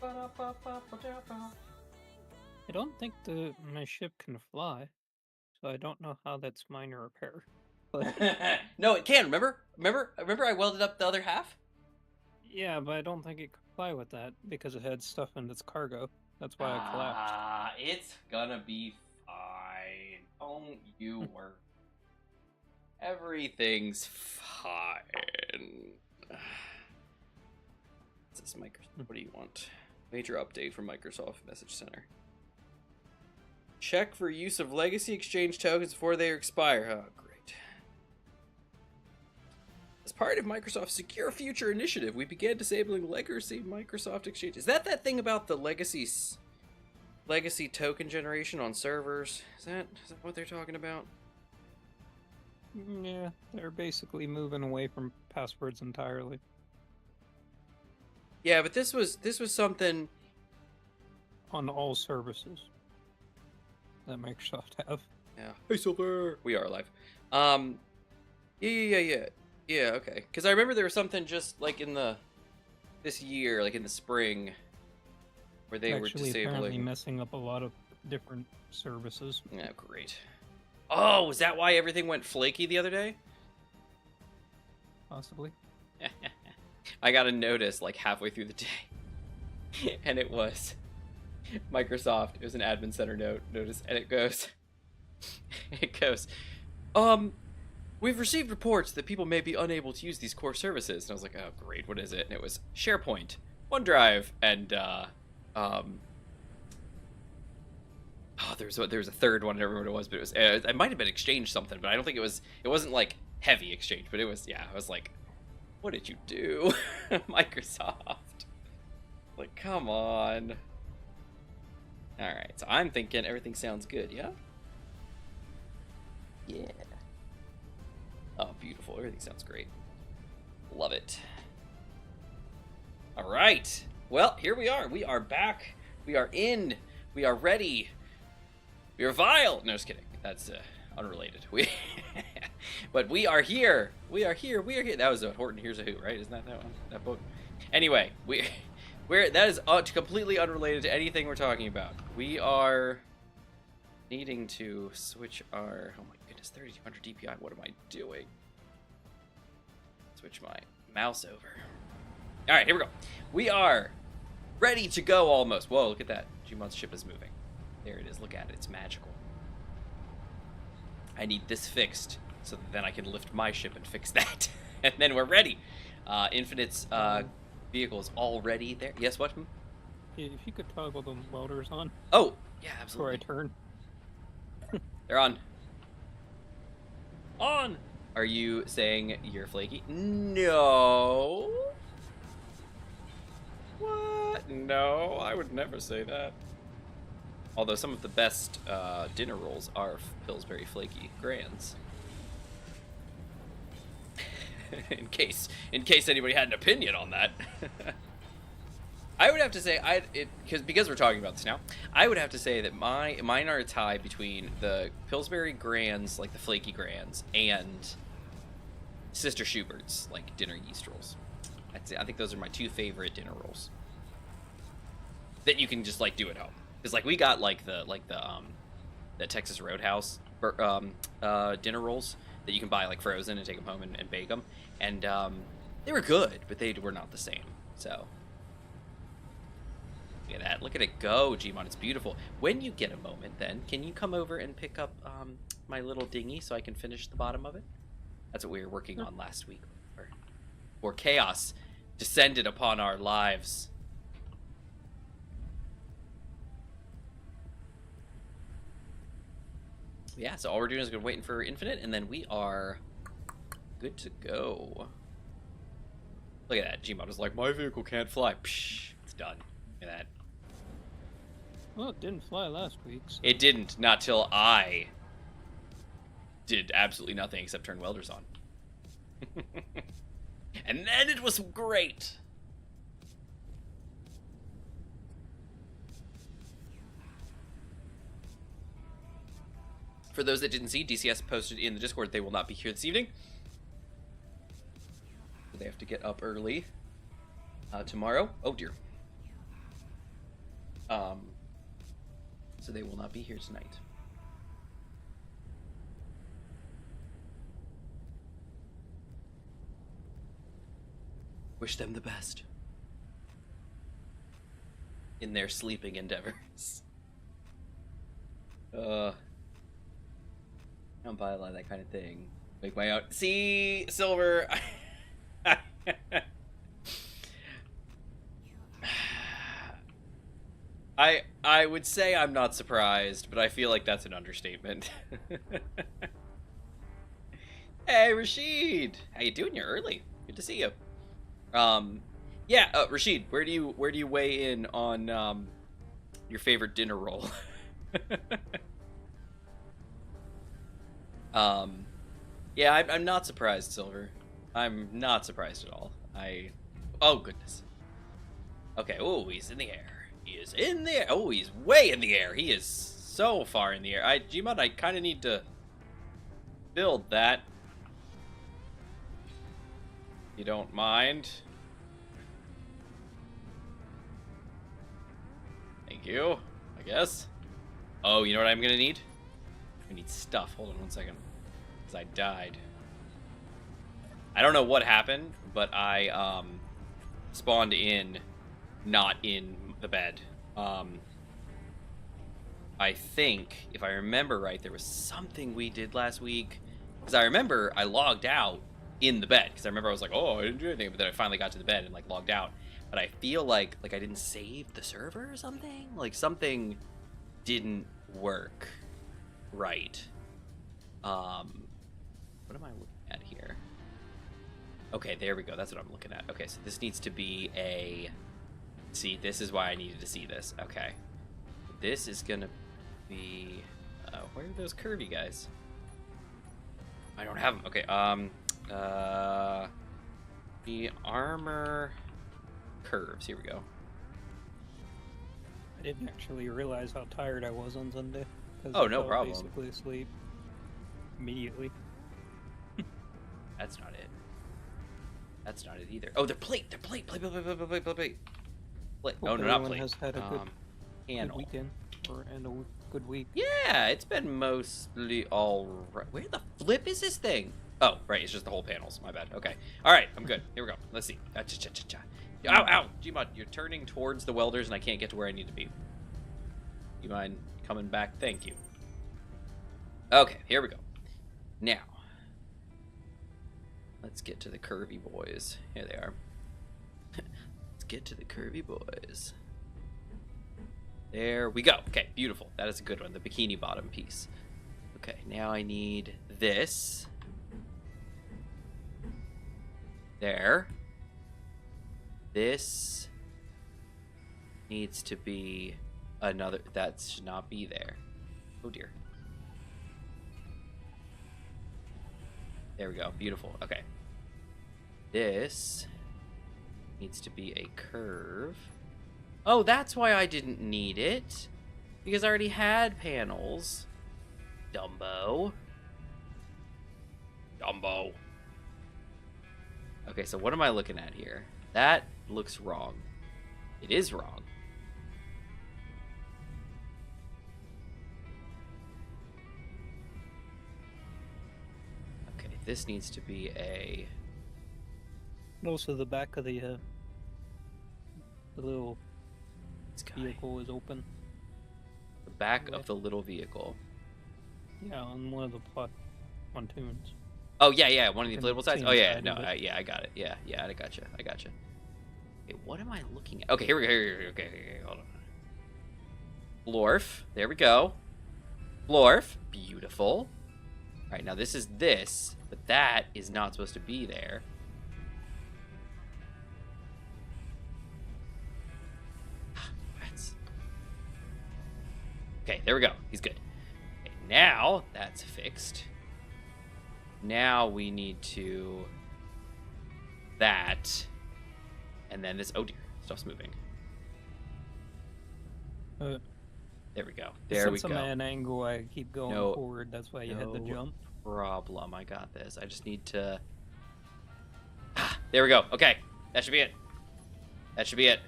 I don't think my ship can fly, so I don't know how that's minor repair. But No, it can. Remember, I welded up the other half. yeah, but I don't think it could fly with that because it had stuff in its cargo. That's why I collapsed. It's gonna be fine. Don't you worry. Everything's fine. What's this Microsoft? What do you want? Major update from Microsoft Message Center. Check for use of legacy exchange tokens before they expire. Oh, great. As part of Microsoft's Secure Future initiative, we began disabling legacy Microsoft Exchange. Is that thing about the legacy token generation on servers? Is that what they're talking about? Yeah, they're basically moving away from passwords entirely. Yeah, but this was something on all services that Microsoft have. Yeah. Hey, Silver. We are alive. Yeah. Okay. Because I remember there was something just like in this year, like in the spring, where they were disabling. Apparently messing up a lot of different services. Yeah, great. Oh, was that why everything went flaky the other day? Possibly. I got a notice like halfway through the day, and it was Microsoft. It was an admin center notice, and it goes, we've received reports that people may be unable to use these core services. And I was like, oh great, what is it? And it was SharePoint, OneDrive, and there was a third one. I don't remember what it was, but it was it might have been Exchange something, but I don't think it wasn't like heavy Exchange, but it was, yeah, I was like, what did you do? Microsoft, like, come on. All right, so I'm thinking everything sounds good. Yeah. Oh, beautiful. Everything sounds great. Love it. All right. Well, here we are. We are back. We are in. We are ready. We are vile. No, just kidding. That's unrelated. But we are here. We are here. That was a Horton Hears a Who, right? Isn't that one? That book? Anyway, that is completely unrelated to anything we're talking about. We are needing to switch our, oh my goodness, 3200 DPI. What am I doing? Switch my mouse over. All right, here we go. We are ready to go almost. Whoa, look at that. Gmod's ship is moving. There it is. Look at it. It's magical. I need this fixed so that then I can lift my ship and fix that. And then we're ready. Infinite's vehicle is already there. Yes, what? If you could toggle the welders on. Oh, yeah, absolutely. Before I turn. They're on. On! Are you saying you're flaky? No. What? No, I would never say that. Although some of the best dinner rolls are Pillsbury Flaky Grands. in case anybody had an opinion on that. I would have to say because we're talking about this now. I would have to say that mine are a tie between the Pillsbury Grands, like the Flaky Grands, and Sister Schubert's like dinner yeast rolls. I think those are my two favorite dinner rolls that you can just like do at home. Because like we got like the Texas Roadhouse dinner rolls that you can buy like frozen and take them home and bake them, and they were good, but they were not the same. So. Look at that. Look at it go, Gmod. It's beautiful. When you get a moment, then, can you come over and pick up my little dinghy so I can finish the bottom of it? That's what we were working on last week. Or chaos descended upon our lives. Yeah, so all we're doing is waiting for Infinite, and then we are good to go. Look at that. Gmod is like, my vehicle can't fly. Psh, it's done. Look at that. Well, it didn't fly last week. So. It didn't, not till I did absolutely nothing except turn welders on. And then it was great. For those that didn't see, DCS posted in the Discord they will not be here this evening. They have to get up early tomorrow. Oh dear. So they will not be here tonight. Wish them the best in their sleeping endeavors. I don't buy a lot of that kind of thing. Make my own. See, Silver. I would say I'm not surprised, but I feel like that's an understatement. Hey, Rashid, how you doing? You're early. Good to see you. Yeah, Rashid, where do you weigh in on your favorite dinner roll? Yeah, I'm not surprised, Silver. I'm not surprised at all. Oh goodness. Okay. Oh, he's in the air. He is in the air. Oh, he's way in the air. He is so far in the air. Gmod, I kind of need to build that. You don't mind? Thank you, I guess. Oh, you know what I'm gonna need? I need stuff. Hold on one second. Because I died. I don't know what happened, but I spawned in, not in the bed. I think, if I remember right, there was something we did last week. Because I remember I logged out in the bed. Because I remember I was like, oh, I didn't do anything. But then I finally got to the bed and like logged out. But I feel like I didn't save the server or something. Like something didn't work right. What am I looking at here? Okay, there we go. That's what I'm looking at. Okay, so this needs to be a... See, this is why I needed to see this. Okay. This is gonna be... where are those curvy guys? I don't have them. Okay, the armor curves. Here we go. I didn't actually realize how tired I was on Sunday. Oh, no problem. Basically asleep immediately. That's not it. That's not it either. Oh, they're plate. They're plate. Plate. Oh, no, not plate. Has had a good weekend and a good week. Yeah, it's been mostly all right. Where the flip is this thing? Oh, right. It's just the whole panels. My bad. Okay. All right. I'm good. Here we go. Let's see. Ow, ow. Gmod, you're turning towards the welders and I can't get to where I need to be. You mind coming back? Thank you. Okay. Here we go. Now, let's get to the curvy boys. Here they are. Let's get to the curvy boys. There we go. Okay, beautiful. That is a good one. The bikini bottom piece. Okay, now I need this. There. This needs to be another. That should not be there. Oh dear. There we go. Beautiful. Okay. This needs to be a curve. Oh, that's why I didn't need it. Because I already had panels. Dumbo. Okay, so what am I looking at here? That looks wrong. It is wrong. Okay, this needs to be a... Also, the back of the little vehicle is open. The back of the little vehicle. Yeah, on one of the pontoons. Oh yeah, one of the inflatable sides. Oh yeah, no, yeah, I got it. Yeah, I gotcha. Okay, what am I looking at? Okay, here we go. Okay, hold on. Blorf, there we go. Blorf, beautiful. All right, now this is this, but that is not supposed to be there. Okay, there we go. He's good. Okay, now that's fixed. Now we need to... That. And then this... Oh dear, stuff's moving. There we go. There we go. Since I'm at an angle, I keep going forward. That's why you had the jump. Problem. I got this. I just need to... There we go. Okay. That should be it. That should be it.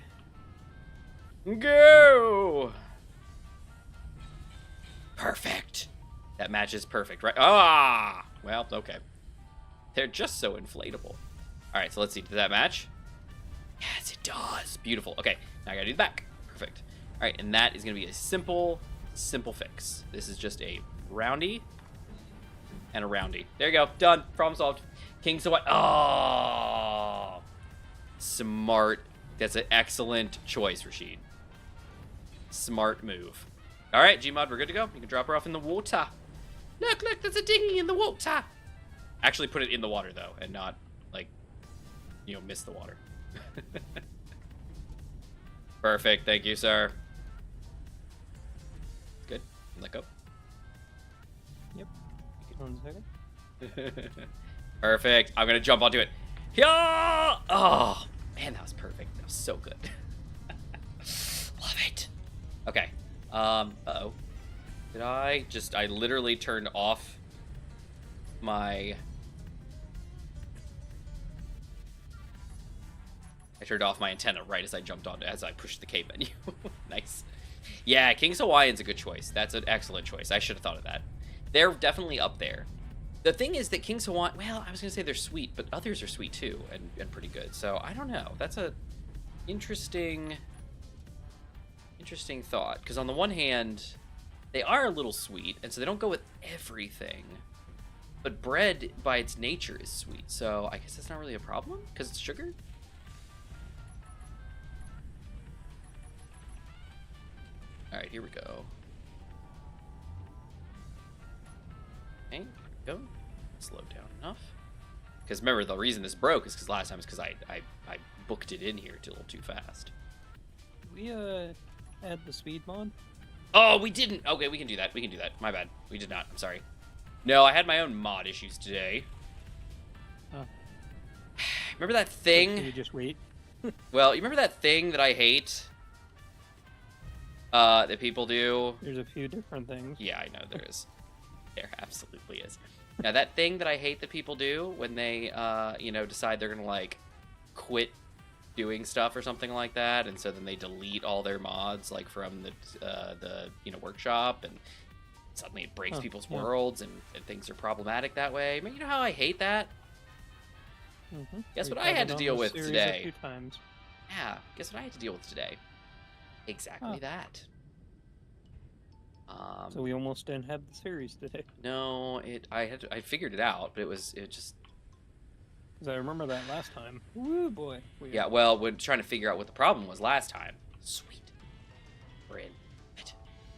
Go! Perfect. That match is perfect, right? Ah! Well, okay. They're just so inflatable. All right, so let's see. Did that match? Yes, it does. Beautiful. Okay, now I gotta do the back. Perfect. All right, and that is gonna be a simple fix. This is just a roundy and a roundy. There you go. Done. Problem solved. King so what? Oh, smart. That's an excellent choice, Rashid. Smart move. All right, Gmod, we're good to go. You can drop her off in the water. Look, there's a dinghy in the water. Actually, put it in the water though, and not like, you know, miss the water. Perfect. Thank you, sir. Good. Let go. Yep. 1 second. Perfect. I'm gonna jump onto it. Yeah! Oh man, that was perfect. That was so good. Love it. Okay. Uh-oh. Did I literally turned off my... I turned off my antenna right as I jumped on, as I pushed the K menu. Nice. Yeah, King's Hawaiian's a good choice. That's an excellent choice. I should have thought of that. They're definitely up there. The thing is that King's Hawaiian, well, I was going to say they're sweet, but others are sweet too, and pretty good. So, I don't know. That's a interesting thought. Because on the one hand, they are a little sweet, and so they don't go with everything. But bread, by its nature, is sweet. So, I guess that's not really a problem, because it's sugar. Alright, here we go. Okay, go. Slow down enough. Because remember, the reason this broke is because last time is because I booked it in here a little too fast. We add the speed mod? Oh, we didn't. Okay, we can do that. We can do that. My bad. We did not. I'm sorry. No, I had my own mod issues today. Oh. Remember that thing? Can you just wait? Well, you remember that thing that I hate? That people do? There's a few different things. Yeah, I know there is. There absolutely is. Now, that thing that I hate that people do when they, you know, decide they're gonna, like, quit doing stuff or something like that, and so then they delete all their mods, like, from the you know, workshop, and suddenly it breaks people's worlds, and things are problematic that way. I mean, you know how I hate that? Mm-hmm. Guess what I had to deal with today? Yeah, guess what I had to deal with today? Exactly that. So we almost didn't have the series today. No, I figured it out, but it just... Because I remember that last time. Woo, boy. Yeah, well, we're trying to figure out what the problem was last time. Sweet. We're in it.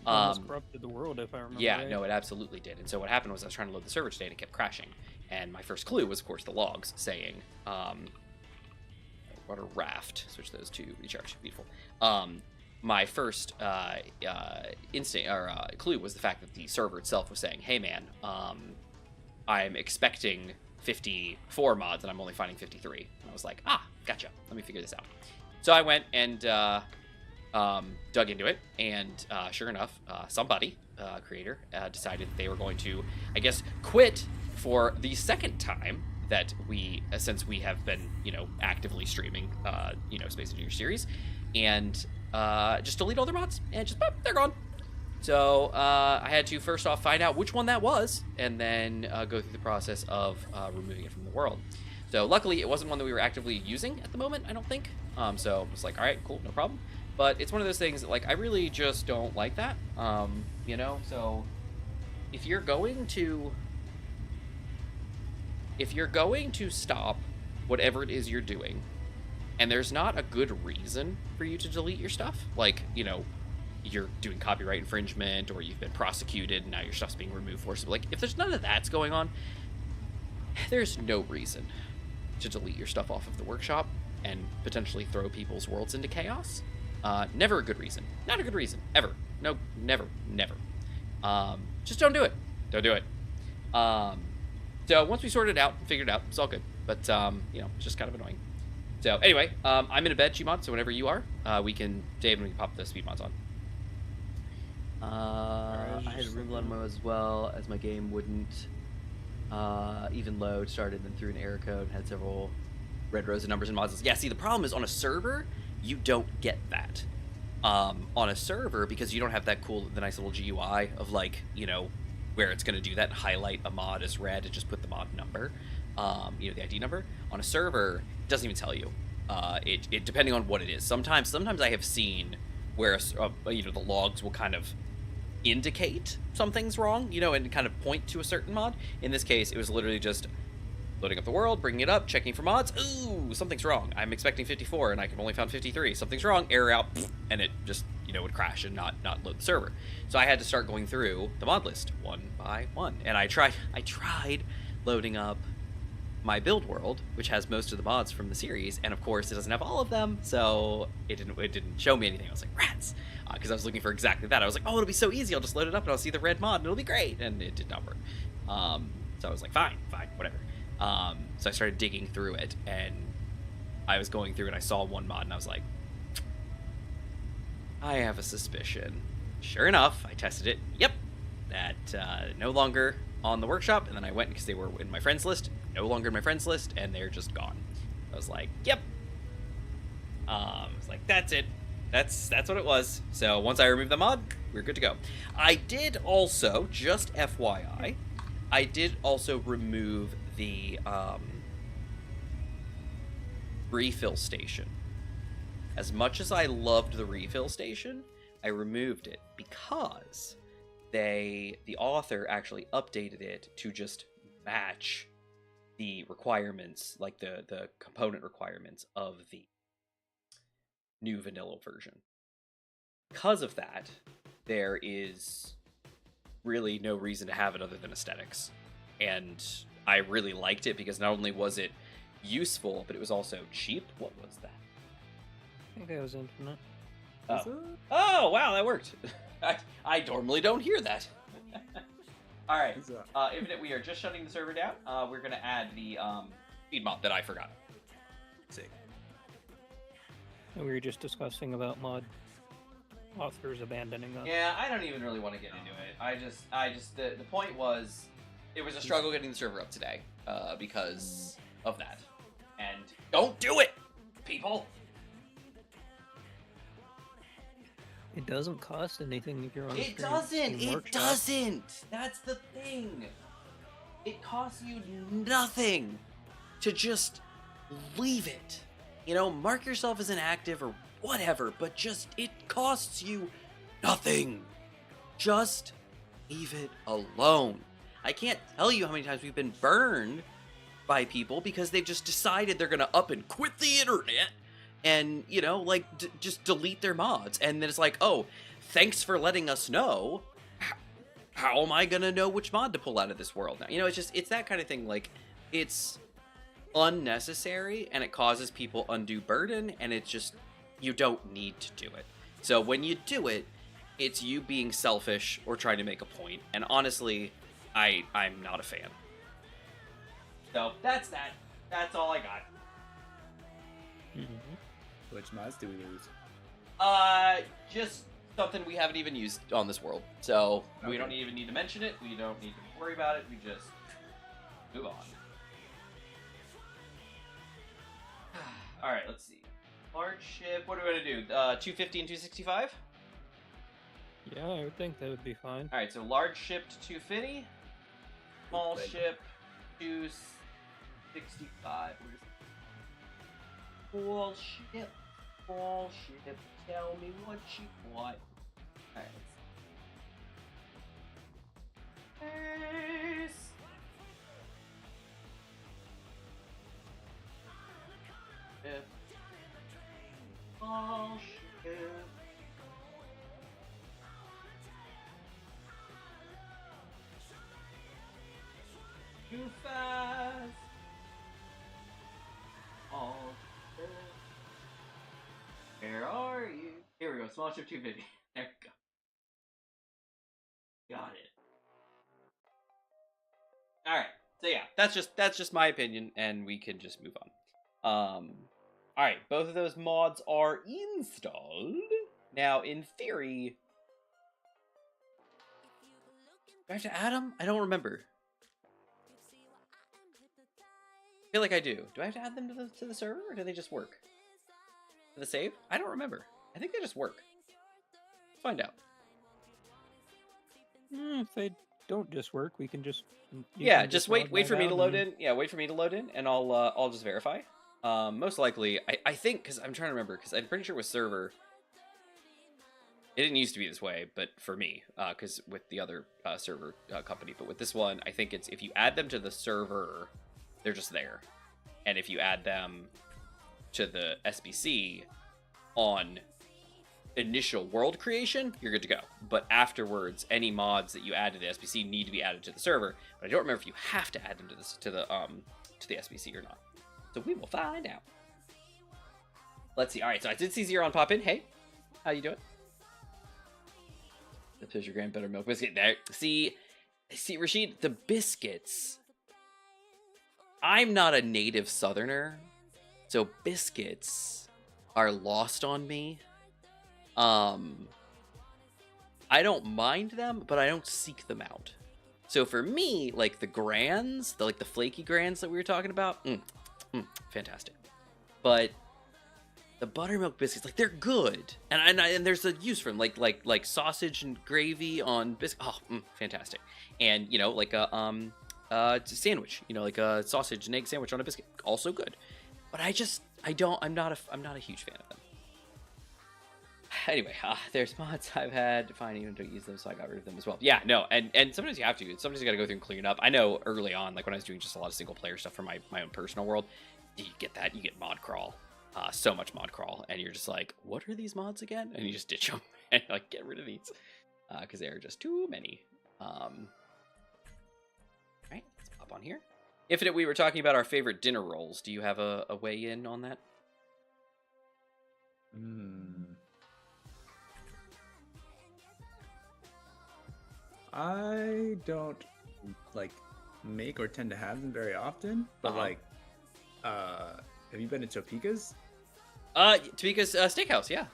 Almost corrupted the world, if I remember right. No, it absolutely did. And so what happened was I was trying to load the server today and it kept crashing. And my first clue was, of course, the logs saying, what a raft. Switch those to recharge. Beautiful. My first instinct or clue was the fact that the server itself was saying, hey man, I'm expecting 54 mods and I'm only finding 53. And I was like, gotcha, let me figure this out. So I went and dug into it, and sure enough, somebody, creator, decided they were going to, I guess, quit for the second time that since we have been, you know, actively streaming, you know, Space Engineer series, and just delete all their mods, and just, boop, they're gone. So I had to first off find out which one that was, and then go through the process of removing it from the world. So luckily, it wasn't one that we were actively using at the moment, I don't think. So I was like, all right, cool, no problem. But it's one of those things that, like, I really just don't like that, you know? So if you're going to stop whatever it is you're doing, and there's not a good reason for you to delete your stuff, like, you know, you're doing copyright infringement, or you've been prosecuted and now your stuff's being removed forcibly, like, if there's none of that's going on, there's no reason to delete your stuff off of the workshop and potentially throw people's worlds into chaos. Never a good reason. Not a good reason. Ever. No, never. Just don't do it. Don't do it. So once we sorted it out and figured it out, it's all good. But, you know, it's just kind of annoying. So anyway, I'm in a bed, Gmod, so whenever you are, we can pop the speed mods on. I had a room on mode as well, as my game wouldn't even load, started and then threw an error code, and had several red rows of numbers and mods. Yeah, see, the problem is on a server, you don't get that. On a server, because you don't have that the nice little GUI of like, you know, where it's going to do that and highlight a mod as red and just put the mod number, you know, the ID number. On a server, it doesn't even tell you. It depending on what it is. Sometimes I have seen where you know, the logs will kind of indicate something's wrong, you know, and kind of point to a certain mod. In this case, it was literally just loading up the world, bringing it up, checking for mods. Ooh, something's wrong. I'm expecting 54 and I can only found 53. Something's wrong. Error out, and it just, you know, would crash and not load the server. So I had to start going through the mod list one by one, and I tried loading up my build world, which has most of the mods from the series, and of course it doesn't have all of them, so it didn't show me anything. I was like, rats, because I was looking for exactly that. I was like, oh, it'll be so easy. I'll just load it up and I'll see the red mod and it'll be great, and it did not work. So I was like, fine, whatever. So I started digging through it, and I was going through and I saw one mod and I was like, I have a suspicion. Sure enough, I tested it. Yep, that no longer on the workshop. And then I went because they were in my friends list, no longer in my friends list, and they're just gone. I was like, yep. I was like, that's it. That's what it was. So once I removed the mod, we're good to go. I did also, just FYI, I did also remove the refill station. As much as I loved the refill station, I removed it because the author actually updated it to just match the requirements, like the component requirements of the new vanilla version. Because of that, there is really no reason to have it other than aesthetics. And I really liked it because not only was it useful, but it was also cheap. What was that? I think it was infinite. Oh, wow, that worked. I normally don't hear that. All right, Infinite, we are just shutting the server down. We're going to add the speed mod that I forgot. Sick. And we were just discussing about mod authors abandoning us. Yeah, I don't even really want to get into it. I just the point was, it was a struggle getting the server up today because of that. And don't do it, people. It doesn't cost anything if you're on It doesn't. It doesn't. That's the thing. It costs you nothing to just leave it. You know, mark yourself as inactive or whatever, but just, it costs you nothing. Just leave it alone. I can't tell you how many times we've been burned by people because they've just decided they're going to up and quit the internet and, you know, like, just delete their mods. And then it's like, oh, thanks for letting us know. How am I going to know which mod to pull out of this world now? You know, it's that kind of thing. Like, it's unnecessary and it causes people undue burden, and it's just, you don't need to do it. So when you do it, it's you being selfish or trying to make a point. And honestly, I'm not a fan. So that's that. That's all I got. Mm-hmm. Which mods do we lose? Just something we haven't even used on this world. So we Okay. don't even need to mention it. We don't need to worry about it. We just move on. All right, let's see. Large ship. What are we gonna do? 250 and 265. Yeah, I would think that would be fine. All right, so large ship to 250. Small Good. ship to 65. Small ship. Small ship. Tell me what you want. All right. Yes. Ship. Small ship. Too fast. Small ship. Where are you? Here we go. Small ship 250. There we go. Got it. All right. So yeah, that's just my opinion, and we can just move on. All right. Both of those mods are installed now. In theory, do I have to add them? I don't remember. I feel like I do. Do I have to add them to the server, or do they just work? To the save? I don't remember. I think they just work. find out. If they don't just work, we can just Yeah, just wait log for me out to load and- in. Yeah, wait for me to load in, and I'll just verify. Most likely, I think, because I'm trying to remember, because I'm pretty sure with server, it didn't used to be this way, but for me, because with the other server company, but with this one, I think it's if you add them to the server, they're just there, and if you add them to the SBC on initial world creation, you're good to go. But afterwards, any mods that you add to the SBC need to be added to the server. But I don't remember if you have to add them to the SBC or not. So we will find out. Let's see. All right, so I did see Zeron pop in. Hey, how you doing? The Fisher Grand Buttermilk biscuit. There. See, Rashid, the biscuits. I'm not a native Southerner, so biscuits are lost on me. I don't mind them, but I don't seek them out. So for me, like the grands, the flaky grands that we were talking about, fantastic. But the buttermilk biscuits, like they're good, and there's a use for them, like sausage and gravy on biscuits. Oh, fantastic. And you know, like a sandwich, you know, like a sausage and egg sandwich on a biscuit, also good. But I'm not a huge fan of them. Anyway, there's mods I've had to find even to use them, so I got rid of them as well. Yeah, no, and sometimes you have to. Sometimes you got to go through and clean up. I know early on, like when I was doing just a lot of single player stuff for my own personal world, you get that. You get mod crawl, so much mod crawl, and you're just like, what are these mods again? And you just ditch them and like get rid of these because there are just too many. All right, let's pop on here. Infinite, we were talking about our favorite dinner rolls. Do you have a weigh in on that? I don't like make or tend to have them very often, but like, have you been to Topeka's? Topeka's Steakhouse, yeah.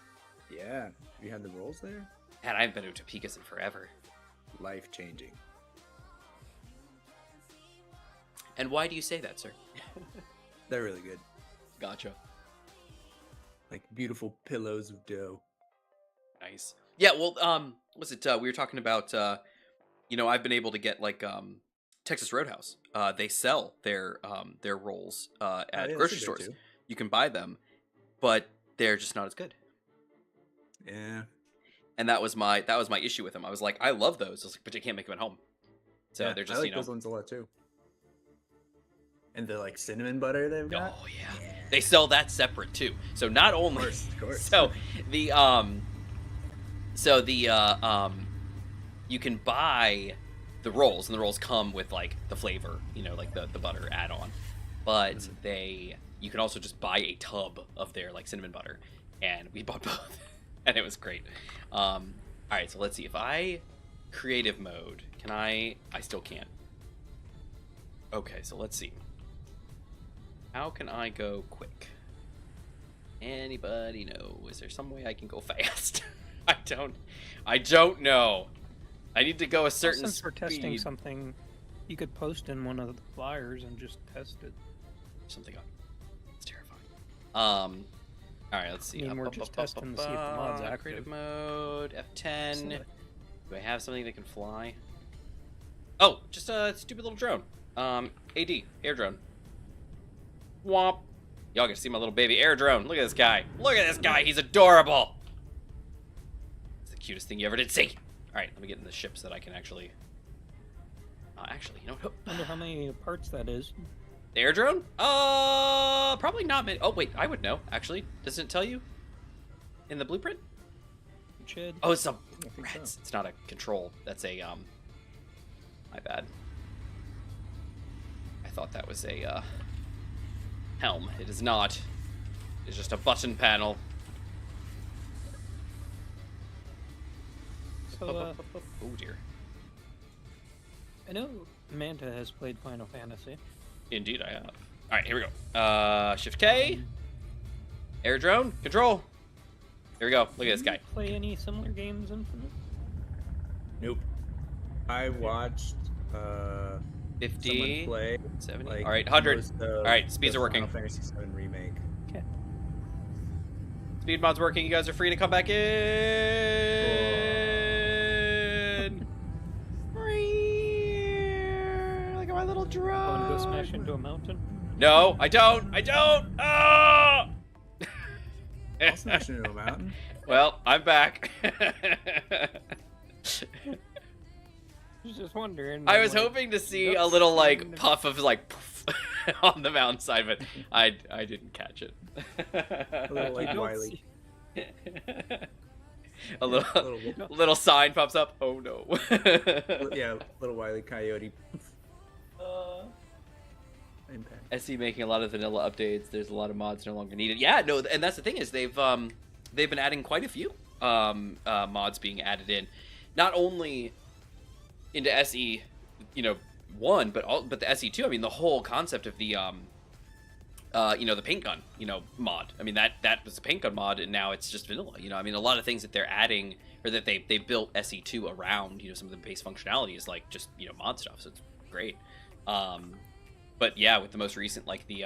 Yeah, have you had the rolls there? And I haven't been to Topeka's in forever. Life changing. And why do you say that, sir? They're really good. Gotcha. Like beautiful pillows of dough. Nice. Yeah, well, was it we were talking about you know, I've been able to get like Texas Roadhouse. They sell their rolls at grocery stores. Too. You can buy them, but they're just not as good. Yeah. And that was my issue with them. I was like, I love those, but you can't make them at home. So yeah, they're just, I like you know, those ones a lot too. And the like cinnamon butter they've got. Oh yeah. They sell that separate too. So not only Of course. so the you can buy the rolls, and the rolls come with like the flavor, you know, like the butter add-on. But you can also just buy a tub of their like cinnamon butter, and we bought both, and it was great. All right, so let's see if I creative mode. Can I still can't. Okay, so let's see. How can I go quick? Anybody know? Is there some way I can go fast? I don't know. I need to go a certain Since we're testing speed. something, you could post in one of the flyers and just test it. Something up. It's terrifying. All right, let's see. I mean, we're just testing to see if the mod's active. Creative mode, F10. So, Do I have something that can fly? Oh, just a stupid little drone. AD, air drone. Womp. Y'all get to see my little baby air drone. Look at this guy. Look at this guy. He's adorable. It's the cutest thing you ever did see. All right, let me get in the ships that I can actually. Actually, you know what? wonder how many parts that is. The air drone? Probably not many. Oh wait, I would know. Actually, doesn't it tell you in the blueprint? It should. Oh, it's a. think so. It's not a control. That's a My bad. I thought that was a helm. It is not. It's just a button panel. So, Oh dear. I know Manta has played Final Fantasy. Indeed, I have. All right, here we go. Shift K. Air drone control. Here we go. Look at this guy. Play any similar games, Infinite? Nope. I watched 50. someone play 70. like All right, 100. most of All right, speeds the are working. Final Fantasy VII remake. Okay. Speed mod's working. You guys are free to come back in. drone. Want to go smash into a mountain? No, I don't. I don't. Oh! I'll smash into a mountain. Well, I'm back. I was just wondering. I was like, hoping to see a looks little like kind of- puff of like poof on the mountainside, but I didn't catch it. A little like You don't Wiley. see- A little Little, little sign pops up. Oh no. yeah, little Wiley Coyote. Impact. SE making a lot of vanilla updates. There's a lot of mods no longer needed. Yeah, no, and that's the thing is they've been adding quite a few mods being added in, not only into SE, 1, but the SE2. I mean, the whole concept of the the paint gun, mod. I mean, that was the paint gun mod, and now it's just vanilla. I mean, a lot of things that they're adding or that they built SE2 around, some of the base functionality is like just mod stuff. So it's great. But yeah, with the most recent, like the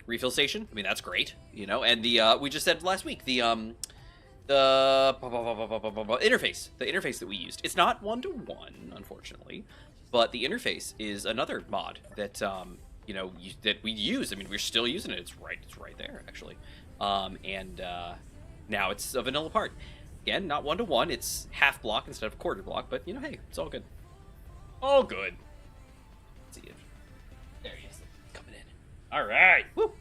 refill station. I mean, that's great, And the we just said last week the interface, the interface that we used. It's not 1-to-1, unfortunately, but the interface is another mod that that we use. I mean, we're still using it. It's right there actually, and now it's a vanilla part. Again, not 1-to-1. It's half block instead of quarter block. But hey, it's all good. All good. Let's see it. There he is, coming in. All right. Woo.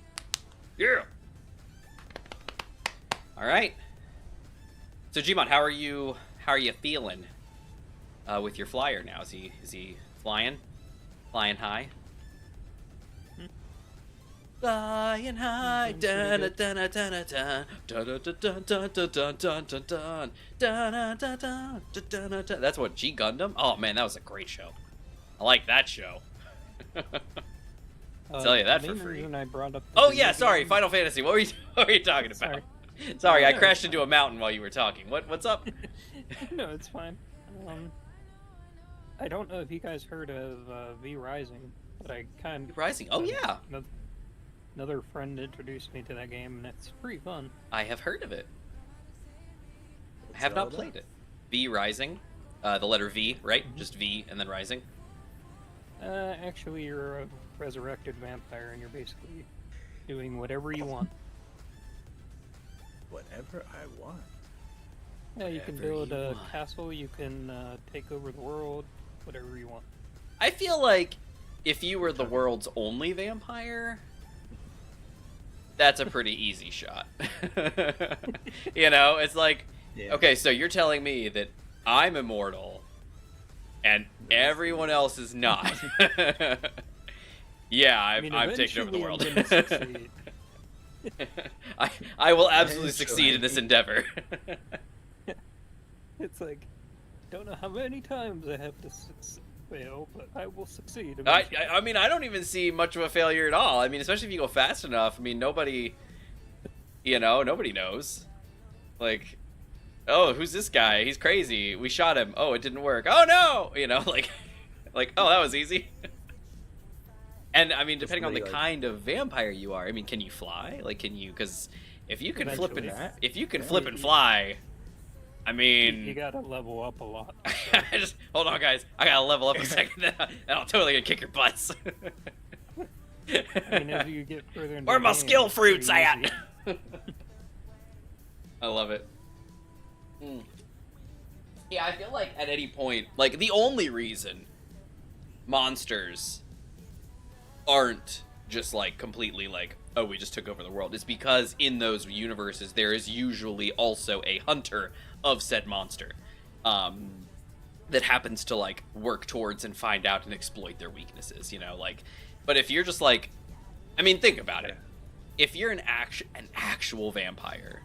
Yeah. All right. So Gmod, how are you feeling with your flyer now? Is he flying high? Flying high, dun dun dun dun dun dun dun dun dun dun dun dun. That's what, G Gundam? Oh man, that was a great show. I like that show. Tell you that the for main free. reason I brought up the Oh video yeah, sorry, game- Final Fantasy. What were you talking about? Sorry. Sorry, I No, crashed it's into a mountain while you were talking. What's up? No, it's fine. I don't know if you guys heard of V Rising, but I kind of Rising. Oh yeah, another friend introduced me to that game, and it's pretty fun. I have heard of it. I What's have it not all played about? it. V Rising, the letter V, right? Just V and then Rising. Actually, you're a resurrected vampire, and you're basically doing whatever you want. Whatever I want. Yeah, you can Whatever build you a want. castle, you can take over the world, whatever you want. I feel like if you were the world's only vampire, that's a pretty easy shot. It's like, Yeah. okay, so you're telling me that I'm immortal and everyone else is not. Yeah, I'm taking over the eventually world. I'm gonna succeed. I will absolutely Eventually. succeed in this endeavor. It's like, don't know how many times I have to fail, but I will succeed. I eventually. mean, I don't even see much of a failure at all. I mean, especially if you go fast enough. I mean, nobody knows. Like, oh, who's this guy? He's crazy. We shot him. Oh, it didn't work. Oh no! like, oh, that was easy. And I mean, depending on the really, kind of vampire you are, I mean, can you fly? Like, can you? Because if you can flip and Eventually. fly, I mean, you gotta level up a lot. just hold on, guys. I gotta level up a second, then I'll totally gonna kick your butts. I mean, as you get further into Where the my game, skill it's fruits pretty at? easy. I love it. Yeah, I feel like at any point, like the only reason monsters aren't just like completely like, oh, we just took over the world, is because in those universes there is usually also a hunter of said monster that happens to like work towards and find out and exploit their weaknesses, like. But if you're just like, I mean, think about it. If you're an actual vampire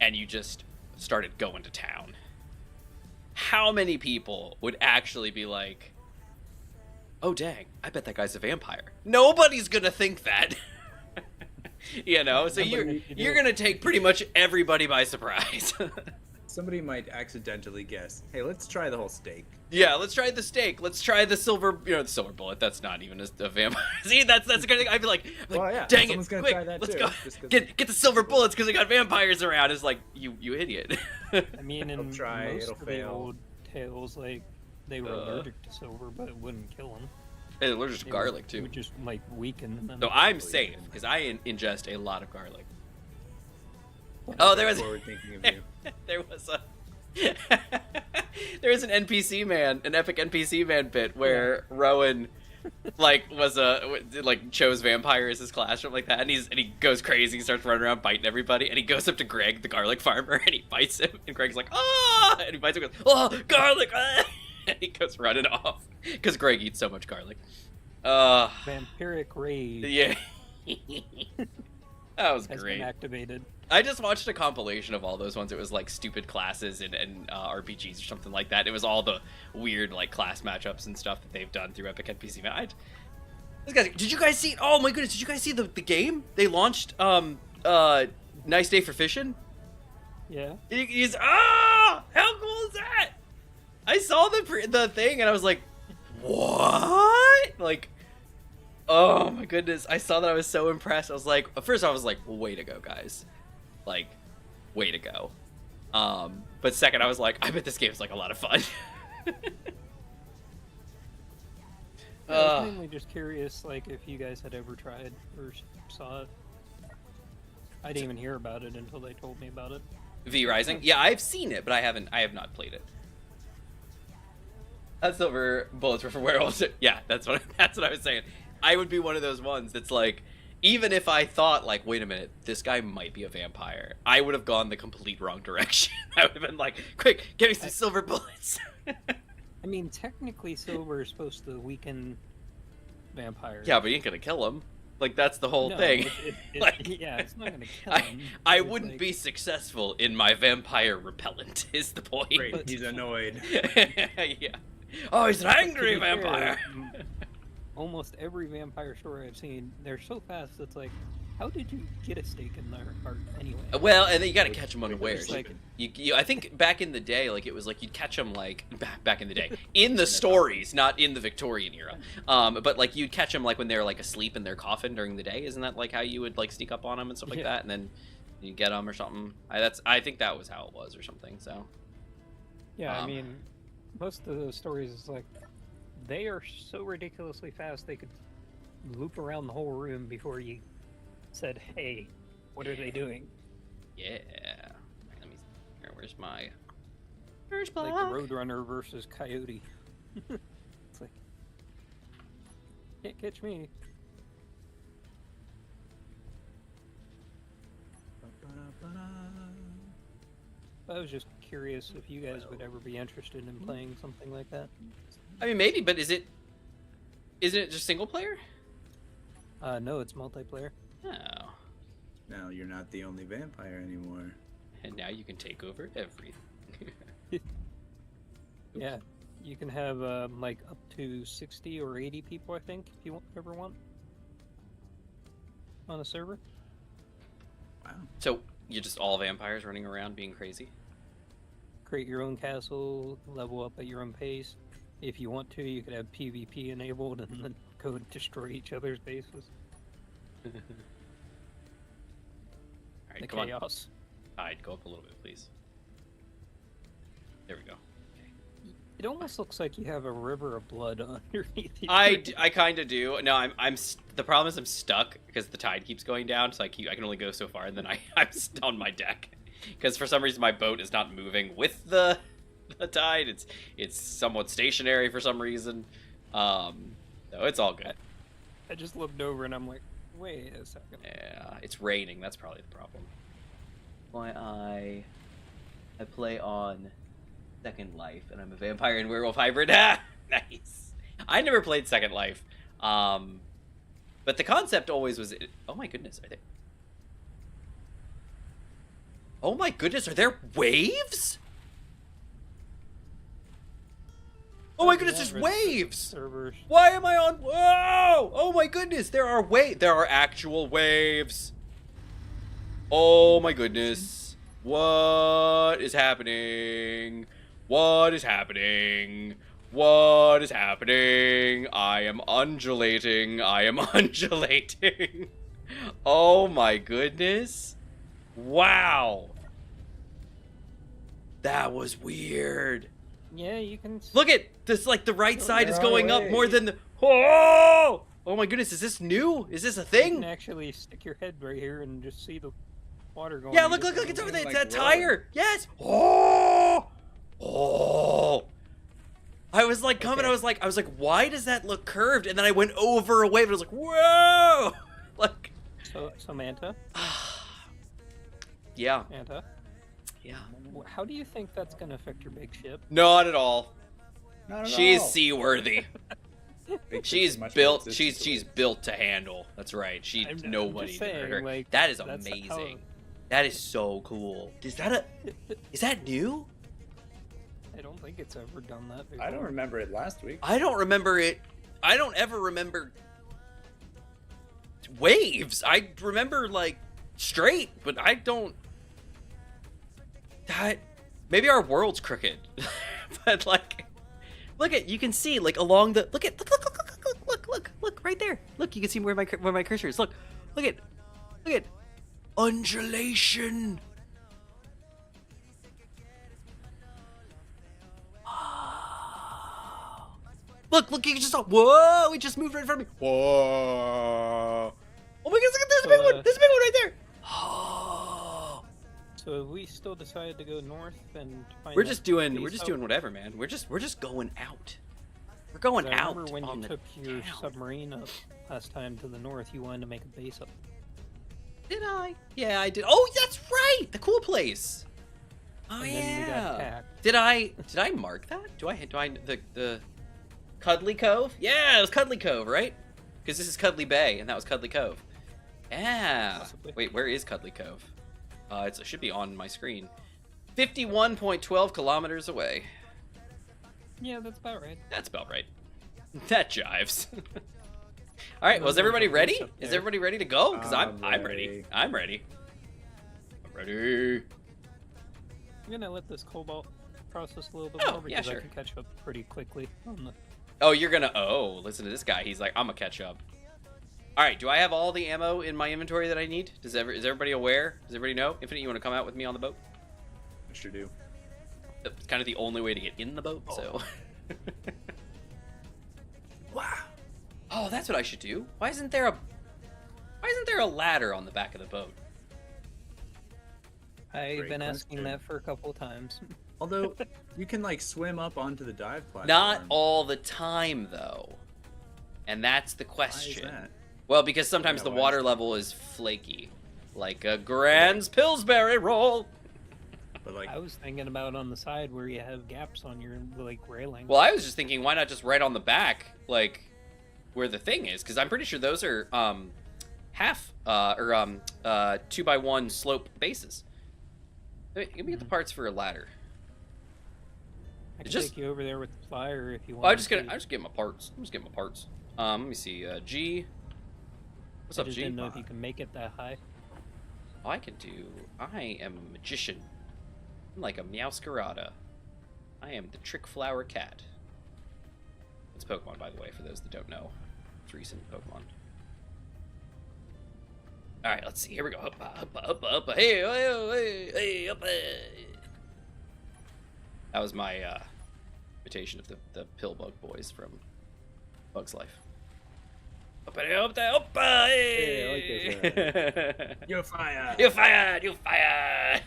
and you just started going to town, how many people would actually be like, oh dang, I bet that guy's a vampire? Nobody's gonna think that. So you're gonna take pretty much everybody by surprise. Somebody might accidentally guess, hey, let's try the whole steak. Yeah, let's try the steak. Let's try the silver, the silver bullet. That's not even a vampire. See, that's the kind of thing. I'd be like, Well, yeah, dang someone's it, gonna quick, try that let's too, go. just 'cause- Get the silver bullets because we got vampires around. It's like, you idiot. I mean, in It'll try, most it'll of the fail. old tales, like they were allergic to silver, but it wouldn't kill them. They're allergic to garlic It too. would just like weaken them. So I'm safe because I ingest a lot of garlic. Oh, there was Forward thinking of you. there was a there was an NPC man, an epic NPC man bit where Rowan like chose vampire as his class, something like that, and he goes crazy, he starts running around biting everybody, and he goes up to Greg, the garlic farmer, and he bites him, and Greg's like, "Ah!" and he bites him, and goes, "Oh, garlic!" and he goes running off because Greg eats so much garlic. Vampiric rage Yeah. That was has great. been activated. I just watched a compilation of all those ones. It was like stupid classes and RPGs or something like that. It was all the weird like class matchups and stuff that they've done through Epic NPC. Man, this guy, did you guys see? Oh my goodness, did you guys see the game? They launched Nice Day for Fishing. Yeah. He's how cool is that? I saw the thing and I was like, what? Like, oh my goodness! I saw that, I was so impressed. I was like, first I was like, way to go, guys! Like, way to go. But second, I was like, I bet this game's like a lot of fun. I was mainly just curious, like, if you guys had ever tried or saw it. I didn't even hear about it until they told me about it. V Rising, yeah, I've seen it, but I have not played it. That's Silver Bullets were for werewolves. Yeah, that's what I was saying. I would be one of those ones that's like, even if I thought like, wait a minute, this guy might be a vampire, I would have gone the complete wrong direction. I would have been like, quick, give me some silver bullets. I mean, technically, silver is supposed to weaken vampires. Yeah, but you ain't gonna kill him. Like, that's the whole No, thing. Like, yeah, it's not gonna kill him. I It's wouldn't like- be successful in my vampire repellent, is the point. Great, he's annoyed. Yeah. Oh, he's an But to angry be fair, vampire. Almost every vampire story I've seen, they're so fast. It's like, how did you get a stake in their heart anyway? Well, and then you gotta catch them unawares. It's like- You, I think back in the day, like it was like you'd catch them like back in the day in the stories, not in the Victorian era. But like you'd catch them like when they were like asleep in their coffin during the day. Isn't that like how you would like sneak up on them and stuff like Yeah. that, and then you get them or something? I think that was how it was or something. So Yeah, I mean, most of the stories is like, they are so ridiculously fast they could loop around the whole room before you said, "Hey, what are they doing?" yeah. Let me. Where's my? Where's Like the Roadrunner versus Coyote. It's like, can't catch me. I was just curious if you guys would ever be interested in playing something like that. I mean, maybe, but isn't it just single player? No, it's multiplayer. Oh. Now you're not the only vampire anymore. And now you can take over everything. Yeah, you can have like up to 60 or 80 people, I think, if you ever want, on a server. Wow. So you're just all vampires running around being crazy? Create your own castle, level up at your own pace. If you want to, you could have PvP enabled and then go destroy each other's bases. All right, The come on. chaos. Tide, go up a little bit, please. There we go. It almost looks like you have a river of blood underneath you. I kind of do. No, the problem is I'm stuck because the tide keeps going down, so I can only go so far, and then I'm on my deck because for some reason my boat is not moving with the tide. It's somewhat stationary for some reason. So it's all good. I just looked over and I'm like, wait a second. Yeah, it's raining. That's probably the problem. Why I play on Second Life, and I'm a vampire and werewolf hybrid. Ah, nice. I never played Second Life, but the concept always was. Oh my goodness, are there? Oh my goodness, are there waves? Oh my goodness, there's waves. Servers. Why am I on? Whoa! Oh my goodness, there are actual waves. Oh my goodness, what is happening? What is happening? What is happening? I am undulating. I am undulating. Oh my goodness. Wow. That was weird. Yeah, you can. Look at this, like the right side there is are going up more ways. than the. Oh! Oh my goodness, is this new? Is this a You thing? can actually stick your head right here and just see the water going. Yeah, in look, different it's over ways. there. It's Like that rolling. tire. Yes. Oh. Oh. I was like coming. Okay. I was like, why does that look curved? And then I went over a wave. And I was like, whoa! Like, So Manta, yeah, Manta, yeah. how do you think that's gonna affect your big ship? Not at all. Not at She's all. seaworthy. Big She's ship's much more built. resistant. She's built to handle. That's right. I'm Nobody just can hurt saying, her. like, That is that's amazing. how- That is so cool. Is that new? I don't think it's ever done that before. I don't remember it last week. I don't remember it. I don't ever remember waves. I remember like straight, but I don't. That maybe our world's crooked, but like, look at, you can see like along the look right there. Look, you can see where my cursor is. Look at undulation. Look, you just saw. Whoa, it just moved right in front of me. Whoa. Oh my goodness, look at this big one. There's a big one right there. Oh. So if we still decide to go north and find We're that just doing base up- whatever, man. We're just going out. We're going 'cause I out. remember when on you the took your town. submarine up last time to the north, you wanted to make a base up. Did I? Yeah, I did. Oh, that's right. The cool place. Oh And then we got yeah. attacked. Did I mark that? Do I the Cuddly Cove? Yeah, it was Cuddly Cove, right? Because this is Cuddly Bay, and that was Cuddly Cove. Yeah. Possibly. Wait, where is Cuddly Cove? It should be on my screen. 51.12 kilometers away. Yeah, that's about right. That's about right. That jives. All right, was everybody ready? Is everybody ready to go? Because I'm ready. ready. I'm ready. I'm ready. I'm gonna let this cobalt process a little bit Oh, more yeah, because sure. I can catch up pretty quickly on the. Oh, you're gonna. Oh, listen to this guy. He's like, I'm gonna catch up. All right. Do I have all the ammo in my inventory that I need? Is everybody aware? Does everybody know? Infinite, you want to come out with me on the boat? I sure do. It's kind of the only way to get in the boat. So. Wow. Oh, that's what I should do. Why isn't there a ladder on the back of the boat? I've Great been asking question. that for a couple of times. Although you can like swim up onto the dive platform. Not all the time, though. And that's the Why is question. that? Well, because sometimes Yeah, the why is water that? level is flaky. Like a Grand's Pillsbury roll. But like, I was thinking about on the side where you have gaps on your like railing. Well, I was just thinking, why not just right on the back, like where the thing is? Because I'm pretty sure those are half 2x1 slope bases. Wait, give me the parts for a ladder. I can just- take you over there with the flyer if you want. Well, I'm just get my parts. I'm just getting my parts. Let me see. G. What's I up, just G? didn't know if you can make it that high. I can do. I am a magician. I'm like a Meowscarada. I am the Trick Flower Cat. It's Pokemon, by the way, for those that don't know. It's recent Pokemon. All right, let's see. Here we go. Up, hey, up. That was my imitation of the Pillbug boys from Bug's Life. Up, hey. Yeah, I like this, you're fired. You fired! You fired!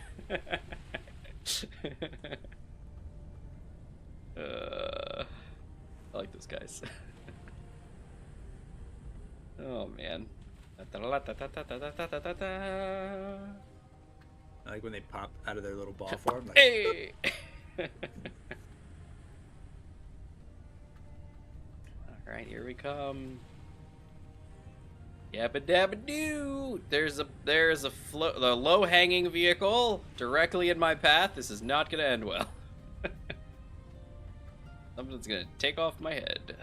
I like those guys. Oh man. I like when they pop out of their little ball form. Like, Hey! Alright, here we come. Yabba dabba doo! There's a low hanging vehicle directly in my path. This is not gonna end well. Something's gonna take off my head.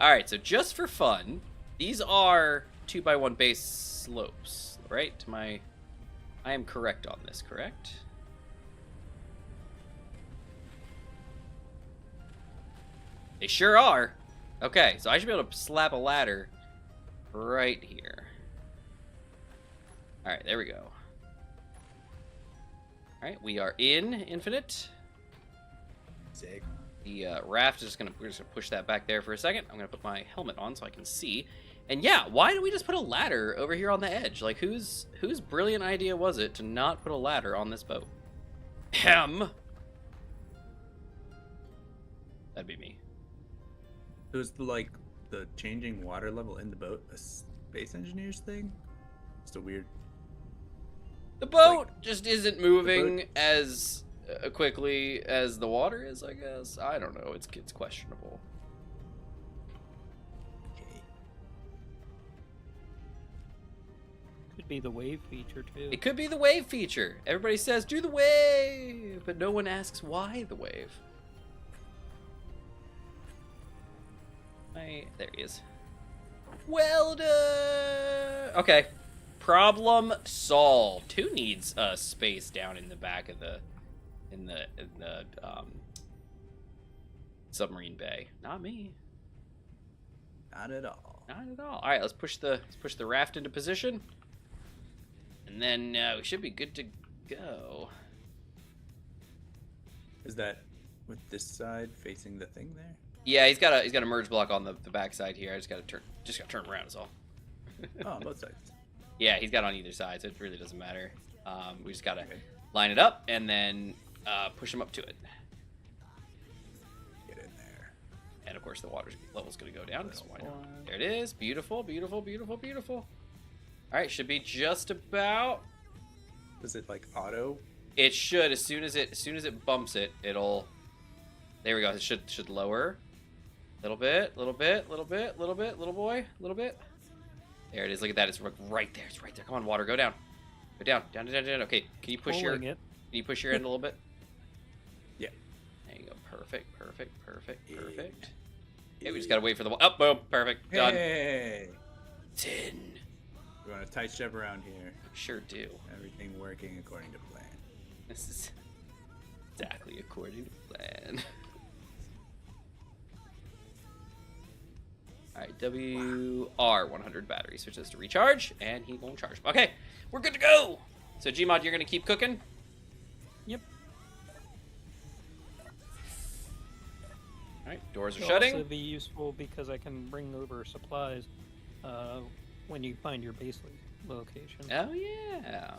Alright, so just for fun, these are 2x1 base slopes, right? I am correct on this, correct? They sure are. Okay, so I should be able to slap a ladder right here. Alright, there we go. Alright, we are in Infinite. Sick. The raft is we're just gonna push that back there for a second. I'm gonna put my helmet on so I can see. And yeah, why do we just put a ladder over here on the edge? Like, whose brilliant idea was it to not put a ladder on this boat? That'd be me. It was like the changing water level in the boat a space engineer's thing. It's a weird. The boat just isn't moving as quickly as the water is, I guess. I don't know. It's questionable. Could be the wave feature too. It could be the wave feature. Everybody says, do the wave, but no one asks why the wave. There he is. Well done. Okay. Problem solved. Who needs space down in the back of the submarine bay? Not me. Not at all. Not at all. All right, let's push the raft into position, and then we should be good to go. Is that with this side facing the thing there? Yeah, he's got a merge block on the back side here. I just gotta turn around is all. Oh, both sides. Yeah, he's got on either side, so it really doesn't matter. We just gotta line it up and then push him up to it. Get in there. And of course, the water level's gonna go down. So why not? There it is. Beautiful, beautiful, beautiful, beautiful. All right, should be just about. Does it like auto? It should. As soon as it bumps it, it'll. There we go. It should lower. Little bit, little bit, little bit, little bit, little boy, little bit. There it is. Look at that. It's right there. It's right there. Come on, water. Go down. Go down. Down, down, down. Okay. Can you push your? Can you push your end a little bit? Yeah. There you go. Perfect. Perfect. Perfect. Perfect. Okay, we just gotta wait for the. Oh, boom. Perfect. Done. Hey. 10. We want a tight ship around here. Sure do. Everything working according to plan. This is exactly according to plan. Alright, WR100 battery. Switch this to recharge, and he won't charge. Okay, we're good to go! So, Gmod, you're going to keep cooking? Yep. Alright, doors are It'll shutting. also be useful because I can bring over supplies when you find your base location. Oh, yeah.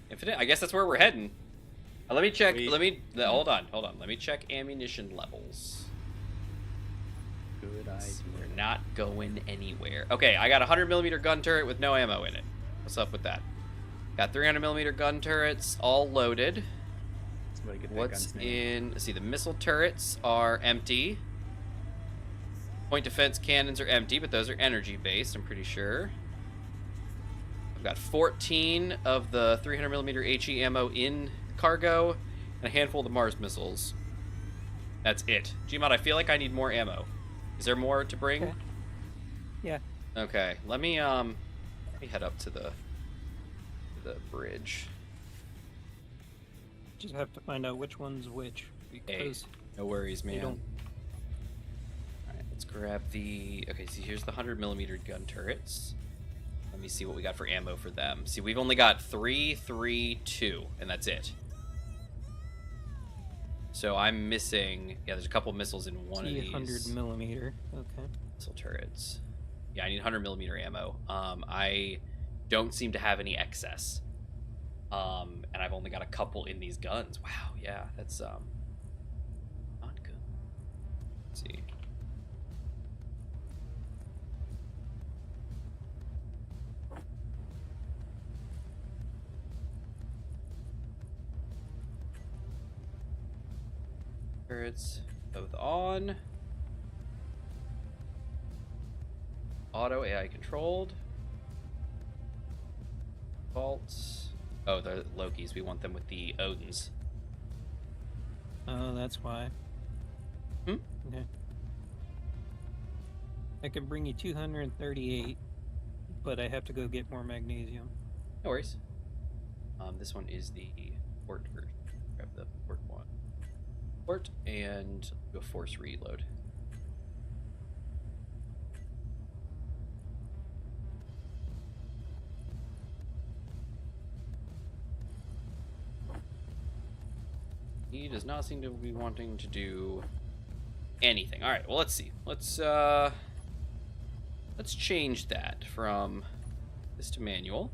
Infinite. I guess that's where we're heading. Let me check. Hold on. Let me check ammunition levels. Good idea. We're not going anywhere. Okay, I got a 100mm gun turret with no ammo in it. What's up with that? Got 300mm gun turrets all loaded. Somebody get that What's gun's name. in? Let's see. The missile turrets are empty. Point defense cannons are empty, but those are energy based. I'm pretty sure. I've got 14 of the 300mm HE ammo in cargo, and a handful of the Mars missiles. That's it. Gmod, I feel like I need more ammo. Is there more to bring? Okay. Yeah. Okay. Let me head up to the bridge. Just have to find out which one's which because No worries, man. don't. Alright, let's grab the. Okay, see, here's the 100mm gun turrets. Let me see what we got for ammo for them. See, we've only got 3, 3, 2, and that's it. So I'm missing. Yeah, there's a couple missiles in one of these. 100mm. Okay. Missile turrets. Yeah, I need 100mm ammo. I don't seem to have any excess. And I've only got a couple in these guns. Wow, yeah, that's not good. Let's see. Turrets both on. Auto AI controlled. Vaults. Oh, the Lokis. We want them with the Odins. Oh, that's why. Hmm? Okay. I can bring you 238, but I have to go get more magnesium. No worries. This one is the port version. Grab the port one. Port and go force reload. He does not seem to be wanting to do anything. All right, well, let's see. Let's change that from this to manual.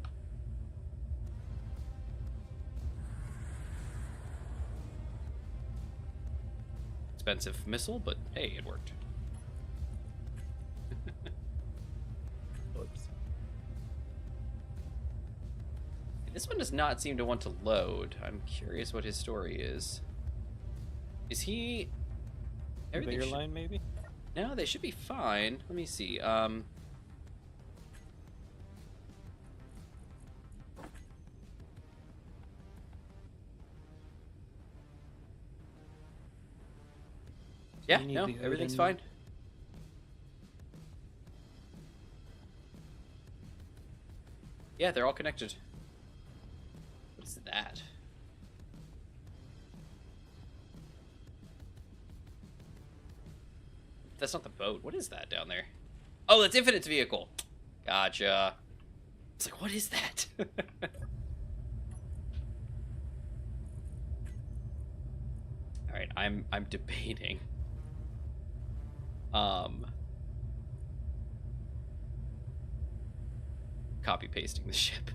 Expensive missile, but hey, it worked. Whoops. This one does not seem to want to load. I'm curious what his story is. Is he... Everything Bigger line, maybe? No, they should be fine. Let me see. Yeah, You need no, the everything's Odin. fine. Yeah, they're all connected. What is that? That's not the boat. What is that down there? Oh, that's Infinite's vehicle. Gotcha. It's like, what is that? All right, I'm debating. Copy pasting the ship.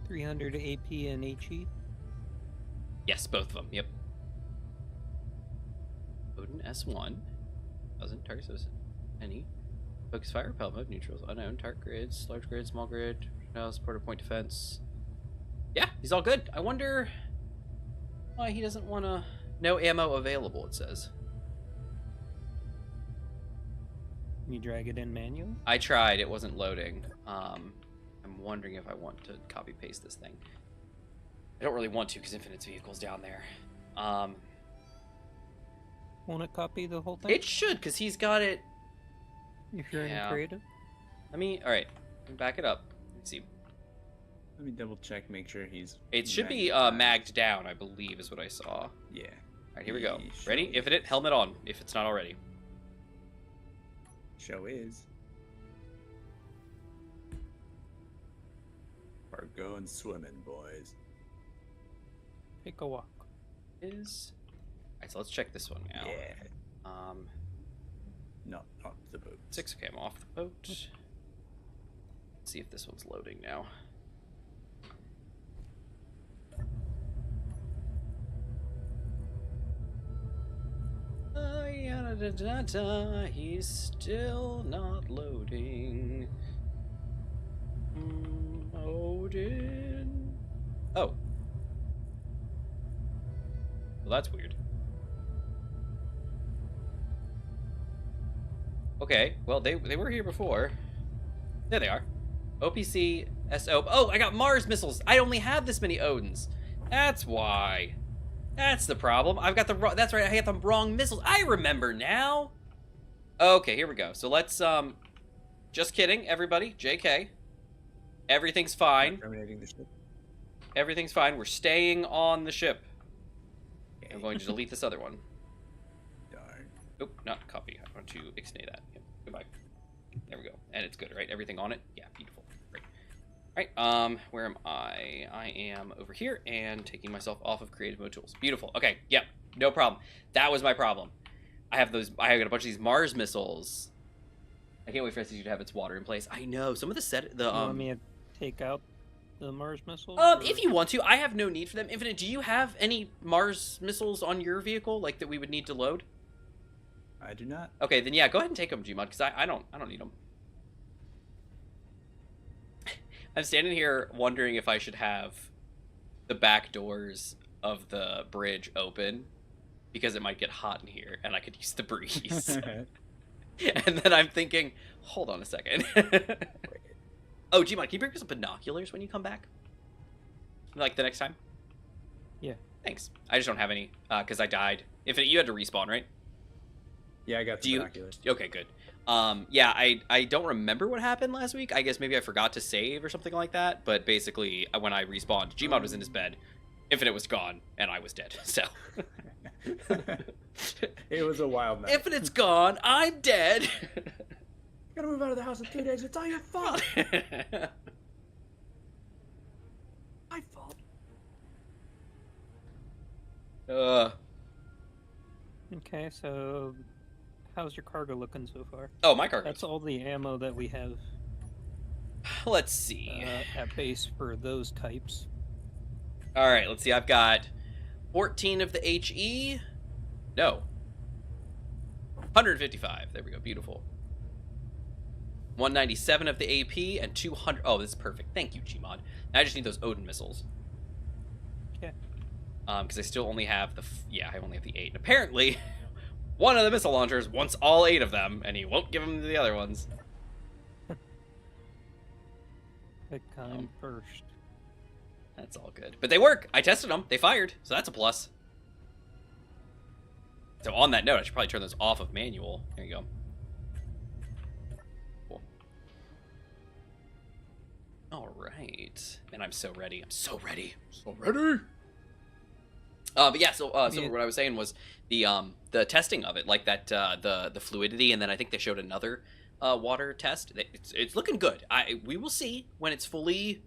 300 AP and HE. Yes, both of them. Yep. Odin S1. Doesn't target citizen. Any. Focus fire, repel mode, neutrals, unknown, target grids, large grid, small grid, supporter point defense. Yeah, he's all good. I wonder why he doesn't want to. No ammo available, it says. You drag it in manual? I tried, it wasn't loading. I'm wondering if I want to copy paste this thing. I don't really want to because Infinite's vehicle's down there. Want to copy the whole thing? It should, because he's got it. If you're Yeah. in creative? Alright, back it up. Let's see. Let me double check, make sure he's. It should be magged down, I believe, is what I saw. Yeah. Alright, here we go. He Ready? shows. Infinite, helmet on, if it's not already. Show is. We're going swimming, boys. Take a walk. Is. Alright, so let's check this one now. Yeah. No, not the boat. 6, okay, I'm off the boat. Let's see if this one's loading now. He's still not loading. Odin. Oh. Well, that's weird. Okay, well, they were here before. There they are. OPC SO. Oh, I got Mars missiles. I only have this many Odins. That's why. That's the problem. I've got the wrong. That's right. I got the wrong missiles. I remember now. Okay, here we go. So let's just kidding, everybody. JK. Everything's fine. Terminating the ship. Everything's fine. We're staying on the ship. I'm going to delete this other one. Darn. Oop, not copy. I want to ixnay that. Yep. Goodbye. There we go. And it's good, right? Everything on it? Yeah, beautiful. Great. Alright, where am I? I am over here and taking myself off of creative mode tools. Beautiful. Okay, yep. No problem. That was my problem. I got a bunch of these Mars missiles. I can't wait for SCG to have its water in place. I know. Some of the You want me to take out the Mars missiles? if you want to. I have no need for them. Infinite, do you have any Mars missiles on your vehicle, like, that we would need to load? I do not. Okay, then yeah, go ahead and take them, Gmod, because I don't need them. I'm standing here wondering if I should have the back doors of the bridge open, because it might get hot in here, and I could use the breeze. And then I'm thinking, hold on a second. Oh, Gmod, can you bring me some binoculars when you come back? Like, the next time? Yeah. Thanks. I just don't have any, because I died. Infinite, you had to respawn, right? Yeah, I got the binoculars. Okay, good. Yeah, I don't remember what happened last week. I guess maybe I forgot to save or something like that. But basically, when I respawned, Gmod was in his bed, Infinite was gone, and I was dead. So It was a wild night. Infinite's gone. I'm dead. Gotta move out of the house in 2 days. It's all your fault. I Okay, so how's your cargo looking so far? Oh, my cargo. That's all the ammo that we have Let's see. at base for those types. All right, let's see. I've got 14 of the HE. No. 155. There we go. Beautiful. 197 of the AP and 200. Oh, this is perfect. Thank you, Gmod. Now I just need those Odin missiles. Yeah. Because I still only have the. Yeah, I only have the 8. And apparently, one of the missile launchers wants all 8 of them, and he won't give them to the other ones. Pick kind first. That's all good. But they work. I tested them. They fired. So that's a plus. So on that note, I should probably turn those off of manual. There you go. Cool. All right. Man, I'm so ready. I'm so ready. So ready. But yeah, so what I was saying was the testing of it, like that the fluidity, and then I think they showed another water test. It's looking good. We will see when it's fully,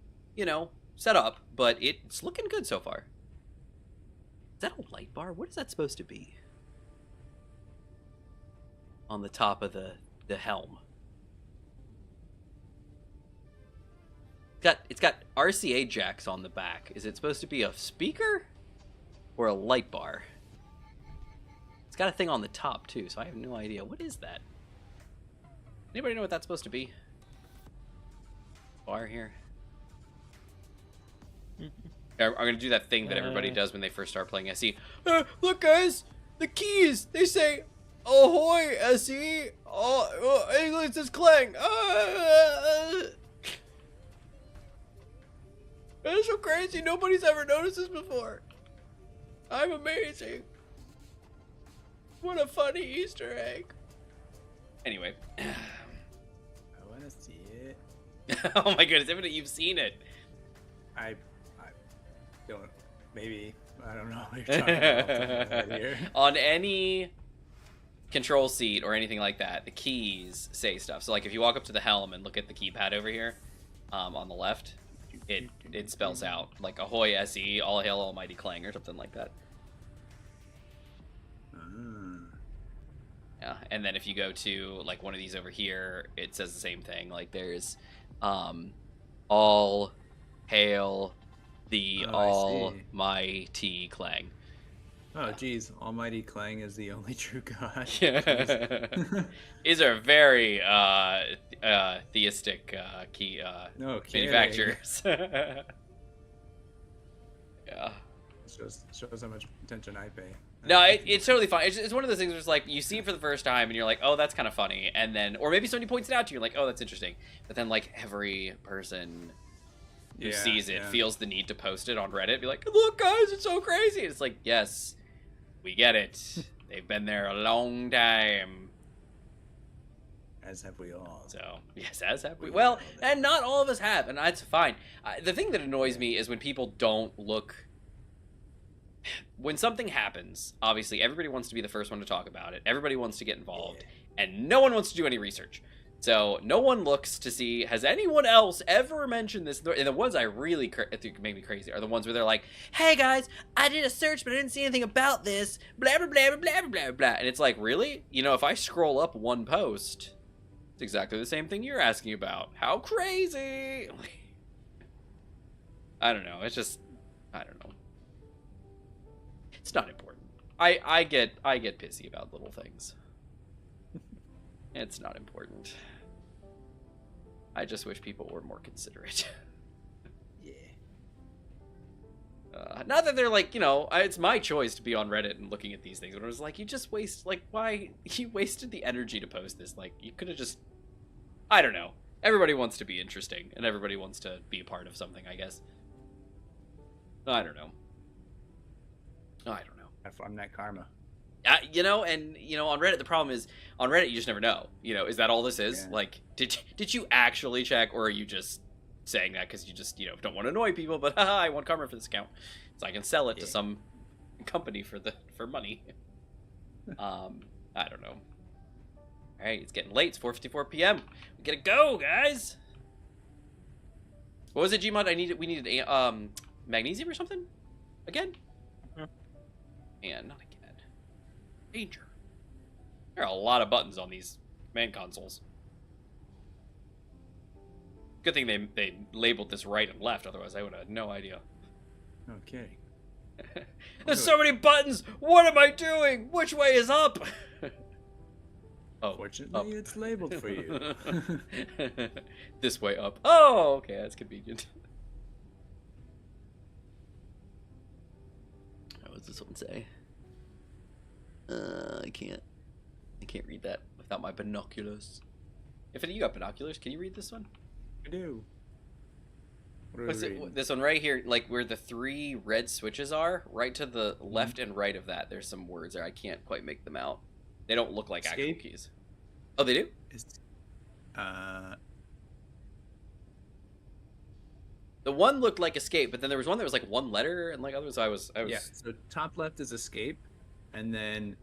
set up, but it's looking good so far. Is that a light bar? What is that supposed to be? On the top of the helm. It's got RCA jacks on the back. Is it supposed to be a speaker or a light bar? It's got a thing on the top too, so I have no idea. What is that? Anybody know what that's supposed to be? Bar here. I'm gonna do that thing that everybody does when they first start playing SE. Look, guys, the keys. They say "Ahoy, SE." English is clang. That's so crazy. Nobody's ever noticed this before. I'm amazing. What a funny Easter egg. Anyway. I want to see it. Oh my goodness, Infinite, you've seen it. I don't. Maybe. I don't know what you're talking about here. On any control seat or anything like that, the keys say stuff. So like if you walk up to the helm and look at the keypad over here, on the left, it spells out like "Ahoy, SE, all hail Almighty Clang" or something like that. Yeah, and then if you go to like one of these over here, it says the same thing. Like there's all hail the almighty Clang. Oh geez, Almighty Clang is the only true God. These are very theistic key manufacturers. Yeah. Shows how much attention I pay. No, it's totally fine. It's one of those things where it's like you see it for the first time and you're like, oh, that's kind of funny, and then or maybe somebody points it out to you, you're like, oh, that's interesting. But then like every person who sees it feels the need to post it on Reddit, be like, look, guys, it's so crazy. And it's like, yes, we get it. They've been there a long time. As have we all. So yes, as have we. Well, and not all of us have, and that's fine. The thing that annoys me is when people don't look. When something happens, obviously everybody wants to be the first one to talk about it. Everybody wants to get involved, and no one wants to do any research. So no one looks to see, has anyone else ever mentioned this? And the ones I really think make me crazy are the ones where they're like, hey guys, I did a search, but I didn't see anything about this, blah, blah, blah, blah, blah, blah. And it's like, really? If I scroll up one post, it's exactly the same thing you're asking about. How crazy? I don't know. It's just, I don't know. It's not important. I get pissy about little things. It's not important. I just wish people were more considerate. Yeah. Not that they're like, it's my choice to be on Reddit and looking at these things. But it was like, you just waste, like, why? You wasted the energy to post this. Like, you could have just, I don't know. Everybody wants to be interesting, and everybody wants to be a part of something, I guess. I don't know. Have fun, that karma. On Reddit, the problem is, on Reddit, you just never know. Is that all this is? Yeah. Like, did you actually check, or are you just saying that because you just, don't want to annoy people, but haha, I want karma for this account, so I can sell it to some company for money. I don't know. All right, it's getting late. It's 4:54 p.m. We gotta go, guys. What was it, Gmod? We needed magnesium or something? Again? And not again. Danger. There are a lot of buttons on these command consoles. Good thing they labeled this right and left, otherwise I would have had no idea. Okay. There's so many buttons! What am I doing? Which way is up? Oh, Fortunately, it's labeled for you. This way up. Oh, okay, that's convenient. What does this one say? I can't read that without my binoculars. If you got binoculars, can you read this one? I do. What are we What's reading? it, this one right here, like where the 3 red switches are, right to the left and right of that, there's some words there. I can't quite make them out. They don't look like Escape? actual keys. Oh, they do? The one looked like escape, but then there was one that was like one letter and like others. I was. Yeah. So top left is escape, and then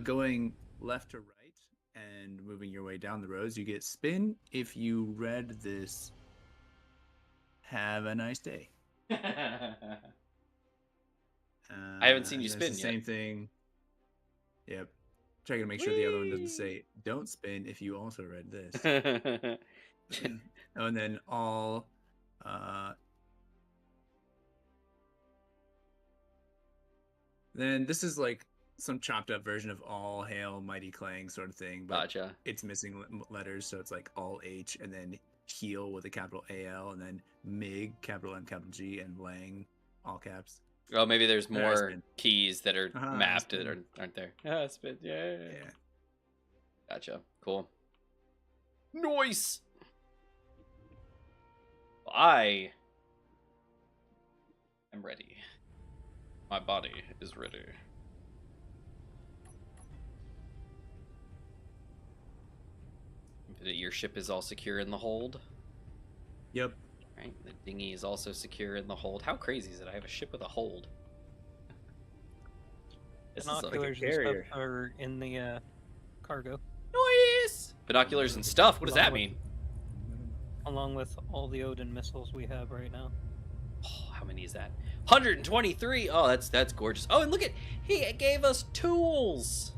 going left to right and moving your way down the rows, you get spin. If you read this, have a nice day. I haven't seen you and spin there's yet. the same thing. Yep. Checking to make sure the other one doesn't say don't spin if you also read this. Oh, and then all then this is like some chopped up version of all hail mighty clang sort of thing, but Gotcha. it's missing letters, so it's like all H and then heal with a capital AL and then MIG capital M capital G and Lang all caps. Oh, maybe there's Yeah, more spin. keys that are mapped that spin. aren't there. Ah, spin. Yeah. Yeah. Gotcha. Cool. Nice. I am ready. My body is ready. Your ship is all secure in the hold. Yep. Right. The dinghy is also secure in the hold. How crazy is it? I have a ship with a hold. This is Binoculars and carrier. stuff are in the cargo, Noise! Binoculars and stuff. What does that mean? along with all the Odin missiles we have right now. Oh, how many is that? 123. Oh, that's gorgeous. Oh, and look at he gave us tools.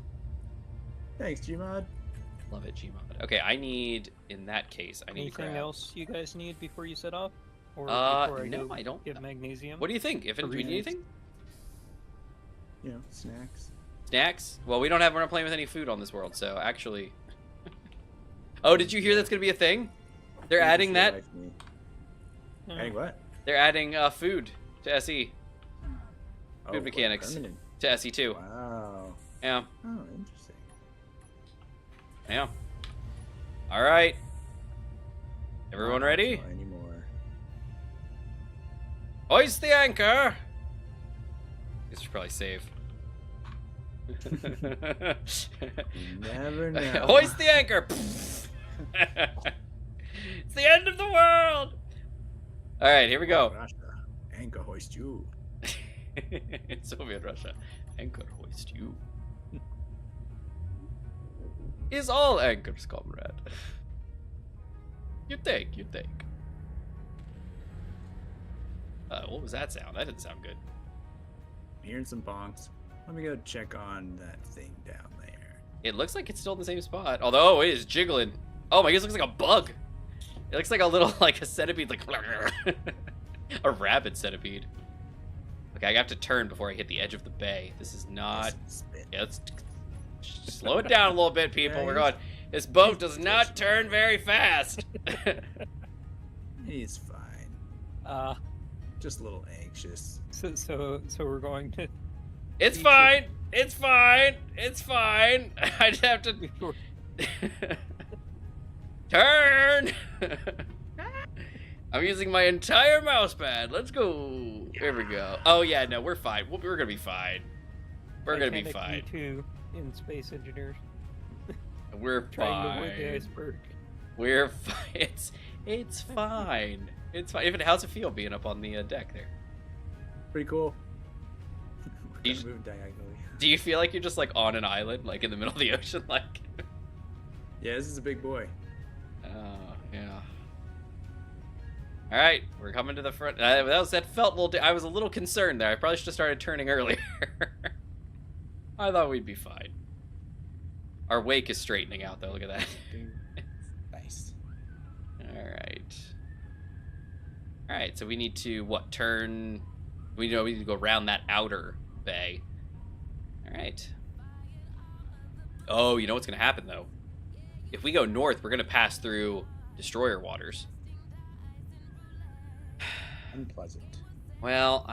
Thanks, Gmod. Love it, Gmod. Okay, I need in that case. I need to Anything grab. else you guys need before you set off? Or before No, go I don't. get magnesium? What do you think? If For do we need reasons. anything? You know, snacks. Snacks? Well, we're not playing with any food on this world, so actually. Oh, did you hear that's gonna be a thing? They're Please adding just that. realize me. Yeah. Adding what? They're adding food to SE. Oh, Food mechanics. permanent. To SE2. Wow. Yeah. Oh, interesting. Yeah. All right. Everyone Not ready? optional anymore. Hoist the anchor. This should probably save. You never know. Hoist the anchor. It's the end of the world. All right, here we go. Russia. Anchor hoist you. Soviet Russia. Anchor hoist you. Is all anchors, comrade. You take. What was that sound? That didn't sound good. I'm hearing some bonks. Let me go check on that thing down there. It looks like it's still in the same spot. Although it is jiggling. Oh my goodness, it looks like a bug. It looks like a little, like a centipede, like a rabid centipede. Okay, I have to turn before I hit the edge of the bay. This is not. Spin. Yeah, let's slow it down a little bit, people. We're going. This boat does not turn very fast. He's fine. Just a little anxious. So we're going to. It's fine. It's fine. It's fine. I'd have to turn. I'm using my entire mouse pad. Let's go. Here we go. Oh yeah, no, we're fine. We're gonna be fine. We're gonna be fine. Too in space engineers We're trying to avoid the fine. iceberg. We're fine. It's fine. It's fine. Even how's it feel being up on the deck there? Pretty cool. You We're just- moving diagonally. Do you feel like you're just like on an island, like in the middle of the ocean, like? Yeah, this is a big boy. Oh yeah. All right, we're coming to the front. That felt a little. I was a little concerned there. I probably should have started turning earlier. I thought we'd be fine. Our wake is straightening out, though. Look at that. Nice. Alright. Alright, so we need to, what, turn... We need to go around that outer bay. Alright. Oh, you know what's going to happen, though? If we go north, we're going to pass through destroyer waters. Unpleasant. Well,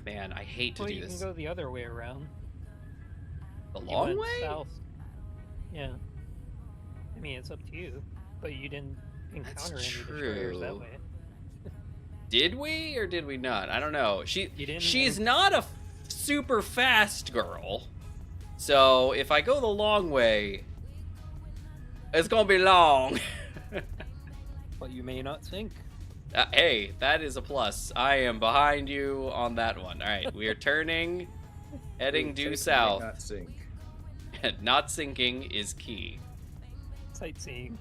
Man, I hate to Well, do you this. can go the other way around. The You long went way? South. Yeah. I mean, it's up to you, but you didn't encounter any destroyers that true. way. Did we or did we not? I don't know. You didn't She's not a super fast girl. So if I go the long way, it's gonna be long. But you may not sink. Hey, that is a plus. I am behind you on that one. All right, we are turning, heading due south. Not sink. Not sinking is key. Sightseeing.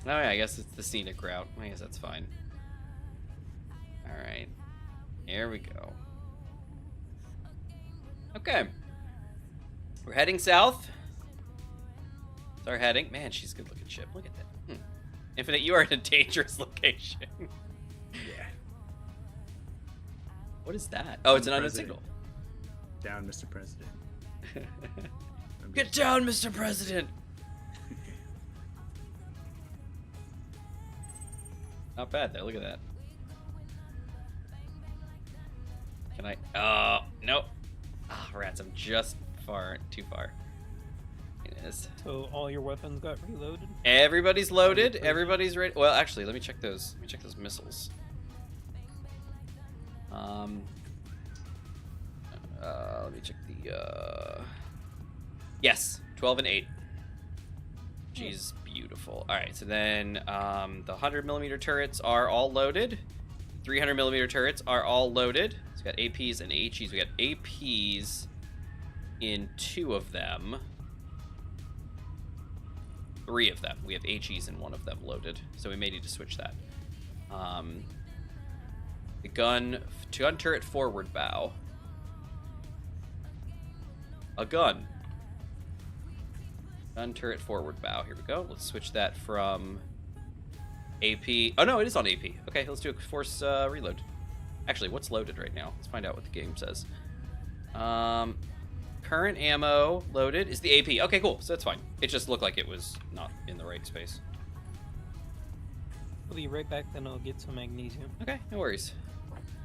Oh yeah, I guess it's the scenic route. I guess that's fine. All right, here we go. Okay, we're heading south. It's our heading. Man, she's a good-looking ship. Look at that. Infinite, you are in a dangerous location. Yeah. What is that? Oh, it's an unknown President. signal. Down, Mr. President. Get down, Mr. President. Not bad though. Look at that. Can I? Oh, nope. Ah, rats. I'm just too far. It is. So all your weapons got reloaded? Everybody's loaded. Everybody's ready. Well, actually, let me check those. Let me check those missiles. Let me check the. Yes, 12 and 8. She's beautiful. All right, so then the 100mm turrets are all loaded. 300mm turrets are all loaded. So we got APs and HEs. We got APs in 2 of them. 3 of them. We have HEs in 1 of them loaded, so we may need to switch that. The gun turret forward bow. A gun. Gun turret forward bow. Here we go. Let's switch that from AP. Oh no, it is on AP. Okay, let's do a force reload. Actually, what's loaded right now? Let's find out what the game says. Current ammo loaded is the AP. Okay, cool. So that's fine. It just looked like it was not in the right space. We'll be right back, then I'll get some magnesium. Okay, no worries.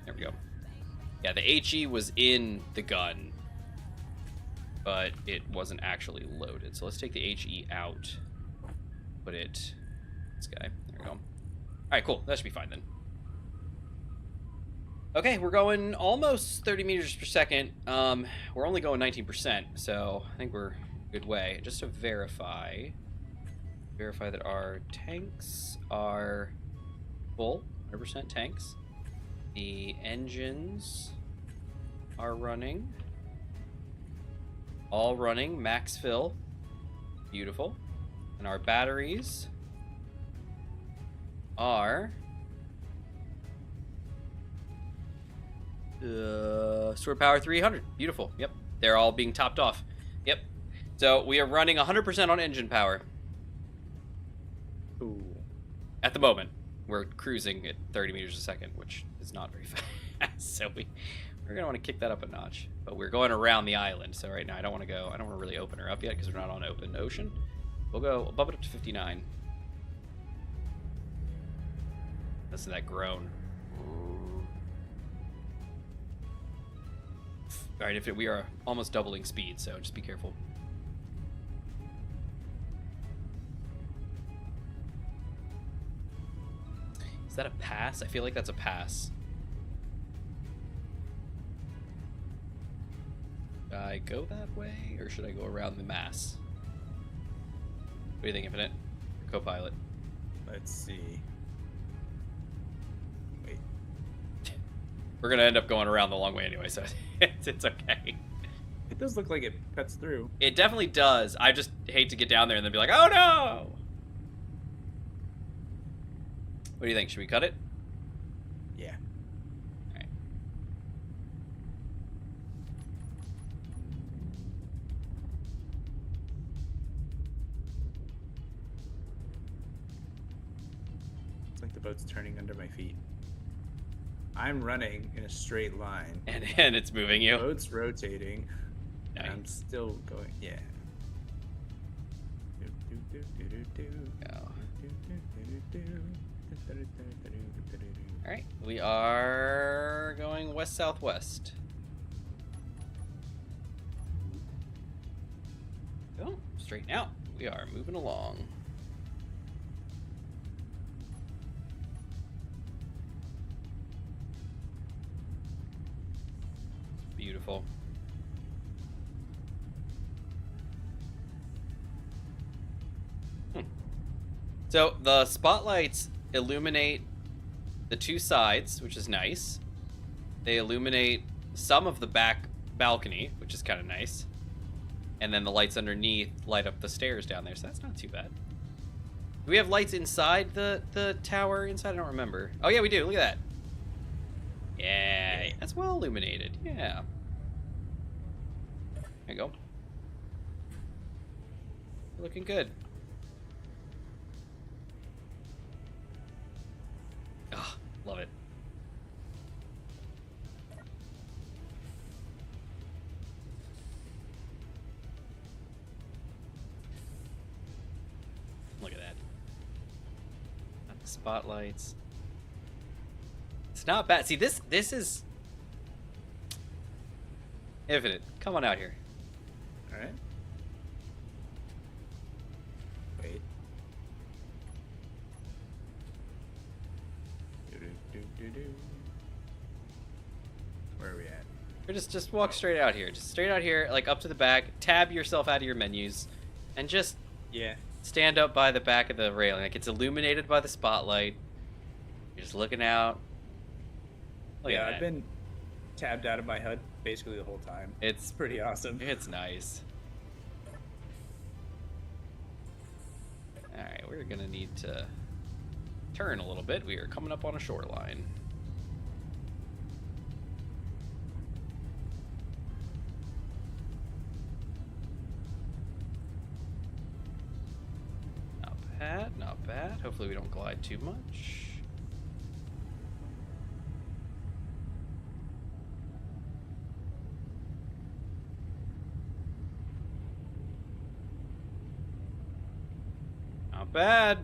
There we go. Yeah, the HE was in the gun, but it wasn't actually loaded. So let's take the HE out. Put it... This guy. There we go. Alright, cool. That should be fine then. Okay, we're going almost 30 meters per second. We're only going 19%, so I think we're a good way. Just to verify that our tanks are full, 100% tanks. The engines are running. All running, max fill. Beautiful. And our batteries are... Sword power 300. Beautiful. Yep. They're all being topped off. Yep. So we are running 100% on engine power. Ooh. At the moment. We're cruising at 30 meters a second, which is not very fast. So we're going to want to kick that up a notch. But we're going around the island. So right now I don't want to really open her up yet because we're not on open ocean. We'll bump it up to 59. Listen to that groan. All right, we are almost doubling speed, so just be careful. Is that a pass? I feel like that's a pass. Should I go that way, or should I go around the mass? What do you think, Infinite? Co-pilot. Let's see. Wait. We're gonna end up going around the long way anyway, so it's okay. It does look like it cuts through. It definitely does. I just hate to get down there and then be like, oh no! What do you think? Should we cut it? Yeah. Alright. like the boat's turning under my feet. I'm running in a straight line. And it's moving you. The boat's rotating. Nice. And I'm still going. Yeah. All right, we are going west-southwest. Oh, straighten out. We are moving along. Beautiful. So the spotlights illuminate the two sides, which is nice. They illuminate some of the back balcony, which is kind of nice. And then the lights underneath light up the stairs down there, so that's not too bad. Do we have lights inside the tower? Inside? I don't remember. Oh yeah, we do. Look at that. Yeah, that's well illuminated. Yeah. There you go. Looking good. Oh, love it. Look at that. Got the spotlights. It's not bad. See, this is Infinite. Come on out here. All right. Wait. Where are we at? Or just walk straight out here. Just straight out here, like up to the back. Tab yourself out of your menus, and just stand up by the back of the railing. Like it's illuminated by the spotlight. You're just looking out. Look at that. I've been tabbed out of my HUD basically the whole time. It's pretty awesome. It's nice. All right, we're gonna need to turn a little bit. We are coming up on a shoreline. Not bad, not bad. Hopefully we don't glide too much. Not bad.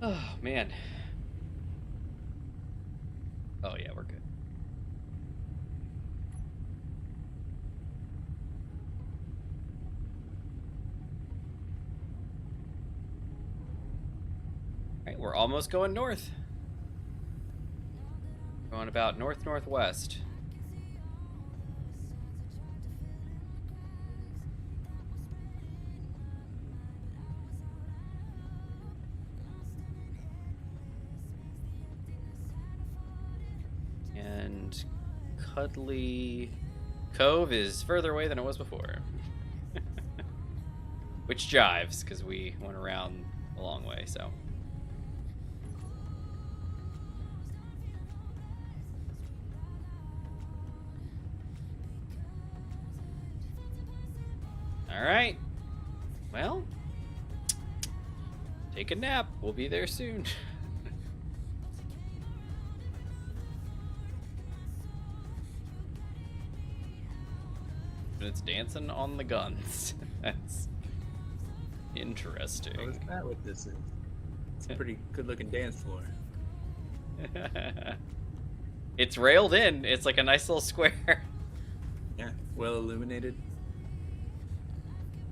Oh, man. Oh, yeah, we're good. All right, we're almost going north. Going about north-northwest. And Cuddly Cove is further away than it was before. Which jives, because we went around a long way, so. Alright. Well, take a nap. We'll be there soon. It's dancing on the guns. That's interesting. What is that? What this is? It's a pretty good-looking dance floor. It's railed in. It's like a nice little square. Yeah, well illuminated.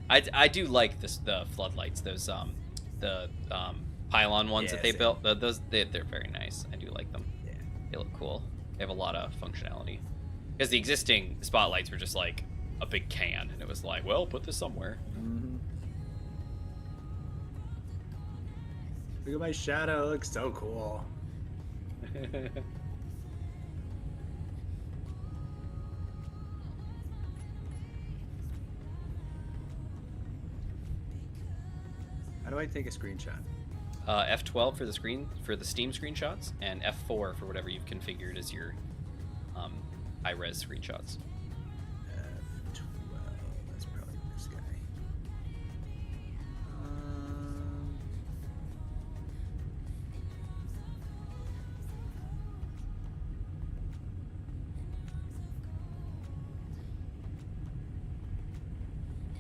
I do like the floodlights. Those the pylon ones that they built. Those they're very nice. I do like them. Yeah, they look cool. They have a lot of functionality. Because the existing spotlights were just like a big can, and it was like, well, put this somewhere. Mm-hmm. Look at my shadow. It looks so cool. How do I take a screenshot? F12 for the screen for the Steam screenshots, and F4 for whatever you've configured as your high-res screenshots. F12. That's probably this guy.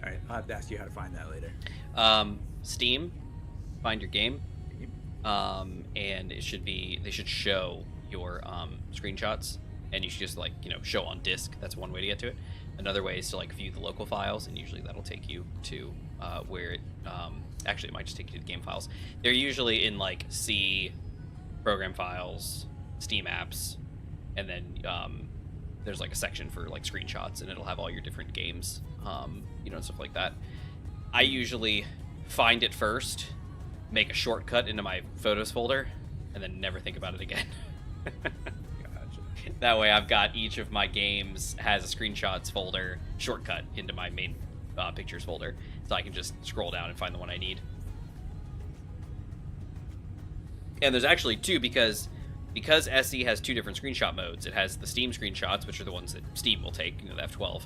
All right, I'll have to ask you how to find that later. Steam, find your game, and they should show your screenshots, and you should just like show on disk. That's one way to get to it. Another way is to like view the local files, and usually that'll take you to where it actually it might just take you to the game files. They're usually in like C, program files, Steam apps, and then there's like a section for like screenshots, and it'll have all your different games, and stuff like that. I usually find it first, make a shortcut into my photos folder, and then never think about it again. Gotcha. That way I've got each of my games has a screenshots folder shortcut into my main pictures folder, so I can just scroll down and find the one I need. And there's actually two, because SE has two different screenshot modes. It has the Steam screenshots, which are the ones that Steam will take, the F12.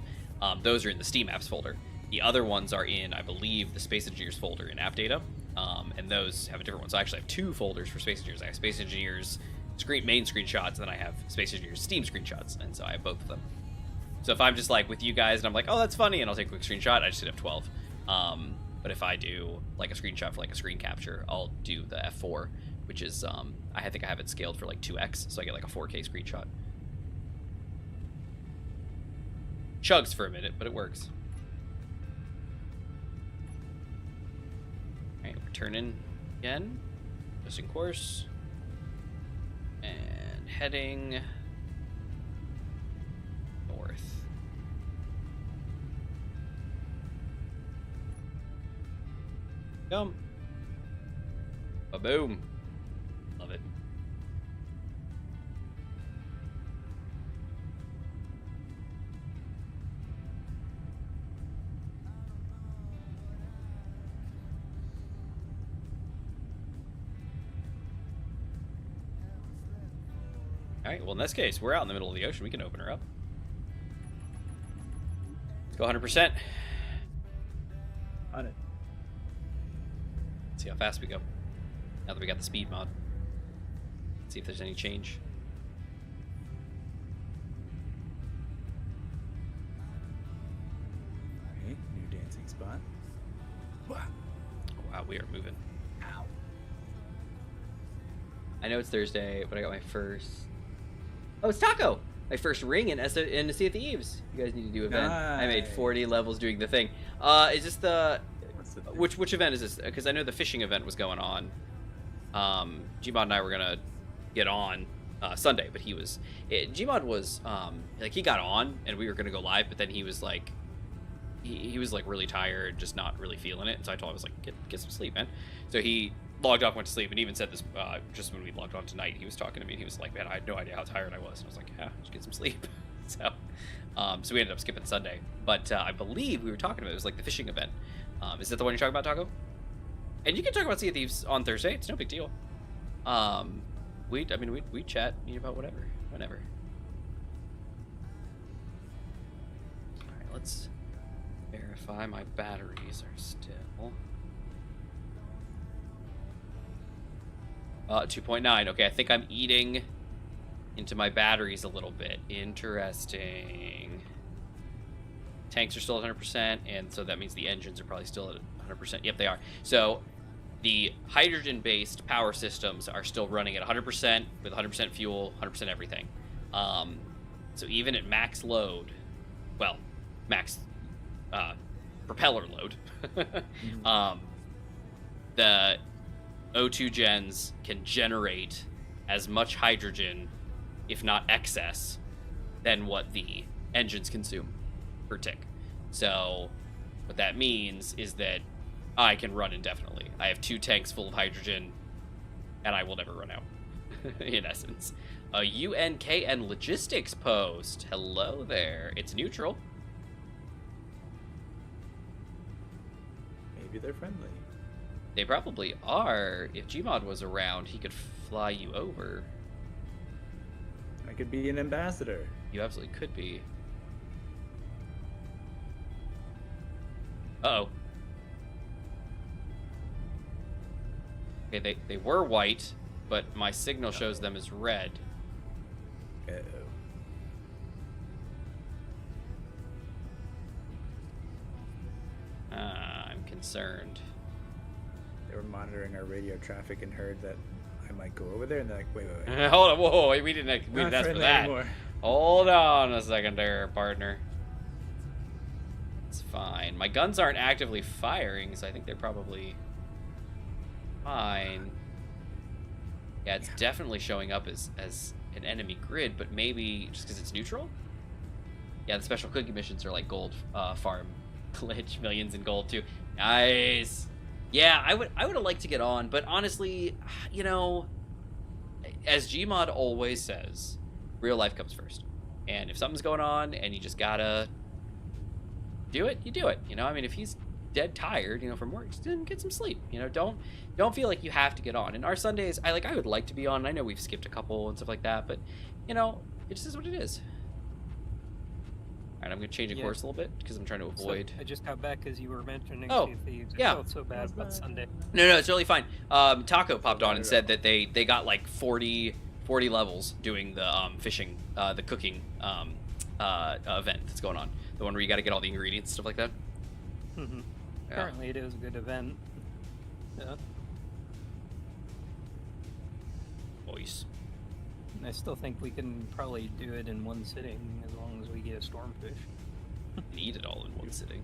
Those are in the Steam apps folder. The other ones are in, I believe, the Space Engineers folder in App Data, and those have a different one. So I actually have two folders for Space Engineers. I have Space Engineers main screenshots, and then I have Space Engineers Steam screenshots, and so I have both of them. So if I'm just like with you guys, and I'm like, oh, that's funny, and I'll take a quick screenshot, I just hit F12. But if I do like a screenshot for like a screen capture, I'll do the F4, which is, I think I have it scaled for like 2x, so I get like a 4K screenshot. Chugs for a minute, but it works. Alright, we're turning again. Adjusting course. And heading north. Come. Ba-boom. Love it. Alright, well in this case, we're out in the middle of the ocean. We can open her up. Let's go 100%. On it. See how fast we go. Now that we got the speed mod. See if there's any change. Alright, new dancing spot. Wow. Wow, we are moving. Ow. I know it's Thursday, but I got my first... Oh, it's Taco! My first ring in Sea of Thieves. You guys need to do event. Nice. I made 40 levels doing the thing. Is this the... Which event is this? Because I know the fishing event was going on. Gmod and I were gonna get on Sunday, but Gmod was like he got on and we were gonna go live, but then he was like he was like really tired, just not really feeling it. And so I told him, I was like, get some sleep, man. So he logged off, went to sleep, and even said this just when we logged on tonight. He was talking to me and he was like, man, I had no idea how tired I was. And I was like, yeah, just get some sleep. So we ended up skipping Sunday, but I believe we were talking about it was like the fishing event. Is that the one you're talking about, Taco? And you can talk about Sea of Thieves on Thursday. It's no big deal. We chat about whatever, whenever. All right, let's verify my batteries are still 2.9. Okay, I think I'm eating into my batteries a little bit. Interesting. Tanks are still at 100%, and so that means the engines are probably still at 100%. Yep, they are. So the hydrogen-based power systems are still running at 100% with 100% fuel, 100% everything. So even at max load, well, max propeller load, the O2 gens can generate as much hydrogen, if not excess, than what the engines consume per tick. So what that means is that I can run indefinitely. I have 2 tanks full of hydrogen, and I will never run out, in essence. A UNKN logistics post. Hello there. It's neutral. Maybe they're friendly. They probably are. If Gmod was around, he could fly you over. I could be an ambassador. You absolutely could be. Uh-oh. Okay, they were white, but my signal shows them as red. Uh-oh. concerned. They were monitoring our radio traffic and heard that I might go over there, and they're like, wait. Hold on, whoa, we didn't ask Not for friendly that. anymore. Hold on a second there, partner. It's fine. My guns aren't actively firing, so I think they're probably fine. Yeah, it's definitely showing up as an enemy grid, but maybe just because it's neutral? Yeah, the special cookie missions are like gold farm glitch, millions in gold too. Nice. Yeah, I would have liked to get on, but honestly, you know, as Gmod always says, real life comes first. And if something's going on and you just gotta do it, you do it. You know, I mean, if he's dead tired, you know, from work, just get some sleep. You know, don't feel like you have to get on. And our Sundays, I would like to be on. I know we've skipped a couple and stuff like that, but you know, it just is what it is. All right, I'm gonna change course a little bit because I'm trying to avoid. So I just got back because you were mentioning Oh, thieves. yeah. I felt so bad about Sunday. No, it's really fine. Taco popped on and said that they got like 40 levels doing the fishing, the cooking event that's going on. The one where you got to get all the ingredients, stuff like that. Mm-hmm. Yeah. Apparently, it is a good event. Yeah. Voice. I still think we can probably do it in one sitting as long as we get a stormfish. Eat it all in one sitting.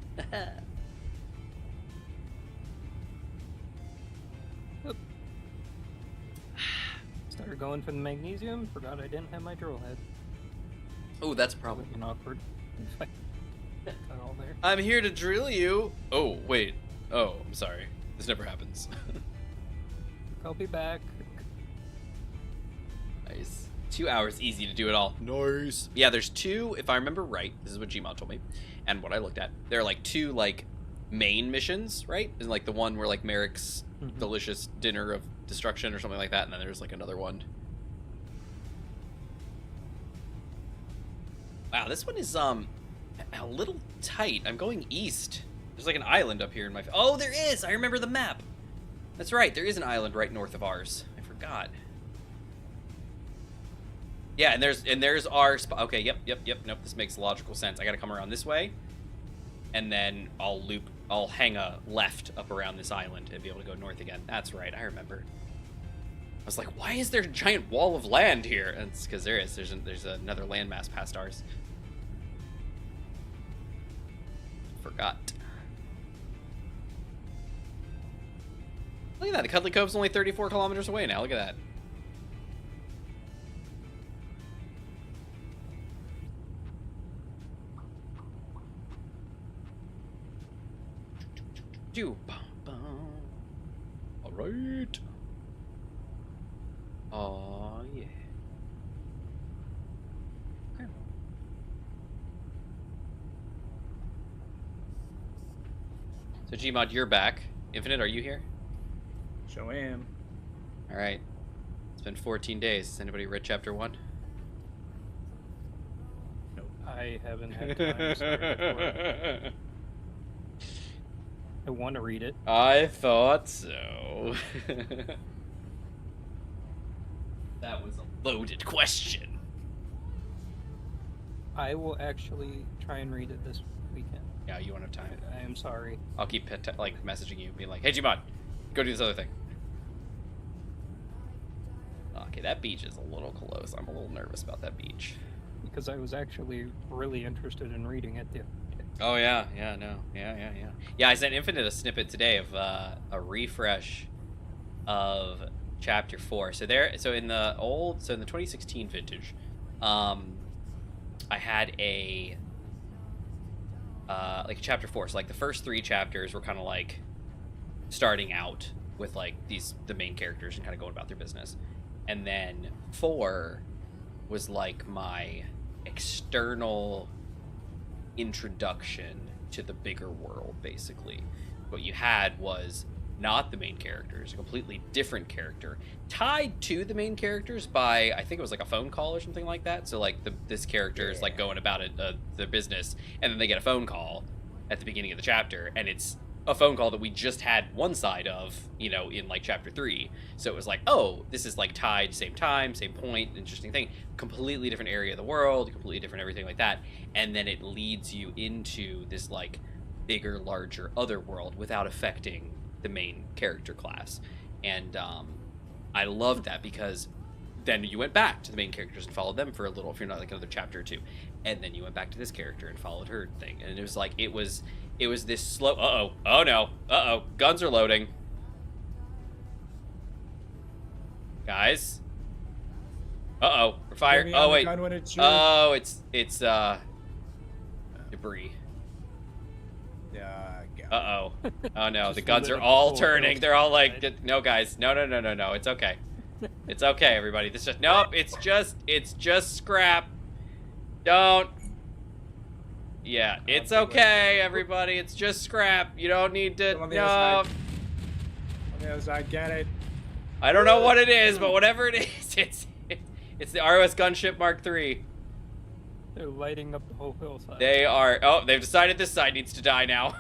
Started going for the magnesium. Forgot I didn't have my drill head. Oh, that's a Probably problem. been awkward. If I got all there. I'm here to drill you. Oh, wait. Oh, I'm sorry. This never happens. I'll be back. Nice. 2 hours, easy to do it all. Nice. Yeah, there's two, if I remember right, this is what Gmod told me, and what I looked at. There are like two like main missions, right? And like the one where like Merrick's delicious dinner of destruction or something like that, and then there's like another one. Wow, this one is a little tight. I'm going east. There's like an island up here in my... Oh, there is! I remember the map. That's right, there is an island right north of ours. I forgot. Yeah, and there's our spot. Okay, yep. Nope, this makes logical sense. I gotta come around this way, and then I'll hang a left up around this island and be able to go north again. That's right, I remember. I was like, why is there a giant wall of land here? And it's because there is. There's another landmass past ours. Forgot. Look at that. The Cuddly Cove's only 34 kilometers away now. Look at that. All right. Oh yeah. Okay. So Gmod, you're back. Infinite, are you here? Sure am. All right. It's been 14 days. Has anybody read chapter 1? Nope. I haven't had time. Sorry for it. I want to read it. I thought so. That was a loaded question. I will actually try and read it this weekend. Yeah, you won't have time. I am sorry. I'll keep like messaging you, being like, "Hey, Gmod, go do this other thing." Okay, that beach is a little close. I'm a little nervous about that beach. Because I was actually really interested in reading it. Oh yeah, yeah. I sent Infinite a snippet today of a refresh of chapter 4. So in the 2016 vintage, I had a like chapter 4. So like the first 3 chapters were kind of like starting out with like the main characters and kind of going about their business, and then 4 was like my external introduction to the bigger world. Basically what you had was not the main characters, a completely different character tied to the main characters by, I think it was like a phone call or something like that. So like this character is like going about their business, and then they get a phone call at the beginning of the chapter, and it's a phone call that we just had one side of, you know, in like chapter 3. So it was like, oh, this is like tied, same time, same point, interesting thing, completely different area of the world, completely different everything like that. And then it leads you into this like bigger, larger other world without affecting the main character class. And I loved that, because then you went back to the main characters and followed them for a little, if you're not like another chapter or two, and then you went back to this character and followed her thing. And it was like it was this slow. Oh no, guns are loading, guys. We're firing. Oh wait. Oh, it's debris. Yeah. Oh no, the guns are all turning. They're all like, no guys, no. It's okay. It's okay, everybody. This just nope. It's just scrap. Don't. Yeah, it's okay, everybody. It's just scrap. You don't need to. On the No. other side, get it. I don't know what it is, but whatever it is, it's the ROS Gunship Mark III. They're lighting up the whole hillside. They are. Oh, they've decided this side needs to die now.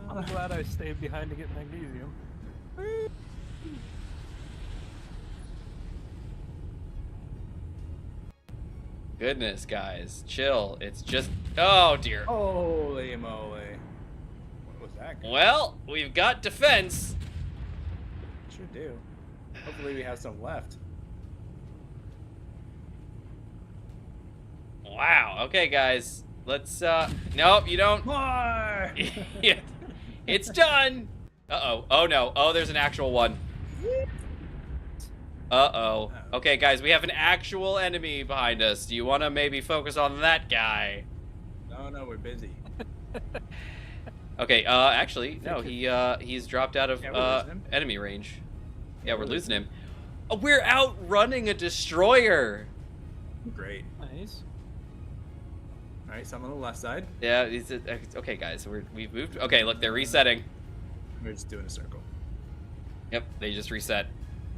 I'm glad I stayed behind to get magnesium. Goodness, guys, chill. It's just. Oh dear. Holy moly. What was that? Well, we've got defense. Sure do. Hopefully we have some left. Wow. Okay, guys. Let's. Nope, you don't. More! Yeah. It's done. Oh no. Oh, there's an actual one. Okay, guys, we have an actual enemy behind us. Do you want to maybe focus on that guy? No, we're busy. Okay, actually, no, he's dropped out of Yeah, we're losing him. enemy range. Yeah, we're losing him. Oh, we're outrunning a destroyer. Great. Nice. All right, so I'm on the left side. Yeah, okay, guys, we've moved. Okay, look, they're resetting. We're just doing a circle. Yep, they just reset.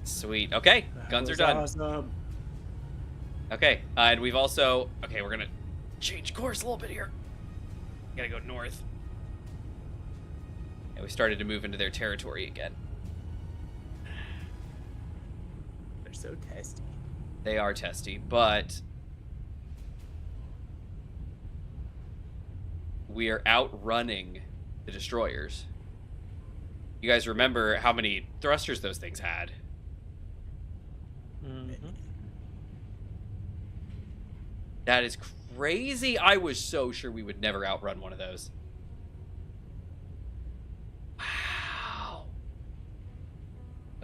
Sweet. Okay, guns are done. Awesome. Okay, and we've also... Okay, we're gonna change course a little bit here. Gotta go north. And we started to move into their territory again. They're so testy. They are testy, but... we are outrunning the destroyers. You guys remember how many thrusters those things had? Mm-hmm. That is crazy. I was so sure we would never outrun one of those. Wow.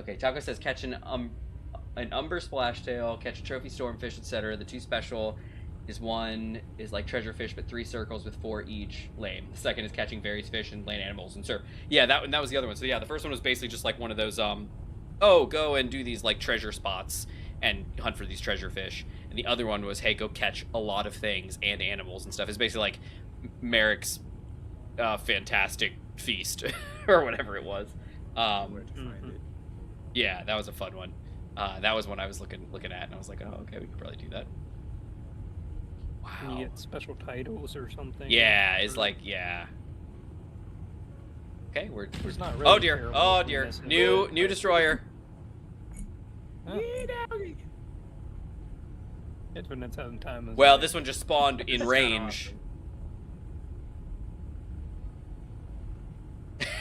Okay, Taco says catch an umber splashtail, catch a trophy stormfish, etc. The two special is one is like treasure fish, but 3 circles with 4 each. Lame. The second is catching various fish and land animals and surf. Yeah, that was the other one. So yeah, the first one was basically just like one of those oh, go and do these like treasure spots and hunt for these treasure fish. And the other one was, hey, go catch a lot of things and animals and stuff. It's basically like Merrick's fantastic feast or whatever it was. Where to find it? Yeah, that was a fun one. That was one I was looking at, and I was like, oh, okay, we could probably do that. Can Wow. you get special titles or something? Yeah, it's like, yeah. Okay, we're It's not really oh dear, terrible oh if we dear, miss it. new destroyer. Huh? It's when its own time. As Well, this one just spawned in range.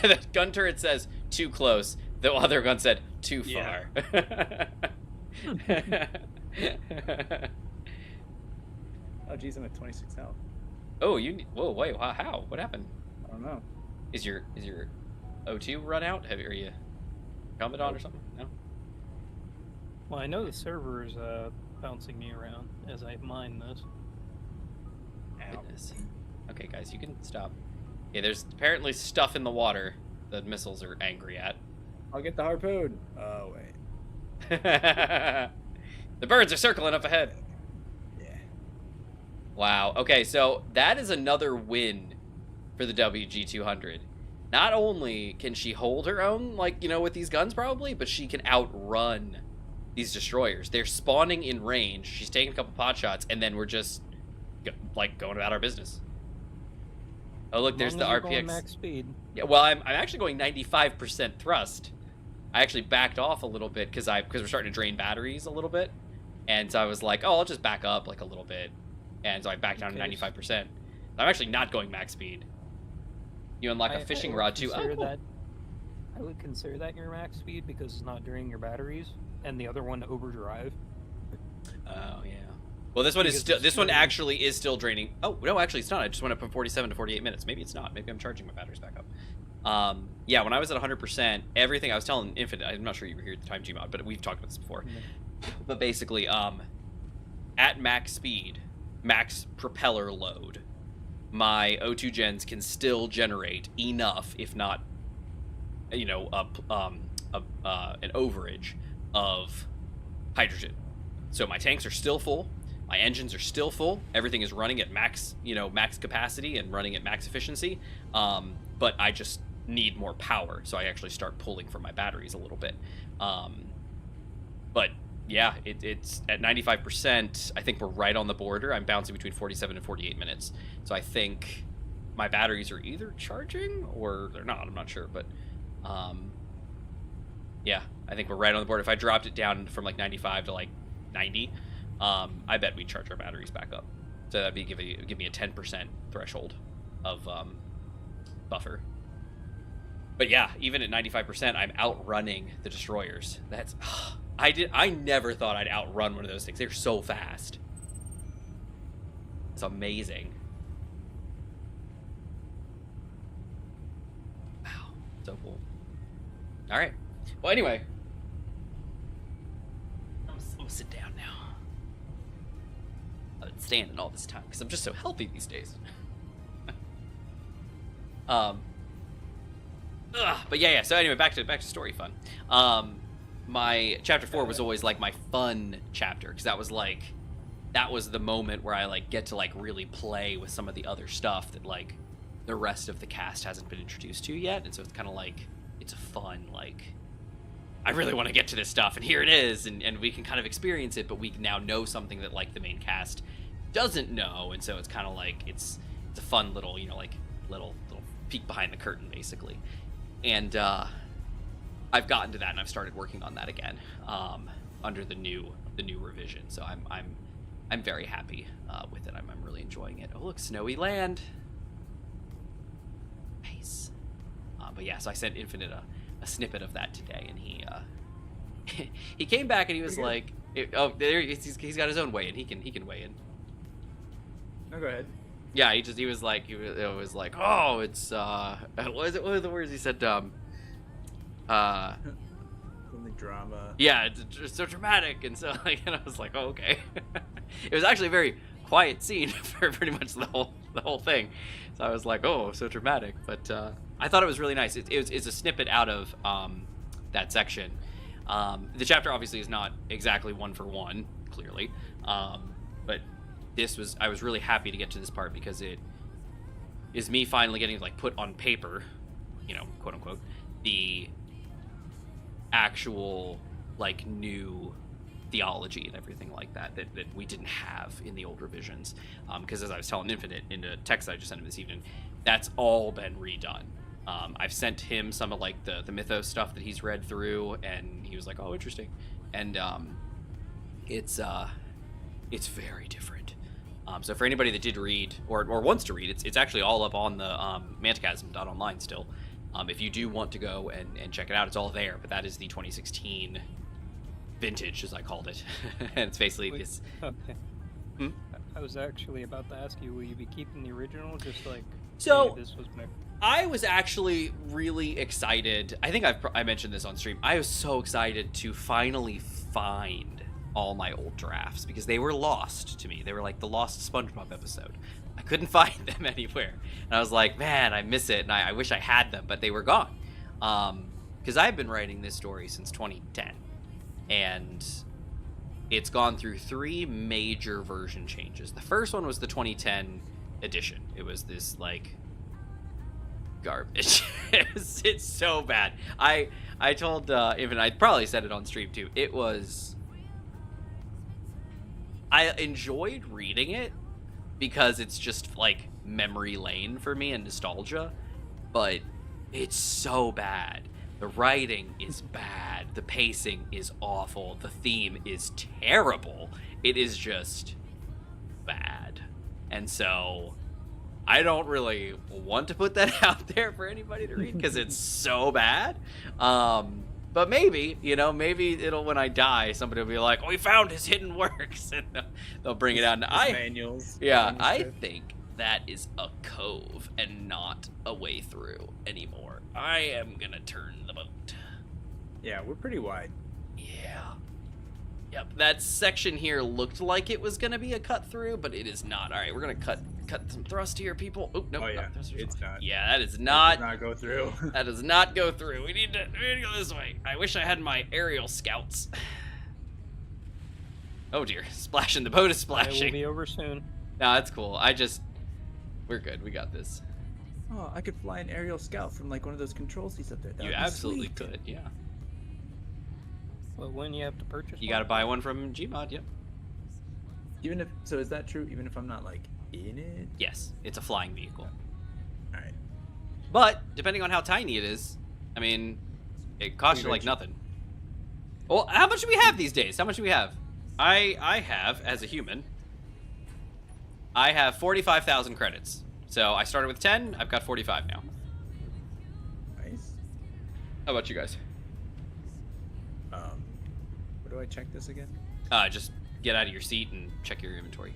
The gun turret says too close. The other gun said too far. Oh, geez, I'm at 26 health. Oh, whoa, wait, how? What happened? I don't know. Is your O2 run out? Are you helmet on or something? No. Well, I know the server is bouncing me around as I mine this. Goodness. Okay, guys, you can stop. Yeah, there's apparently stuff in the water the missiles are angry at. I'll get the harpoon. Oh, wait. The birds are circling up ahead. Yeah. Wow. Okay, so that is another win for the WG200. Not only can she hold her own, like, you know, with these guns probably, but she can outrun these destroyers. They're spawning in range. She's taking a couple pot shots, and then we're just, like, going about our business. Oh, look, there's the As long as RPX. you're going max speed. Yeah, well, I'm actually going 95% thrust. I actually backed off a little bit because we're starting to drain batteries a little bit, and so I was like, oh, I'll just back up like a little bit, and so I backed down to Okay. 95%. I'm actually not going max speed. You unlock a fishing would rod too. Oh, consider cool. that. I would consider that your max speed because it's not draining your batteries, and the other one overdrive. Oh yeah. Well, this one is Because still. it's This one draining- actually is still draining. Oh no, actually it's not. I just went up from 47 to 48 minutes. Maybe it's not. Maybe I'm charging my batteries back up. Yeah, when I was at 100%, everything I was telling Infinite. I'm not sure you were here at the time, Gmod, but we've talked about this before. But basically, at max speed, max propeller load, my O2 gens can still generate enough, if not, you know, an overage of hydrogen. So my tanks are still full, my engines are still full, everything is running at max, you know, max capacity and running at max efficiency. But I just need more power, so I actually start pulling from my batteries a little bit. But yeah, it's at 95%. I think we're right on the border. I'm bouncing between 47 and 48 minutes. So I think my batteries are either charging or they're not. I'm not sure, but yeah, I think we're right on the border. If I dropped it down from like 95 to like 90, I bet we'd charge our batteries back up. So that'd be give me a 10% threshold of buffer. But yeah, even at 95%, I'm outrunning the destroyers. That's I never thought I'd outrun one of those things. They're so fast. It's amazing. Wow, so cool. All right. Well, anyway, I'm gonna sit down now. I've been standing all this time because I'm just so healthy these days. But yeah. So anyway, back to story fun. My chapter 4 was always like my fun chapter because that was the moment where I like get to like really play with some of the other stuff that like the rest of the cast hasn't been introduced to yet, and so it's kind of like it's a fun like I really want to get to this stuff, and here it is, and we can kind of experience it, but we now know something that like the main cast doesn't know, and so it's kind of like it's a fun little, you know, like little peek behind the curtain basically. And I've gotten to that, and I've started working on that again under the new revision. So I'm very happy with it. I'm really enjoying it. Oh look, snowy land. Nice. But yeah, so I sent Infinite a snippet of that today, and he he came back and he was like, oh, there he's got his own way, and he can weigh in. No, go ahead. Yeah, he was like, oh, it's what were the words he said? Something drama. Yeah, it's so dramatic, and so like, and I was like, oh, okay. It was actually a very quiet scene for pretty much the whole thing. So I was like, oh, so dramatic. But I thought it was really nice. It's a snippet out of that section. The chapter obviously is not exactly one for one, clearly, but I was really happy to get to this part because it is me finally getting like put on paper, you know, quote unquote, the actual like new theology and everything like that we didn't have in the old revisions, because as I was telling Infinite in a text I just sent him this evening, that's all been redone. I've sent him some of like the mythos stuff that he's read through, and he was like, oh, interesting. And it's very different. So for anybody that did read or wants to read, it's actually all up on the manticasm.online still. If you do want to go and check it out, it's all there. But that is the 2016 vintage, as I called it. And it's basically this. Okay. Hmm? I was actually about to ask you, will you be keeping the original? Just like, So hey, this was my. I was actually really excited. I think I mentioned this on stream. I was so excited to finally find all my old drafts because they were lost to me. They were like the lost SpongeBob episode. I couldn't find them anywhere, and I was like, man, I miss it, and I wish I had them, but they were gone. Because I've been writing this story since 2010, and it's gone through 3 major version changes. The first one was the 2010 edition. It was this like garbage. It's so bad. I told even I probably said it on stream too. I enjoyed reading it because it's just like memory lane for me and nostalgia, but it's so bad. The writing is bad. The pacing is awful. The theme is terrible. It is just bad. And so I don't really want to put that out there for anybody to read because it's so bad. But maybe, maybe it'll, when I die, somebody will be like, oh, we found his hidden works, and they'll bring it out. And manuals. I think that is a cove and not a way through anymore. I am gonna turn the boat. Yeah, we're pretty wide. Yeah. Yep, that section here looked like it was gonna be a cut through, but it is not. All right, we're gonna cut some thrust here, people. Oh, no. Oh, yeah, it's not. Yeah, that is not. It does not go through. That does not go through. We need to go this way. I wish I had my aerial scouts. Oh dear, splashing. The boat is splashing. It will be over soon. No, that's cool. We're good. We got this. Oh, I could fly an aerial scout from like one of those control seats up there. That You would be absolutely sweet. could, yeah. But when you have to purchase You one? gotta buy one from Gmod, yep. So is that true? Even if I'm not like in it? Yes, it's a flying vehicle. All right. But depending on how tiny it is, I mean, it costs you like nothing. Well, how much do we have these days? How much do we have? I have, as a human, I have 45,000 credits. So I started with 10. I've got 45 now. Nice. How about you guys? Where do I check this again? Just get out of your seat and check your inventory.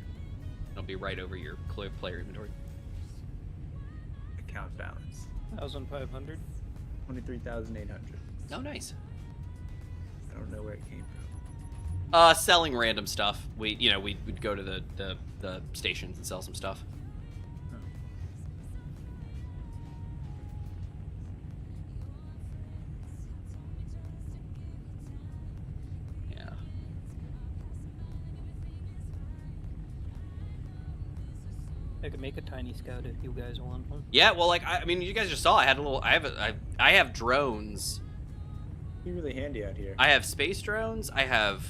It'll be right over your player inventory. Account balance. 1,500. 23,800. Oh, nice. I don't know where it came from. Selling random stuff. We'd go to the stations and sell some stuff. Oh. Yeah. I could make a tiny scout if you guys want one. Yeah, well, like I mean, you guys just saw. I have drones. Be really handy out here. I have space drones. I have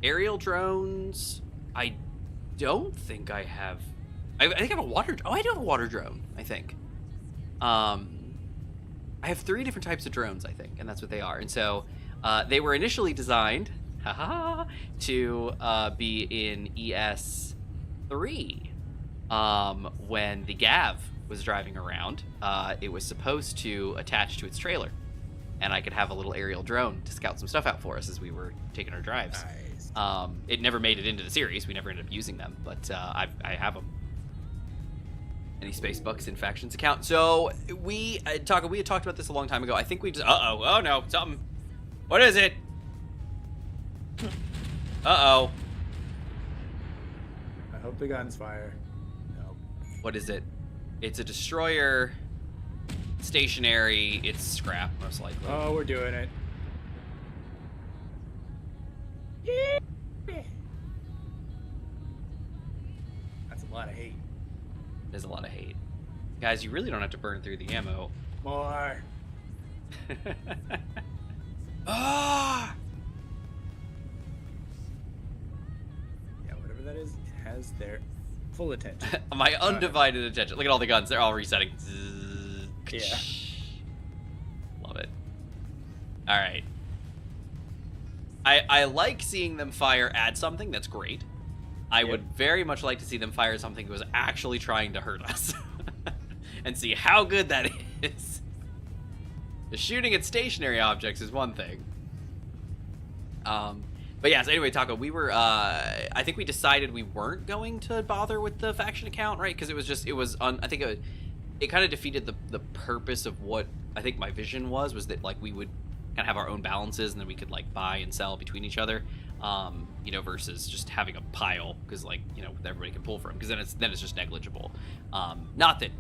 aerial drones. I don't think I have. I think I have a water. Oh, I do have a water drone. I think. I have 3 different types of drones. I think, and that's what they are. And so, they were initially designed, to be in ES4. When the Gav was driving around, it was supposed to attach to its trailer, and I could have a little aerial drone to scout some stuff out for us as we were taking our drives. Nice. It never made it into the series. We never ended up using them, but I have them. Any space bucks in factions account. So we had talked about this a long time ago. I think we just oh no, something. What is it? I hope the guns fire. No. What is it? It's a destroyer. Stationary. It's scrap, most likely. Oh, we're doing it. That's a lot of hate. There's a lot of hate. Guys, you really don't have to burn through the ammo. More. Ah! Yeah, whatever that is, it has their full attention. My undivided attention. Look at all the guns. They're all resetting. Yeah. Love it. All right. I like seeing them fire at something. That's great. I would very much like to see them fire something that was actually trying to hurt us. And see how good that is. The shooting at stationary objects is one thing. But yes, anyway, Taco, we were, I think we decided we weren't going to bother with the faction account, right? Because I think it kind of defeated the purpose of what I think my vision was that, like, we would kind of have our own balances and then we could, like, buy and sell between each other, versus just having a pile, because, like, everybody can pull from, because then it's just negligible. Not that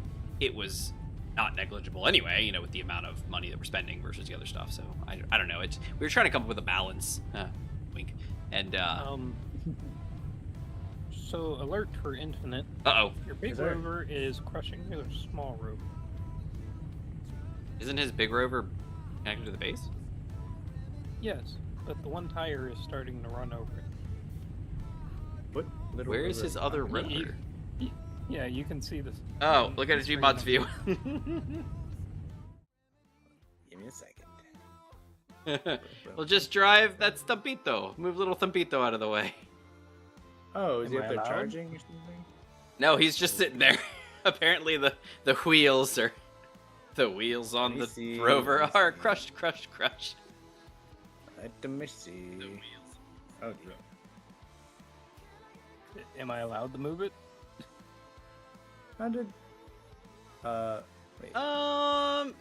it was not negligible anyway, with the amount of money that we're spending versus the other stuff. So I don't know. We were trying to come up with a balance. Wink. And So alert for Infinite. Your big rover is crushing your small rover. Isn't his big rover connected to the base? Yes, but the one tire is starting to run over it. What? Where is his other rover? Yeah, you can see this. Oh, look at his Gmod's view. Give me a second. Well, just drive that Thumpito. Move little Thumpito out of the way. Oh, is he Am up I there allowed? charging or something? No, he's just sitting there. Apparently the wheels are the wheels on the rover are crushed. Let me see. Oh, dear. Am I allowed to move it? How did? Wait. I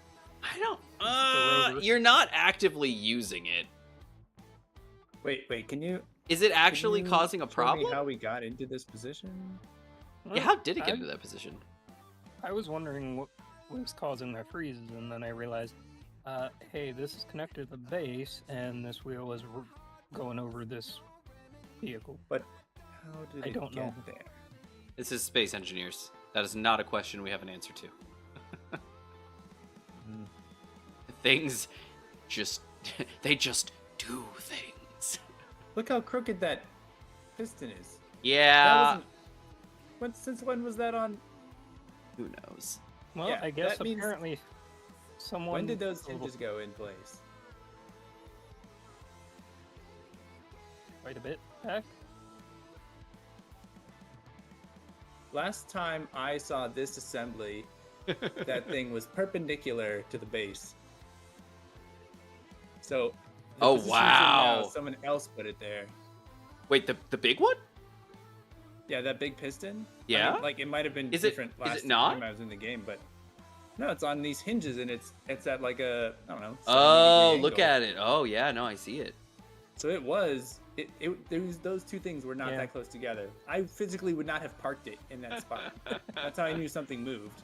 don't. rover. You're not actively using it. Wait. Can you? Is it actually can you causing a show me problem? how we got into this position? Yeah, how did it get into that position? I was wondering what was causing my freezes, and then I realized, hey, this is connected to the base, and this wheel is going over this vehicle. But how did I it don't get know. there? This is Space Engineers. That is not a question we have an answer to. Things just they just do things. Look how crooked that piston is. Yeah. Since when was that on? Who knows? Well, Yeah, I guess that means- apparently someone... When did those hinges go in place? Quite a bit back? Last time I saw this assembly, that thing was perpendicular to the base. So. the Oh, position it's in now, wow. someone else put it there. Wait, the big one? Yeah, that big piston. I Yeah? mean, like it might have been Is it- different is last it not? time I was in the game, but no, it's on these hinges and it's at like a I don't know. 70 Oh, degree look angle. at it. Oh, yeah, no, I see it. So those two things were not Yeah. that close together. I physically would not have parked it in that spot. That's how I knew something moved.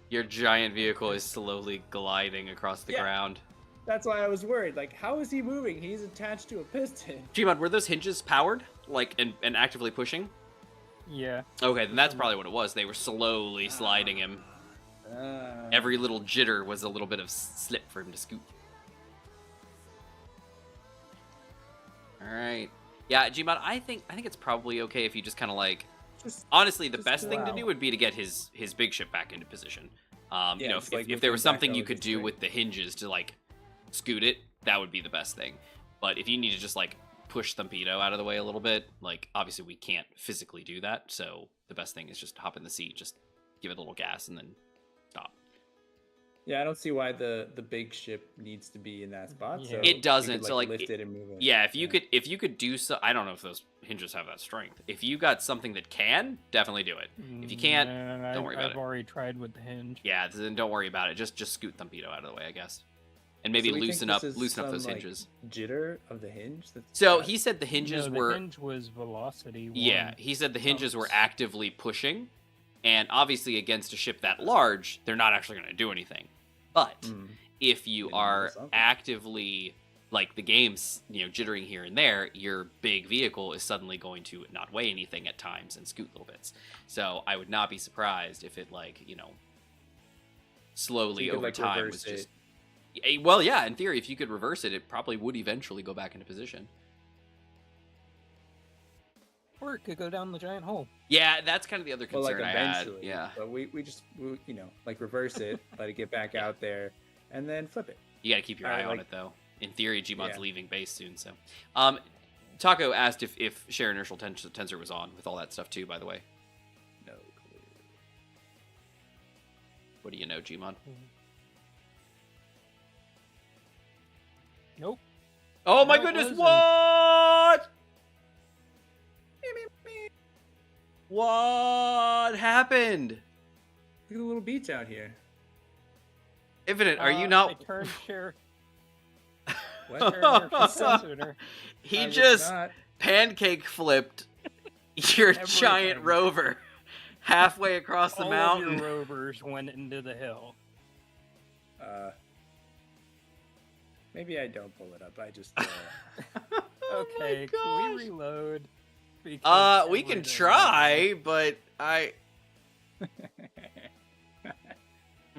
Your giant vehicle is slowly gliding across the Yeah. ground. That's why I was worried. Like, how is he moving? He's attached to a piston. Gmod, were those hinges powered? Like, and actively pushing? Yeah. Okay, then that's probably what it was. They were slowly sliding him. Every little jitter was a little bit of slip for him to scoot. All right. Yeah, Gmod, I think it's probably okay if you just kind of like... Honestly, the just best thing to allow. do would be to get his big ship back into position. You Yeah, know, just, like, if there was lifting back something you over could the do string. with the hinges to like scoot it, that would be the best thing. But if you need to just like push Thumpedo out of the way a little bit, like obviously we can't physically do that. So the best thing is just hop in the seat, just give it a little gas, and then stop. Yeah, I don't see why the big ship needs to be in that spot. Yeah. So It you doesn't, could, so, like, lift it and move it. Yeah, if you could do so, I don't know if those hinges have that strength. If you got something that can, definitely do it. If you can't, don't worry about I've it. already tried with the hinge. Yeah, then don't worry about it. Just scoot Thumpedo out of the way, I guess, and maybe So we think loosen this up is those some, like, hinges. jitter of the hinge. So he said the hinges No, the were hinge was velocity. yeah. one. He said the hinges were Oops. actively pushing, and obviously against a ship that large, they're not actually going to do anything. But Mm. if you They need to do are something. actively like the game's jittering here and there, your big vehicle is suddenly going to not weigh anything at times and scoot little bits. So I would not be surprised if it slowly You could, over like, time reverse was just well, yeah, in theory if you could reverse it, it probably would eventually go back into position. Or it could go down the giant hole. Yeah, that's kind of the other Well, concern like I had. eventually. Yeah. But we like reverse it, let it get back out there, and then flip it. You got to keep your eye I on like- it, though. In theory, Gmod's Yeah. leaving base soon, so. Taco asked if share inertial tensor was on with all that stuff, too, by the way. No clue. What do you know, Gmod? Nope. Oh my No, it goodness, wasn't. what? What happened? Look at the little beach out here. Infinite, are you I not... turned share. What? share inertial sensor. He I was just not. pancake flipped your Everything. giant rover halfway across the All mountain. of your rovers went into the hill. Maybe I don't pull it up. I just. Oh my Okay, gosh. can we reload? Because We it can would, try, but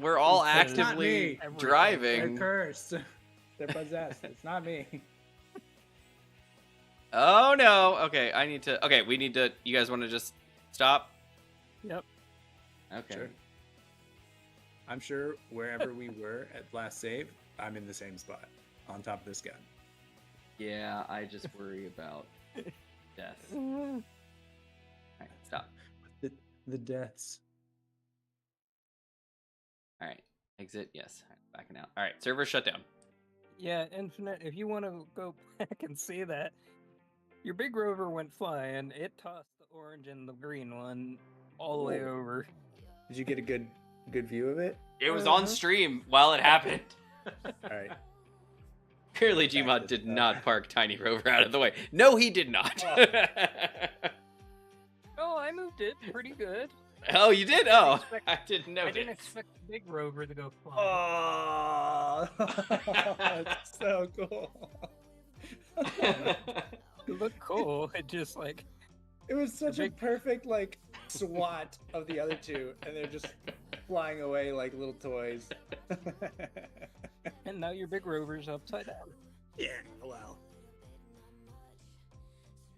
we're all Because- It's not actively me. Everything. They're driving. cursed. They're possessed. It's not me. Oh no. Okay, we need to. You guys want to just stop? Yep. Okay. Sure. I'm sure wherever we were at last save, I'm in the same spot, on top of this gun. Yeah, I just worry about death. All right, stop. The deaths. All right, exit. Yes, backing out. All right, server shut down. Yeah, Infinite, if you want to go back and see that, your big rover went flying. It tossed the orange and the green one all the way over. Did you get a good view of it? It was on stream while it happened. All right. Clearly, Gmod did not park Tiny Rover out of the way. No, he did not. Oh, I moved it pretty good. Oh, you did? Oh, I didn't know. I didn't expect the big rover to go flying. Oh, that's so cool. It looked cool. It just like It was such a perfect like SWAT of the other two, and they're just flying away like little toys. and now your big rover's upside down. Yeah, well,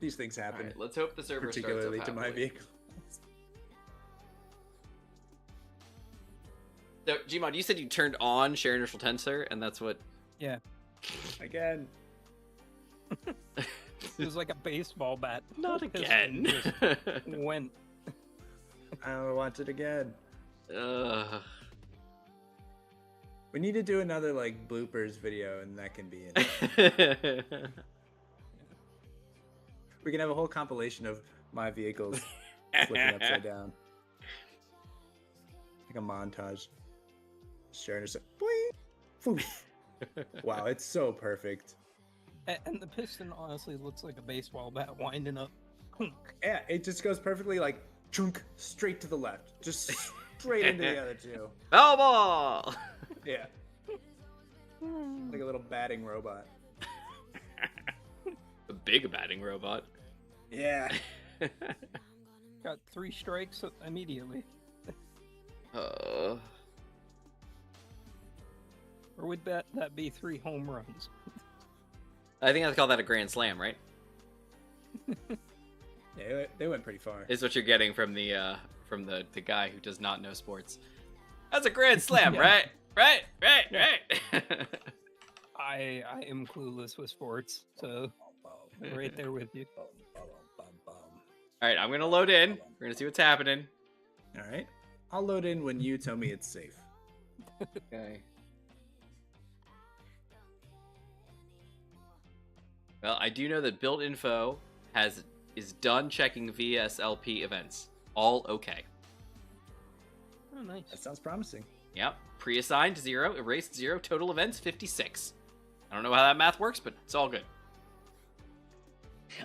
these things happen. Right, let's hope the server particularly starts up to my happily. vehicle. So, Gmod, you said you turned on share initial tensor, and that's what. Yeah, Again. it was like a baseball bat. Not The piston again. just went. I want it again. Ugh. We need to do another like bloopers video, and that can be it. We can have a whole compilation of my vehicles flipping upside down, like a montage. Sharing us. Wow, it's so perfect. And the piston honestly looks like a baseball bat winding up. Yeah, it just goes perfectly like chunk straight to the left, just straight into the other two. Foul ball! Yeah, like a little batting robot. A big batting robot. Yeah. Got 3 strikes immediately. Or would that be 3 home runs? I think I'd call that a grand slam, right? Yeah, they went pretty far. Is what you're getting from the guy who does not know sports. That's a grand slam, right? Right. I am clueless with sports, so I'm right there with you. All right, I'm gonna load in. We're gonna see what's happening. All right, I'll load in when you tell me it's safe. Okay. Well, I do know that build info is done checking VSLP events. All okay. Oh, nice. That sounds promising. Yep. Pre-assigned 0, erased 0, total events 56. I don't know how that math works, but it's all good.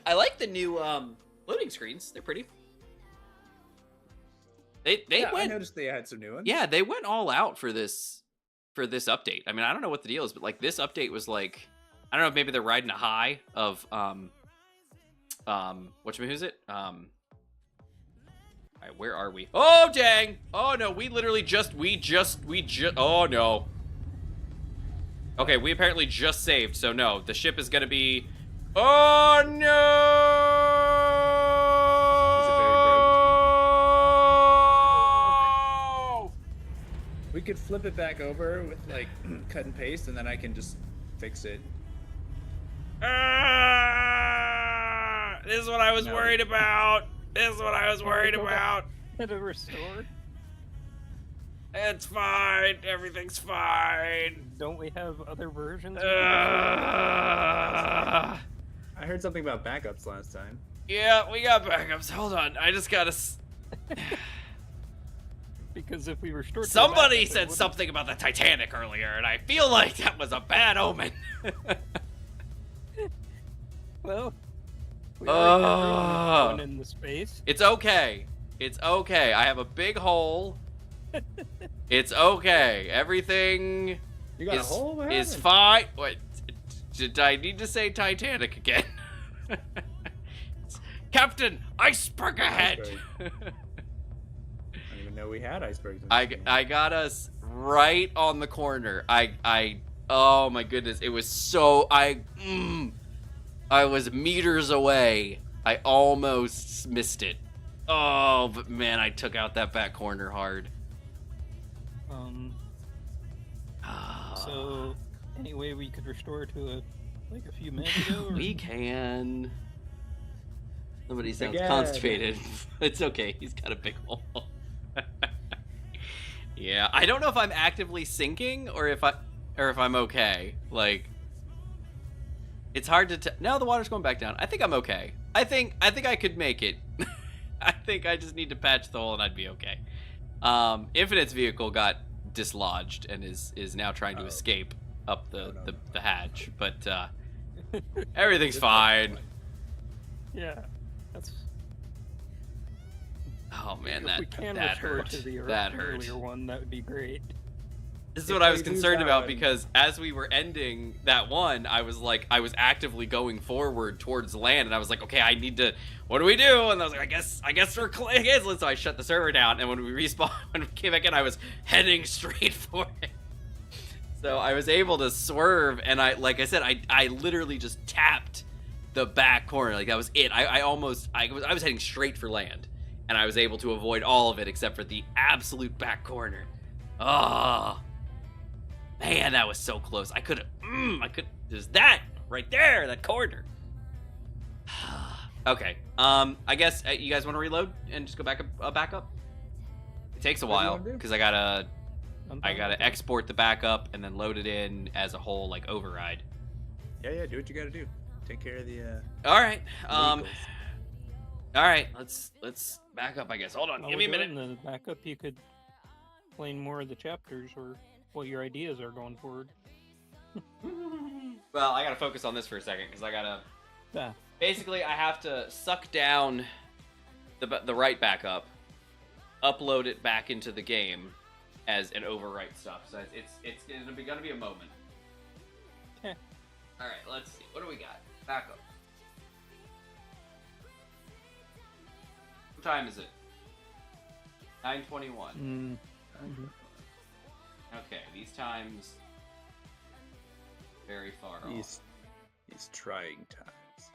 I like the new loading screens. They're pretty. They Yeah, went. I noticed they had some new ones. Yeah, they went all out for this update. I mean, I don't know what the deal is, but like this update was like, I don't know if maybe they're riding a high of who's it? All right, where are we? Oh dang! Oh no, we just oh no. Okay, we apparently just saved, so no, the ship is gonna be. Oh no! We could flip it back over with like cut and paste, and then I can just fix it. This is what I was worried about. This is what I was worried about. Had to restore. It's fine. Everything's fine. Don't we have other versions? I heard something about backups last time. Yeah, we got backups. Hold on. I just gotta. Because if we restored, Somebody said something about the Titanic earlier, and I feel like that was a bad omen. Well, we already have one in the space. It's okay. It's okay. I have a big hole. It's okay. Everything You got a hole? What is happened? fine. What? Did I need to say Titanic again? Captain, iceberg ahead. Iceberg. I didn't even know we had icebergs. In this I game. got us right on the corner. Oh my goodness, it was so I was meters away. I almost missed it. Oh, but man, I took out that back corner hard. So anyway, we could restore to a few minutes ago. Or... We can. Somebody sounds Again. constipated. It's okay. He's got a big hole. Yeah, I don't know if I'm actively sinking or if I'm okay. Like, it's hard to tell. No, the water's going back down. I think I'm okay. I think I could make it. I think I just need to patch the hole and I'd be okay. Infinite's vehicle got dislodged and is now trying to escape up the hatch, but everything's fine. Yeah, that's. Oh man, If we can that restore hurt. to the That hurt. earlier one, that would be great. This is If what I was we do concerned that about one- because as we were ending that one, I was actively going forward towards land, and I was like, okay, I need to. What do we do? And I was like, I guess we're canceling. So I shut the server down, and when we respawned, when we came back in, I was heading straight for it. So I was able to swerve, and like I said, I literally just tapped the back corner. Like that was it. I was heading straight for land, and I was able to avoid all of it except for the absolute back corner. Oh. Man, that was so close. There's that right there, that corner. Okay. I guess you guys want to reload and just go back up. It takes a What do you while wanna do? because I gotta I'm fine with that. export the backup and then load it in as a whole like override. Yeah, do what you gotta do. Take care of the All right. legals. All right. Let's back up. I guess. Hold on. While Give me a we're minute. doing the backup, you could explain more of the chapters or what your ideas are going forward. Well, I gotta focus on this for a second because I gotta. Yeah. Basically, I have to suck down the right backup, upload it back into the game as an overwrite stuff. So it's gonna be a moment. Okay. All right, let's see. What do we got? Backup. What time is it? 9:21. Okay, these times very far off. these trying times.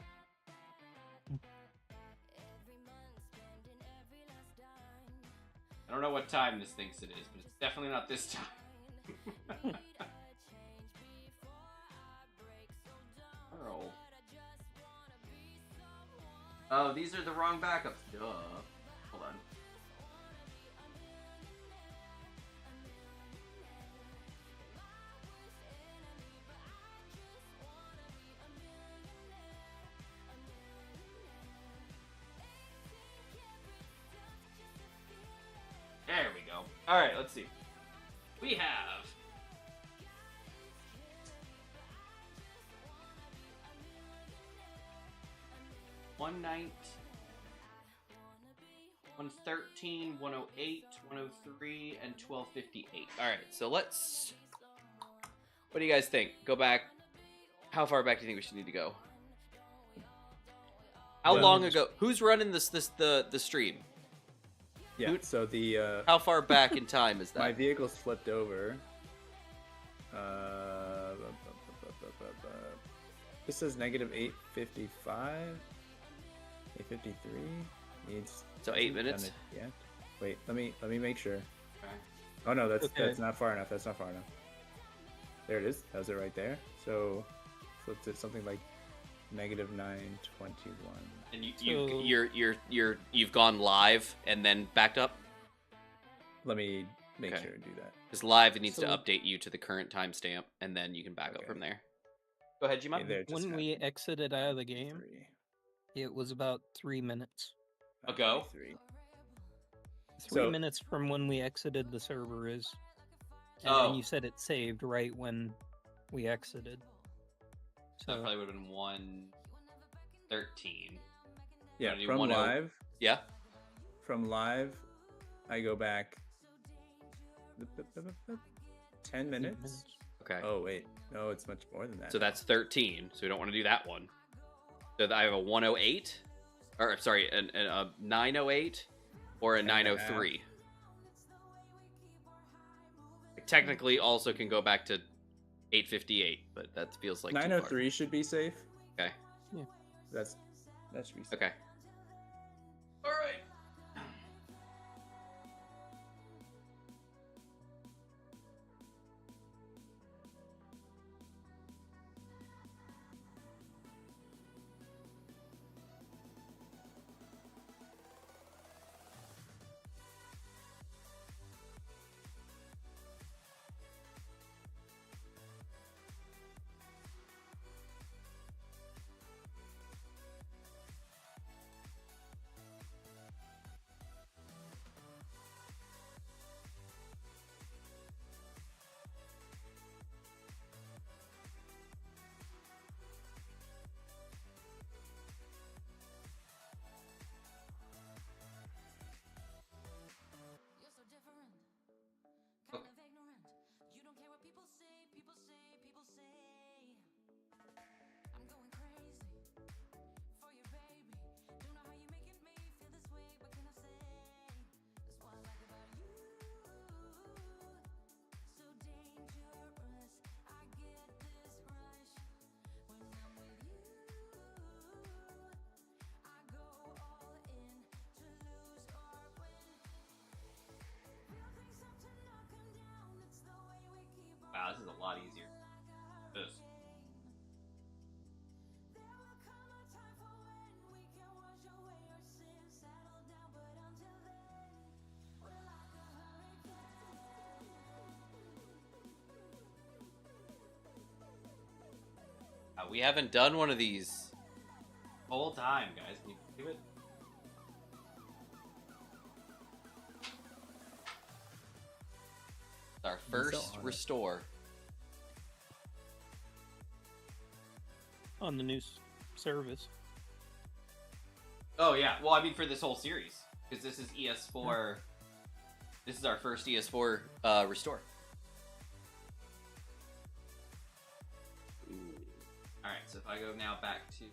I don't know what time this thinks it is, but it's definitely not this time. Earl. Oh, these are the wrong backups. Duh. Hold on. There we go. Alright, let's see. We have... One night, 113, 108, 103, and 1258. Alright, so let's... What do you guys think? Go back. How far back do you think we should need to go? How Well, long ago? Who's running the stream? Yeah. Who- So the How far back in time is that? my vehicle's flipped over. This says negative 855. 853 needs. So 8 minutes? Yeah. Wait. Let me make sure. Okay. Oh no, that's Okay. not far enough. That's not far enough. There it is. That was it right there. So flipped it something like negative 921. And So- you've gone live and then backed up? Let me make Okay. sure to do that. Because live it needs to So- update you to the current timestamp, and then you can back up Okay. from there. Go ahead, Gmod. Okay, there it just When we happened. exited out of the game, 3. it was about 3 minutes. Ago? 3. 3 So- minutes from when we exited the server is. Oh. And you said it saved right when we exited. That So probably would have been 113. Yeah, Wanna do from 10? live. Yeah? From live, I go back 10 minutes. Okay. Oh wait, no, it's much more than that. So that's 13, so we don't want to do that one. So I have a 108, or sorry, a 908, or a 10 and a half. 903. I technically also can go back to 858, but that feels like too far. 903 should be safe. Okay. That should be safe. Okay. All right. We haven't done one of these whole time, guys. Can you do it? Our first restore. On the new service. Oh yeah, well I mean for this whole series, because this is ES4. This is our first ES4 restore. All right, so if I go now back to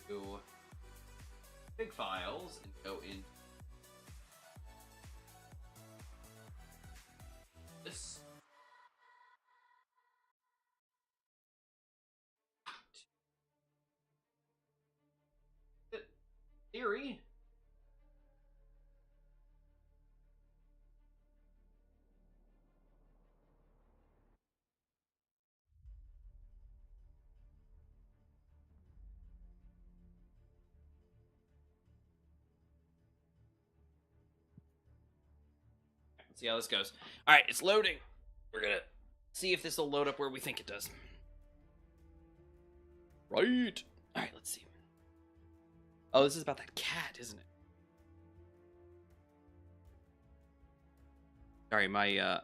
big files and go in this. Theory. Let's see how this goes. All right, it's loading. We're gonna see if this will load up where we think it does. Right. All right, let's see. Oh, this is about that cat, isn't it? Sorry, my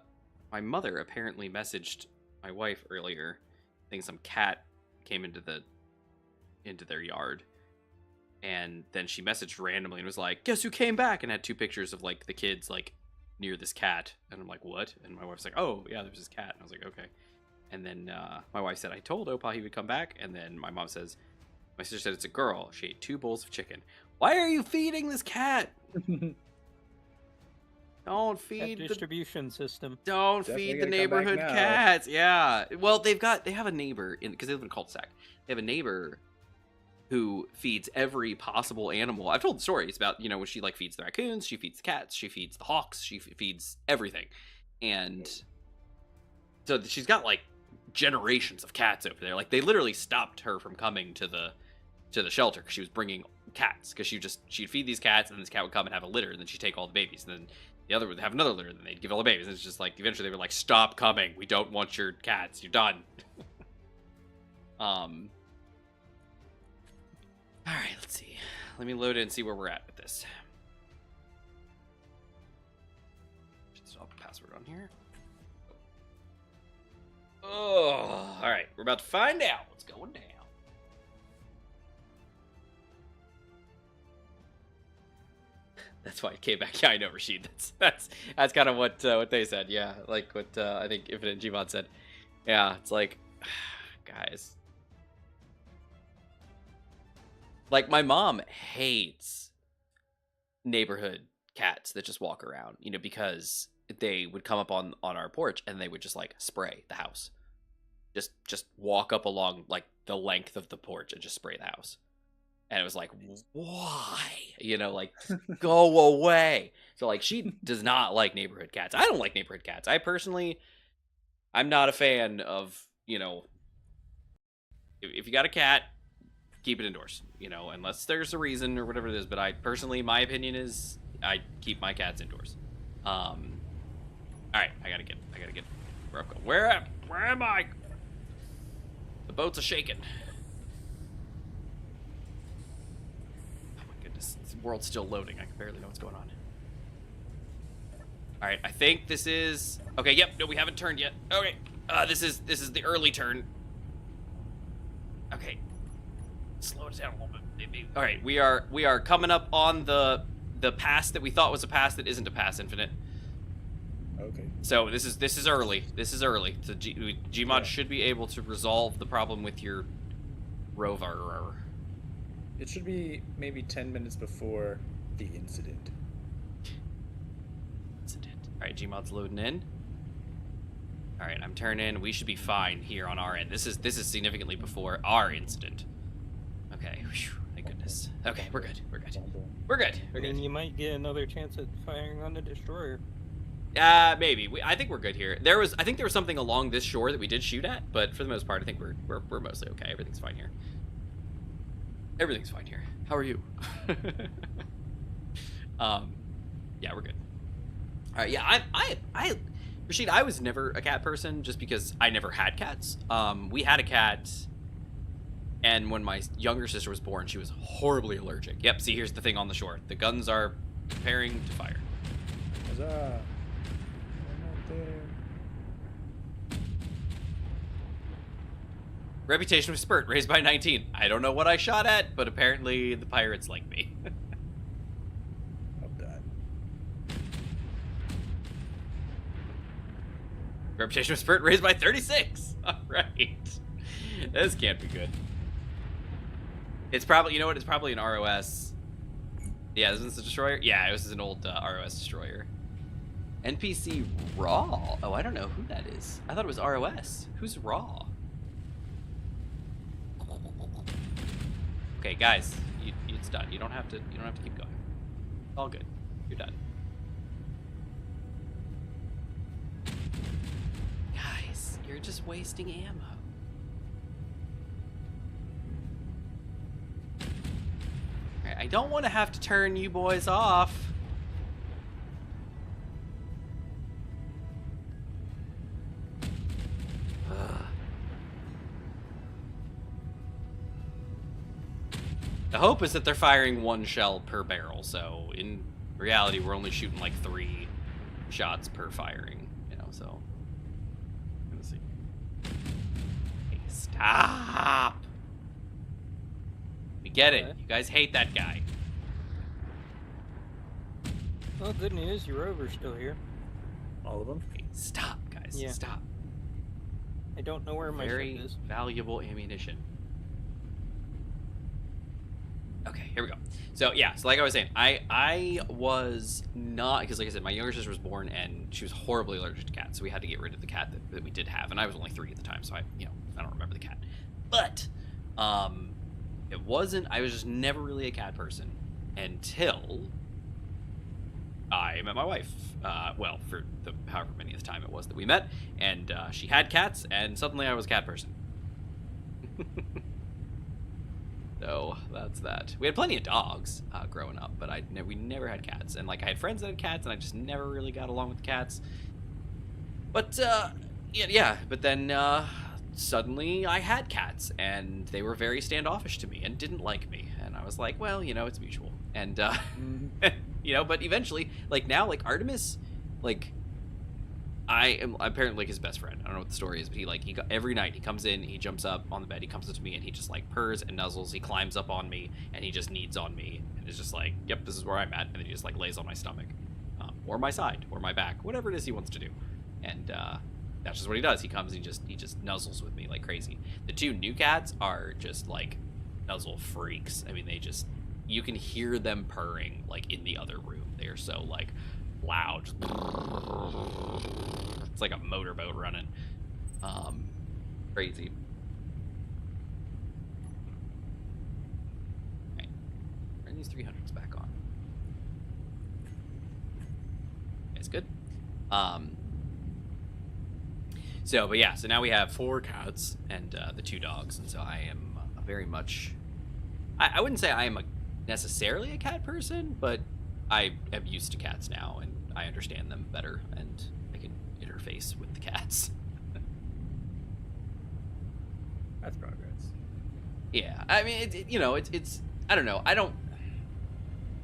mother apparently messaged my wife earlier, saying some cat came into their yard, and then she messaged randomly and was like, "Guess who came back?" and had 2 pictures of like the kids like near this cat, and I'm like, "What?" And my wife's like, "Oh yeah, there's this cat," and I was like, "Okay." And then my wife said, "I told Opa he would come back," and then my mom says, my sister said it's a girl. She ate 2 bowls of chicken. Why are you feeding this cat? Don't feed the distribution system. Don't feed the neighborhood cats. Yeah. Well, they have a neighbor because they live in a cul-de-sac. They have a neighbor who feeds every possible animal. I've told the stories about, you know, when she like feeds the raccoons, she feeds the cats, she feeds the hawks, she feeds everything. And so she's got like generations of cats over there. Like they literally stopped her from coming to the shelter because she was bringing cats, because she'd feed these cats and this cat would come and have a litter, and then she'd take all the babies, and then the other would have another litter, and then they'd give all the babies, and it's just like eventually they were like, "Stop coming, we don't want your cats, you're done." All right, let's see, let me load it and see where we're at with this. Should still have a password on here. Oh, all right, we're about to find out what's going down. That's why it came back. Yeah, I know, Rashid. That's kind of what they said. Yeah, like what I think Infinite Gmod said. Yeah, it's like, guys, like my mom hates neighborhood cats that just walk around, you know, because they would come up on our porch and they would just like spray the house, just walk up along like the length of the porch and just spray the house. And it was like, why? You know, like, go away. So, like, she does not like neighborhood cats. I don't like neighborhood cats. I'm not a fan of, you know, if you got a cat, keep it indoors, you know, unless there's a reason or whatever it is. But my opinion is I keep my cats indoors. All right, I gotta get where I'm going. Where am I? The boats are shaking. The world's still loading. I can barely know what's going on. All right, I think this is okay. Yep, no, we haven't turned yet. Okay, this is the early turn. Okay, slow it down a little bit, maybe. All right, we are coming up on the pass that we thought was a pass that isn't a pass, Infinite. Okay. So this is early. This is early. So Gmod should be able to resolve the problem with your rover. It should be maybe 10 minutes before the incident. All right, Gmod's loading in. All right, I'm turning. We should be fine here on our end. This is significantly before our incident. Okay, whew, thank goodness. Okay, we're good. We're good. We're good. We're good. And you might get another chance at firing on the destroyer. Maybe. I think we're good here. I think there was something along this shore that we did shoot at, but for the most part, I think we're mostly okay. Everything's fine here. Everything's fine here. How are you? Yeah, we're good. All right, yeah, Rashid, I was never a cat person just because I never had cats. We had a cat, And when my younger sister was born, she was horribly allergic. Yep, see, here's the thing on the shore. The guns are preparing to fire. Huzzah. I'm out there. Reputation of Spurt, raised by 19. I don't know what I shot at, but apparently the pirates like me. Love that. Reputation of Spurt, raised by 36. All right. This can't be good. It's probably, you know what, it's probably an ROS. Yeah, isn't this a destroyer? Yeah, this is an old ROS destroyer. NPC Raw. Oh, I don't know who that is. I thought it was ROS. Who's Raw? Okay, guys, it's done. You don't have to keep going. It's all good. You're done. Guys, you're just wasting ammo. Alright, I don't want to have to turn you boys off. The hope is that they're firing 1 shell per barrel, so in reality we're only shooting like 3 shots per firing, you know, so let's see. Hey, stop! We get it. You guys hate that guy. Well, good news, your rover's still here. All of them? Hey, stop, guys. Yeah. Stop. I don't know where my Very ship is. valuable ammunition. Okay, here we go. So yeah, so like I was saying, I was not, because like I said, my younger sister was born and she was horribly allergic to cats, so we had to get rid of the cat that we did have, and I was only 3 at the time, so I don't remember the cat. But it wasn't, I was just never really a cat person until I met my wife. Well, for the however many of the time it was that we met, and she had cats, and suddenly I was a cat person. So that's that. We had plenty of dogs growing up, but we never had cats. And like I had friends that had cats, and I just never really got along with the cats. But yeah. But then suddenly I had cats, and they were very standoffish to me and didn't like me. And I was like, well, it's mutual. And but eventually, like now, like Artemis, like I am apparently like his best friend. I don't know what the story is, but every night he comes in, he jumps up on the bed, he comes up to me, and he just like purrs and nuzzles. He climbs up on me, and he just kneads on me, and is just like, "Yep, this is where I'm at." And then he just like lays on my stomach, or my side, or my back, whatever it is he wants to do. And that's just what he does. He comes, and he just nuzzles with me like crazy. The 2 new cats are just like nuzzle freaks. I mean, you can hear them purring like in the other room. They are so like loud. It's like a motorboat running. Crazy. Okay. Turn these 300s back on. It's good. So now we have 4 cats and the 2 dogs, and so I am very much. I wouldn't say I am necessarily a cat person, but I am used to cats now, and I understand them better, and I can interface with the cats. That's progress. Yeah, I mean, it's I don't know.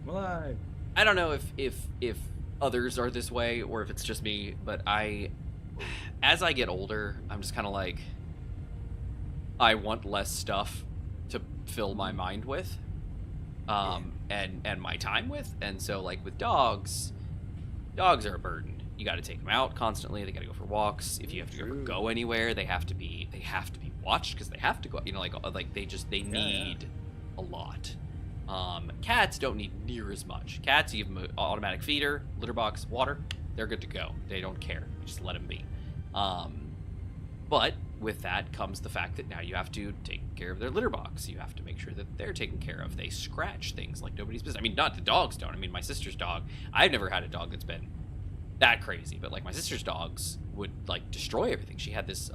Well, I don't know if others are this way or if it's just me, but as I get older, I'm just kind of like, I want less stuff to fill my mind with, and my time with, and so like with dogs are a burden. You got to take them out constantly. They got to go for walks. If you have to ever go anywhere, they have to be watched because they have to go. They need a lot. Cats don't need near as much. Cats, you give them an automatic feeder, litter box, water, they're good to go. They don't care. You just let them be. But with that comes the fact that now you have to take care of their litter box. You have to make sure that they're taken care of. They scratch things like nobody's business. I mean, not the dogs don't. I mean, my sister's dog, I've never had a dog that's been that crazy, but like my sister's dogs would like destroy everything. She had this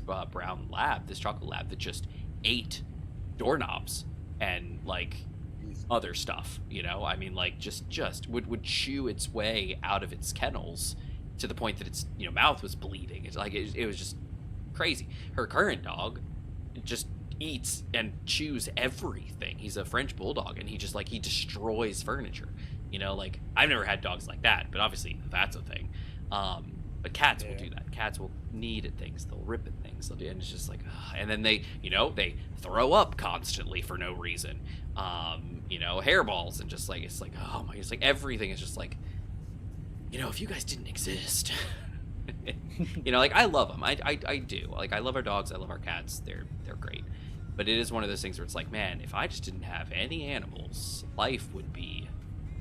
brown lab, this chocolate lab that just ate doorknobs and like other stuff, I mean, like just would chew its way out of its kennels to the point that its mouth was bleeding. It's like it was just crazy. Her current dog just eats and chews everything. He's a French bulldog, and he just like he destroys furniture. You know, like I've never had dogs like that, but obviously that's a thing. But cats will do that. Cats will knead at things. They'll rip at things. They'll do, and it's just like, and then they, you know, they throw up constantly for no reason. You know, hairballs, and just like it's like, oh my, it's like everything is just like, you know, if you guys didn't exist. You know, like I love them. I do. Like I love our dogs. I love our cats. They're great. But it is one of those things where it's like, man, if I just didn't have any animals, life would be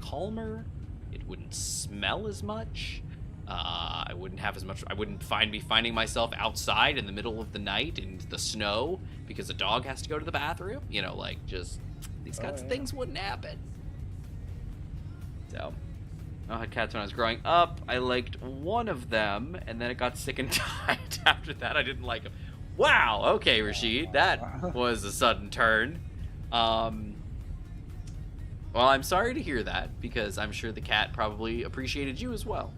calmer. It wouldn't smell as much. I wouldn't have as much. I wouldn't be finding myself outside in the middle of the night in the snow because a dog has to go to the bathroom. You know, like just these kinds of things wouldn't happen. So, I had cats when I was growing up. I liked one of them, and then it got sick and died. After that, I didn't like him. Wow. Okay, Rashid, that was a sudden turn. Well, I'm sorry to hear that because I'm sure the cat probably appreciated you as well.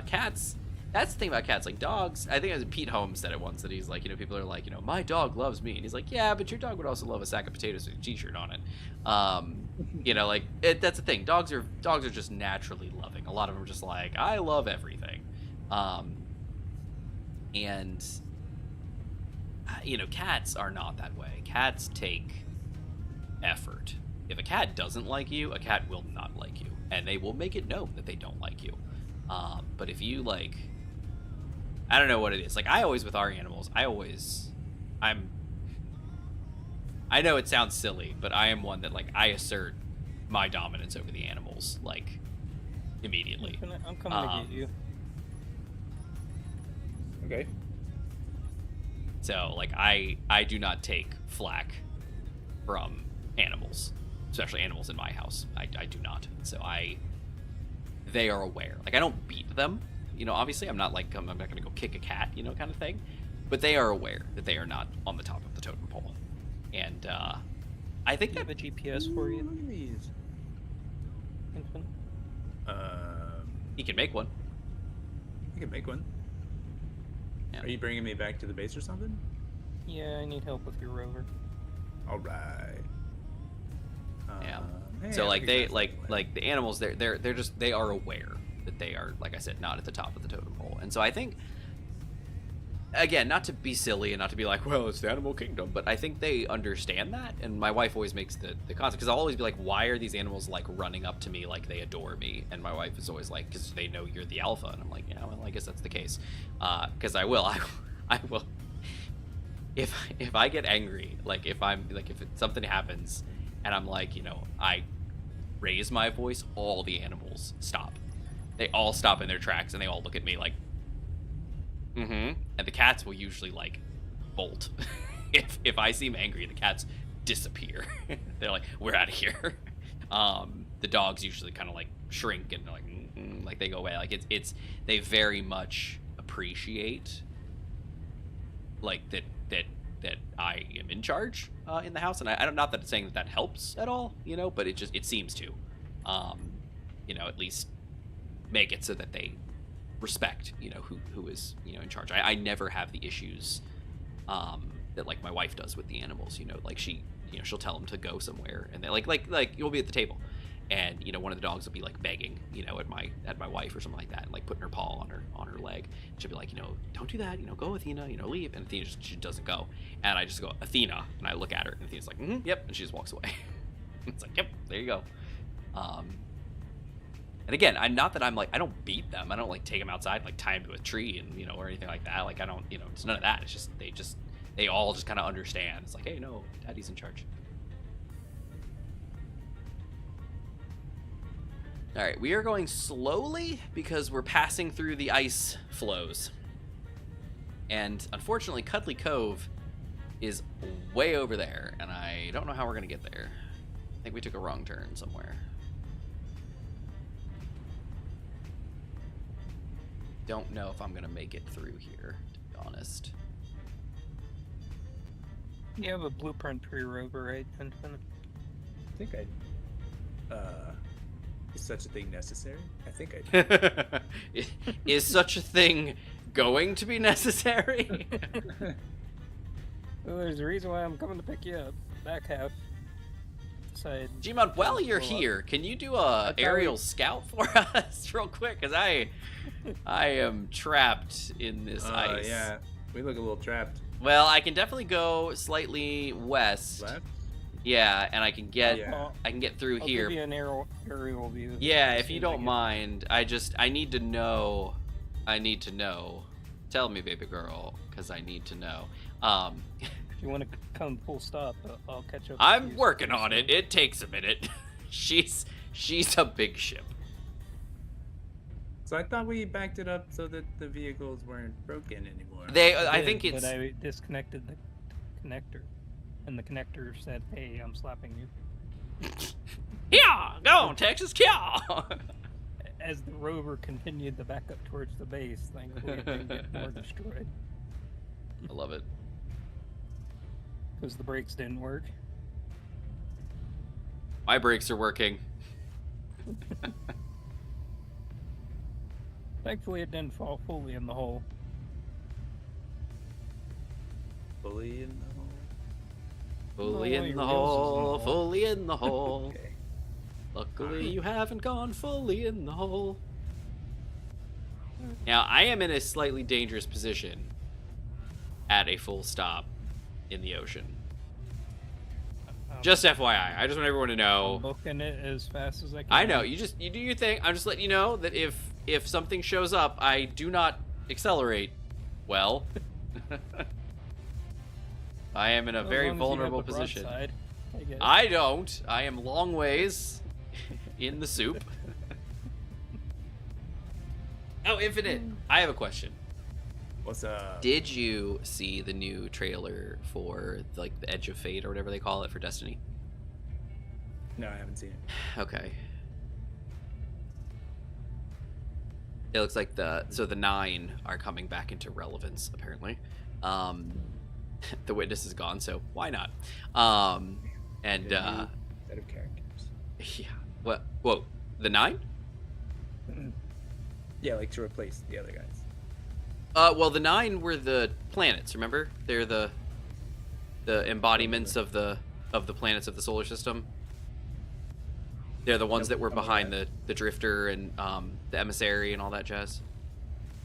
Cats, that's the thing about cats. Like dogs, I think it was Pete Holmes said it once that he's like, you know, people are like, you know, my dog loves me, and he's like, yeah, but your dog would also love a sack of potatoes with a t-shirt on it. You know, like that's the thing. Dogs are just naturally loving. A lot of them are just like, I love everything. And you know, cats are not that way. Cats take effort. If a cat doesn't like you, a cat will not like you, and they will make it known that they don't like you. But if you like, I don't know what it is. Like I always with our animals, I know it sounds silly, but I am one that like I assert my dominance over the animals like immediately. I'm coming to get you. Okay. So like I do not take flack from animals, especially animals in my house. I do not. So they are aware. Like I don't beat them, you know, obviously I'm not like I'm not gonna go kick a cat, you know, kind of thing, but they are aware that they are not on the top of the totem pole. And I think I have a GPS for you. Look at these. Infant. He can make one. You can make one. Yeah. Are you bringing me back to the base or something? Yeah, I need help with your rover. All right. Yeah. Hey, So I like they recognize that like the animals, they're just, they are aware that they are, like I said, not at the top of the totem pole. And so I think, again, not to be silly and not to be like, well, it's the animal kingdom, but I think they understand that. And my wife always makes the concept, because I'll always be like, why are these animals like running up to me like they adore me? And my wife is always like, because they know you're the alpha. And I'm like, yeah, well, I guess that's the case. Because I will if I get angry, like if something happens and I'm like, you know, I raise my voice, all the animals stop. They all stop in their tracks and they all look at me like, and the cats will usually like bolt. if I seem angry, the cats disappear. They're like, we're out of here. The dogs usually kind of like shrink and like they go away. Like it's they very much appreciate like that I am in charge in the house, and I don't, not that it's saying that helps at all, you know, but it seems to, you know, at least make it so that they respect, you know, who is, you know, in charge. I never have the issues that like my wife does with the animals, you know, like she, you know, she'll tell them to go somewhere, and they like you'll be at the table, and you know one of the dogs will be like begging, you know, at my wife or something like that, and like putting her paw on her leg. She'll be like, you know, don't do that, you know, go Athena, you know, leave. And Athena she doesn't go, and I just go Athena, and I look at her, and Athena's like, yep, and she just walks away. It's like, yep, there you go. And again, I'm not that I'm like, I don't beat them, I don't like take them outside, like tie them to a tree and, you know, or anything like that. Like I don't, you know, it's none of that. It's just they all just kind of understand. It's like, hey, no, daddy's in charge. All right, we are going slowly because we're passing through the ice flows. And unfortunately, Cuddly Cove is way over there, and I don't know how we're going to get there. I think we took a wrong turn somewhere. Don't know if I'm going to make it through here, to be honest. You have a blueprint for your rover, right, Infant? I think is such a thing necessary? I think I do. Is such a thing going to be necessary? Well, there's a reason why I'm coming to pick you up. Back half. Side. Gmod, while you're Blow up. here, can you do a aerial scout for us real quick? Cause I am trapped in this ice. Yeah, we look a little trapped. Well, I can definitely go slightly west. Left? Yeah, and I can get Yeah. I can get through I'll here. give you an aerial view. Yeah, as if soon you as I don't get- mind, I need to know. I need to know. Tell me, baby girl, because I need to know. If you want to come full stop, I'll catch up. with I'm you working pretty on soon. it. It takes a minute. she's a big ship. So I thought we backed it up so that the vehicles weren't broken anymore. I did, think it's But I disconnected the connector, and the connector said, "Hey, I'm slapping you." yeah. Go on, Texas, yeah. As the rover continued to back up towards the base, thankfully it didn't get more destroyed I love it. because the brakes didn't work. My brakes are working. Thankfully, it didn't fall fully in the hole. Fully in the hole. Fully No, in your the wheels is in the hole. hole. Fully in the hole. Okay. Luckily, you haven't gone fully in the hole. Now, I am in a slightly dangerous position at a full stop in the ocean. Just FYI, I just want everyone to I'm know. booking it as fast as I can. I know, you do your thing. I'm just letting you know that if something shows up, I do not accelerate well. I am in a As very long as you have vulnerable the position. broadside, I get it. I don't. I am long ways in the soup. Oh, Infinite. I have a question. What's up? Did you see the new trailer for like the Edge of Fate or whatever they call it for Destiny? No, I haven't seen it. Okay. It looks like the nine are coming back into relevance apparently. The witness is gone, so why not? And Set of characters. yeah. What? Whoa. The nine? Yeah, like to replace the other guys. Well, the nine were the planets. Remember, they're the embodiments of the planets of the solar system. They're the ones Nope, that were I'm behind aware. the drifter and the emissary and all that jazz.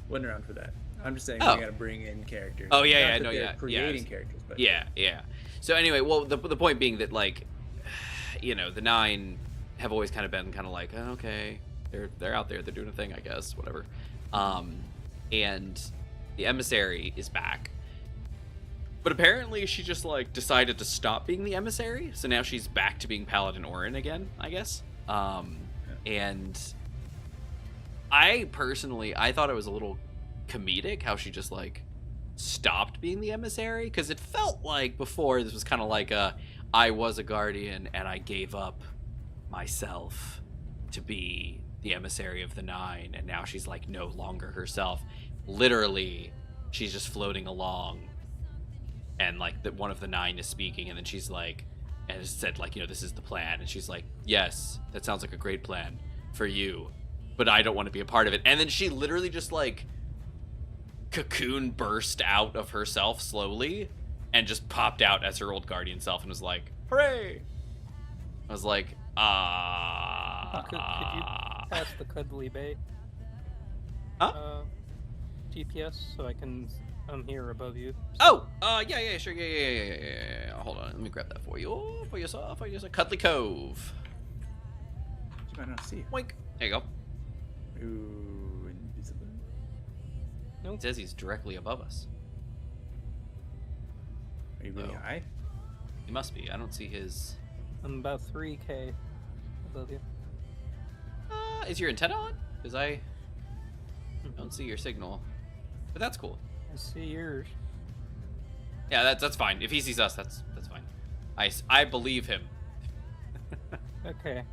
Wasn't around for that. I'm just saying Oh. we gotta bring in characters. Oh, yeah, Not yeah, that no, they're yeah, creating yeah. characters, but Yeah, yeah. So anyway, well, the point being that like, you know, the nine have always kind of been kind of like, oh, okay, they're out there, they're doing a thing, I guess, whatever. And the emissary is back. But apparently she just like decided to stop being the emissary, so now she's back to being Paladin Orin again, I guess. And I personally, I thought it was a little comedic how she just like stopped being the emissary, because it felt like before this was kind of like I was a guardian and I gave up myself to be the emissary of the nine, and now she's like no longer herself. Literally, she's just floating along, and like that one of the nine is speaking, and then she's like, and it said like, you know, this is the plan, and she's like, yes, that sounds like a great plan for you, but I don't want to be a part of it. And then she literally just like cocoon burst out of herself slowly and just popped out as her old guardian self and was like, hooray. I was like, Could you pass the cuddly bay? Huh? GPS so I can. I'm here above you. Oh, yeah, sure, yeah. Hold on, let me grab that for you. Oh, for yourself. Cuddly Cove. you might not see it. Wink. There you go. Ooh, invisible. It says he's directly above us. Are you really Oh. high? He must be. I don't see his. I'm about 3K above you. Is your antenna on? Because I don't see your signal. But that's cool. I see yours. Yeah, that's fine. If he sees us, that's fine. I believe him. Okay.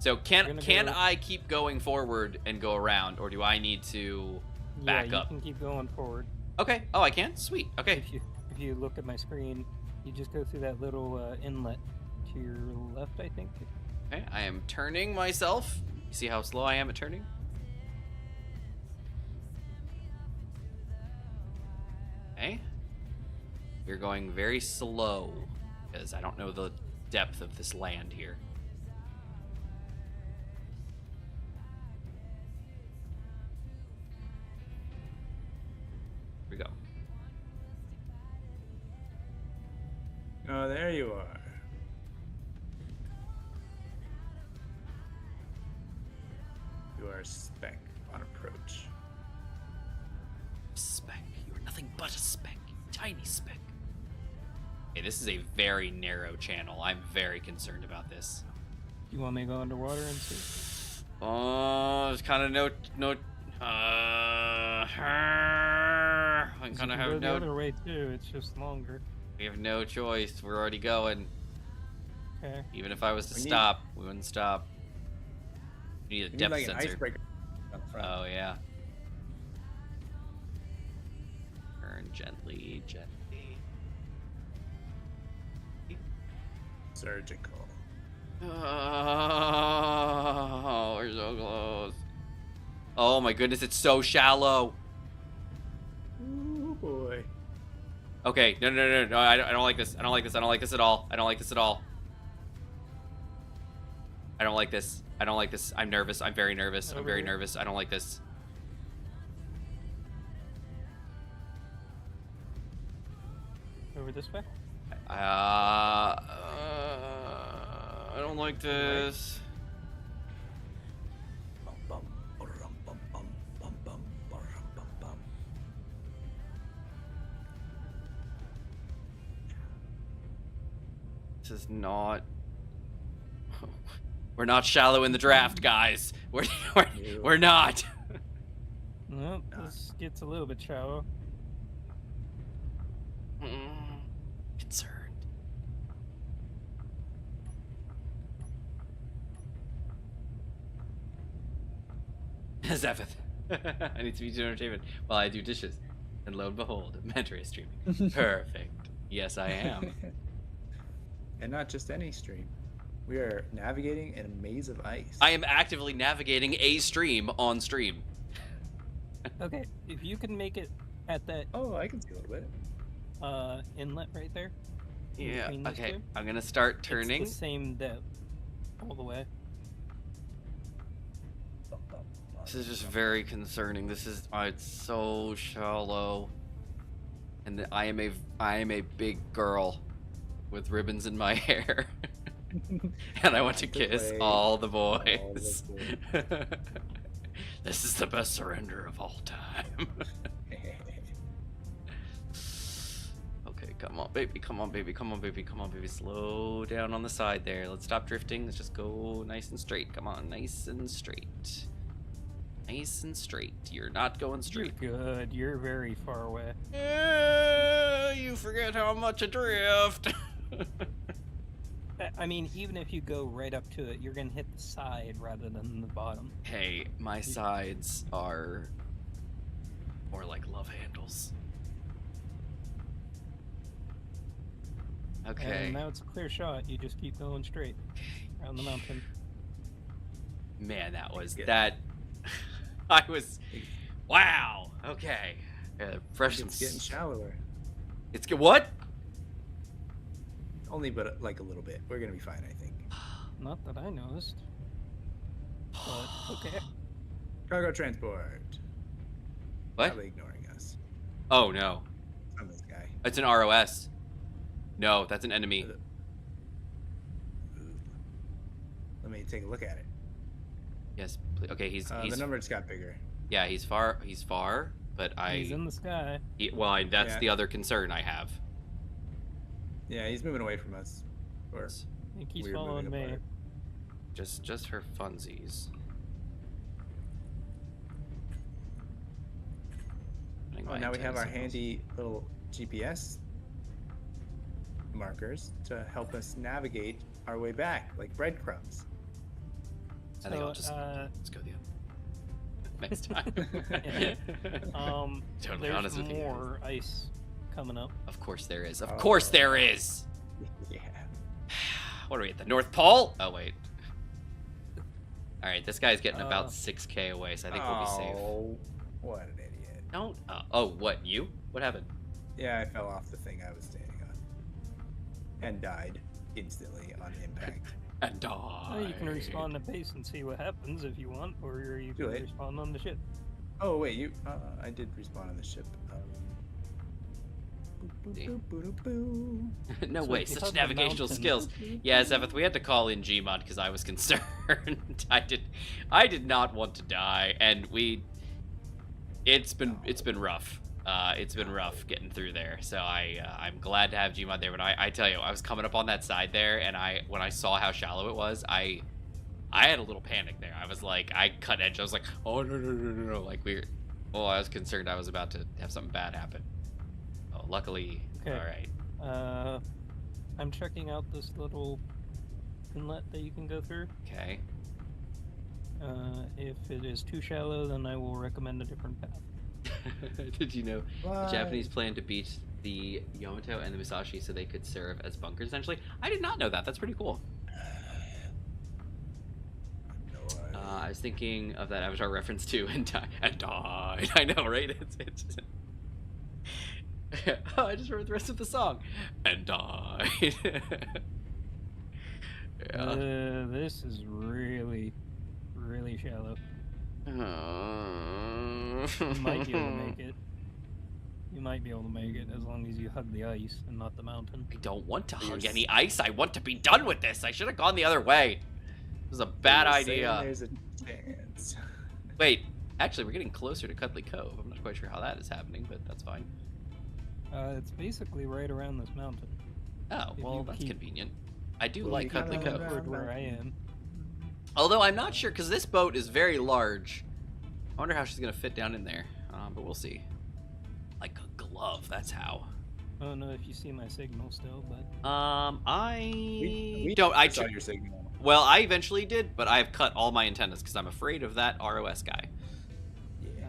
So We're can gonna go- I keep going forward and go around, or do I need to back yeah, up? you can keep going forward. Okay. Oh, I can. Sweet. Okay. If you look at my screen, you just go through that little inlet to your left, I think. Okay. I am turning myself. You see how slow I am at turning? Okay. We're going very slow because I don't know the depth of this land here. Here we go. Oh, there you are. You are a speck on approach. Speck. You are nothing but a speck. You tiny speck. Okay, this is a very narrow channel. I'm very concerned about this. You want me to go underwater and see? Oh, there's kind of no. I'm You gonna can have go the no. other way too. It's just longer. We have no choice. We're already going. Okay. Even if I was to We need- stop, we wouldn't stop. We need a You need depth like an sensor. icebreaker on the front. Oh yeah. Turn gently, gently. Surgical. Oh, we're so close. Oh my goodness, it's so shallow. Ooh boy. Okay, no, I don't like this. I don't like this. I don't like this at all. I don't like this at all. I don't like this. I don't like this. I'm nervous. I'm very nervous. I'm very nervous. I don't like this. Over this way? I don't like this. Bum, bum, ba-rum, bum, bum, bum, bum, ba-rum, bum, bum. This is not. We're not shallow in the draft, guys. We're not. Nope, this gets a little bit shallow. Concerned. Zephyr. I need to be doing entertainment while I do dishes. And lo and behold, Mentor is streaming. Perfect. Yes, I am. And not just any stream. We are navigating in a maze of ice. I am actively navigating a stream on stream. Okay, if you can make it at that Oh, I can see a little bit. inlet right there. in Yeah, between those okay. two, I'm gonna start turning. It's the same depth all the way. This is just very concerning. This is it's so shallow. And I am a big girl with ribbons in my hair. And I want to kiss all the boys. This is the best surrender of all time. Okay, come on, baby, come on, baby, come on, baby, come on, baby. Slow down on the side there. Let's stop drifting. Let's just go nice and straight. Come on, nice and straight. Nice and straight. You're not going straight. You're good. You're very far away. You forget how much adrift. I mean, even if you go right up to it, you're gonna hit the side rather than the bottom. Hey, my sides are more like love handles. Okay. And now it's a clear shot. You just keep going straight around the mountain. Man, that was Good. that. I was. Wow. Okay. Fresh. It's getting shallower. It's good. What? Only but like a little bit. We're gonna be fine, I think. Not that I noticed. But okay. Cargo transport. What? Probably ignoring us. Oh no. On this guy. It's an ROS. No, that's an enemy. Ooh. Let me take a look at it. Yes. Please. Okay. He's. The number just got bigger. Yeah. He's far. He's far. But He's in the sky. That's Yeah. the other concern I have. Yeah, he's moving away from us. Or I think he's we're following moving me. apart. Just for funsies. Oh, now we have our handy little GPS markers to help us navigate our way back, like breadcrumbs. I think I'll So, just let's go the next time. Totally there's honest with you. more ice coming up. Of course there is. Of Oh. course there is. Yeah. What are we at the North Pole? Oh wait. All right, this guy's getting about 6K away, so I think we'll be safe. Oh, what an idiot. Don't. Oh, what? You? What happened? Yeah, I fell off the thing I was standing on. And died instantly on impact. And Well, you can respawn the base and see what happens if you want, or you can Do it. respawn on the ship. Oh, wait, you. I did respawn on the ship. No So way, if you such hug the navigational mountain- skills. Yeah, Zephyr, we had to call in Gmod because I was concerned. I did not want to die, and it's been rough. It's been rough getting through there. So I'm glad to have Gmod there. But I tell you, I was coming up on that side there, and when I saw how shallow it was, I had a little panic there. I was like, I cut edge. I was like, oh no, like I was concerned I was about to have something bad happen. Oh, luckily, Okay. all right. I'm checking out this little inlet that you can go through. Okay. If it is too shallow, then I will recommend a different path. Did you know the Why? Japanese planned to beat the Yamato and the Musashi so they could serve as bunkers essentially? I did not know that. That's pretty cool. I was thinking of that Avatar reference too, and died. I know, right? It's oh, I just wrote the rest of the song. And died. Yeah. This is really, really shallow. You might be able to make it. You might be able to make it as long as you hug the ice and not the mountain. I don't want to hug any ice. I want to be done with this. I should have gone the other way. It was a bad idea. There's a chance. Wait, actually, we're getting closer to Cuddly Cove. I'm not quite sure how that is happening, but that's fine. It's basically right around this mountain. Oh, If well, you that's keep- convenient. I do Well, like you Cuddly kinda Cove. like Toward where I am. Although I'm not sure, because this boat is very large. I wonder how she's going to fit down in there, but we'll see. Like a glove, that's how. I don't know if you see my signal still, but We don't. I saw your signal. Well, I eventually did, but I've cut all my antennas because I'm afraid of that ROS guy. Yeah.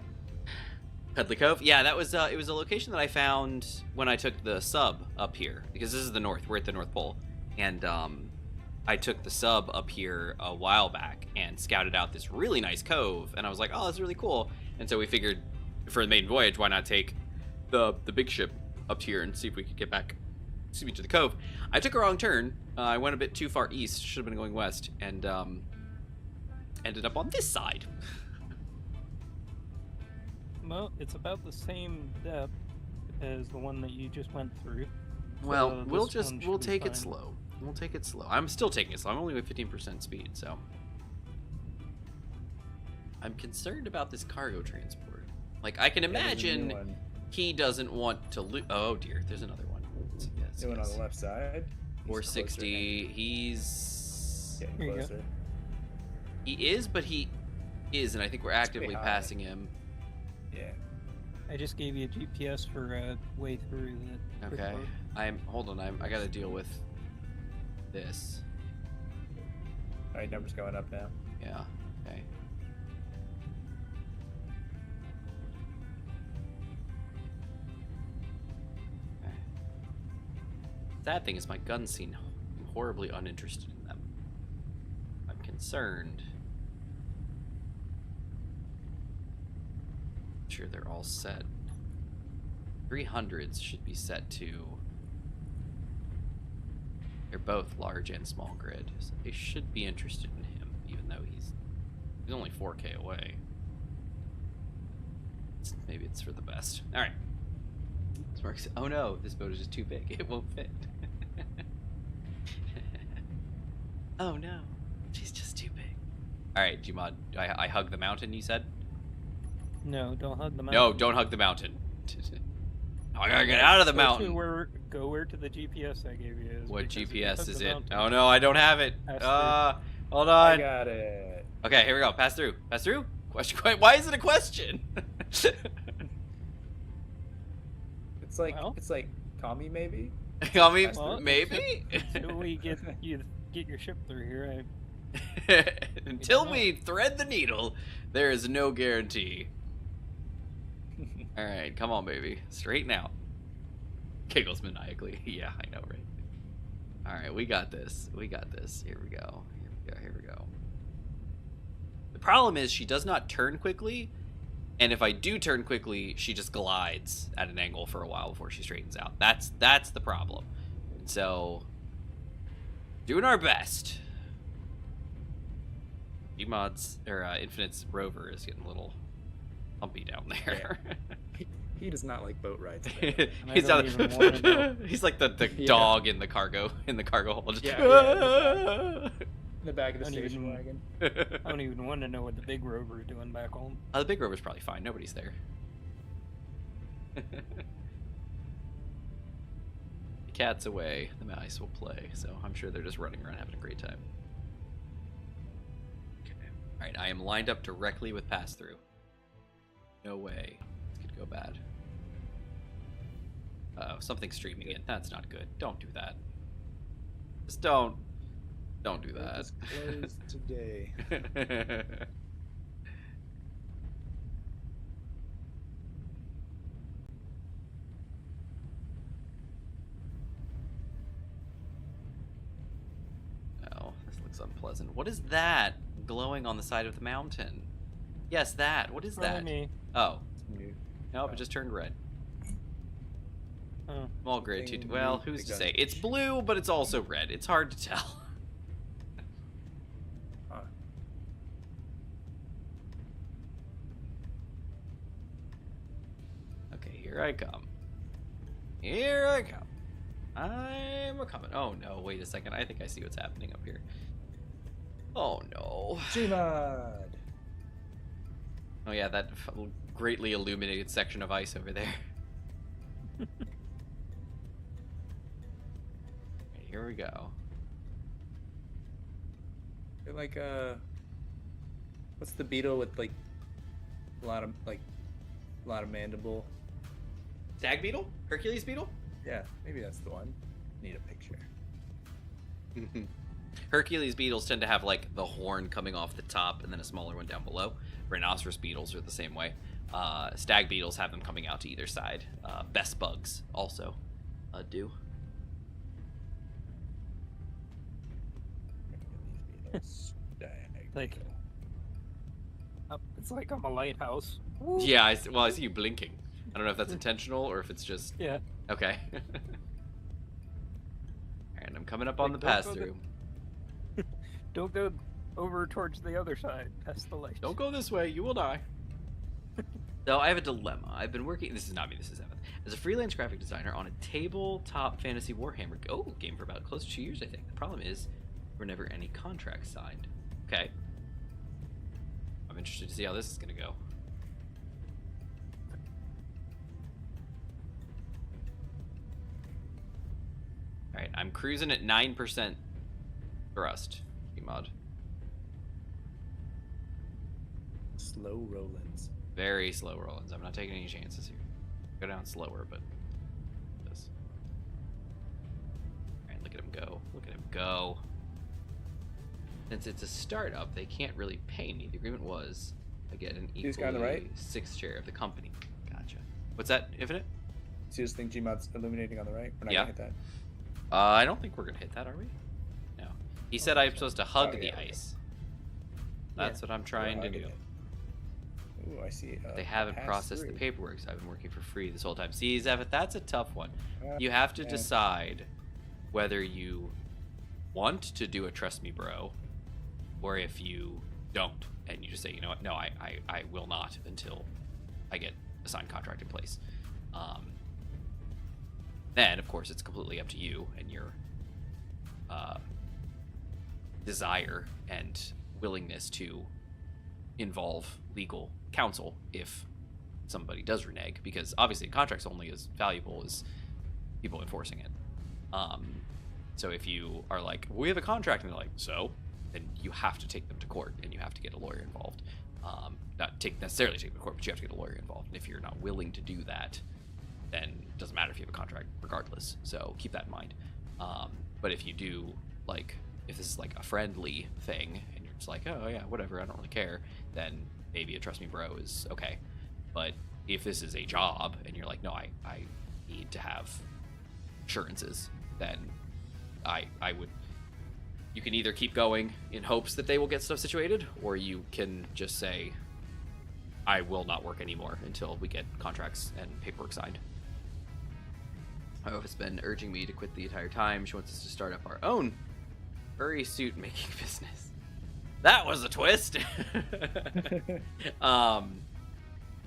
Cuddly Cove? Yeah, that was it was a location that I found when I took the sub up here, because this is the north. We're at the North Pole. And I took the sub up here a while back and scouted out this really nice cove, and I was like, oh, that's really cool. And so we figured for the maiden voyage, why not take the big ship up here and see if we could get back to the cove. I took a wrong turn. I went a bit too far east, should have been going west, and ended up on this side. well, it's about the same depth as the one that you just went through. Well, So we'll this one we'll should be take it fine. slow. We'll take it slow. I'm still taking it slow. I'm only with 15% speed, so I'm concerned about this cargo transport. Like, I can imagine One. he doesn't want to lose. Oh dear, there's another one. Yes, New one on yes. the left side. He's 460. He's closer. Here you Getting go. closer. he is, but he is, and I think we're actively high. passing him. Yeah. I just gave you a GPS for way through that. quick Okay, boat. hold on. I gotta deal with this. All right, numbers going up now. Yeah. Okay. Okay. Sad thing is my guns seem horribly uninterested in them. I'm concerned. Sure, they're all set. 300s should be set to. They're both large and small grid, so they should be interested in him, even though he's only 4K away. Maybe it's for the best. All right. Sparks. Oh no, this boat is just too big. It won't fit. Oh no, she's just too big. All right, Gmod. I hug the mountain. You said? No, don't hug the mountain. No, don't hug the mountain. I gotta get out of the Go mountain. Go where to the GPS I gave you. Is What because if you GPS hug is the it? mountain- Oh no, I don't have it. Pass Hold I on. got it. Okay, here we go. Pass through. Pass through. Question. Why is it a question? It's like Well. call me maybe. I mean, Well, maybe. Until we get your ship through here, Until we thread the needle, there is no guarantee. All right, come on, baby. Straighten out. Giggles maniacally. Yeah, I know, right? All right, we got this. We got this. Here we go. Here we go. Here we go. The problem is she does not turn quickly, And if I do turn quickly, she just glides at an angle for a while before she straightens out. That's the problem. And so, doing our best. Gmod's, or Infinite's rover is getting a little humpy down there. He does not like boat rides. he's don't even wanna know. he's like the Yeah. dog in the cargo hold. Just, Yeah, in the back of the Don't station even- wagon. I don't even want to know what the big rover is doing back home. The big rover's probably fine. Nobody's there. The cat's away. The mice will play. So I'm sure they're just running around having a great time. Okay. All right. I am lined up directly with pass through. No way. This could go bad. Something's streaming in. That's not good. Don't do that. Just don't do that. It's closed today. Oh, this looks unpleasant. What is that glowing on the side of the mountain? Yes, that. What is that? Me. Oh, New- nope, it just turned red. Oh. Small grid. Something Well, new who's to begun. say? It's blue, but it's also red. It's hard to tell. Huh. Okay, here I come. Here I come. I'm a coming. Oh no, wait a second. I think I see what's happening up here. Oh no. Gmod. Oh yeah, that greatly illuminated section of ice over there. Okay, here we go. They're like what's the beetle with like a lot of mandible? Stag beetle? Hercules beetle? Yeah, maybe that's the one. Need a picture. Hercules beetles tend to have like the horn coming off the top and then a smaller one down below. Rhinoceros beetles are the same way. Stag beetles have them coming out to either side. Best bugs also do. Like, it's like I'm a lighthouse. Yeah, I see you blinking. I don't know if that's intentional or if it's just Yeah. okay. And I'm coming up on the Like, don't pass go through. Don't go over towards the other side. Past the light. Don't go this way, you will die. So I have a dilemma. I've been working. This is not me. This is Evan. As a freelance graphic designer on a tabletop fantasy Warhammer game for about close to 2 years, I think. The problem is, there were never any contracts signed. Okay. I'm interested to see how this is gonna go. All right, I'm cruising at 9% thrust. Gmod. Slow rollins. Very slow rollins. I'm not taking any chances here. Go down slower, but this. Alright, look at him go. Look at him go. Since it's a startup, they can't really pay me. The agreement was I get an This guy on the right? equally sixth share of the company. Gotcha. What's that, Infinite? See this thing Gmod's illuminating on the right? We're not Yeah. gonna hit that. I don't think we're gonna hit that, are we? No. He said I'm supposed to hug Oh, the yeah, okay. ice. That's what I'm trying to do. Ooh, I see. They haven't pass processed the through. paperwork, so I've been working for free this whole time. See, Zephyr, that's a tough one. You Uh, have to yeah. decide whether you want to do a trust me bro, or if you don't, and you just say, you know what, no, I will not until I get a signed contract in place. Then, of course, it's completely up to you and your desire and willingness to involve legal counsel if somebody does renege, because obviously a contract's only as valuable as people enforcing it. So if you are like, we have a contract, and they're like, so, then you have to take them to court and you have to get a lawyer involved. Not necessarily take them to court, but you have to get a lawyer involved. And if you're not willing to do that, then it doesn't matter if you have a contract regardless. So keep that in mind. But if you do, like, if this is like a friendly thing and you're just like, oh yeah, whatever, I don't really care, then maybe a trust me bro is okay. But if this is a job and you're like, no, I need to have assurances, then I would, you can either keep going in hopes that they will get stuff situated, or you can just say, I will not work anymore until we get contracts and paperwork signed. My wife has been urging me to quit the entire time. She wants us to start up our own furry suit making business. That was a twist.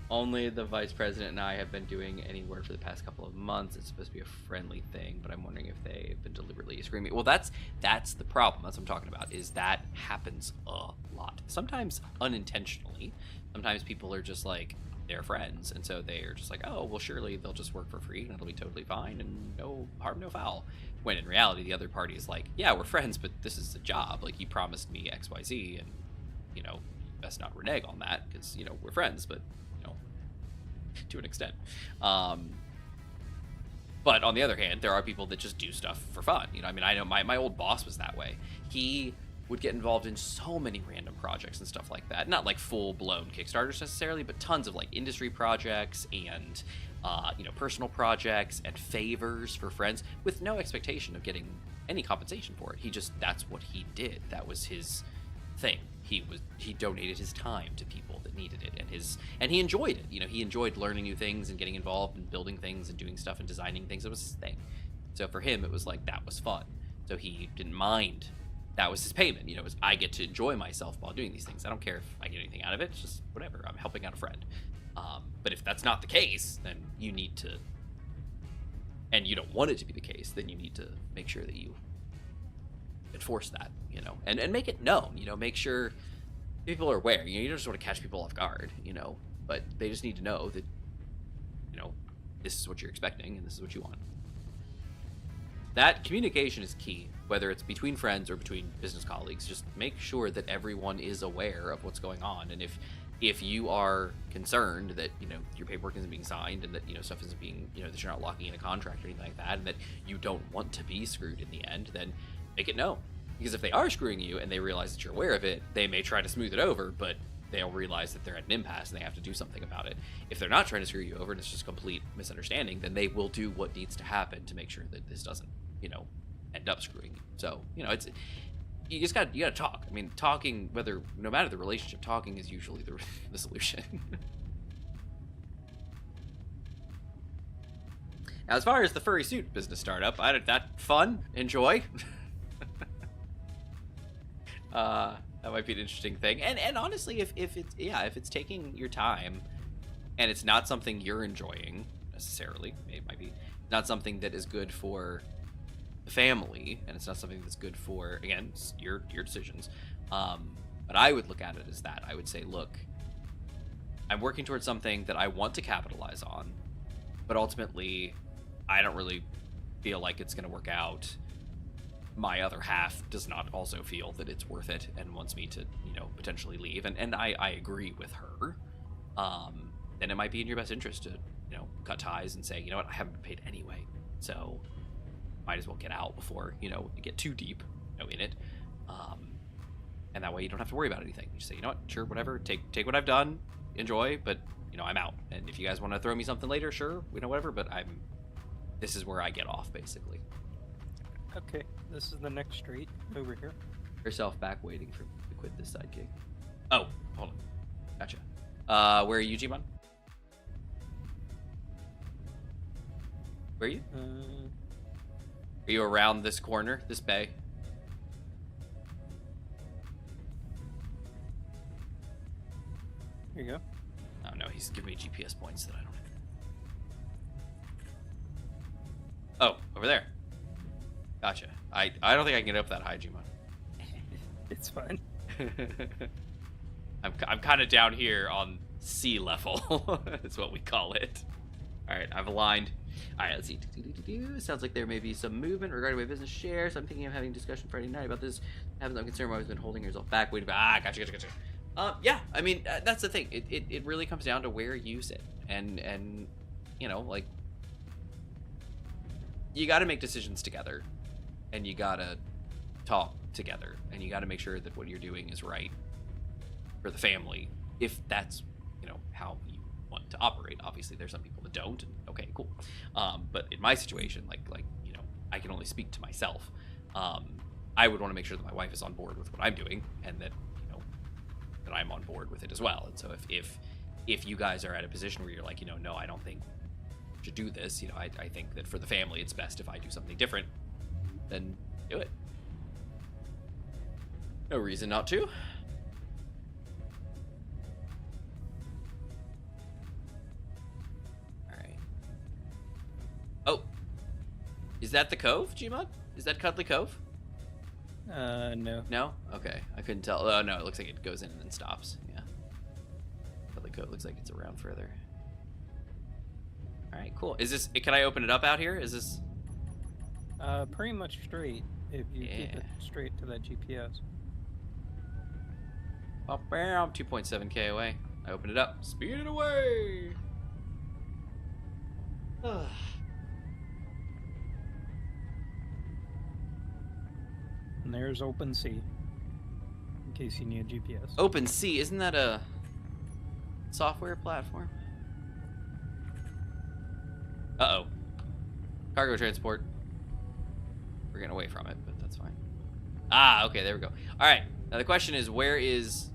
Only the vice president and I have been doing any work for the past couple of months. It's supposed to be a friendly thing, but I'm wondering if they've been deliberately screaming. Well, that's the problem. That's what I'm talking about, is that happens a lot. Sometimes unintentionally. Sometimes people are just like, they're friends, and so they're just like, oh, well, surely they'll just work for free and it'll be totally fine and no harm, no foul. When in reality, the other party is like, yeah, we're friends, but this is a job. Like, you promised me XYZ, and, you know, best not renege on that because, you know, we're friends, but, you know, to an extent. But on the other hand, there are people that just do stuff for fun. You know, I mean, I know my old boss was that way. He would get involved in so many random projects and stuff like that. Not like full-blown Kickstarters necessarily, but tons of like industry projects and you know, personal projects and favors for friends with no expectation of getting any compensation for it. He just, that's what he did. That was his thing. He donated his time to people that needed it, and he enjoyed it. You know, he enjoyed learning new things and getting involved and building things and doing stuff and designing things. It was his thing. So for him, it was like, that was fun. So he didn't mind. That was his payment. You know, I get to enjoy myself while doing these things. I don't care if I get anything out of it. It's just whatever. I'm helping out a friend. But if that's not the case, then you need to, and you don't want it to be the case, then you need to make sure that you enforce that, you know, and make it known, you know, make sure people are aware. You know, you don't just want to catch people off guard, you know, but they just need to know that, you know, this is what you're expecting and this is what you want. That communication is key, whether it's between friends or between business colleagues. Just make sure that everyone is aware of what's going on. And if you are concerned that, you know, your paperwork isn't being signed and that, you know, stuff isn't being, you know, that you're not locking in a contract or anything like that, and that you don't want to be screwed in the end, then make it known. Because if they are screwing you and they realize that you're aware of it, they may try to smooth it over, but they'll realize that they're at an impasse and they have to do something about it. If they're not trying to screw you over and it's just a complete misunderstanding, then they will do what needs to happen to make sure that this doesn't, you know, end up screwing you. So, you know, it's, you gotta talk. I mean, talking, no matter the relationship, talking is usually the solution. Now, as far as the furry suit business startup, that fun, enjoy. That might be an interesting thing. And honestly, if it's taking your time and it's not something you're enjoying necessarily, it might be not something that is good for the family, and it's not something that's good for, again, your decisions. But I would look at it as that. I would say, look, I'm working towards something that I want to capitalize on, but ultimately, I don't really feel like it's going to work out. My other half does not also feel that it's worth it and wants me to, you know, potentially leave. And I agree with her. Then it might be in your best interest to, you know, cut ties and say, you know what, I haven't been paid anyway, so might as well get out before, you know, you get too deep, you know, in it. And that way you don't have to worry about anything. You just say, you know what, sure, whatever, take what I've done, enjoy, but, you know, I'm out. And if you guys want to throw me something later, sure, you know, whatever, but this is where I get off, basically. Okay, this is the next street over here. Yourself back waiting for to quit this side gig. Oh, hold on. Gotcha. Where are you, Gmod? Where are you? Are you around this corner, this bay? Here you go. Oh no, he's giving me GPS points that I don't have. Oh, over there. Gotcha. I don't think I can get up that high, Gmod. It's fine. I'm kind of down here on sea level. That's what we call it. All right, I've aligned. All right, let's see. Sounds like there may be some movement regarding my business share, so I'm thinking of having a discussion Friday night about this. I'm concerned why I've been holding yourself back, waiting. Gotcha. Yeah, I mean, that's the thing. It really comes down to where you sit, and you know, like, you got to make decisions together, and you got to talk together, and you got to make sure that what you're doing is right for the family, if that's, you know, how you want to operate. Obviously, there's some people that don't. And, okay, cool. But in my situation, like you know, I can only speak to myself. I would want to make sure that my wife is on board with what I'm doing, and that, you know, that I'm on board with it as well. And so if if you guys are at a position where you're like, you know, no, I don't think I should do this. You know, I think that for the family, it's best if I do something different. Then do it. No reason not to. Alright. Oh. Is that the cove, Gmod? Is that Cuddly Cove? No. No? Okay. I couldn't tell. Oh, no. It looks like it goes in and then stops. Yeah. Cuddly Cove looks like it's around further. Alright, cool. Is this... Can I open it up out here? Is this... Pretty much straight, if you keep it straight to that GPS. Oh, bam! 2.7k away. I opened it up. Speed it away! And there's Open Sea, in case you need a GPS. OpenSea, isn't that a software platform? Uh-oh. Cargo transport. We're getting away from it, but that's fine. Ah, okay, there we go. All right. Now the question is, where is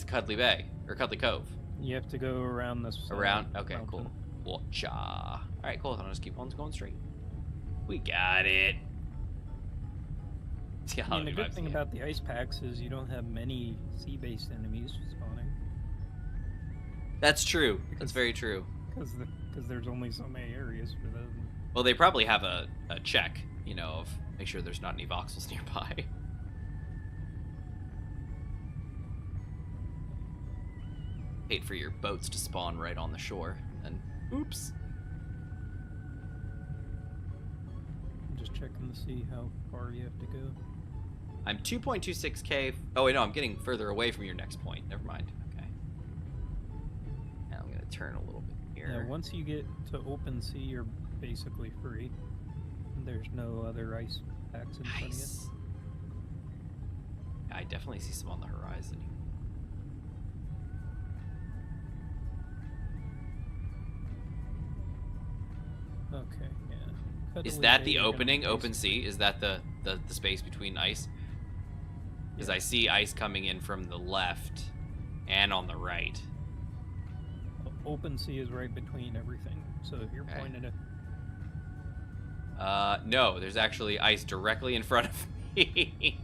Cuddly Bay or Cuddly Cove? You have to go around this. Around? Okay, mountain. cool. Watcha. All right, cool. Then I'll just keep on going straight. We got it. Yeah, I mean, the good thing about the ice packs is you don't have many sea-based enemies spawning. That's true. That's very true. Because there's only so many areas for them. Well, they probably have a check, you know, of make sure there's not any voxels nearby. Hate for your boats to spawn right on the shore, and oops. I'm just checking to see how far you have to go. I'm 2.26k. Oh wait, no, I'm getting further away from your next point. Never mind. Okay. Now I'm gonna turn a little bit here. Yeah, once you get to Open Sea, you're basically free. There's no other ice packs in front of you. Nice. I definitely see some on the horizon. Okay, yeah. Is Cuddly that Bay, the you're gonna opening? be Open sea? Is that the space between ice? Because Yeah. I see ice coming in from the left and on the right. Open Sea is right between everything. So if you're Okay. pointing at No, there's actually ice directly in front of me.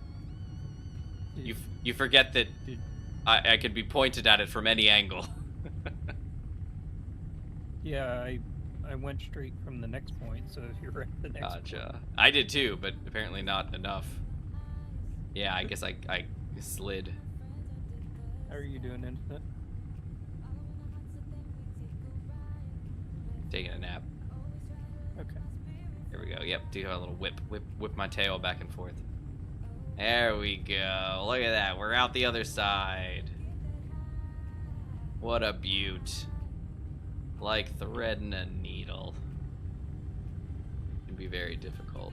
You forget that Did- I could be pointed at it from any angle. Yeah, I went straight from the next point, so if you're at the next Gotcha. I did too, but apparently not enough. Yeah, I guess I slid. how are you doing, Infinite? Taking a nap. Okay. Here we go. Yep, do a little whip my tail back and forth. There we go. Look at that. We're out the other side. What a beaut. Like threading a needle. Can be very difficult.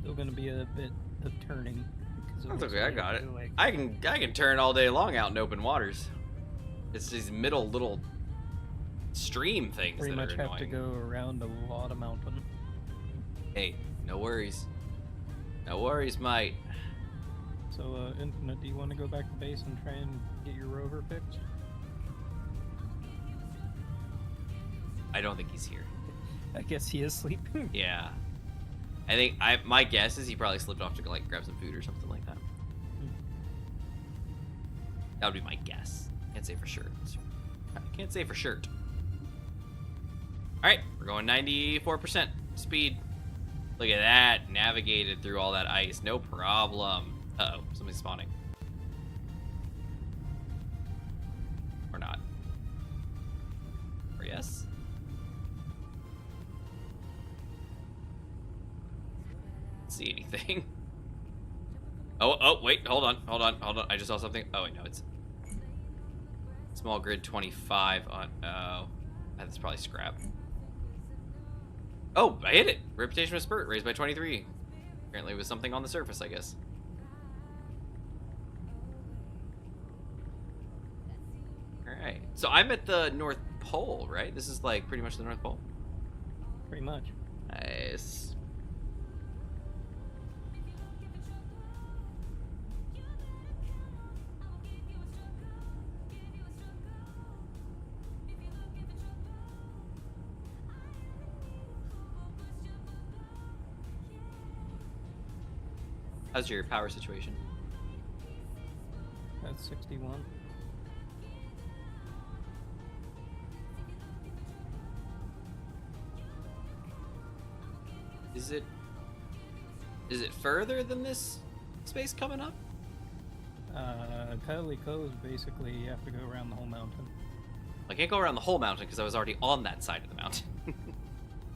Still gonna be a bit of turning. Because of That's what's okay, I going got it. to, like, I can turn all day long out in open waters. It's these middle little stream things pretty that much are have to annoying. go around a lot of mountain. Hey, no worries. No worries, mate. So, Infinite, do you want to go back to base and try and get your rover fixed? I don't think he's here. I guess he is sleeping. Yeah. I think my guess is he probably slipped off to go like grab some food or something like that. That would be my guess. Can't say for sure. I can't say for sure. All right, we're going 94% speed. Look at that, navigated through all that ice, no problem. Uh-oh, somebody's spawning. Or not. Or yes? See anything? Oh, wait, hold on. I just saw something. Oh, wait, no, it's small grid 25 on, oh, that's probably scrap. Oh, I hit it. Reputation of Spurt raised by 23. Apparently it was something on the surface, I guess. Alright, so I'm at the North Pole, right? This is like pretty much the North Pole. Pretty much. Nice. How's your power situation? That's 61. Is it further than this space coming up? Cuddly Cove, basically, you have to go around the whole mountain. I can't go around the whole mountain because I was already on that side of the mountain.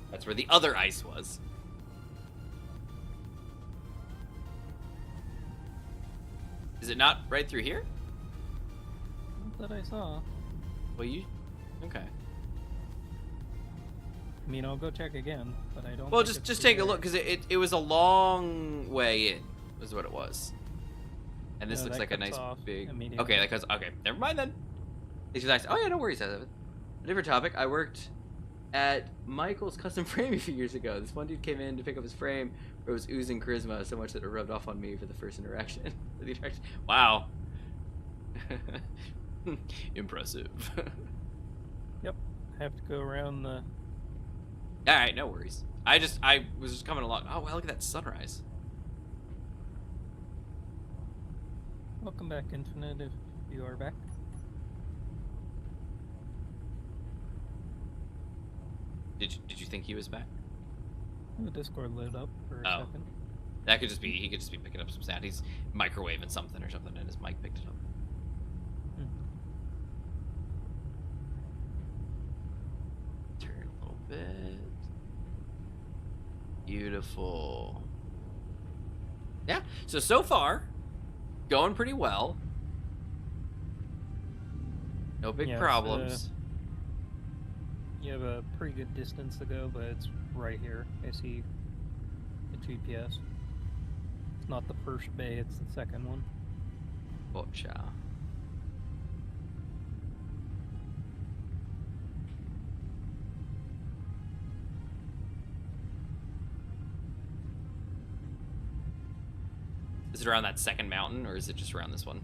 That's where the other ice was. Is it not right through here? Not that I saw. Well, you... Okay. I mean, I'll go check again, but I don't. Well, think just it's take a there. look, because it was a long way in, was what it was. And this No, looks that like a cuts nice off big... immediately. Okay, that cuts... Okay, never mind then. It's nice. Oh yeah, no worries. A different topic. I worked at Michael's custom frame a few years ago. This one dude came in to pick up his frame, where it was oozing charisma so much that it rubbed off on me for the first interaction. Wow. Impressive. Yep, have to go around the. All right, no worries. I was just coming along. Oh wow, look at that sunrise. Welcome back, Infinite, if you are back. Did you think he was back? The Discord lit up for a Oh. second. That could just be, he could just be picking up some sound. He's microwaving something or something, and his mic picked it up. Turn a little bit. Beautiful. Yeah, so far, going pretty well. No big Yeah, it's, problems. You have a pretty good distance to go, but it's right here. I see the GPS. It's not the first bay, it's the second one. Gotcha. Is it around that second mountain, or is it just around this one?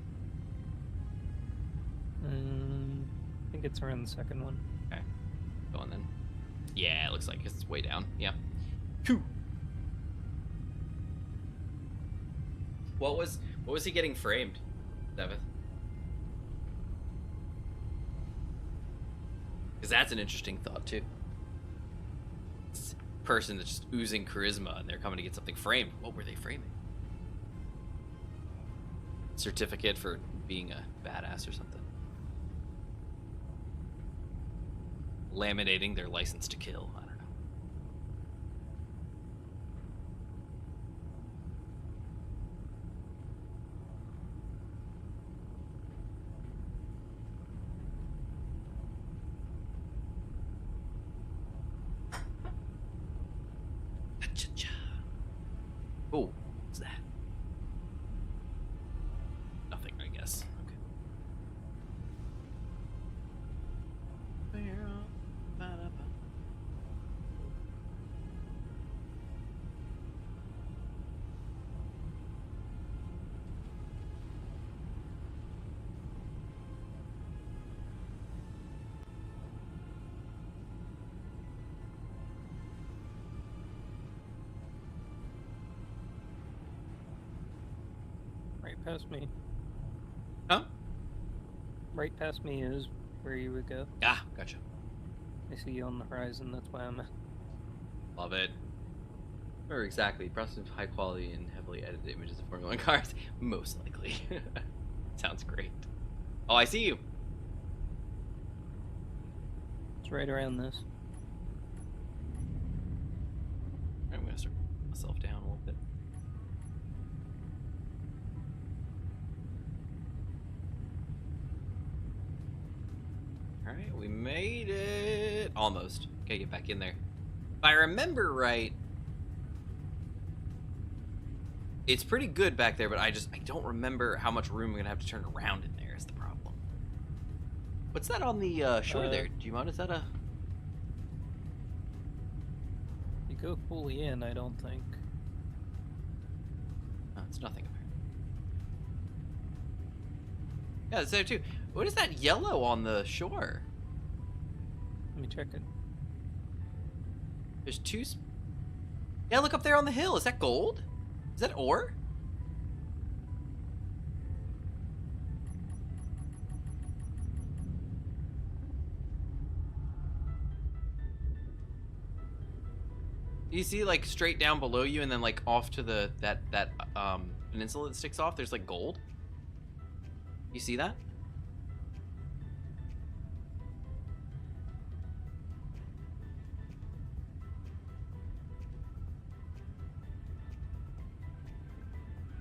I think it's around the second one. Okay, going then. Yeah, it looks like it's way down. Yeah. Phew. What was he getting framed, Devith? Because that's an interesting thought too. This person that's just oozing charisma, and they're coming to get something framed. What were they framing? Certificate for being a badass or something. Laminating their license to kill. I don't know. Cha-cha-cha. Oh, what's that? Nothing, I guess. Okay. Right past me. Huh? Right past me is where you would go. Ah, gotcha. I see you on the horizon, that's why I'm... Love it. Or exactly, process of high quality and heavily edited images of Formula 1 cars. Most likely. Sounds great. Oh, I see you. It's right around this. I'm gonna start myself down a little bit. Alright, we made it. Almost. Okay, get back in there. If I remember right, it's pretty good back there, but I don't remember how much room I'm gonna have to turn around in there is the problem. What's that on the shore there? Gmod, is that a... You go fully in, I don't think. No, it's nothing apparently. Yeah, it's there too. What is that yellow on the shore? Let me check it. There's two... Yeah, look up there on the hill. Is that gold? Is that ore? You see, like, straight down below you, and then, like, off to the that peninsula that sticks off, there's, like, gold. You see that?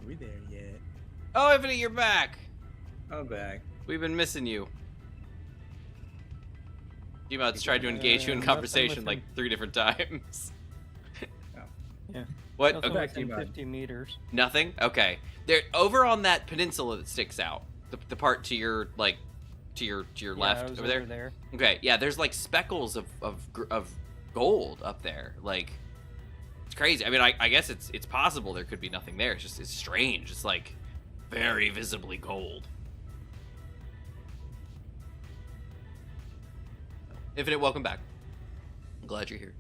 Are we there yet? Oh, Infinite, you're back! I'm back. We've been missing you. Gmod's tried to engage you in nothing conversation with like him. 3 different times. Yeah. What? Nothing Okay. within Gmod. 50 meters. Nothing? Okay. They're over on that peninsula that sticks out. The part to your, like, to your Yeah, left I was over there. over there. Okay, yeah, there's like speckles of gold up there. Like, it's crazy. I mean, I guess it's possible there could be nothing there. It's strange. It's like very visibly gold. Infinite, welcome back. I'm glad you're here.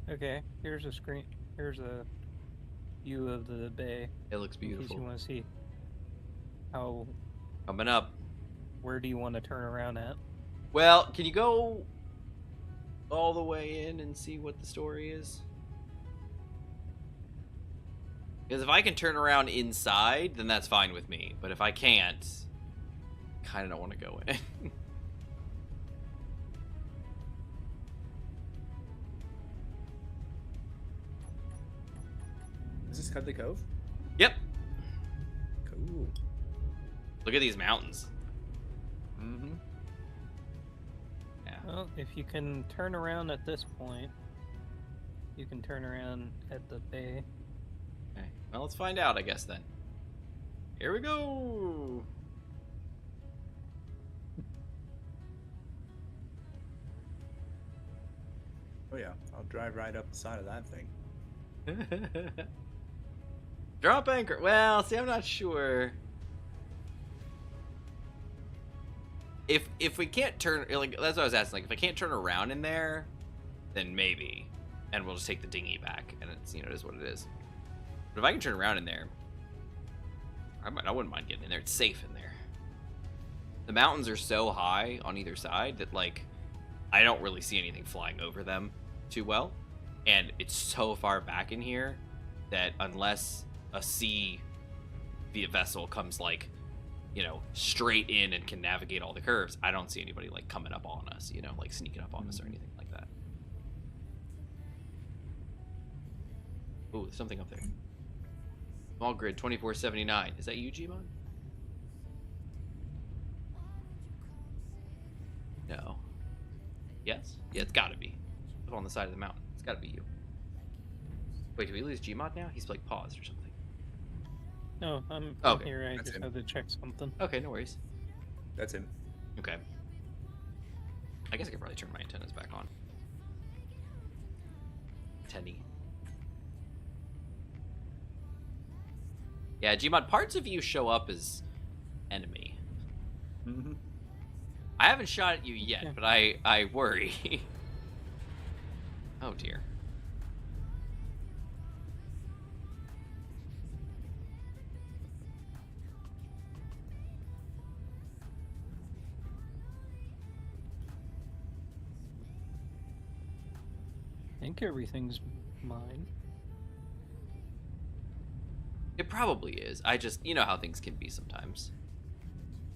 Okay, here's a screen. Here's a view of the bay. It looks In case beautiful. you want to see how. Coming up. Where do you want to turn around at? Well, can you go all the way in and see what the story is? Because if I can turn around inside, then that's fine with me. But if I can't, kind of don't want to go in. Is this Cuddly Cove? Yep. Cool. Look at these mountains. Mm-hmm. Yeah. Well, if you can turn around at this point, you can turn around at the bay. Okay. Well, let's find out, I guess, then. Here we go. Oh yeah, I'll drive right up the side of that thing. Drop anchor. Well, see, I'm not sure. If we can't turn, like, that's what I was asking. Like, if I can't turn around in there, then maybe, and we'll just take the dinghy back, and it's, you know, it is what it is. But if I can turn around in there, I wouldn't mind getting in there. It's safe in there. The mountains are so high on either side that, like, I don't really see anything flying over them too well, and it's so far back in here that unless a sea via vessel comes, like, you know, straight in and can navigate all the curves, I don't see anybody, like, coming up on us, you know, like sneaking up on us or anything like that. Ooh, there's something up there. Small grid 2479. Is that you, Gmod? No. Yes? Yeah, it's gotta be. Up on the side of the mountain. It's gotta be you. Wait, did we lose Gmod now? He's like paused or something. No, I'm Okay, here. I that's just him. had to check something. Okay, no worries. That's him. Okay. I guess I could probably turn my antennas back on. Tenny. Yeah, Gmod, parts of you show up as enemy. Mm-hmm. I haven't shot at you yet, Yeah. but I worry. Oh dear. I think everything's mine. It probably is. I just, you know how things can be sometimes.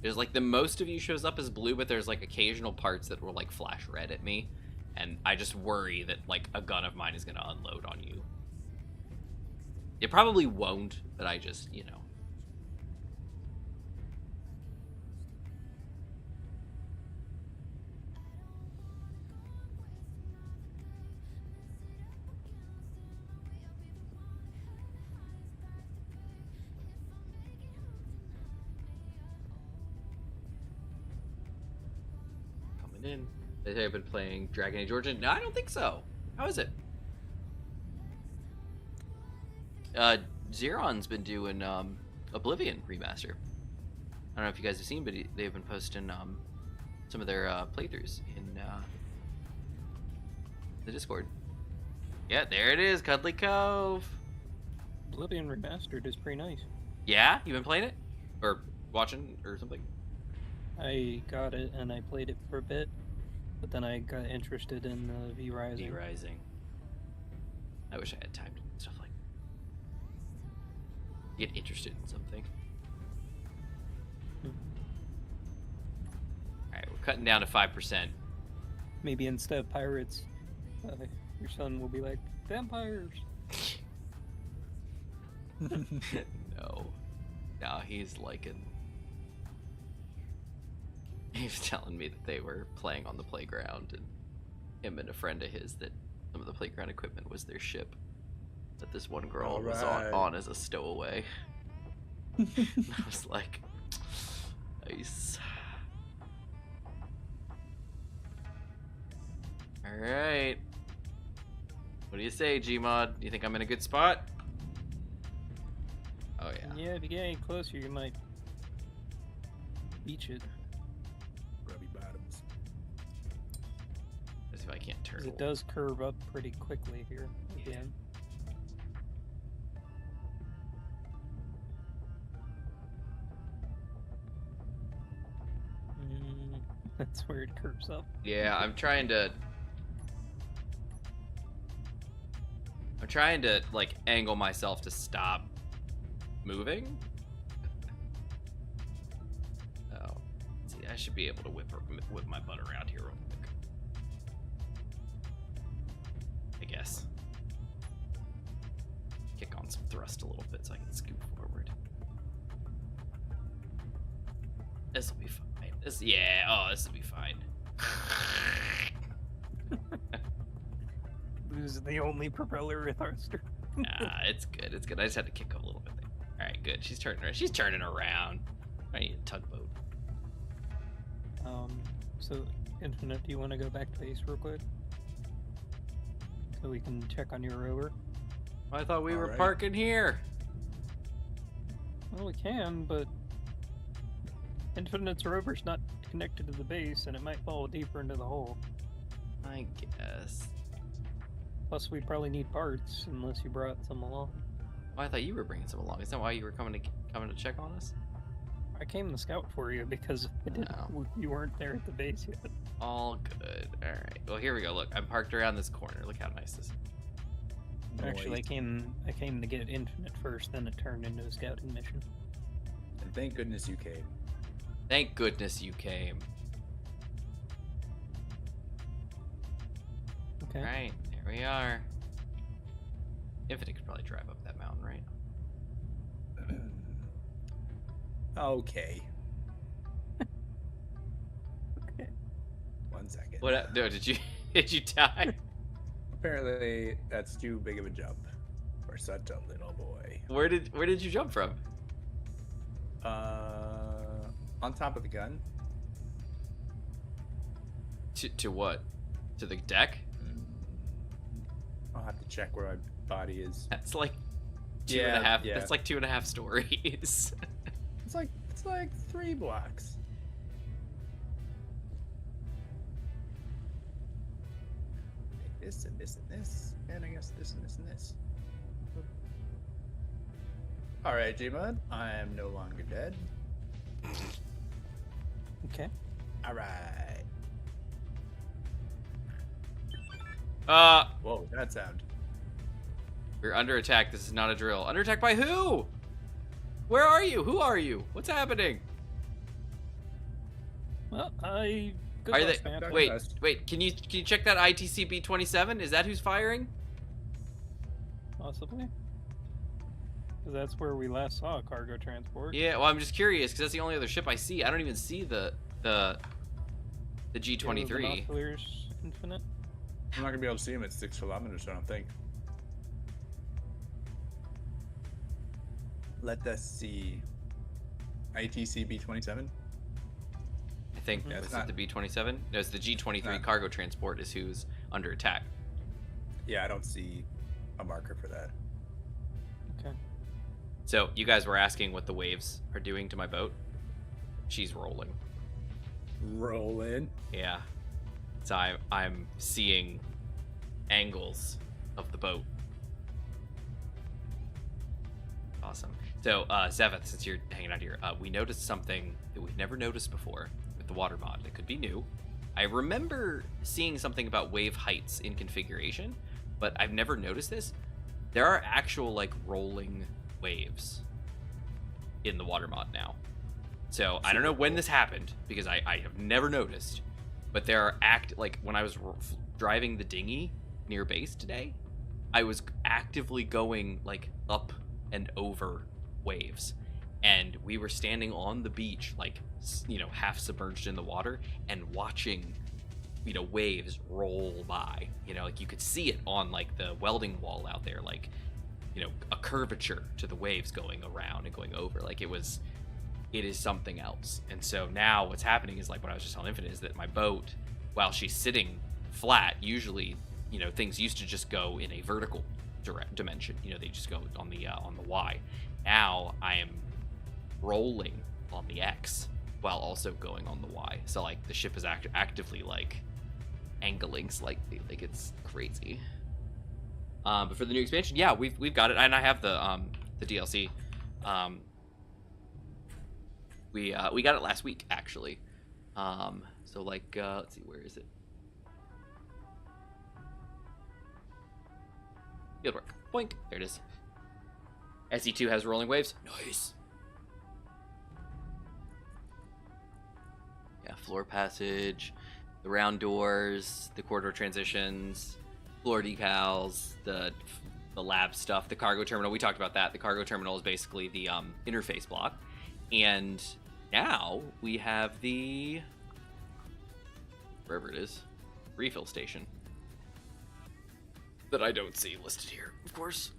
There's like the most of you shows up as blue, but there's like occasional parts that will like flash red at me. And I just worry that like a gun of mine is going to unload on you. It probably won't, but I just, you know. Coming in. They say I've been playing Dragon Age Origin. No, I don't think so. How is it? Zeron's been doing Oblivion remaster. I don't know if you guys have seen, but they've been posting some of their playthroughs in the Discord. Yeah, there it is, Cuddly Cove. Oblivion Remastered is pretty nice. Yeah, you been playing it, or watching, or something? I got it and I played it for a bit, but then I got interested in V Rising. V Rising. I wish I had time to do stuff like that. Get interested in something. Alright, we're cutting down to 5%. Maybe instead of pirates, your son will be like, vampires. No. No, he's liking... He was telling me that they were playing on the playground, and him and a friend of his, that some of the playground equipment was their ship. That this one girl was on as a stowaway. I was like, nice. Alright. What do you say, Gmod? Do you think I'm in a good spot? Oh, yeah. Yeah, if you get any closer, you might beach it. Grubby bottoms. Let's see if I can't 'Cause turtle. it does curve up pretty quickly here again. That's where it curves up. Yeah, I'm trying to like angle myself to stop moving. Oh, see, I should be able to whip my butt around here real quick. I guess. Kick on some thrust a little bit so I can scoot forward. This will be fine. This will be fine. This is the only propeller thruster. Nah, it's good. It's good. I just had to kick up a little bit there. All right, good. She's turning around. She's turning around. I need a tugboat. So Infinite, do you want to go back to base real quick? So we can check on your rover? I thought we were Alright. parking here. Well, we can, but Infinite's rover's not connected to the base, and it might fall deeper into the hole. I guess. Plus, we'd probably need parts, unless you brought some along. Well, I thought you were bringing some along. Is that why you were coming to check on us? I came to scout for you because you weren't there at the base yet. All good. All right. Well, here we go. Look, I'm parked around this corner. Look how nice this is. Actually, I came to get Infinite first, then it turned into a scouting mission. And thank goodness you came. Thank goodness you came. Okay. All right, there we are. Infinite could probably drive up that mountain, right? Okay. Okay. 1 second. What? No, did you die? Apparently, that's too big of a jump for such a little boy. Where did you jump from? On top of the gun. To what? To the deck? I'll have to check where my body is. That's like two Yeah, and a half. yeah. That's like 2.5 stories. It's like 3 blocks. This and this and this, and I guess this and this and this. All right, Gmod, I am no longer dead. Okay. All right. Whoa, that sound. We're under attack. This is not a drill. Under attack by who? Where are you? Who are you? What's happening? Well, good Are luck, they? man. Wait. Can you check that ITC B-27? Is that who's firing? Possibly. Because that's where we last saw a cargo transport. Yeah. Well, I'm just curious because that's the only other ship I see. I don't even see the G-23. Binoculars, Infinite. I'm not gonna be able to see him at 6 kilometers, I don't think. Let us see. ITC B-27? I think Yeah, was it's it not- the B-27? No, it's the G-23 not- cargo transport is who's under attack. Yeah, I don't see a marker for that. Okay. So you guys were asking what the waves are doing to my boat. She's rolling. Rolling. Yeah. So I'm seeing angles of the boat. Awesome. So, Zeveth, since you're hanging out here, we noticed something that we've never noticed before with the water mod. It could be new. I remember seeing something about wave heights in configuration, but I've never noticed this. There are actual like rolling waves in the water mod now. So I don't know when this happened because I have never noticed, but there are like when I was driving the dinghy near base today, I was actively going like up and over waves, and we were standing on the beach like, you know, half submerged in the water and watching, you know, waves roll by. You know, like you could see it on like the welding wall out there, like, you know, a curvature to the waves going around and going over. Like it is something else. And so now what's happening is like what I was just telling Infinite is that my boat, while she's sitting flat, usually, you know, things used to just go in a vertical dimension. You know, they just go on the Y. Now I am rolling on the X while also going on the Y. So like the ship is actively like angling slightly. Like it's crazy. But for the new expansion, yeah, we've got it, and I have the DLC. We got it last week actually. So like let's see, where is it? Fieldwork. Boink. There it is. SE2 has rolling waves. Nice. Yeah, floor passage, the round doors, the corridor transitions, floor decals, the lab stuff, the cargo terminal. We talked about that. The cargo terminal is basically the interface block. And now we have the, wherever it is, refill station. That I don't see listed here, of course.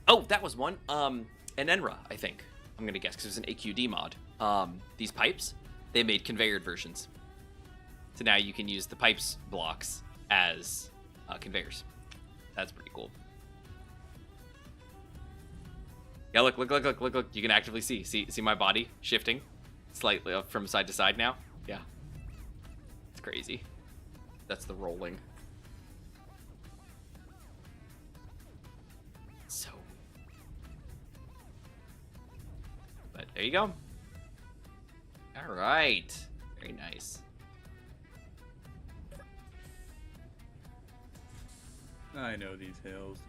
Oh, that was one. An Enra, I think. I'm gonna guess, because it was an AQD mod. These pipes, they made conveyored versions. So now you can use the pipes blocks as conveyors. That's pretty cool. Yeah, look. You can actively see my body shifting slightly up from side to side now. Yeah. It's crazy. That's the rolling. So. But there you go. All right. Very nice. I know these hills.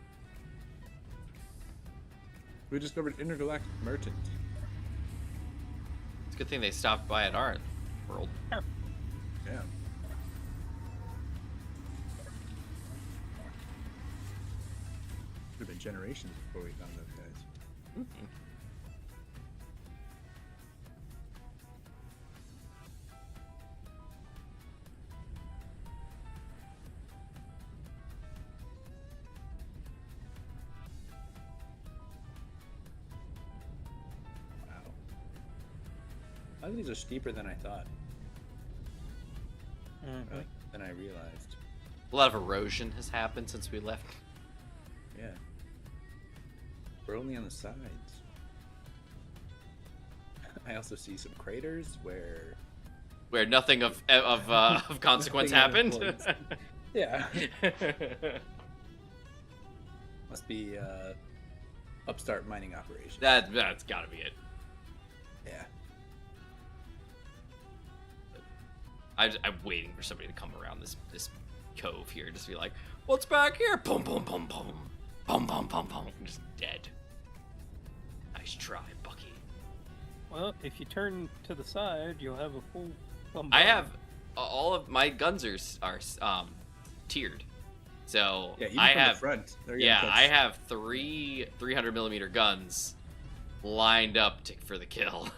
We discovered intergalactic merchant. It's a good thing they stopped by at our world. Yeah. Could have been generations before we found those guys. Mm-hmm. A lot of these are steeper than I thought. Mm-hmm. Than I realized. A lot of erosion has happened since we left. Yeah. We're only on the sides. I also see some craters where nothing of consequence Nothing of happened. yeah. Must be upstart mining operation. That's gotta be it. Yeah. I'm waiting for somebody to come around this cove here, just be like, "What's back here?" Boom, boom, boom, boom, boom, boom, boom, boom. I'm just dead. Nice try, Bucky. Well, if you turn to the side, you'll have a full bombard. I have all of my guns are tiered, so Yeah, even I from have the front. They're yeah getting I close. have 300mm guns lined up for the kill.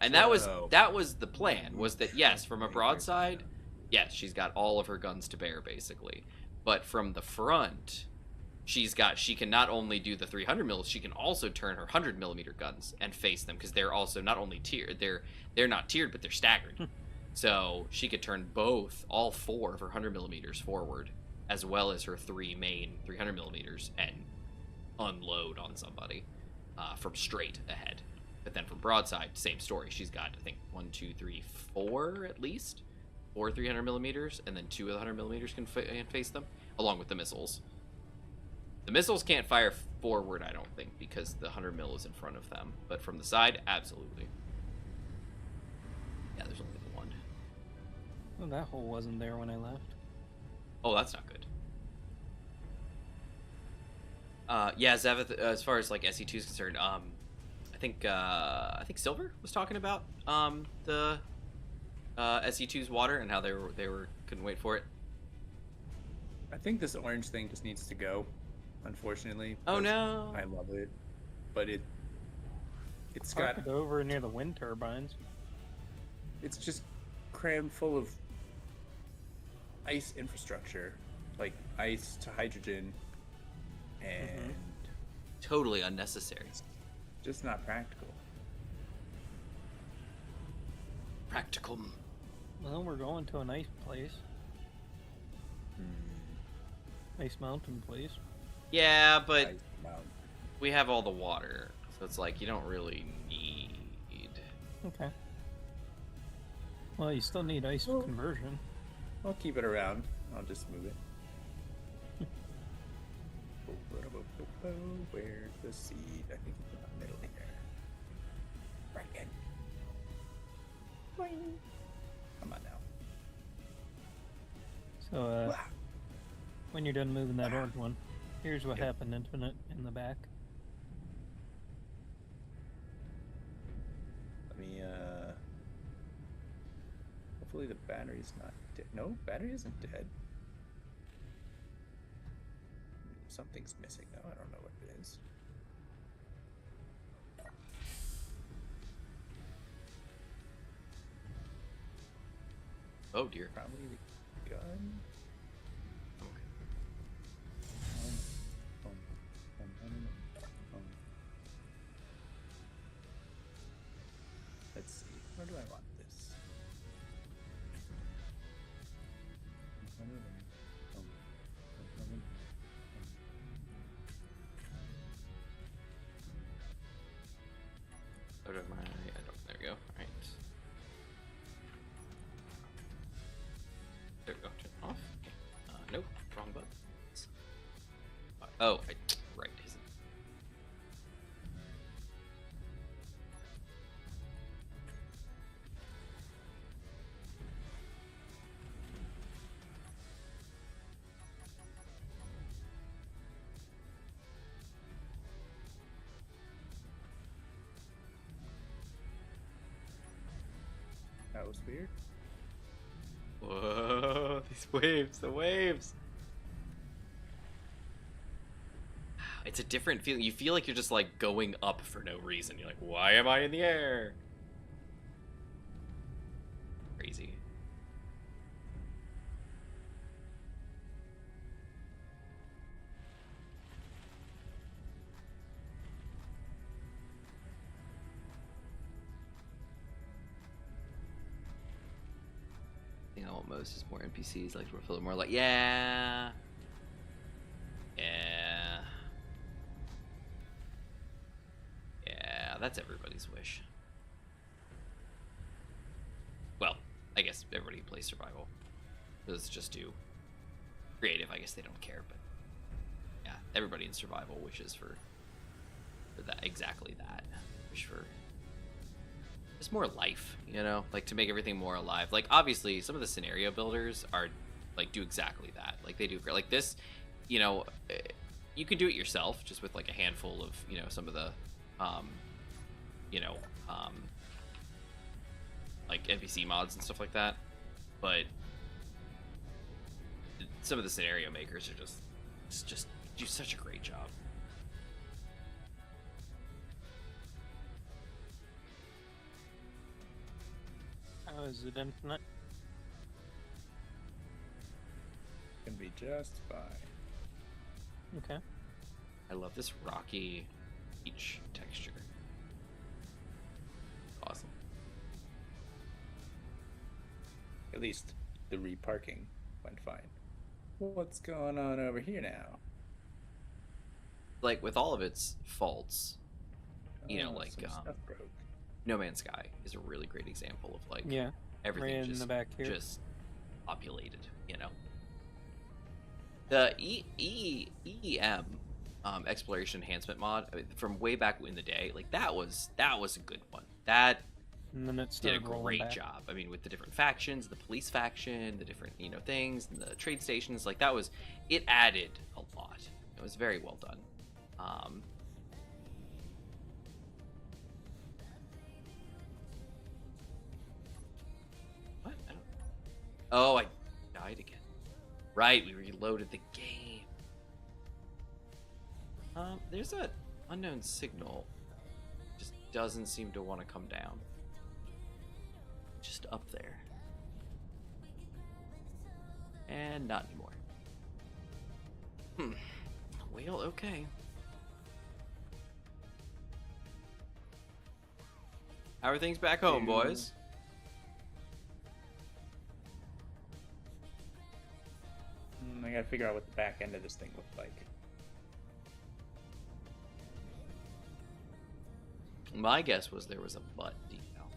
And that was the plan, was that yes, from a broadside, yes, she's got all of her guns to bear basically, but from the front, she can not only do the 300mm, she can also turn her 100mm guns and face them, because they're also not only tiered, they're not tiered, but they're staggered. So she could turn all 4 of her 100mm forward, as well as her 3 main 300mm, and unload on somebody from straight ahead. But then from broadside, same story. She's got, I think, 1, 2, 3, 4 at least. 4 300mm, and then 2 of the 100mm can face them, along with the missiles. The missiles can't fire forward, I don't think, because the 100mm is in front of them. But from the side, absolutely. Yeah, there's only the one. Well, that hole wasn't there when I left. Oh, that's not good. Yeah, Zavith, as far as like SE2 is concerned, I think Silver was talking about the SE2's water and how they were couldn't wait for it. I think this orange thing just needs to go, unfortunately. Oh, 'cause no. I love it, but it's Park got it over near the wind turbines. it's just crammed full of ice infrastructure, like ice to hydrogen, and Totally unnecessary. it's just not practical. Practical. Well, we're going to a nice place. Nice mountain place. Yeah, but Ice mountain. we have all the water, so it's like you don't really need. Okay. Well, you still need ice Well- conversion. I'll keep it around. I'll just move it. Where's the seed? I think it's in the middle here. Right in. Boing. Come on now. So, Wow. when you're done moving that Wow. orange one, here's what Yep. happened Infinite in the back. Let me, hopefully the battery's not dead. No, battery isn't dead. Something's missing though. I don't know what it is. Oh dear. Probably the gun. Okay. Let's see. Where do I want this? Out of my. I don't. There we go. All right. There we go. Turn it off. Nope. Wrong button. Oh, right. Isn't. That was weird. Whoa! These waves. The waves. It's a different feeling. You feel like you're just like going up for no reason. You're like, why am I in the air? Crazy. I think I want most is more NPCs, like to feel more like, yeah. Yeah. Yeah, that's everybody's wish. Well, I guess everybody who plays survival. Does just do creative, I guess they don't care, but yeah, everybody in survival wishes for that, exactly that. Wish for just more life, you know, like to make everything more alive. Like obviously some of the scenario builders are like do exactly that. Like they do like this, you know, you can do it yourself just with like a handful of, you know, some of the like NPC mods and stuff like that. But some of the scenario makers are just do such a great job. How is it Infinite? Can be just fine. Okay. I love this rocky beach texture. Awesome. At least the reparking went fine. What's going on over here now? Like with all of its faults, you know, Oh, like some stuff broke. No Man's Sky is a really great example of like Yeah. everything Right in just the back here. just populated, you know. The EEM exploration enhancement mod, I mean, from way back in the day, like that was a good one. That And then it did a started rolling great back. job. I mean, with the different factions, the police faction, the different, you know, things, and the trade stations, like that was, it added a lot. It was very well done. What? I don't... Oh, I died again. Right, we reloaded the game. There's a unknown signal. Just doesn't seem to want to come down. Just up there. And not anymore. Well, okay. How are things back home, boys? I gotta figure out what the back end of this thing looked like. My guess was there was a butt decal.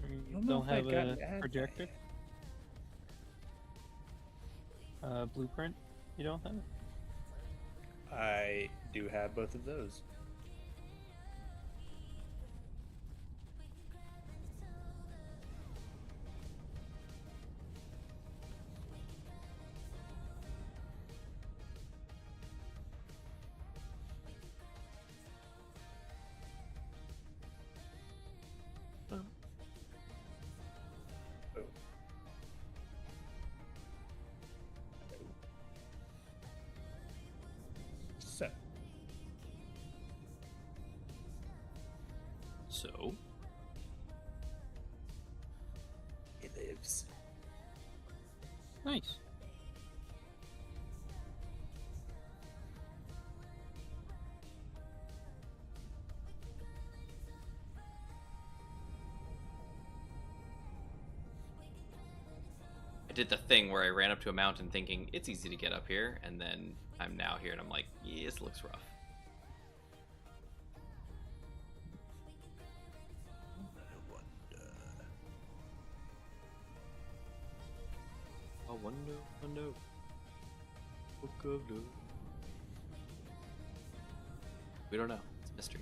You don't know don't if I have got a that. projector? Blueprint? You don't have? I do have both of those. So, So, he lives. Nice. I did the thing where I ran up to a mountain thinking it's easy to get up here, and then I'm now here and I'm like, yeah, this looks rough. I wonder, book of love. We don't know. It's a mystery.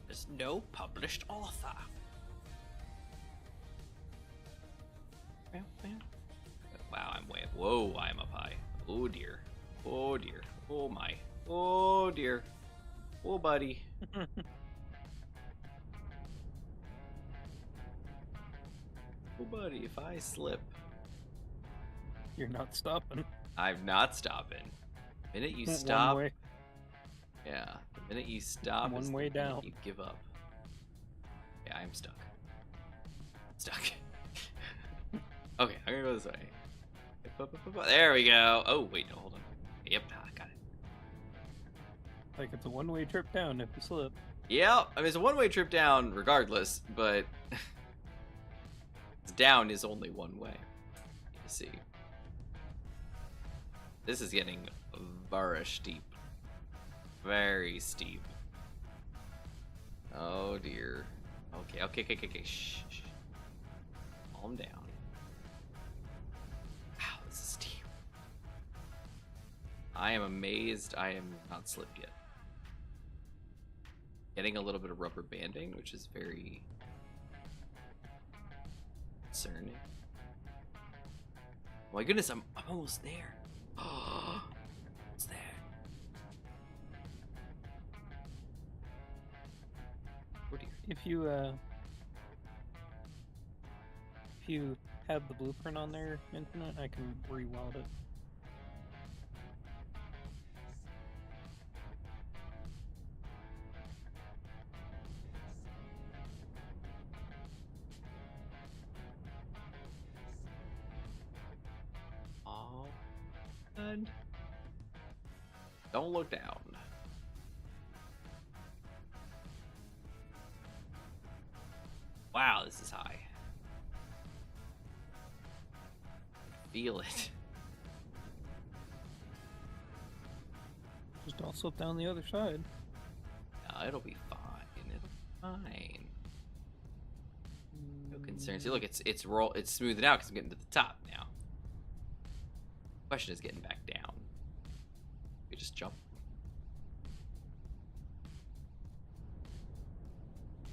There's no published author. Wow, I'm way up. Whoa, I'm up high. Oh dear. Oh dear. Oh my. Oh dear. Oh buddy. Oh buddy, if I slip. You're not stopping. I'm not stopping. The minute you One stop. way. Yeah. The minute you stop One is the way minute down. you give up. Yeah, I'm stuck. Stuck. Okay, I'm gonna go this way. There we go. Oh, wait, no, hold on. Yep, got it. Like it's a one-way trip down if you slip. Yeah, I mean, it's a one-way trip down regardless, but down is only one way. You see. This is getting very steep. Very steep. Oh, dear. Okay. Shh. Calm down. Wow, this is steep. I am amazed I am not slipped yet. Getting a little bit of rubber banding, which is very concerning. Oh my goodness, I'm almost there. Oh, it's there. Oh dear. If you have the blueprint on there, Infinite, I can re-weld it. Oh, and don't look down. Wow, this is high. Feel it. Just don't slip down the other side. No, it'll be fine. It'll be fine. No concerns. See, look, it's smoothing out because I'm getting to the top now. Question is getting back down. We just jump.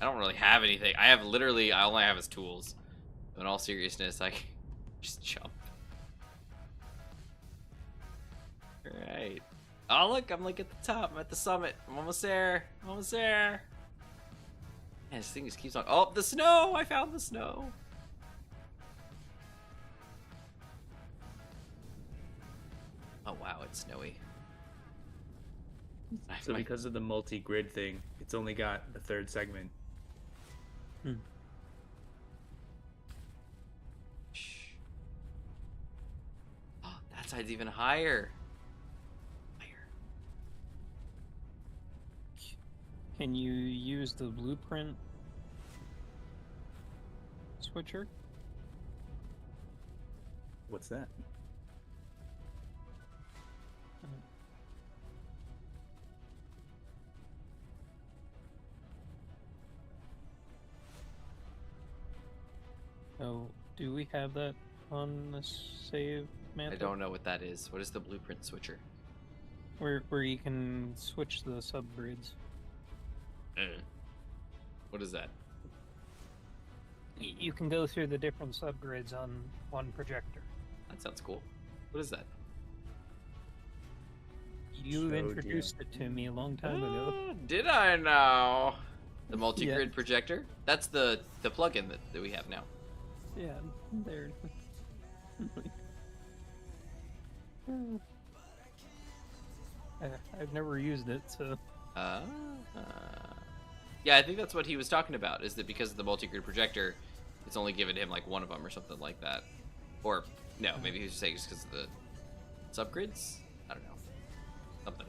I don't really have anything. I have literally, all I have is tools. In all seriousness, I just jump. Alright. Oh, look, I'm like at the top. I'm at the summit. I'm almost there. I'm almost there. Man, this thing just keeps on. Oh, the snow! I found the snow. Oh, wow, it's snowy. So because of the multi-grid thing, it's only got a third segment. Oh, that side's even higher. Can you use the blueprint switcher? What's that? Oh, do we have that on the save mantle? I don't know what that is. What is the blueprint switcher? Where you can switch the subgrids. What is that? You can go through the different subgrids on one projector. That sounds cool. What is that? You Showed introduced it to me a long time ago. Did I now? The Yeah. multi-grid projector? That's the plugin that we have now. Yeah, there. I've never used it, so. Yeah, I think that's what he was talking about, is that because of the multi-grid projector, it's only given him like one of them or something like that. Or, no, maybe he was just saying just because of the subgrids? I don't know. Something.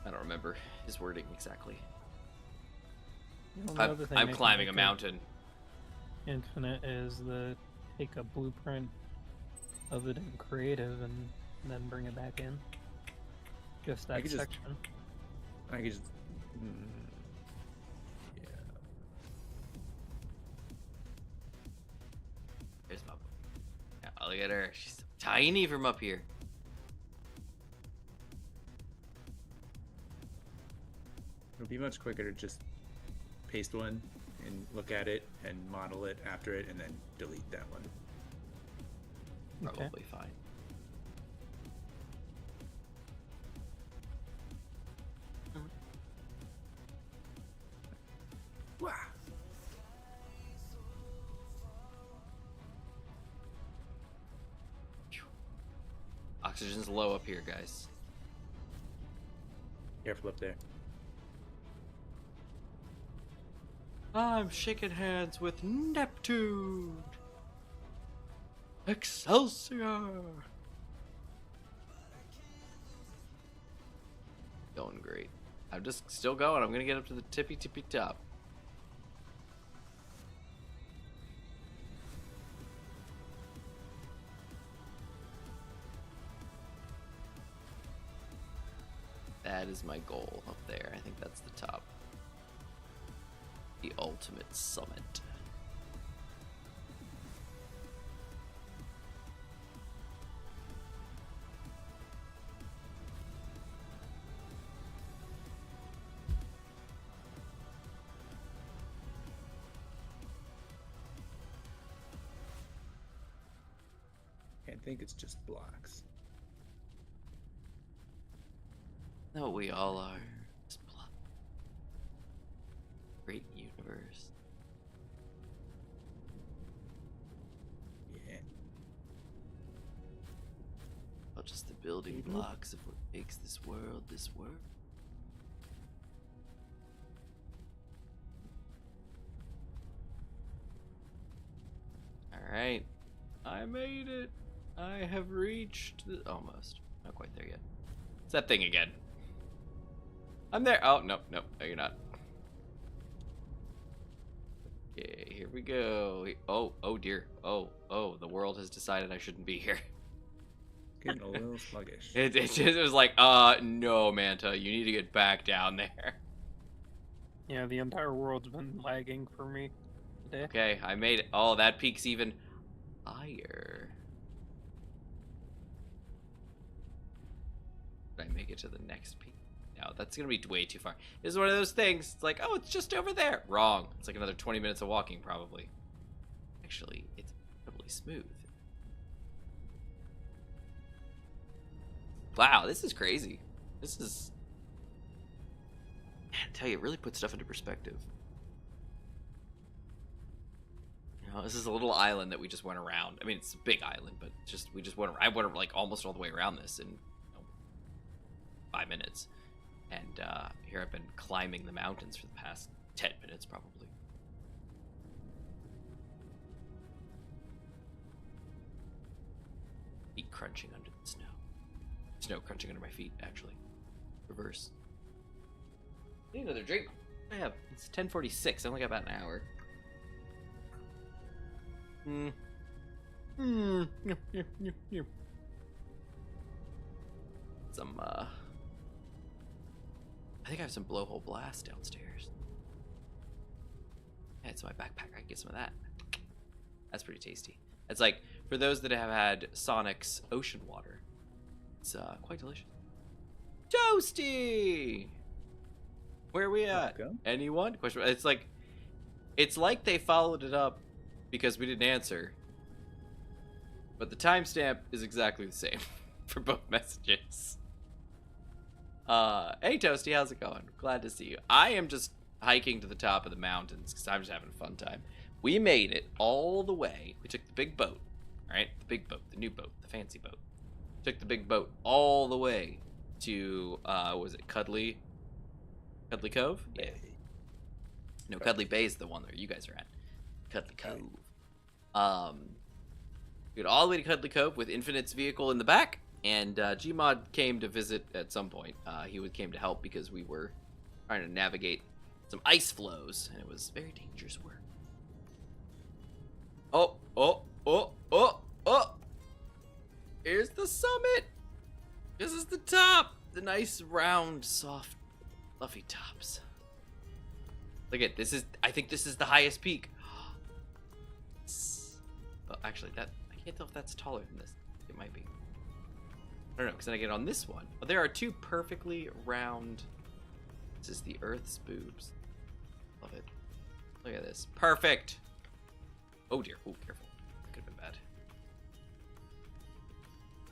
I don't remember his wording exactly. Well, another thing I'm they can climbing a make mountain. Infinite is the take a blueprint of it in creative and then bring it back in. Just that could just- section. I could just. Yeah. There's my. Yeah, look at her. She's so tiny from up here. It would be much quicker to just paste one and look at it and model it after it and then delete that one. Okay. Probably fine. Wow. Oxygen's low up here, guys. Careful up there. I'm shaking hands with Neptune. Excelsior. Going great. I'm just still going. I'm gonna get up to the tippy top. That is my goal up there. I think that's the top. The ultimate summit. I think it's just blocks. No, we all are. Just blah. Great universe. Yeah. All just the building blocks of what makes this world this world. Alright. I made it. I have reached the... Almost. Not quite there yet. It's that thing again. I'm there. Oh, no, no, no, you're not. Okay, here we go. Oh, oh dear. Oh, the world has decided I shouldn't be here. Getting a little sluggish. It was like, no, Manta, you need to get back down there. Yeah, the entire world's been lagging for me today. Okay, I made it. Oh, that peak's even higher. Did I make it to the next peak? No, that's gonna be way too far. This is one of those things. It's like, oh, it's just over there. Wrong. It's like another 20 minutes of walking, probably. Actually, it's incredibly smooth. Wow, this is crazy. This is... Man, I tell you, it really puts stuff into perspective. You know, this is a little island that we just went around. I mean, it's a big island, but we just went. I went like almost all the way around this in 5 minutes, and here I've been climbing the mountains for the past 10 minutes, probably. Feet crunching under the snow. Snow crunching under my feet, actually. Reverse. Need another drink. I have. It's 10:46. I only got about an hour. Some, I think I have some blowhole blast downstairs. Yeah, it's in my backpack. I can get some of that. That's pretty tasty. It's like, for those that have had Sonic's ocean water, it's quite delicious. Toasty! Where are we at? Anyone? Question. It's like they followed it up because we didn't answer. But the timestamp is exactly the same for both messages. Hey Toasty, how's it going? Glad to see you. I am just hiking to the top of the mountains because I'm just having a fun time. We made it all the way. We took the big boat, right? The big boat, the new boat, the fancy boat. Took the big boat all the way to, was it Cuddly Cove? Yeah. No, Cuddly Bay is the one that you guys are at. Cuddly Cove. We got all the way to Cuddly Cove with Infinite's vehicle in the back, and Gmod came to visit at some point. He came to help because we were trying to navigate some ice flows, and it was very dangerous work. Oh! Here's the summit! This is the top! The nice, round, soft, fluffy tops. Look at this. I think this is the highest peak. Well, actually, I can't tell if that's taller than this. It might be. I don't know, because then I get on this one. But there are two perfectly round. This is the Earth's boobs. Love it. Look at this. Perfect. Oh dear. Oh, careful. That could have been bad.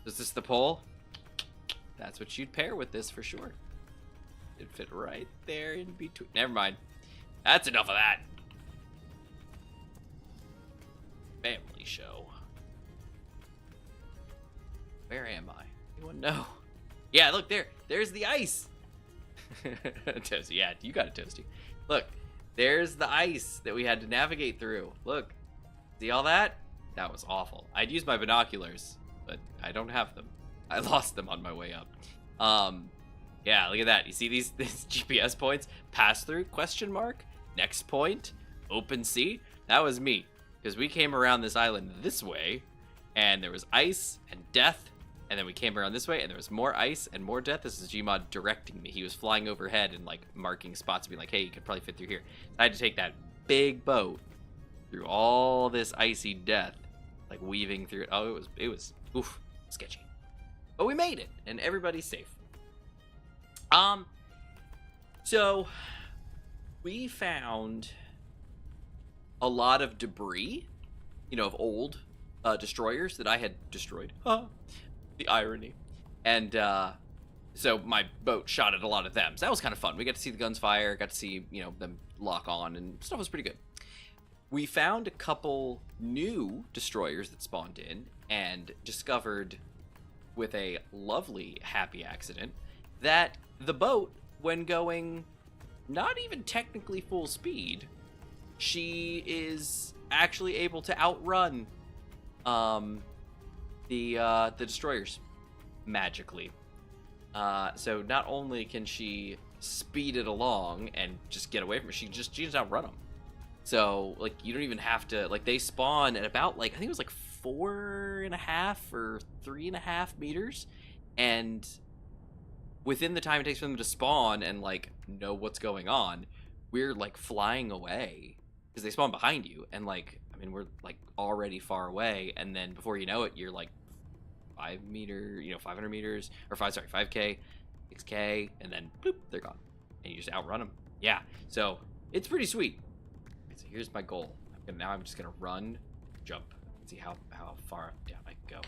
Is this the pole? That's what you'd pair with this for sure. It'd fit right there in between. Never mind. That's enough of that. Family show. Where am I? Anyone know? Yeah, look there. There's the ice. Toasty, yeah, you got it, Toasty. Look, there's the ice that we had to navigate through. Look, see all that? That was awful. I'd use my binoculars, but I don't have them. I lost them on my way up. Yeah, look at that. You see these GPS points? Pass through, question mark. Next point, open sea. That was me, because we came around this island this way, and there was ice and death, and then we came around this way, and there was more ice and more death. This is Gmod directing me. He was flying overhead and like marking spots, being like, "Hey, you could probably fit through here." I had to take that big boat through all this icy death, like weaving through it. Oh, it was oof, sketchy. But we made it, and everybody's safe. So we found a lot of debris, of old destroyers that I had destroyed. The irony. And so my boat shot at a lot of them. So that was kind of fun. We got to see the guns fire, got to see, them lock on, and stuff was pretty good. We found a couple new destroyers that spawned in and discovered, with a lovely happy accident, that the boat, when going not even technically full speed, she is actually able to outrun the destroyers magically. So not only can she speed it along and just get away from it, she just outrun them. So like you don't even have to, like, they spawn at about, like, I think it was like 4.5 or 3.5 meters, and within the time it takes for them to spawn and like know what's going on, we're like flying away because they spawn behind you, and like, I mean, we're like already far away, and then before you know it, you're like 500 meters or 5K 6K, and then bloop, they're gone. And you just outrun them. Yeah, so it's pretty sweet. So here's my goal. Now I'm just gonna run, jump, see how far down I can go.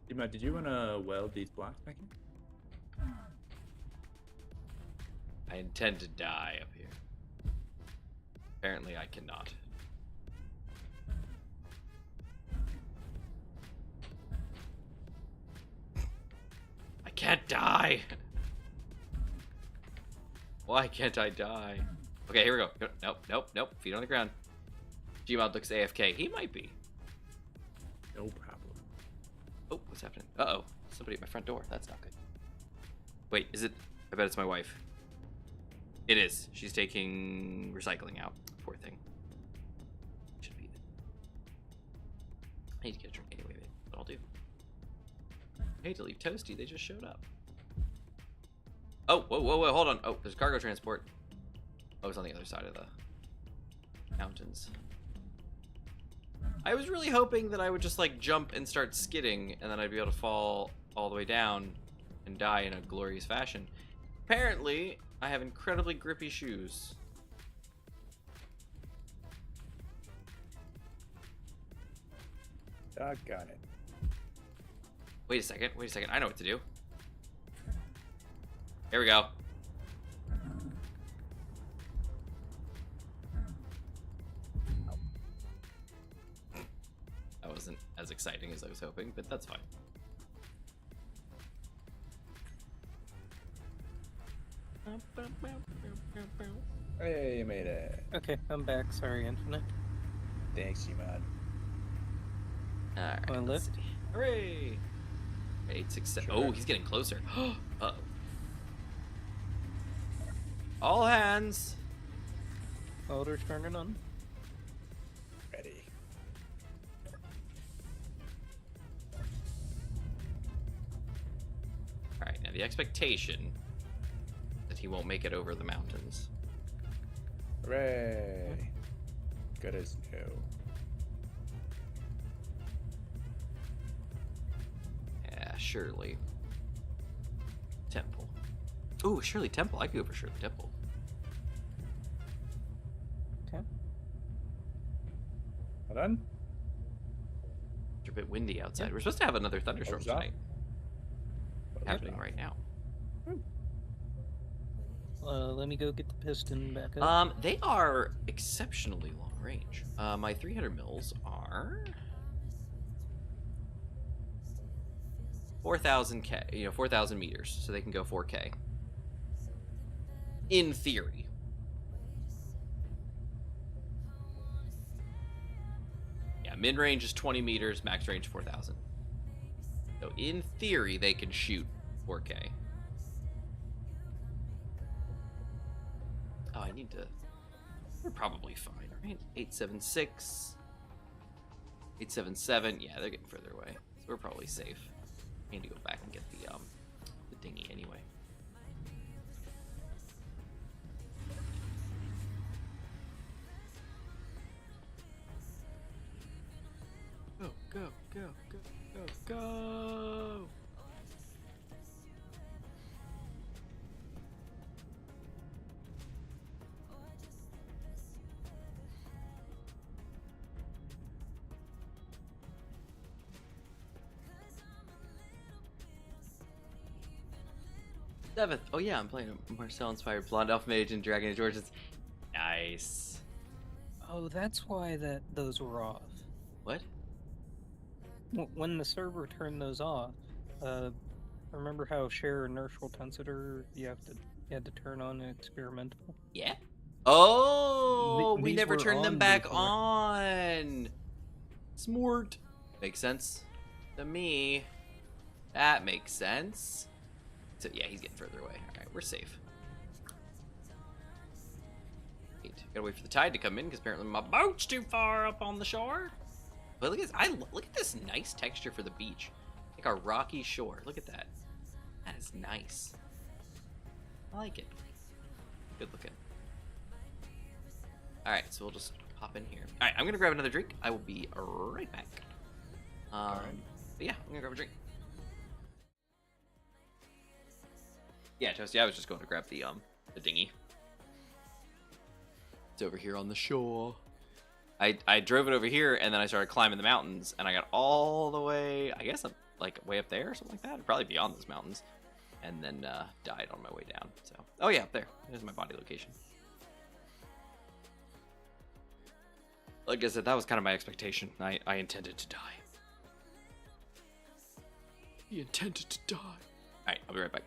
Gmod, did you want to weld these blocks back in? I intend to die up here. Apparently I cannot. I can't die! Why can't I die? Okay, here we go. Nope. Feet on the ground. Gmod looks AFK. He might be. No problem. Oh, what's happening? Uh-oh. Somebody at my front door. That's not good. Wait, is it? I bet it's my wife. It is. She's taking recycling out. Poor thing. Should be. I need to get a drink anyway, babe. But I'll do. I hate to leave Toasty. They just showed up. Oh, whoa, hold on. Oh, there's cargo transport. Oh, it's on the other side of the mountains. I was really hoping that I would just like jump and start skidding, and then I'd be able to fall all the way down and die in a glorious fashion. Apparently, I have incredibly grippy shoes. Doggone it. Wait a second. I know what to do. Here we go. That wasn't as exciting as I was hoping, but that's fine. Hey, you made it. Okay, I'm back. Sorry, Infinite. Thanks, Gmod. Alright. Wanna let's lift? see. Hooray! 867. Sure. Oh, he's getting closer. Uh-oh. All hands. Motors turning on. Ready. Alright, now the expectation that he won't make it over the mountains. Hooray. Good as new. Yeah, Shirley. Temple. Ooh, Shirley Temple. I could go for Shirley Temple. Okay. Well done? It's a bit windy outside. We're supposed to have another thunderstorm Thumbs up. tonight. Happening right now. Let me go get the piston back up. They are exceptionally long range. My 300 mils are 4,000 K, 4,000 meters, so they can go 4K. In theory. Yeah, min range is 20 meters, max range 4,000. So in theory, they can shoot 4K. Oh, I need to. We're probably fine, right? 876, 877. Yeah, they're getting further away, so we're probably safe. I need to go back and get the dinghy anyway. Go! Seventh. Oh yeah, I'm playing a Marcel-inspired Blonde Elf Mage and Dragon Age Origins. Nice. Oh, that's why those were off. What? When the server turned those off, remember how share inertial tensor you had to turn on experimental? Yeah. Oh, we These never were turned them on back before. on. Smart. Makes sense to me. That makes sense. So yeah, he's getting further away. All right, we're safe. Wait, gotta wait for the tide to come in because apparently my boat's too far up on the shore. But look at this! Look at this nice texture for the beach, like a rocky shore. Look at that. That is nice. I like it. Good looking. All right, so we'll just hop in here. All right, I'm gonna grab another drink. I will be right back. But yeah, I'm gonna grab a drink. Yeah, Toasty, I was just going to grab the dinghy. It's over here on the shore. I drove it over here, and then I started climbing the mountains, and I got all the way, I guess, like way up there or something like that. It'd probably beyond those mountains, and then died on my way down. So, oh yeah, up there. There's my body location. Like I said, that was kind of my expectation. I intended to die. He intended to die. All right, I'll be right back.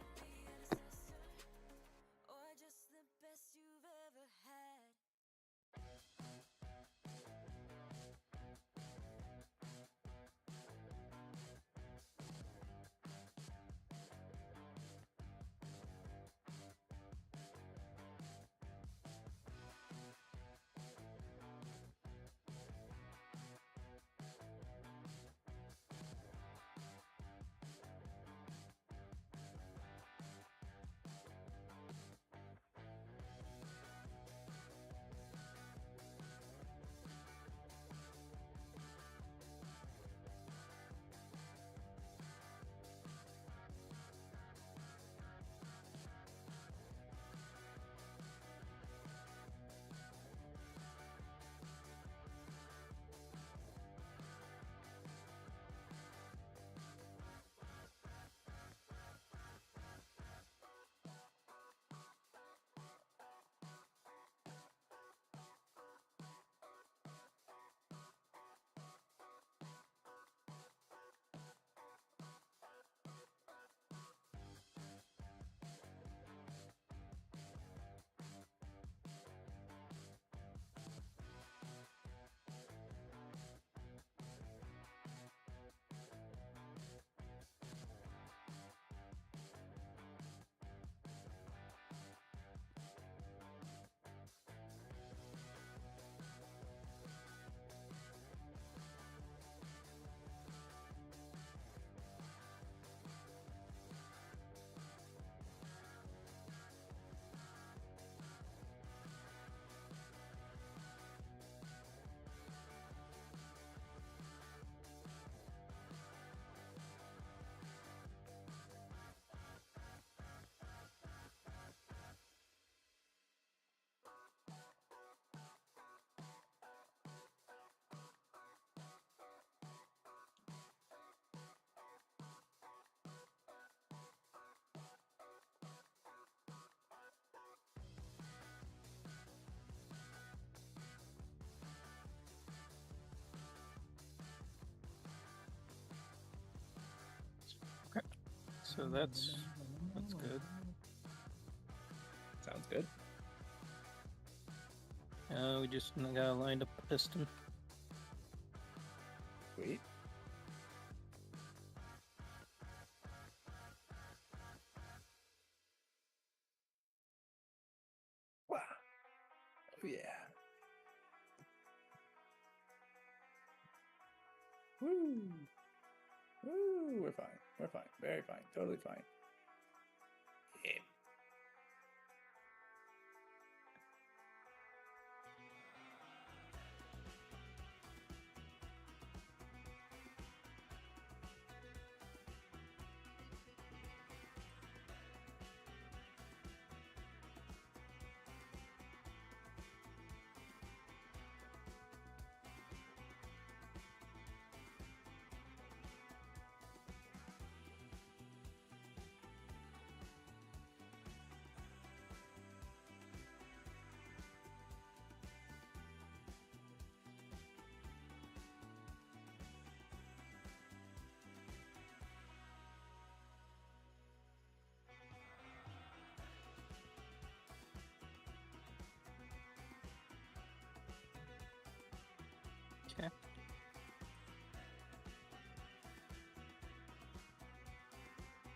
So that's good. Sounds good. We just got lined up the piston. Sweet. Wow. Oh yeah. Woo. Woo. We're fine. We're fine. Very fine. Totally fine. Yeah. Okay.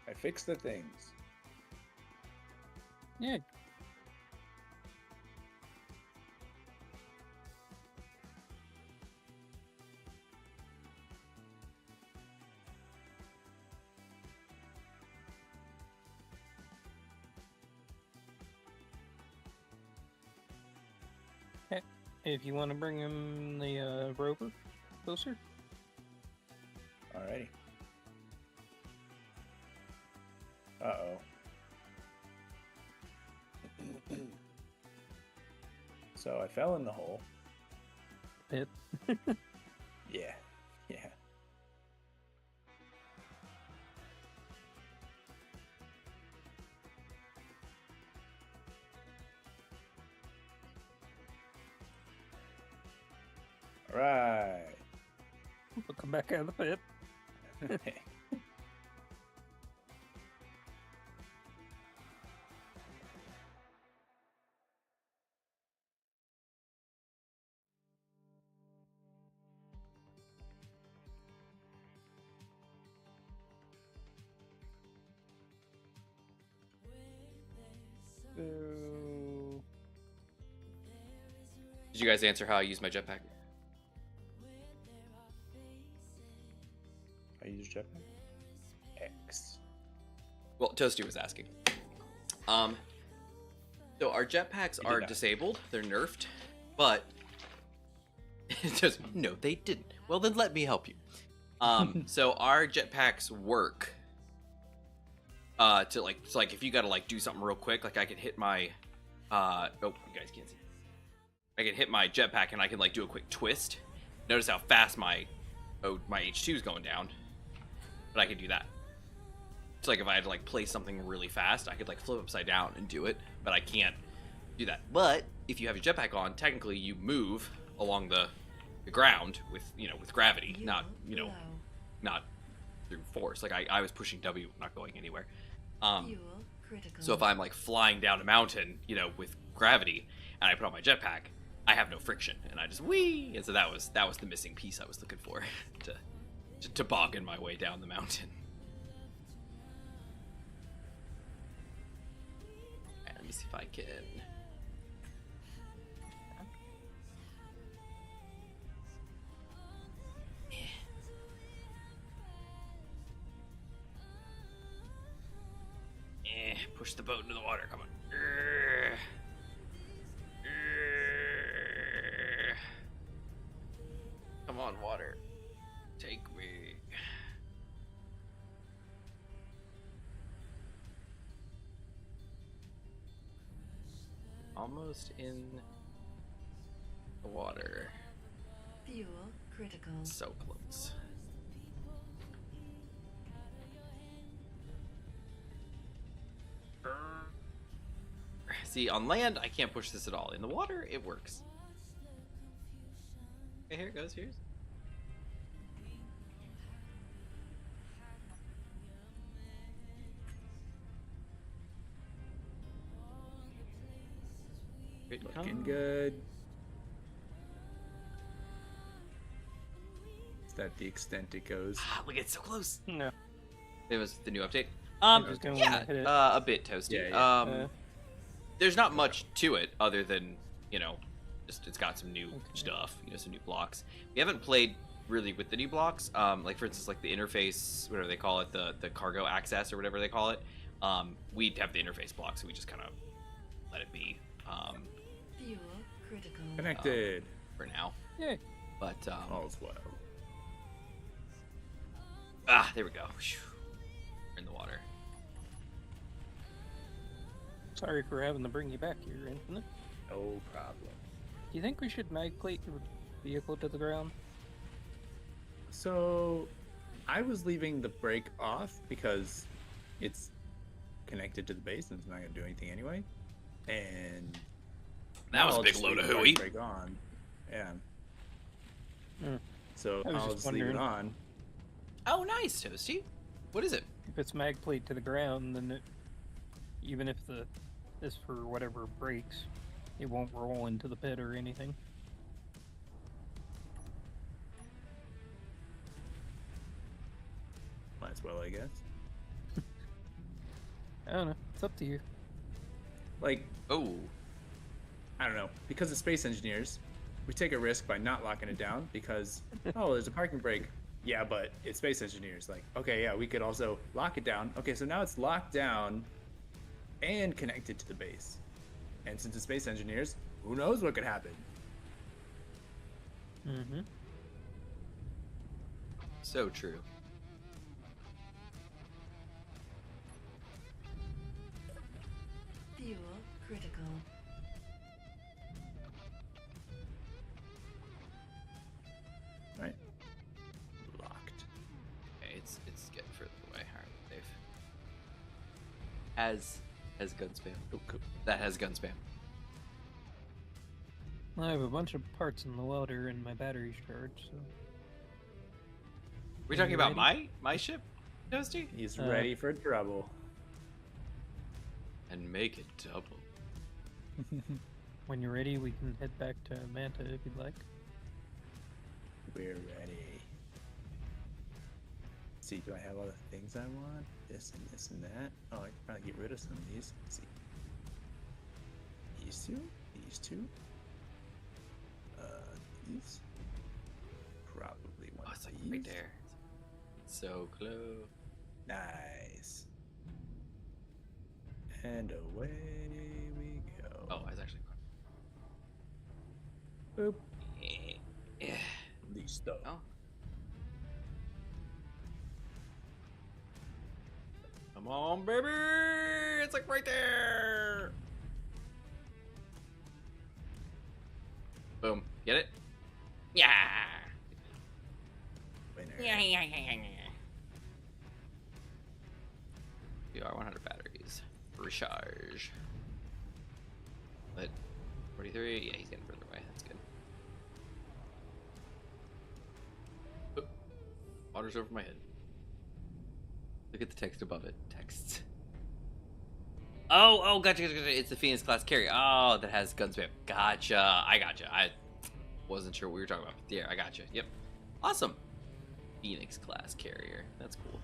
I fixed the things. Yeah. Okay. If you want to bring him the rover closer. Alrighty. Uh-oh. So I fell in the hole. Pit. Yeah. Yeah. All right. We'll come back out of the pit. So, Did you guys answer how I use my jetpack? I use jetpack. X. Well, Toasty was asking. So our jetpacks did are not. disabled. They're nerfed, but it just no, they didn't. Well, then let me help you. So our jetpacks work. To like if you gotta like do something real quick, like I can hit my, oh, you guys can't see. I can hit my jetpack and I can like do a quick twist. Notice how fast my H2 is going down. But I could do that. So like if I had to like play something really fast, I could like flip upside down and do it, but I can't do that. But if you have your jetpack on, technically you move along the ground with with gravity, not not through force. Like I was pushing W, not going anywhere. So if I'm like flying down a mountain, with gravity, and I put on my jetpack, I have no friction, and I just whee. And so that was the missing piece I was looking for to toboggan my way down the mountain. Alright, let me see if I can. Push the boat into the water. Come on. Come on, water. Take me. Almost in the water. Fuel critical. So close. See, on land, I can't push this at all. In the water, it works. Okay, here it goes. Here's. Looking good. Is that the extent it goes? Look, it's so close. no. It was the new update. just gonna Yeah, hit it. a bit toasty. Yeah. There's not much to it other than just it's got some new stuff, some new blocks. We haven't played really with the new blocks. Like for instance, like the interface, whatever they call it, the cargo access or whatever they call it. We have the interface block, so we just kind of let it be. Fuel critical. Connected. For now. Yay. But All's well. there we go. Whew. We're in the water. Sorry for having to bring you back here, Infinite. No problem. Do you think we should mag plate your vehicle to the ground? So, I was leaving the brake off because it's connected to the base and it's not going to do anything anyway. And That was a I'll big just load leave of the hooey. brake on. Yeah. Hmm. So I was I'll just just leave it wondering. on. Oh, nice, Toasty. What is it? If it's mag plate to the ground, then even if this for whatever breaks, it won't roll into the pit or anything. Might as well, I guess. I don't know. It's up to you. Like, Oh, I don't know. Because of space engineers, we take a risk by not locking it down because, oh, there's a parking brake. Yeah, but it's space engineers. Like, okay, yeah, we could also lock it down. Okay, so now it's locked down and connected to the base. And since it's space engineers, who knows what could happen? Mm-hmm. so true. Fuel critical. has gun spam. Oh, cool. That has gun spam. I have a bunch of parts in the welder and my battery's charged, so... We Are talking you about ready? my ship, Toasty? He's ready for trouble. And make it double. When you're ready, we can head back to Manta if you'd like. We're ready. See, do I have all the things I want? This and that. Oh, I can probably get rid of some of these. Let's see. These two? These two? These? Probably one Oh, of it's like these. right there. So close. Nice. And away we go. Oh, I was actually. Boop. Yeah. Listo. Oh. Come on, baby! It's like right there. Boom. Get it? Yeah. Winner. VR100 batteries. Recharge. But 43. Yeah, he's getting further away. That's good. Oop. Water's over my head. Look at the text above it. Texts. Oh, gotcha. It's the Phoenix class carrier. Oh, that has gun spam. Gotcha. I gotcha. I wasn't sure what we were talking about. Yeah, I gotcha. Yep. Awesome. Phoenix class carrier. That's cool.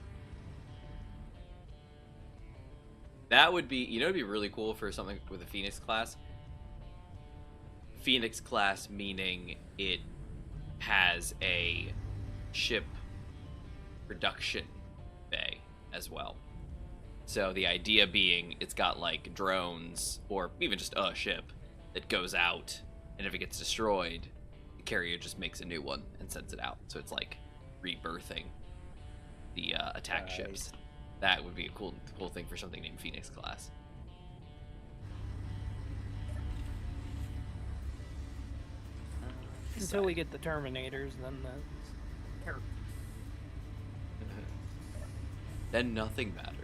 That would be, you know, it'd be really cool for something with a Phoenix class. Phoenix class meaning it has a ship production bay as well. So the idea being it's got like drones or even just a ship that goes out, and if it gets destroyed, the carrier just makes a new one and sends it out. So it's like rebirthing the attack ships. That would be a cool thing for something named Phoenix class. Until we get the Terminators, then the... Then nothing matters.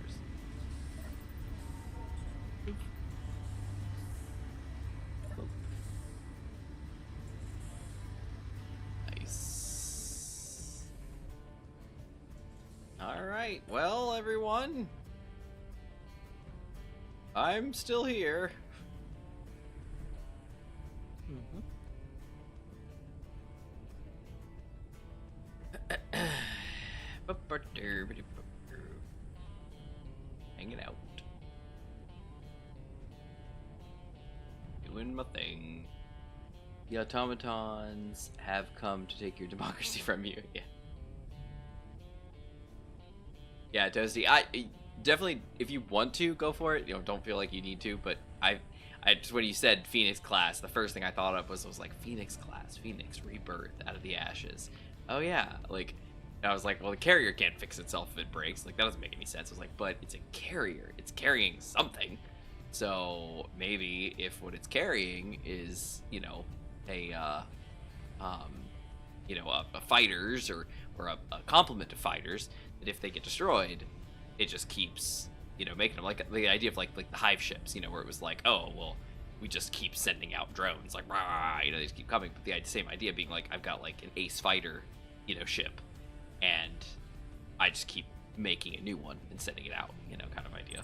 Nice. All right. Well, everyone, I'm still here. Hanging out. Doing my thing. The automatons have come to take your democracy from you. Yeah. Yeah, Toasty, I definitely, if you want to, go for it. You know, don't feel like you need to, but I just, when you said Phoenix class, the first thing I thought of was like, Phoenix class, Phoenix rebirth out of the ashes. Oh yeah, like, I was like, well, the carrier can't fix itself if it breaks. Like, that doesn't make any sense. I was like, but it's a carrier. It's carrying something. So maybe if what it's carrying is, you know, a fighters or a complement to fighters, that if they get destroyed, it just keeps, you know, making them like the idea of like the hive ships, you know, where it was like, oh, well, we just keep sending out drones, like, rah, you know, they just keep coming. But the same idea being like, I've got like an ace fighter, you know, ship, and I just keep making a new one and sending it out, you know, kind of idea.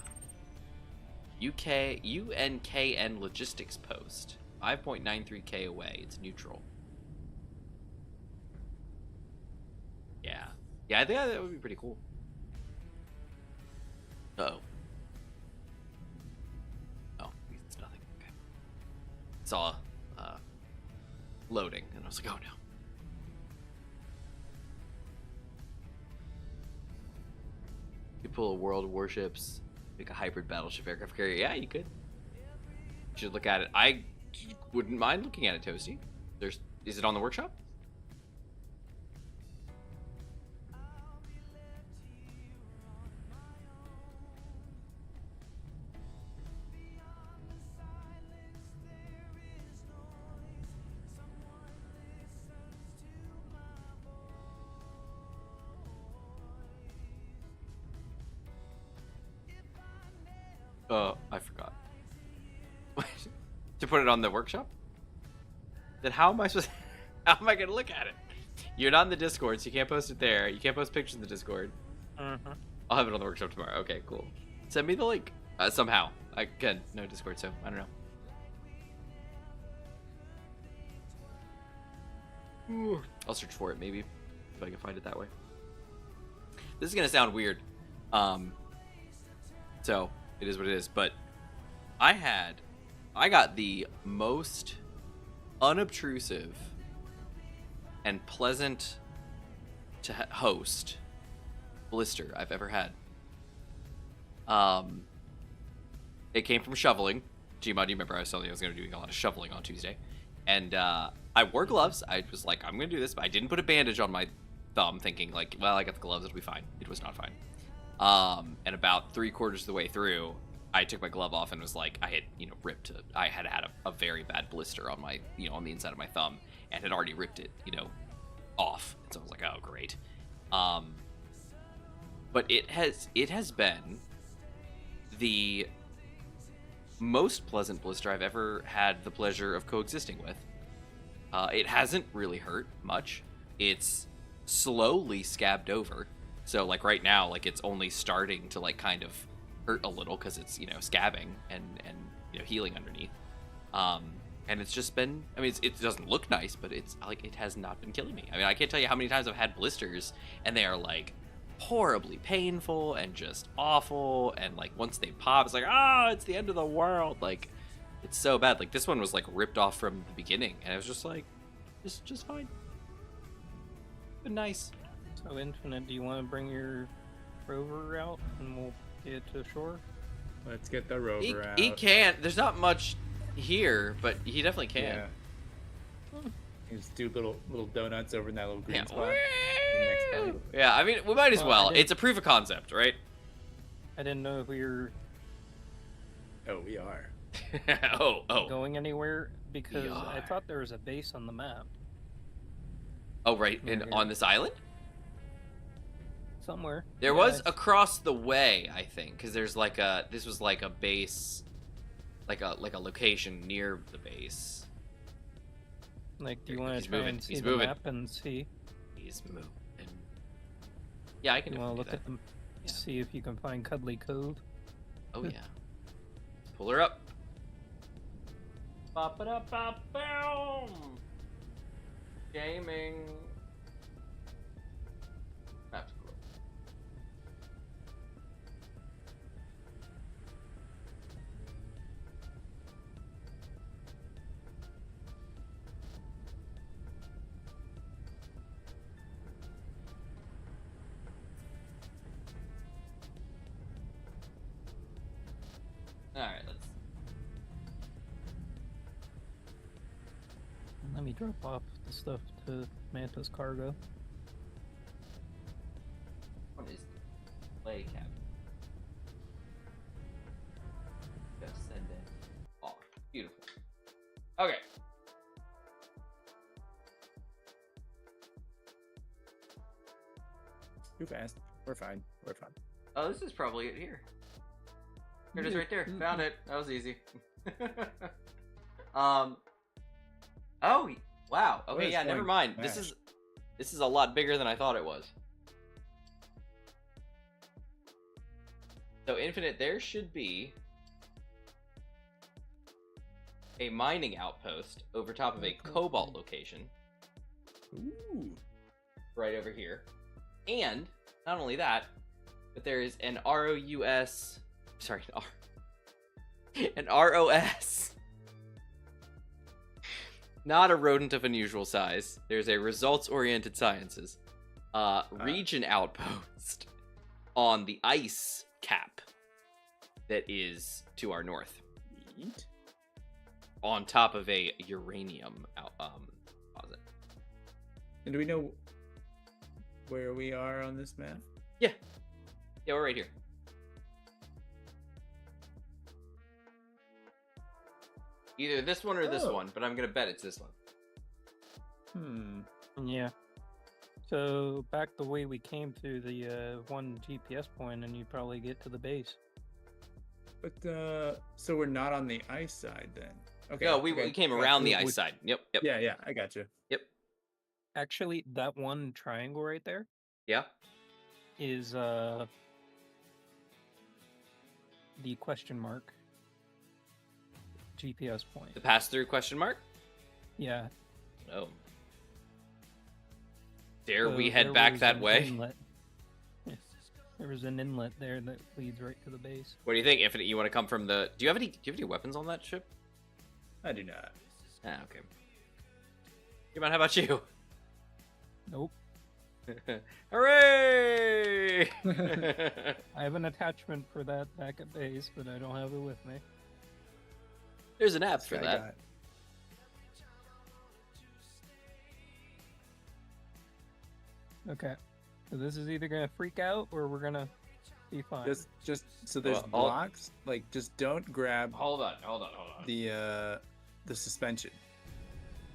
UNKN logistics post, 5.93k away. It's neutral. Yeah, I think that would be pretty cool. Uh-oh. Oh, it's nothing. Okay. Saw loading, and I was like, oh no. You pull a world of warships, make a hybrid battleship aircraft carrier. Yeah, you could. You should look at it. I wouldn't mind looking at it, Toasty. Is it on the workshop? I forgot. To put it on the workshop? Then how am I supposed? How am I gonna look at it? You're not in the Discord, so you can't post it there. You can't post pictures in the Discord. Mm-hmm. I'll have it on the workshop tomorrow. Okay, cool. Send me the link somehow. Again, no Discord, so I don't know. I'll search for it maybe if I can find it that way. This is gonna sound weird, so it is what it is. But I got the most unobtrusive and pleasant to host blister I've ever had. It came from shoveling. Gmod, you remember I was telling you I was going to do a lot of shoveling on Tuesday, and I wore gloves. I was like, I'm going to do this, but I didn't put a bandage on my thumb, thinking like, well, I got the gloves, it'll be fine. It was not fine. And about 3/4 of the way through, I took my glove off and was like, I had, ripped it. I had a very bad blister on my, on the inside of my thumb, and had already ripped it, off. And so I was like, oh, great. But it has been the most pleasant blister I've ever had the pleasure of coexisting with. It hasn't really hurt much. It's slowly scabbed over. So like right now, like it's only starting to like kind of hurt a little because it's scabbing and healing underneath. And it's just been, I mean, it doesn't look nice, but it's like it has not been killing me. I mean, I can't tell you how many times I've had blisters and they are like horribly painful and just awful, and like once they pop, it's like, oh, it's the end of the world. Like it's so bad. Like this one was like ripped off from the beginning, and it was just like just fine. But nice. So Infinite, do you want to bring your rover out and we'll get to shore? Let's get the rover out. He can't. There's not much here, but he definitely can. Yeah. Just do little donuts over in that little green Yeah. spot. Next time. Yeah, I mean, we might as Well, well. I did- It's a proof of concept, right? I didn't know if we were Oh, we are. oh. going anywhere because I are. thought there was a base on the map Oh, right. Over here. On this island? somewhere. There Yeah, was it's- across the way, I think, because there's like this was like a base, like a location near the base. Like, do you want He's to try moving, and see he's the moving. map and see? He's moving. Yeah, I can You want to look definitely at them, Yeah. see if you can find Cuddly Cove. do that. Oh yeah. Pull her up. Ba-ba-da-ba-boom. Gaming. That's cool. All right, let's. Let me drop off the stuff to Manta's cargo. What is the play cabin? Just send it off. Beautiful. Okay. Too fast. We're fine. We're fine. Oh, this is probably it here. Here it is right there. Found it. That was easy. Oh, wow. Okay, Where's yeah, never one? mind. Smash. This is a lot bigger than I thought it was. So, Infinite, there should be a mining outpost over top of a cobalt location Ooh. right over here. And not only that, but there is an ROUS, sorry, an ROS. Not a rodent of unusual size. There's a results-oriented sciences region outpost on the ice cap that is to our north, Neat. on top of a uranium deposit. And do we know where we are on this map? Yeah, we're right here. Either this one or this Oh. one, but I'm gonna bet it's this one. Yeah. So back the way we came through the one GPS point, and you probably get to the base. But so we're not on the ice side then. Okay. No, we okay. came Yeah, around the we- ice side. Yep. Yeah, I got you. Actually, that one triangle right there Yeah. is the question mark GPS point. The pass through question mark. Yeah. Oh. Dare we So head there back was that an way? inlet. Yes. There was an inlet there that leads right to the base. What do you think? If you want to come from the, do you have any weapons on that ship? I do not. Ah, okay. Come on, how about you? Nope. Hooray! I have an attachment for that back at base, but I don't have it with me. There's an app This for guy that. got- Okay. So this is either gonna freak out or we're gonna be fine. Just so there's Well, I'll- blocks. Like, just don't grab Hold on. the suspension.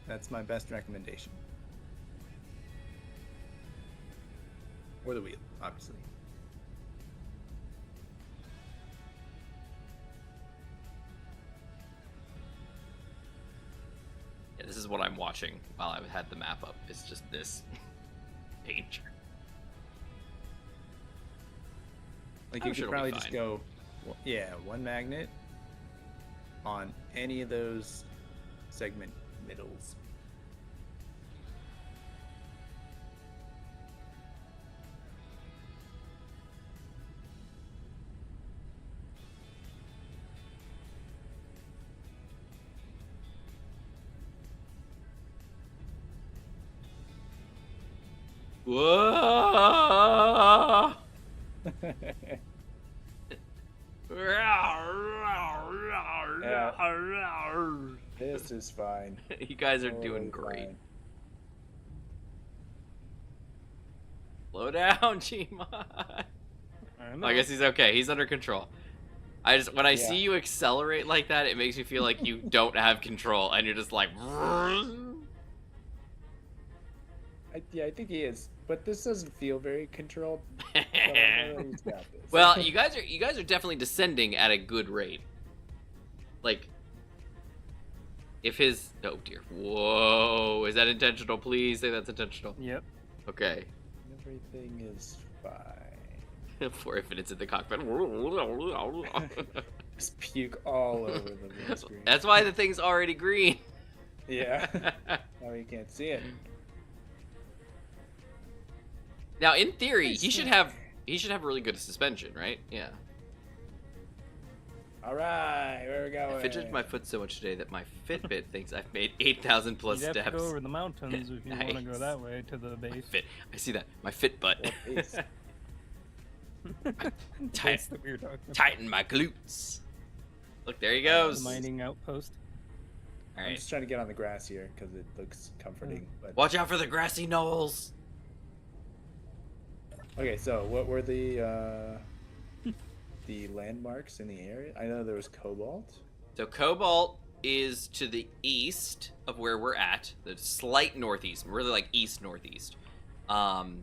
That's my best recommendation. Or the wheel, obviously. Yeah, this is what I'm watching while I had the map up. It's just this danger. Like, I'm you sure could it'll be probably just fine. go, yeah, one magnet on any of those segment middles. Whoa! This is fine. You guys are Totally doing great. fine. Slow down, Gmod. I don't know. I guess he's okay. He's under control. When I see Yeah. you accelerate like that, it makes me feel like you don't have control, and you're just like. Yeah, I think he is. But this doesn't feel very controlled. But I know he's got this. Well, you guys are definitely descending at a good rate. Like, if his, oh dear, whoa, is that intentional? Please say that's intentional. Yep. Okay. Everything is fine. 4 minutes in the cockpit. Just puke all over the windscreen. That's why the thing's already green. Yeah. Now you can't see it. Now, in theory, he should have really good suspension, right? Yeah. All right, where we going? I fidgeted my foot so much today that my Fitbit thinks I've made 8,000 plus You'd have steps. to go over the mountains if you want to Nice. go that way to the base. I see that. My fit butt. What is- That's that we were talking about. Tighten my glutes. Look, there he The goes. mining outpost. All I'm right. just trying to get on the grass here because it looks comforting. But Watch out for the grassy knolls. okay, so what were the landmarks in the area? I know there was cobalt. So Cobalt is to the east of where we're at, the slight northeast, really like east northeast. And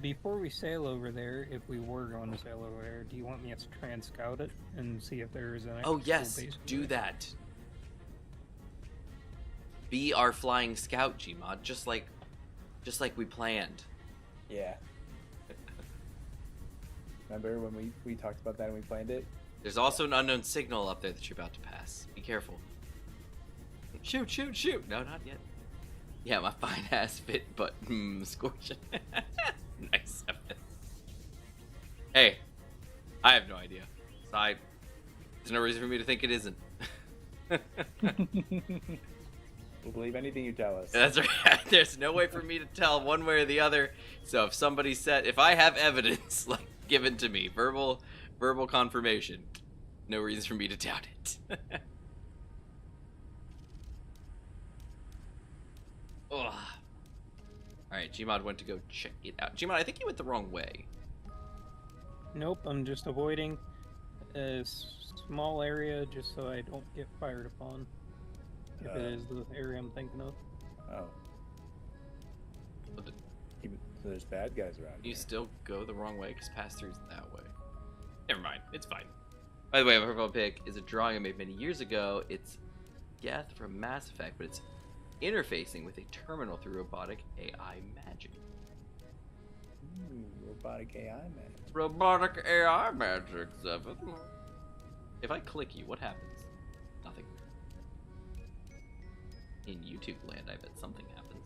Before we sail over there, if we were going to sail over there, do you want me to try and scout it and see if there is an oh actual yes, base do there? that. Be our flying scout, Gmod, just like we planned. Yeah. Remember when we talked about that and we planned it? There's also an unknown signal up there that you're about to pass. Be careful. Shoot, shoot, shoot! No, not yet. Yeah, my fine ass fit, but scorching. Nice. Hey, I have no idea. So there's no reason for me to think it isn't. We'll believe anything you tell us. That's right. There's no way for me to tell one way or the other. So if somebody said, if I have evidence like given to me, verbal confirmation, no reason for me to doubt it. Ugh. All right, Gmod went to go check it out. Gmod, I think you went the wrong way. Nope, I'm just avoiding a small area just so I don't get fired upon. If it is the area I'm thinking of. Oh. But So there's bad guys around you here. still go the wrong way because pass through's that way. Never mind, it's fine. By the way, my profile pic is a drawing I made many years ago. It's Geth from Mass Effect, but it's interfacing with a terminal through robotic AI magic. Robotic AI man. Robotic AI magic, 7. If I click you, what happens? Nothing. In YouTube land, I bet something happens.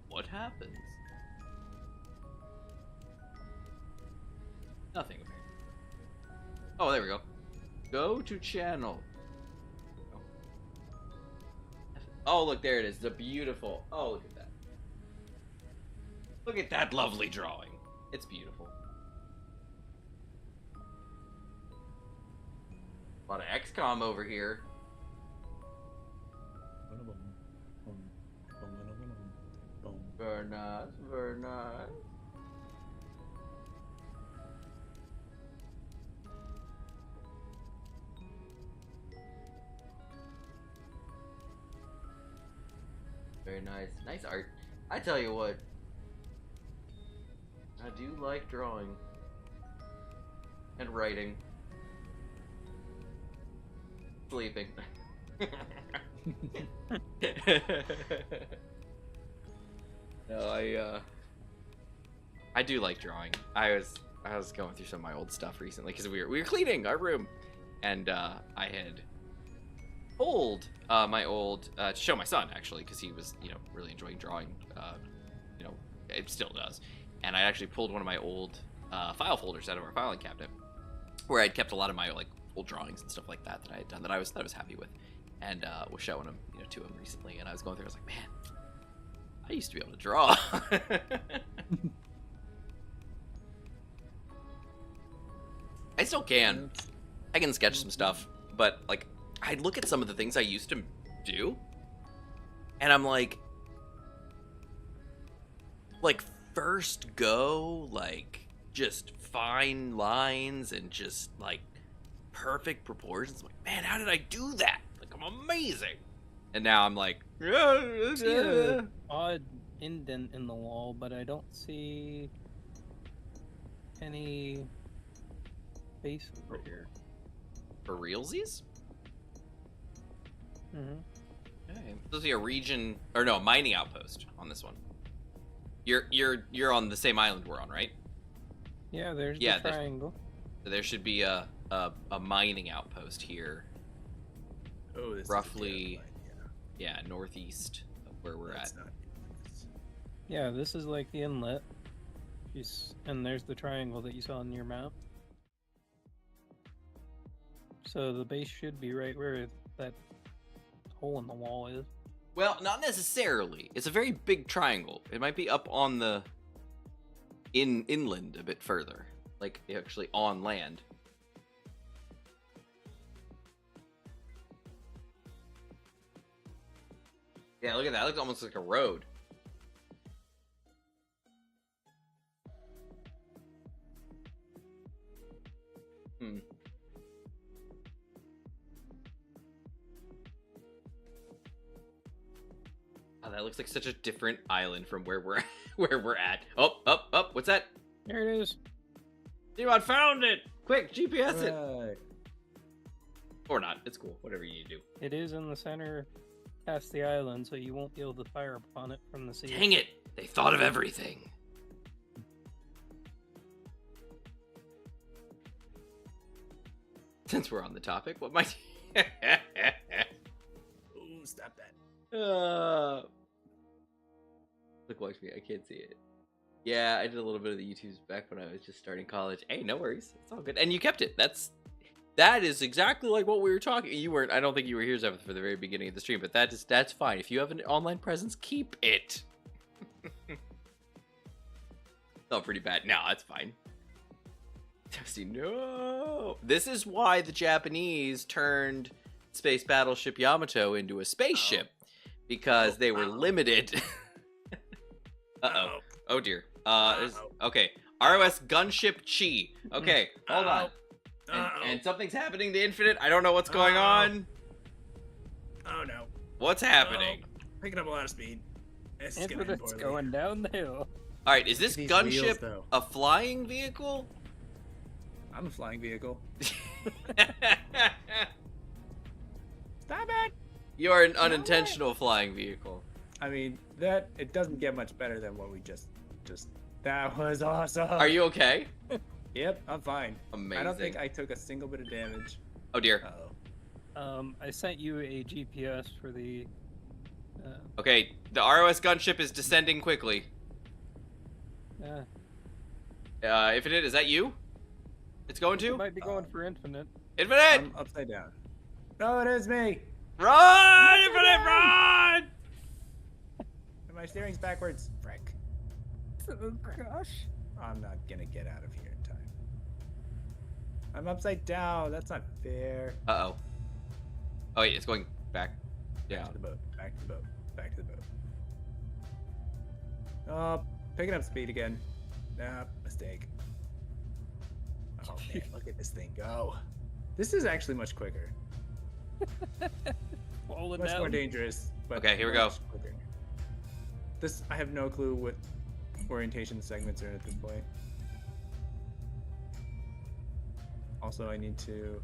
What happens? Nothing. Oh, there we go. Go to channel. Oh, look, there it is. The beautiful. Oh, look at that. Look at that lovely drawing. It's beautiful. A lot of XCOM over here. Very nice, very nice. Very nice. Nice art. I tell you what. I do like drawing. And writing. Sleeping. No, I do like drawing. I was going through some of my old stuff recently because we were cleaning our room, and I had pulled my old to show my son actually because he was really enjoying drawing. It still does, and I actually pulled one of my old file folders out of our filing cabinet where I'd kept a lot of my old drawings and stuff like that I had done that I was happy with, and was showing them to him recently, and I was going through. I was like, man, I used to be able to draw. I still can. I can sketch some stuff, but like I look at some of the things I used to do, and I'm like first go, like just fine lines and just like perfect proportions. I'm like, man, how did I do that? Like, I'm amazing. And now I'm like, See an odd indent in the wall, but I don't see any base over here. for realsies? Mm-hmm. Okay. There's a region, or no, a mining outpost on this one. You're on the same island we're on, right? Yeah, there's Yeah, the triangle. There should be a mining outpost here, Oh, this roughly, is a yeah, northeast of where we're That's at. not nice. Yeah, this is like the inlet. And there's the triangle that you saw on your map. So the base should be right where that hole in the wall is. Well, not necessarily. It's a very big triangle. It might be up on the inland a bit further, like actually on land. Yeah, look at that. It looks almost like a road. Oh, that looks like such a different island from where we're at. Oh, what's that? There it is. Gmod found it! Quick, GPS it! Right. Or not. It's cool. Whatever you need to do. It is in the center past the island, so you won't be able to fire upon it from the sea. Dang it! They thought of everything. Since we're on the topic, what might... Ooh, stop that. Look, watch me. I can't see it. Yeah, I did a little bit of the YouTubes back when I was just starting college. Hey, no worries. It's all good. And you kept it. That is exactly like what we were talking. You weren't. I don't think you were here, Zephyr, for the very beginning of the stream. But that's fine. If you have an online presence, keep it. Felt pretty bad. No, that's fine. Toasty, no. This is why the Japanese turned Space Battleship Yamato into a spaceship, because they were limited. Uh-oh. Oh dear. Okay. ROS Gunship Chi. Okay, hold on. And something's happening to Infinite. I don't know what's going on. Oh no. What's happening? Picking up a lot of speed. This is gonna end Infinite's poorly. going down the hill. All right, is this These gunship wheels, though. a flying vehicle? I'm a flying vehicle. Stop it! You're an unintentional flying vehicle. I mean, that it doesn't get much better than what we just. That was awesome. Are you okay? Yep, I'm fine. Amazing. I don't think I took a single bit of damage. Oh dear. Uh-oh. I sent you a GPS for the. Okay, the ROS gunship is descending quickly. Infinite, is that you? It's going It to? might be going for infinite. Infinite! I'm upside down. No, it is me. Run! Infinite, run! And my steering's backwards. Frick. Oh gosh. I'm not gonna get out of here in time. I'm upside down. That's not fair. Uh-oh. Oh, wait, it's going back. Back Yeah. to the boat. Back to the boat. Back to the boat. Oh, picking up speed again. Nah, mistake. Oh man, look at this thing go. This is actually much quicker. Falling Much down. more dangerous. But Okay, here we go. much quicker. This, I have no clue what orientation the segments are at this point. Also, I need to.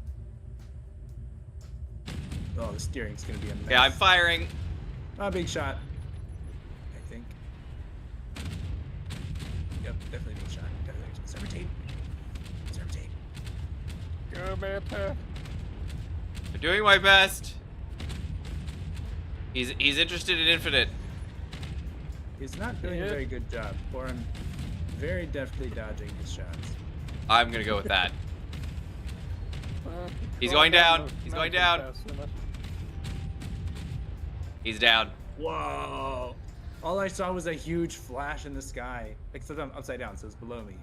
Oh, the steering's gonna be a mess. Yeah, I'm firing. Oh, big shot. I think. Yep, definitely big shot. Definitely. Server tape. Server tape. Go, Manta. I'm doing my best. He's interested in Infinite. He's not doing a Yeah. very good job, or I'm very deftly dodging his shots. I'm gonna go with that. He's Going going down. the He's going mountain down. fast enough. He's down. Whoa! All I saw was a huge flash in the sky. Except I'm upside down, so it's below me.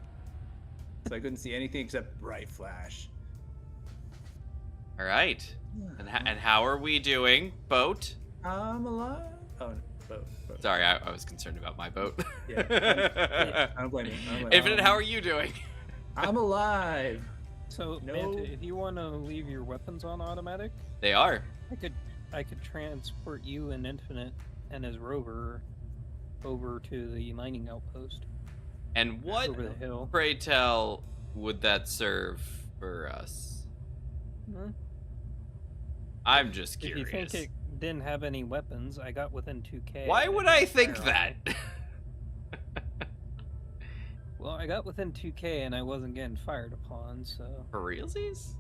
So I couldn't see anything except bright flash. All right. And how are we doing, boat? I'm alive. Oh, no. Boat. Sorry, I was concerned about my boat. Yeah. I don't blame you. I don't blame you. Infinite, how are you doing? I'm alive. So, No. Manta, if you want to leave your weapons on automatic, They are. I could transport you and Infinite and his rover over to the mining outpost And what, over the hill. pray tell, would that serve for us? Hmm? I'm just If curious. you think it didn't have any weapons, I got within 2K. Why and would it I didn't think fire on that? me. Well, I got within 2K and I wasn't getting fired upon, so For realsies?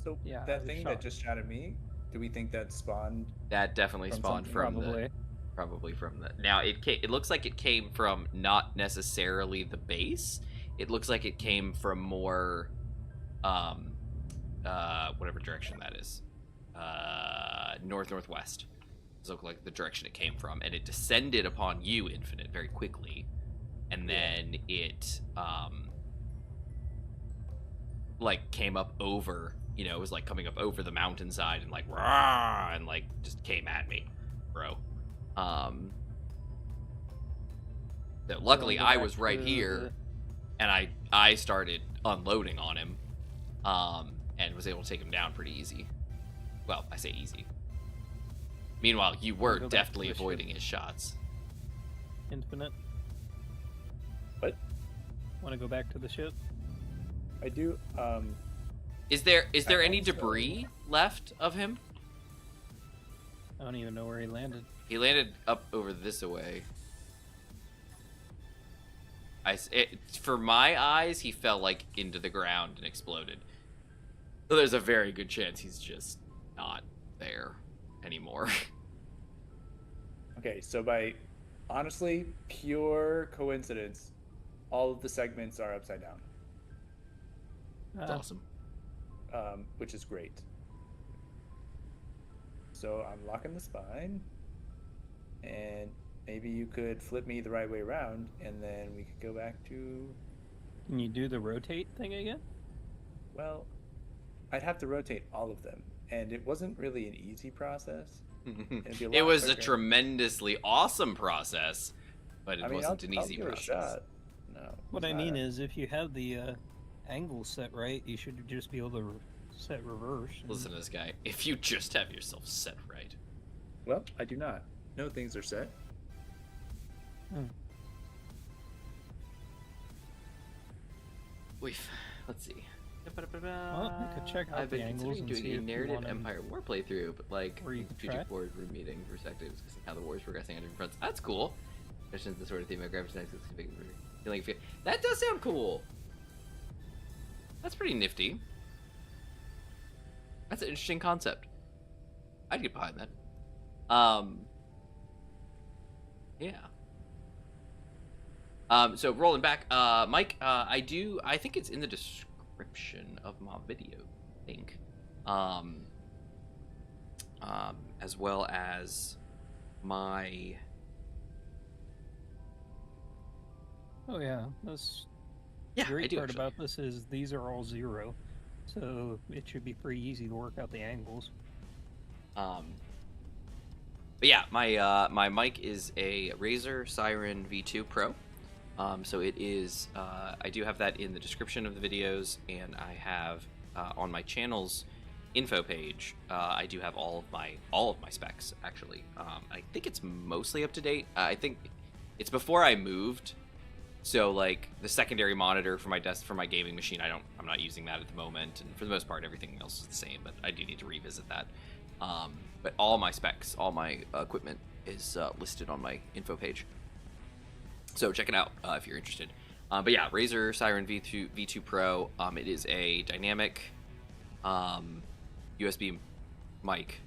So Yeah, I that was thing that shocked. just shot at me, do we think that spawned? That definitely From spawned something, from probably. the. Probably from the. Now it looks like it came from not necessarily the base. It looks like it came from more, whatever direction that is, northwest. Does look like the direction it came from, and it descended upon you, Infinite, very quickly, and then it like came up over. You know, it was like coming up over the mountainside and like rah, and like just came at me, bro. So luckily Go I back was right to here, and I started unloading on him, and was able to take him down pretty easy. Well, I say easy. Meanwhile, you were Go back to deftly the ship. avoiding his shots. Infinite. What? Want to go back to the ship? I do. Is there I any also- debris left of him? I don't even know where he landed. He landed up over this away. For my eyes, he fell like into the ground and exploded. So there's a very good chance he's just not there anymore. Okay, so by honestly pure coincidence, all of the segments are upside down, That's awesome. which is great. So I'm locking the spine, and maybe you could flip me the right way around, and then we could go back to. Can you do the rotate thing again? Well, I'd have to rotate all of them, and it wasn't really an easy process. It'd be a It lot was a quicker. tremendously awesome process, but it I mean, wasn't an I'll easy give it a process. shot. No. What it's I not mean a- is, if you have the angle set right, you should just be able to set reverse. and- Listen to this guy. If you just have yourself set right. Well, I do not. No things are set. Let's see. Well, you could check out I've the been angles considering and doing see a if you narrative want 'em- Empire War playthrough, but like or you could strategic try. board room meeting perspectives and how the war is progressing on different fronts. That's cool. Especially the sort of theme of graphics next feeling. That does sound cool. That's pretty nifty. That's an interesting concept. I'd get behind that. Yeah. So rolling back, Mike, I think it's in the description of my video, I think. As well as my... Oh yeah, that's Yeah, the great I do part actually. about this is these are all 0, so it should be pretty easy to work out the angles. But yeah, my mic is a Razer Seiren V2 Pro. So it is, I do have that in the description of the videos, and I have on my channel's info page, I do have all of my specs actually. I think it's mostly up to date. I think it's before I moved, so like the secondary monitor for my gaming machine, I'm not using that at the moment, and for the most part everything else is the same, but I do need to revisit that. But all my specs, all my equipment is listed on my info page. So check it out if you're interested. But yeah, Razer Seiren V2 Pro. It is a dynamic USB mic.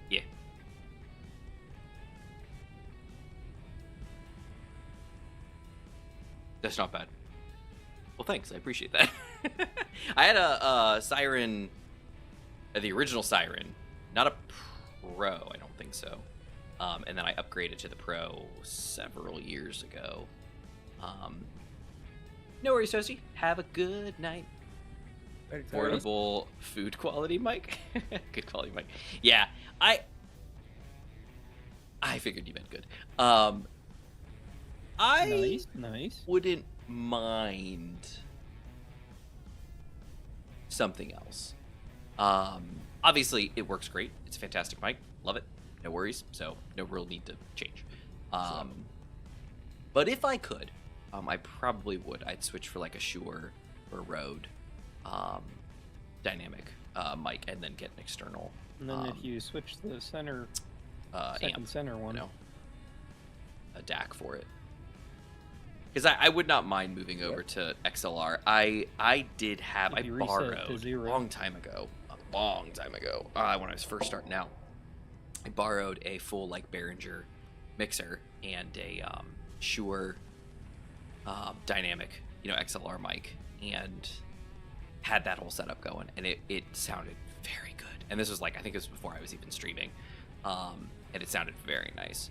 Yeah. That's not bad. Well, thanks. I appreciate that. I had a Seiren, the original Seiren, not a Pro, I don't think so. And then I upgraded to the Pro several years ago. No worries, Toasty. Have a good night. Portable food quality mic. Good quality mic. Yeah, I figured you meant good. I Nice. wouldn't mind something else. Obviously, it works great. It's a fantastic mic. Love it. No worries. So no real need to change. But if I could, I probably would. I'd switch for like a Shure or Rode dynamic mic, and then get an external. And then if you switch the second amp, center one, a DAC for it. Because I would not mind moving over to XLR. I If you reset to borrowed 0. a long time ago, when I was first starting out. I borrowed a full like Behringer mixer and a Shure dynamic, XLR mic, and had that whole setup going, and it sounded very good. And this was like, I think it was before I was even streaming, and it sounded very nice.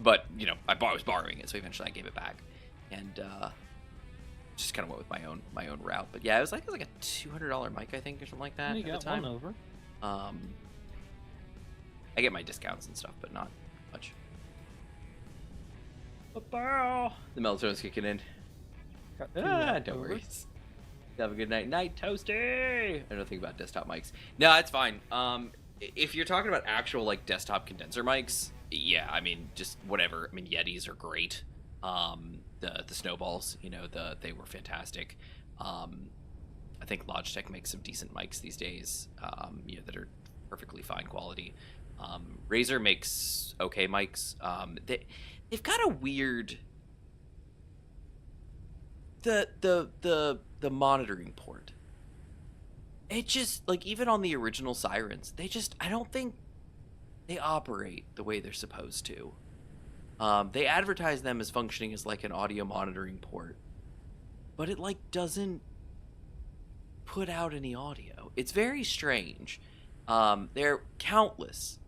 But I was borrowing it, so eventually I gave it back, and just kind of went with my own route. But yeah, it was like a $200 mic, I think, or something like that you at the got time. one over. I get my discounts and stuff, but not much. The melatonin's kicking in. Got two Don't over. worry. Have a good night, Toasty. I don't think about desktop mics. No, it's fine. If you're talking about actual like desktop condenser mics, yeah, I mean just whatever. I mean Yetis are great. The snowballs, they were fantastic. I think Logitech makes some decent mics these days, that are perfectly fine quality. Razer makes okay mics. They've got a weird the monitoring port. It just like even on the original Sirens, I don't think they operate the way they're supposed to. They advertise them as functioning as like an audio monitoring port, but it like doesn't put out any audio. It's very strange. There are countless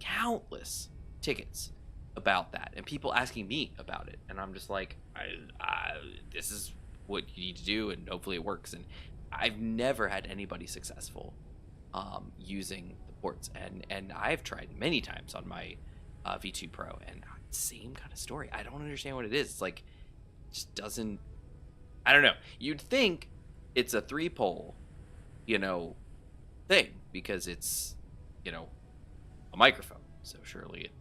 tickets about that, and people asking me about it, and I'm just like, this is what you need to do, and hopefully it works. And I've never had anybody successful using the ports, and I've tried many times on my V2 Pro, and same kind of story. I don't understand what it is. It's like, it just doesn't. I don't know. You'd think it's a 3-pole, thing, because it's, a microphone. So surely it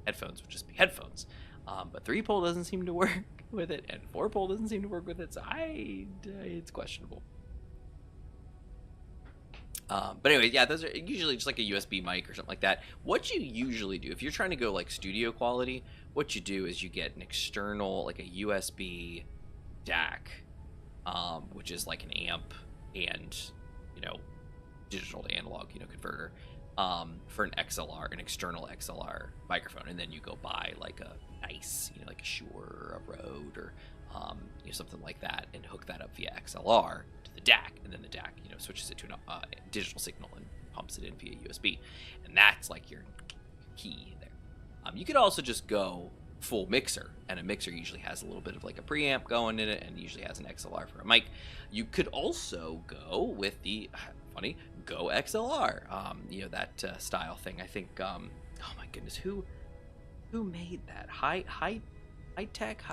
headphones would just be headphones. But 3-pole doesn't seem to work with it, and 4-pole doesn't seem to work with it, so it's questionable. But anyway, yeah, those are usually just like a USB mic or something like that. What you usually do, if you're trying to go like studio quality, what you do is you get an external, like a USB DAC, which is like an amp and, digital to analog, converter, for an XLR, an external XLR microphone. And then you go buy like a nice, like a Shure or a Rode or, something like that, and hook that up via XLR to the DAC, and then the DAC, switches it to a digital signal and pumps it in via USB, and that's like your key there. You could also just go full mixer, and a mixer usually has a little bit of like a preamp going in it, and usually has an XLR for a mic. You could also go with the Go XLR, that style thing. I think, oh my goodness, who made that? High tech,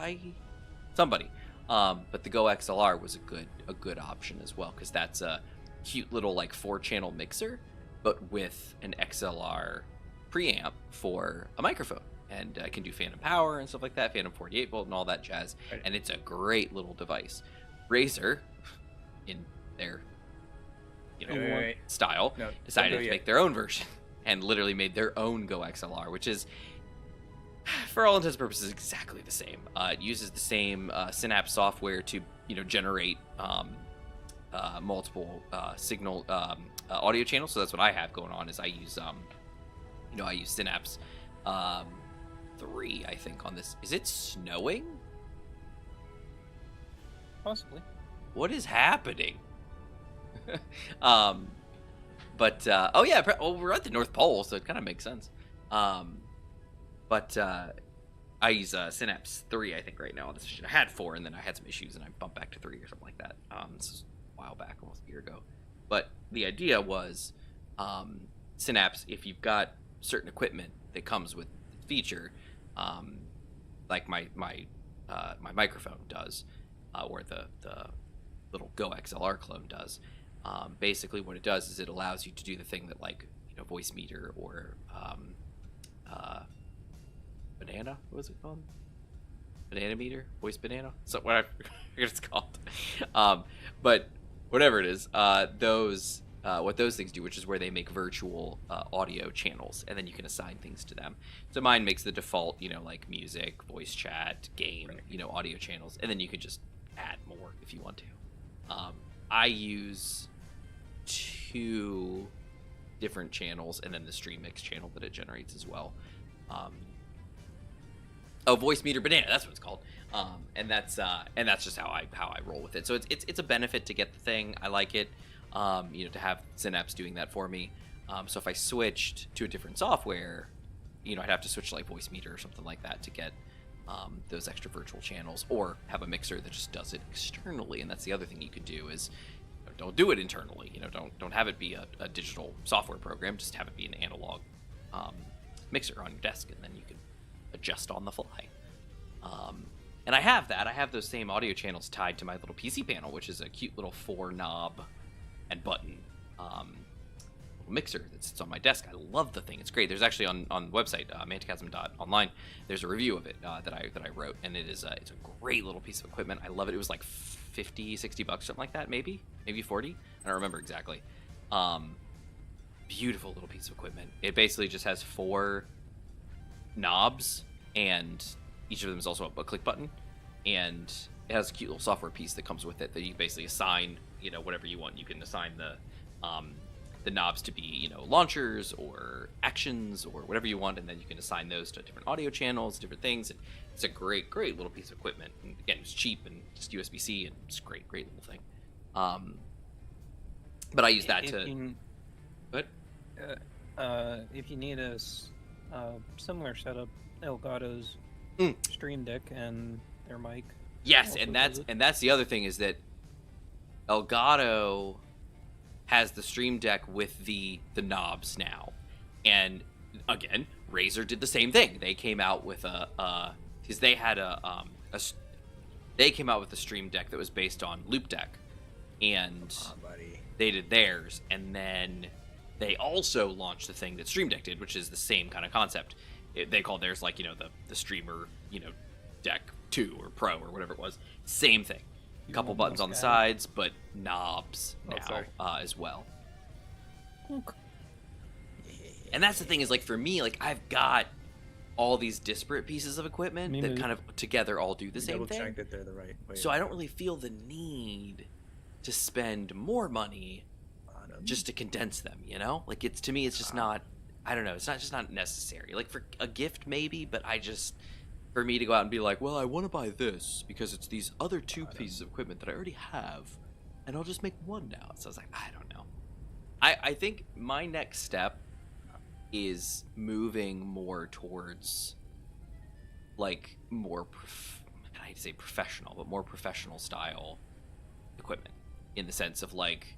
somebody. But the Go XLR was a good option as well, because that's a cute little like 4-channel mixer, but with an XLR preamp for a microphone, and I can do phantom power and stuff like that, phantom 48 volt and all that jazz. Right. And it's a great little device. Razer, in their style, decided to make their own version and literally made their own Go XLR, which is, for all intents and purposes, exactly the same. It uses the same Synapse software to generate multiple signal audio channels. So that's what I have going on. Is I use I use Synapse 3, I think, on this. Is it snowing? Possibly. What is happening? But oh yeah, we're at the North Pole, so it kind of makes sense. But I use Synapse 3, I think, right now on this machine. I had 4, and then I had some issues, and I bumped back to 3 or something like that. This is a while back, almost a year ago. But the idea was, Synapse, if you've got certain equipment that comes with the feature, like my microphone does, or the little Go XLR clone does. Basically, what it does is it allows you to do the thing that, like, Voice Meter or Banana, what was it called? Banana Meter, Voice Banana, so what I forget it's called. But whatever it is, those what those things do, which is where they make virtual audio channels, and then you can assign things to them. So mine makes the default, like music, voice chat, game, audio channels, and then you can just add more if you want to. I use 2 different channels, and then the stream mix channel that it generates as well. Voice Meter Banana, that's what it's called. And that's just how I roll with it. So it's a benefit to get the thing. I like it, to have Synapse doing that for me. So if I switched to a different software, I'd have to switch to like Voice Meter or something like that to get those extra virtual channels, or have a mixer that just does it externally. And that's the other thing you can do is, don't do it internally. Don't have it be a digital software program. Just have it be an analog mixer on your desk, and then you can adjust on the fly. And I have that. I have those same audio channels tied to my little PC panel, which is a cute little 4-knob and button little mixer that sits on my desk. I love the thing. It's great. There's actually on the website, manticasm.online, there's a review of it that I wrote, and it's a great little piece of equipment. I love it. It was like $50-$60, something like that, maybe 40. I don't remember exactly. Beautiful little piece of equipment. It basically just has 4 knobs, and each of them is also a click button, and it has a cute little software piece that comes with it that you basically assign whatever you want. You can assign the knobs to be launchers or actions or whatever you want, and then you can assign those to different audio channels, different things. And it's a great little piece of equipment, and again, it's cheap and just USB-C, and it's a great little thing. But I use that if you need a similar setup, Elgato's Stream Deck and their mic. Yes, and that's the other thing, is that Elgato has the Stream Deck with the knobs now, and again, Razer did the same thing. They came out with because they had they came out with a Stream Deck that was based on Loop Deck, and they did theirs, and then they also launched the thing that Stream Deck did, which is the same kind of concept. they call theirs like, the streamer, deck 2 or Pro or whatever it was. Same thing. A couple buttons on the sides, but knobs now as well. And that's the thing is, like, for me, like, I've got all these disparate pieces of equipment that kind of together all do the same thing. Double check that they're the right way. So I don't really feel the need to spend more money just to condense them, Like, to me, it's just not, I don't know, it's just not necessary. Like, for a gift, maybe, but for me to go out and be like, well, I want to buy this because it's these other 2 pieces of equipment that I already have, and I'll just make one now. So I was like, I don't know. I think my next step is moving more towards, like, more, I hate to say professional, but more professional style equipment, in the sense of, like,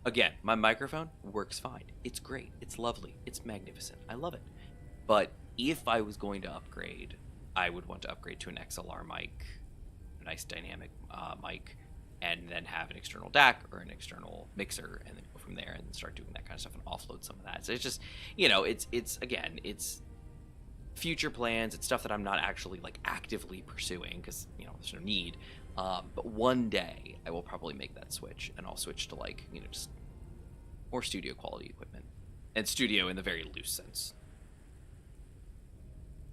again, my microphone works fine. It's great. It's lovely. It's magnificent. I love it. But if I was going to upgrade, I would want to upgrade to an XLR mic, a nice dynamic mic, and then have an external DAC or an external mixer, and then go from there and start doing that kind of stuff and offload some of that. So it's just, it's future plans. It's stuff that I'm not actually, like, actively pursuing because, there's no need. But one day I will probably make that switch, and I'll switch to, like, just more studio quality equipment, and studio in the very loose sense.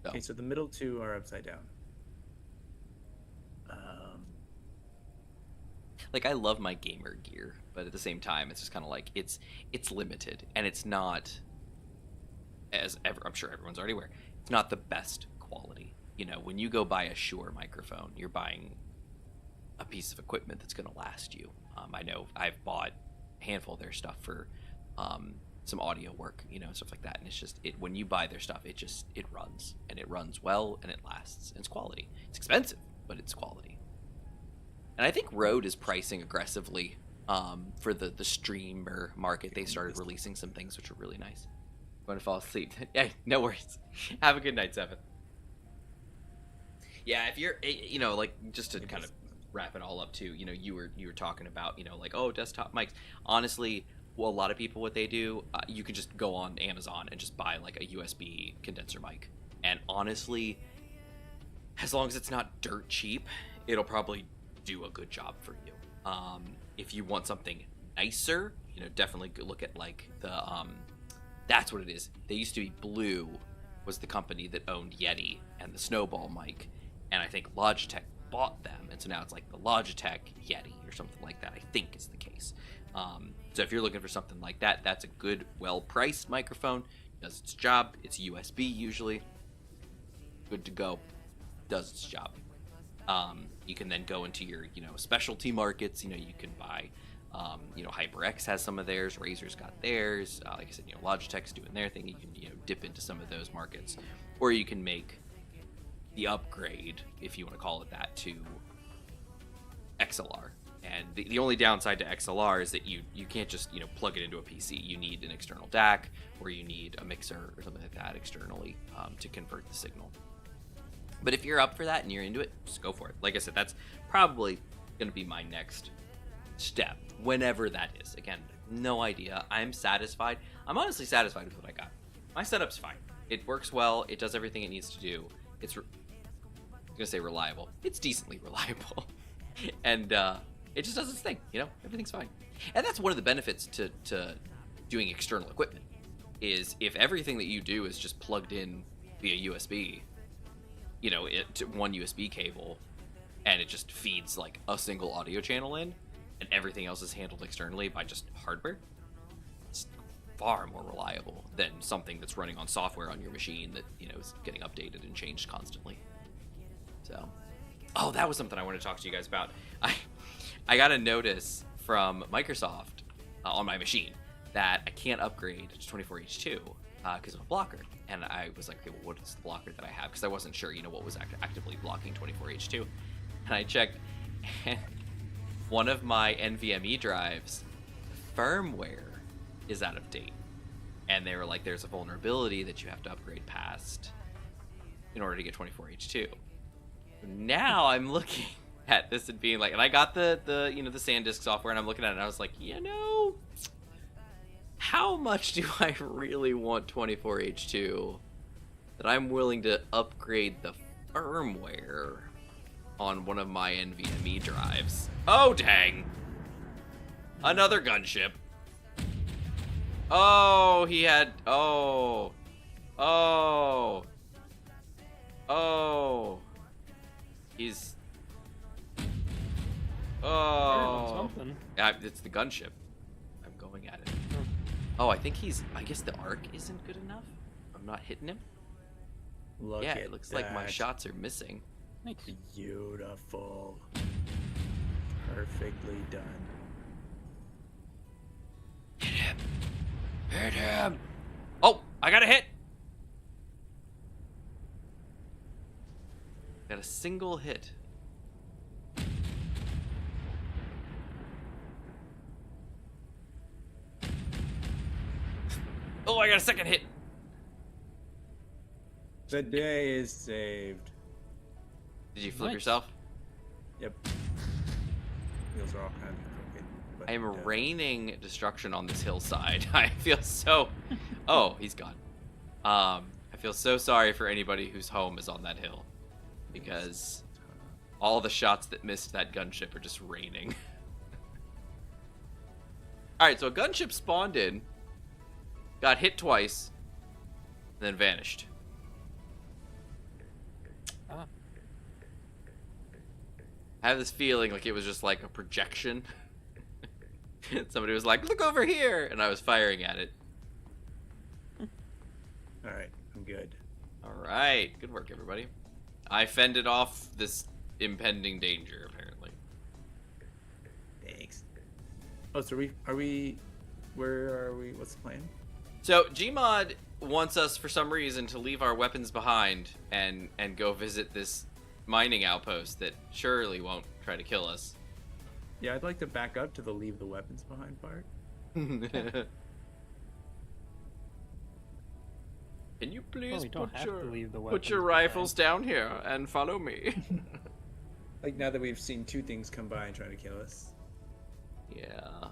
So. Okay, so the middle 2 are upside down. Like, I love my gamer gear, but at the same time, it's just kind of like, it's limited, and it's not, I'm sure everyone's already aware, it's not the best quality. When you go buy a Shure microphone, you're buying a piece of equipment that's going to last you. I know I've bought a handful of their stuff for some audio work, and stuff like that, and it's just, when you buy their stuff, it runs, and it runs well, and it lasts, and it's quality. It's expensive, but it's quality. And I think Rode is pricing aggressively for the streamer market. They started releasing some things which are really nice. I'm going to fall asleep. Yeah, no worries. Have a good night, Seven. Yeah, if you're, like, just to kind of wrap it all up too, you were talking about, like, oh, desktop mics. Honestly, well, a lot of people, what they do, you can just go on Amazon and just buy, like, a USB condenser mic. And honestly, as long as it's not dirt cheap, it'll probably do a good job for you. If you want something nicer, definitely look at, like, the that's what it is. They used to be Blue was the company that owned Yeti and the Snowball mic, and I think Logitech bought them, and so now it's like the Logitech Yeti or something like that, I think is the case. So if you're looking for something like that, that's a good, well-priced microphone. Does its job. It's USB usually. Good to go. Does its job. You can then go into your, specialty markets. You can buy, HyperX has some of theirs. Razer's got theirs. Like I said, Logitech's doing their thing. You can, dip into some of those markets, or you can make the upgrade, if you want to call it that, to XLR. And the only downside to XLR is that you can't just, plug it into a PC. You need an external DAC, or you need a mixer or something like that externally to convert the signal. But if you're up for that and you're into it, just go for it. Like I said, that's probably going to be my next step, whenever that is. Again, no idea. I'm satisfied. I'm honestly satisfied with what I got. My setup's fine. It works well. It does everything it needs to do. It's, I'm going to say reliable. It's decently reliable. And it just does its thing, Everything's fine. And that's one of the benefits to doing external equipment, is if everything that you do is just plugged in via USB, to one USB cable, and it just feeds like a single audio channel in, and everything else is handled externally by just hardware, it's far more reliable than something that's running on software on your machine that, is getting updated and changed constantly. So, oh, that was something I wanted to talk to you guys about. I got a notice from Microsoft on my machine that I can't upgrade to 24H2 because of a blocker. And I was like, okay, well, what is the blocker that I have? Because I wasn't sure, what was actively blocking 24H2. And I checked, and one of my NVMe drives, firmware is out of date. And they were like, there's a vulnerability that you have to upgrade past in order to get 24H2. Now I'm looking at this and being like, and I got the SanDisk software, and I'm looking at it, and I was like, how much do I really want 24H2 that I'm willing to upgrade the firmware on one of my NVMe drives. Oh, dang. Another gunship. Oh, he had... Oh. Oh. Oh. He's... Oh. Something. Yeah, it's the gunship. I'm going at it. Oh, I think he's... I guess the arc isn't good enough. I'm not hitting him. Look Yeah, at it looks like my that. shots are missing. Nice. Beautiful. Perfectly done. Hit him. Hit him. Oh, I got a hit. Got a single hit. Oh, I got a second hit. The day is saved. Did you flip Nice. yourself? Yep. Wheels are all kind of broken. but, I am yeah. raining destruction on this hillside. I feel so... Oh, he's gone. I feel so sorry for anybody whose home is on that hill. Because all the shots that missed that gunship are just raining. Alright, so a gunship spawned in, got hit twice, and then vanished. Ah. I have this feeling like it was just like a projection. Somebody was like, look over here! And I was firing at it. Alright, I'm good. Alright, good work, everybody. I fended off this impending danger, apparently. Thanks. Oh, so are we, where are we, what's the plan? So, Gmod wants us, for some reason, to leave our weapons behind and go visit this mining outpost that surely won't try to kill us. Yeah, I'd like to back up to the leave the weapons behind part. Can you please Well, we don't have to leave the put your weapons rifles down here and follow me? Like now that we've seen two things come by and try to kill us. Yeah.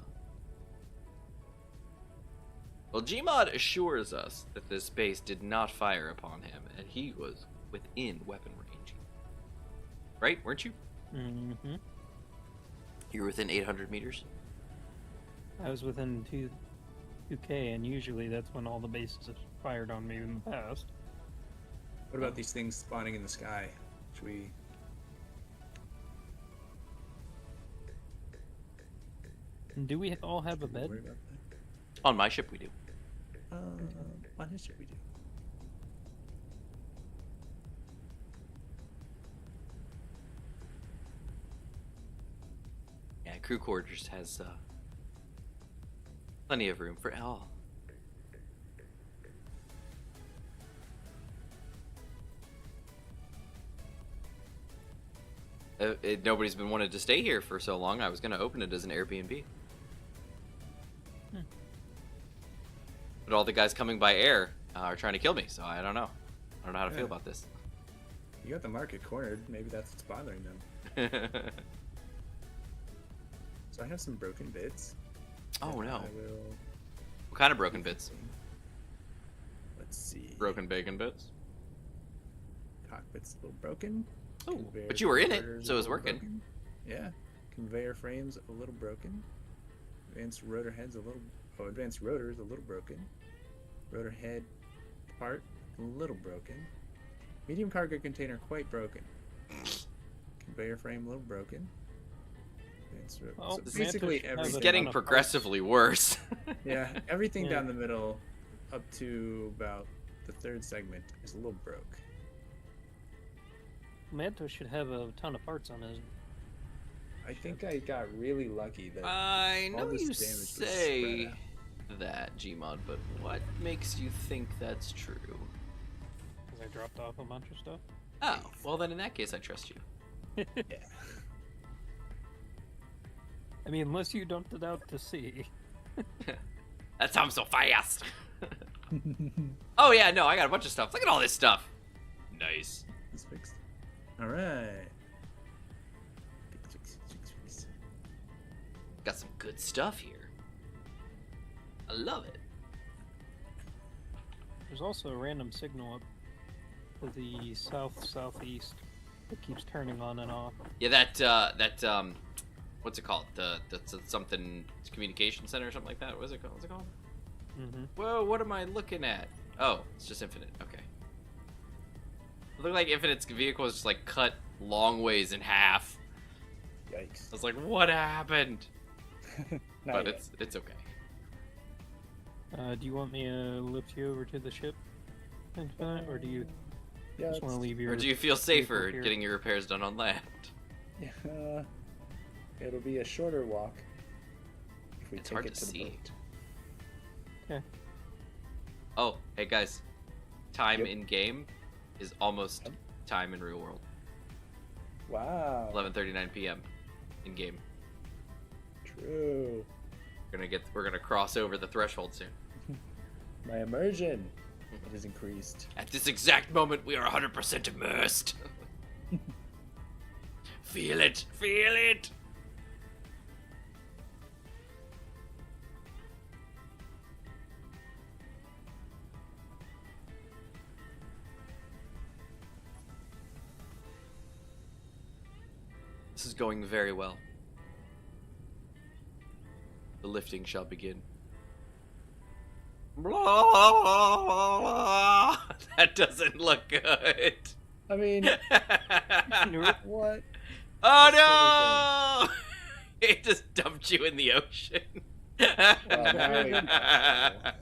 Well, Gmod assures us that this base did not fire upon him, and he was within weapon range. Right? Weren't you? Mm-hmm. You were within 800 meters? I was within 2K, and usually that's when all the bases have fired on me in the past. What about these things spawning in the sky? Should we? And do we all have a bed? worry about that? On my ship, we do. On his ship we do. Yeah, crew quarters has plenty of room for all. Nobody's been wanted to stay here for so long. I was going to open it as an Airbnb. But all the guys coming by air are trying to kill me, so I don't know. I don't know how to feel about this. You got the market cornered. Maybe that's what's bothering them. So I have some broken bits. Oh no. I will. What kind of broken bits? Let's see. Broken bacon bits? Cockpit's a little broken. Oh, Conveyor but you were in it, converters so it a was little working. broken. Yeah. Conveyor frames a little broken. Advanced rotor heads a little. Oh, advanced rotors a little broken. Rotor head part a little broken. Medium cargo container quite broken. Conveyor frame a little broken. Advanced Well, so the basically Vantage has It's everything. a getting ton of progressively worse. Yeah, everything Yeah. down the middle up to about the third segment is a little broke. Manto should have a ton of parts on his. I think I got really lucky that I all know this you damage was say spread out. that, Gmod, but what makes you think that's true? Because I dropped off a bunch of stuff. Oh, well then in that case I trust you. Yeah. I mean, unless you dumped it out to sea. That's how I'm so fast. Oh yeah, no, I got a bunch of stuff. Look at all this stuff. Nice. It's fixed. All right. Fix. Got some good stuff here. I love it. There's also a random signal up to the south-southeast. It keeps turning on and off. Yeah, what's it called? The something communication center or something like that. What's it called? What's it called? Mm-hmm. Whoa, what am I looking at? Oh, it's just Infinite. Okay. It looked like Infinite's vehicle was just like cut long ways in half. Yikes. I was like, what happened? Not But yet. it's okay. Do you want me to lift you over to the ship, Infinite, or do you Yeah, just want to leave your... Or do you feel safer here. getting your repairs done on land? It'll be a shorter walk if we It's take hard it to to the see. boat. Oh, hey guys. Time Yep. in game is almost time in real world. Wow. 11:39 p.m. in game. True. We're gonna cross over the threshold soon. My immersion. It has increased. At this exact moment, we are 100% immersed. Feel it, feel it. This is going very well. The lifting shall begin. That doesn't look good. I mean, what? Oh no! It just dumped you in the ocean. Well, now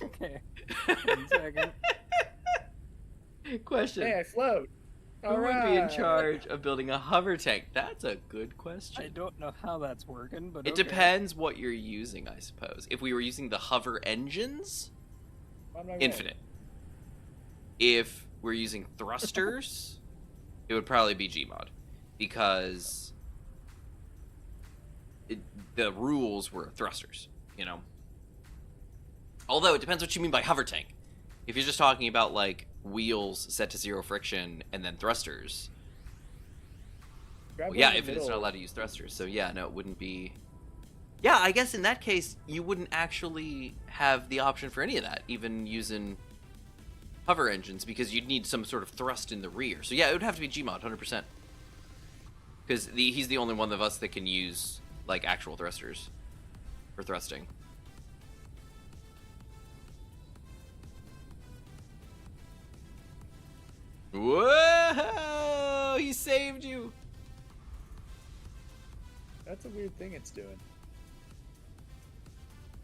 Okay. 1 second. Question. Hey, I float. Who would be in Alright. charge of building a hover tank? That's a good question. I don't know how that's working, but It okay. depends what you're using, I suppose. If we were using the hover engines, On my way. infinite. If we're using thrusters, it would probably be Gmod. Because the rules were thrusters, you know? Although, it depends what you mean by hover tank. If you're just talking about, like, wheels set to 0 friction and then thrusters... Grab Well, one yeah, in the Infinite's not middle. allowed to use thrusters, so yeah, no, it wouldn't be... Yeah, I guess in that case, you wouldn't actually have the option for any of that, even using hover engines, because you'd need some sort of thrust in the rear. So yeah, it would have to be Gmod, 100%. Because he's the only one of us that can use, like, actual thrusters for thrusting. Whoa! He saved you! That's a weird thing it's doing.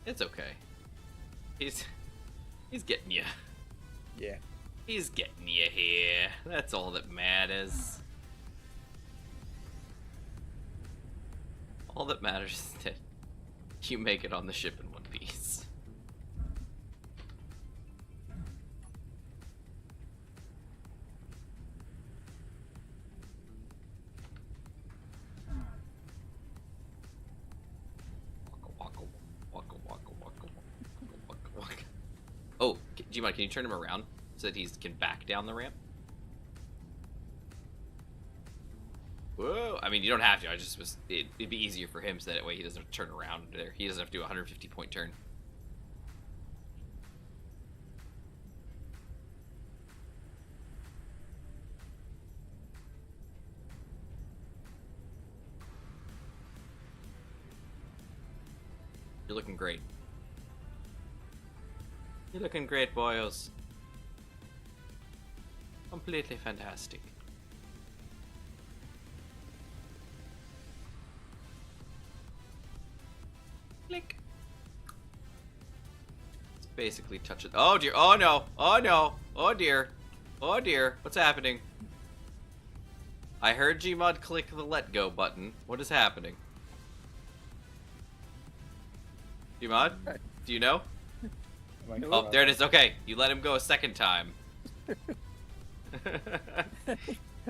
It's okay. He's getting you. Yeah. He's getting you here. That's all that matters. All that matters is that you make it on the ship in one piece. Oh, Gmod, can you turn him around so that he can back down the ramp? Whoa! I mean, you don't have to. I just was. It'd be easier for him so that way he doesn't have to turn around there. He doesn't have to do a 150-point turn. You're looking great. You're looking great, boyos. Completely fantastic. Click. It's basically touch it. Oh dear. Oh no. Oh no. Oh dear. Oh dear. What's happening? I heard Gmod click the let go button. What is happening? Gmod? Do you know? Am I Oh, there it is. Okay, you let him go a second time.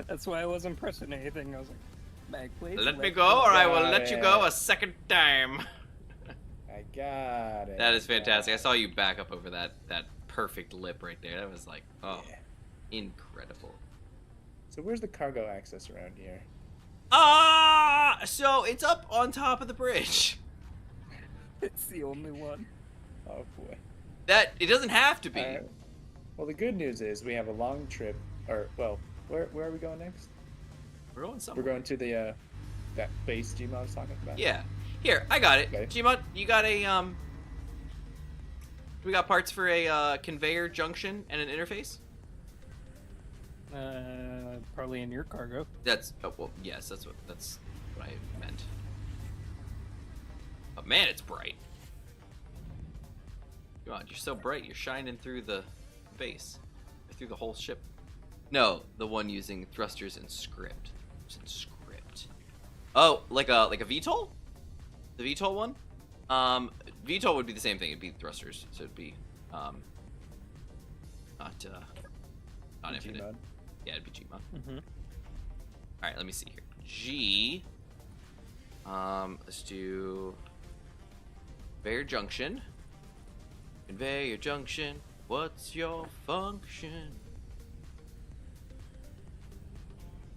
That's why I wasn't pressing anything. I was like, bag please. Let me go, or I will Got let you go it. a second time. I got it. That is fantastic. I saw you back up over that perfect lip right there. That was like, oh, Yeah. incredible. So where's the cargo access around here? So it's up on top of the bridge. It's the only one. Oh boy. That it doesn't have to be. All right. Well, the good news is we have a long trip. Or well, where are we going next? We're going somewhere. We're going to the that base Gmod was talking about. Yeah. Here, I got it. Okay. Gmod, you got a we got parts for a conveyor junction and an interface? Probably in your cargo. That's well, yes, that's what I meant. Oh man, it's bright. God, you're so bright. You're shining through the base, through the whole ship. No, the one using thrusters and script. It's in script. Oh, like a VTOL? The VTOL one? VTOL would be the same thing. It'd be thrusters, so it'd be not infinite. Gmod. Yeah, it'd be Gmod. Mm-hmm. All right, let me see here. G. Let's do conveyor junction. Conveyor junction. What's your function?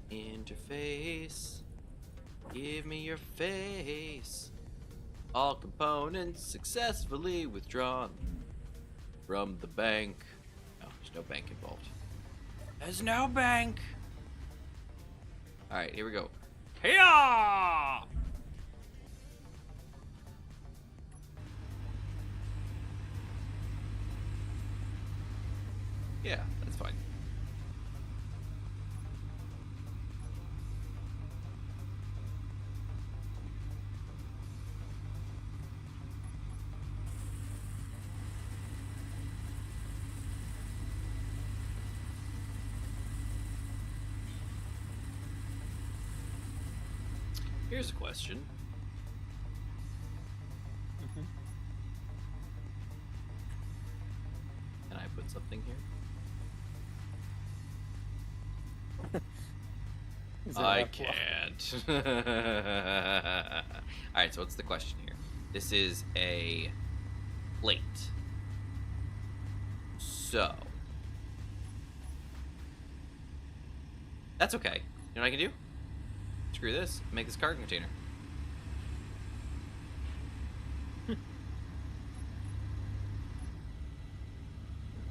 Interface. Give me your face. All components successfully withdrawn from the bank. No, there's no bank involved. There's no bank. All right, here we go. Hiya! Yeah, that's fine. Here's a question. Mm-hmm. Can I put something here? Is that I a fluff? can't. Alright, so what's the question here? This is a plate. So. That's okay. You know what I can do? Screw this. Make this cargo container.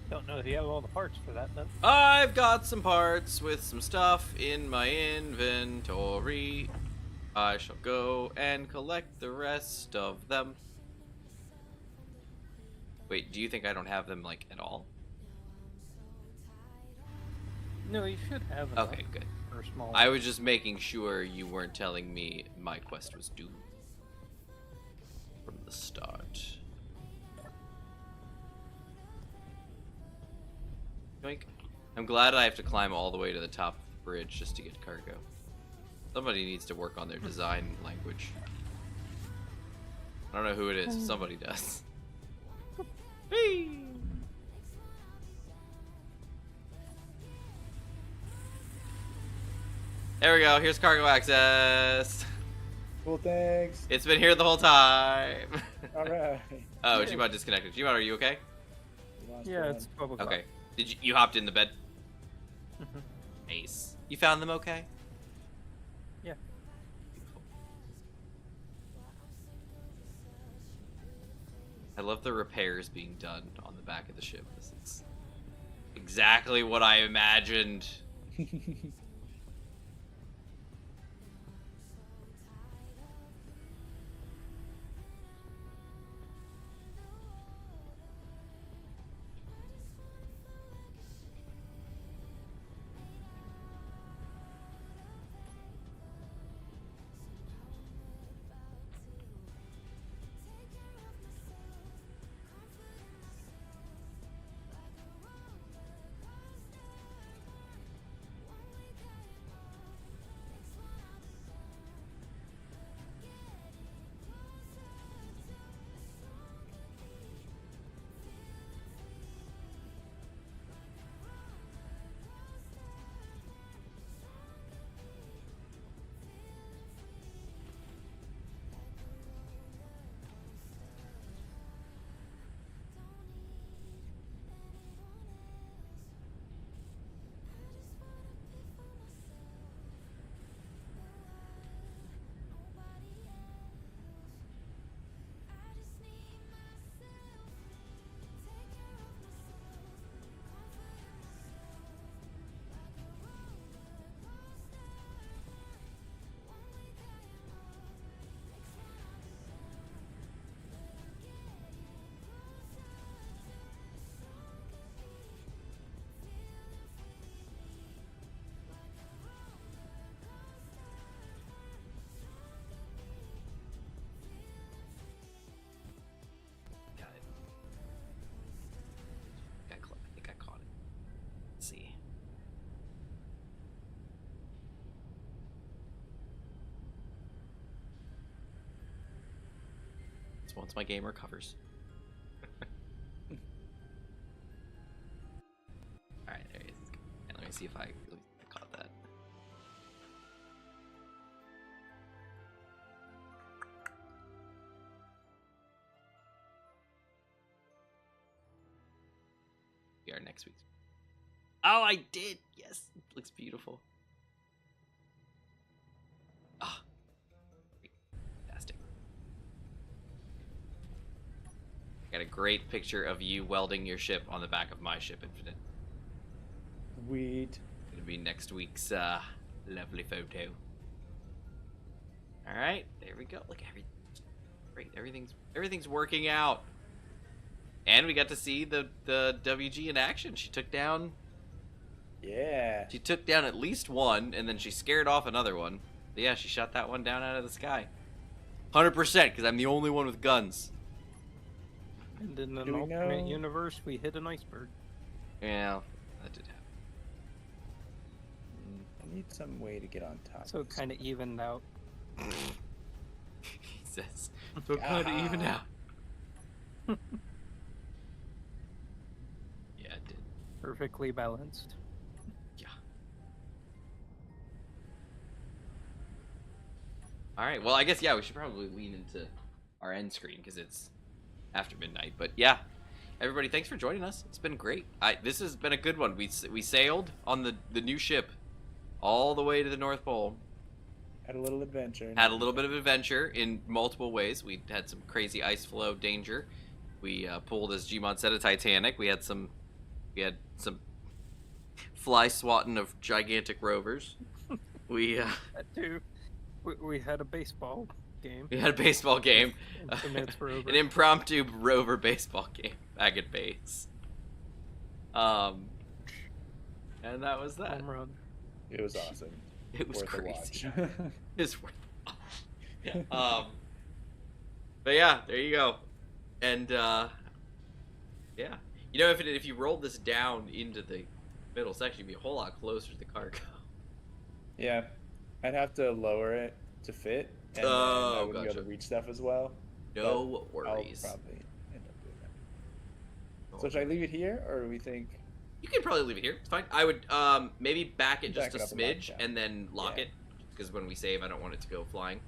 Don't know if you have all the parts for that, though. I've got some parts with some stuff in my inventory. I shall go and collect the rest of them. Wait, do you think I don't have them, like, at all? No, you should have enough Okay, good. for a small. I was just making sure you weren't telling me my quest was doomed from the start. Yoink. I'm glad I have to climb all the way to the top of the bridge just to get cargo. Somebody needs to work on their design language. I don't know who it is. Somebody does. Whee! There we go. Here's cargo access. Cool, thanks. It's been here the whole time. All right. Oh, Gmod disconnected. Gmod, are you okay? Yeah, it's 12 o'clock. Okay. Did you hopped in the bed? Mhm. Ace. You found them okay? Yeah. Beautiful. I love the repairs being done on the back of the ship. This is exactly what I imagined. once my game recovers. All right, there he is. And let me see if I caught that. We are next week's. Oh, I did. Yes, it looks beautiful. Ah, fantastic. Got a great picture of you welding your ship on the back of my ship, Infinite. Sweet. Gonna be next week's lovely photo. All right, there we go. Look, everything's great. Everything's working out. And we got to see the WG in action. She took down Yeah. at least one, and then she scared off another one. But yeah, she shot that one down out of the sky. 100%, because I'm the only one with guns. And in an Do we alternate know- universe, we hit an iceberg. Yeah, that did happen. I need some way to get on top. So of it this. kind of evened out. He says, so kind of even out. Yeah, it did. Perfectly balanced. Yeah. All right. Well, I guess yeah, we should probably lean into our end screen because it's after midnight. But yeah, everybody, thanks for joining us. It's been great. This has been a good one. We sailed on the new ship all the way to the North Pole. Had a little adventure. Had a little bit of adventure in multiple ways. We had some crazy ice flow danger. We pulled, as Gmod said, a Titanic. We had some fly swatting of gigantic rovers. We That too. We had a baseball game. we had a baseball game, Infinite's rover. an impromptu rover baseball game back at base. And that was that. Home run. It was awesome. It was Worth a crazy. watch. It's worth. Yeah. But yeah, there you go. And yeah, you know, if you rolled this down into the middle section, it'd be a whole lot closer to the cargo. Yeah, I'd have to lower it to fit, and then Oh, I wouldn't be able gotcha. to reach stuff as well. No but I'll worries. probably end up doing that. So should I leave it here, or do we think? You can probably leave it here. It's fine. I would maybe back it just Back it a up and lock it smidge down. and then lock Yeah. it, because when we save, I don't want it to go flying.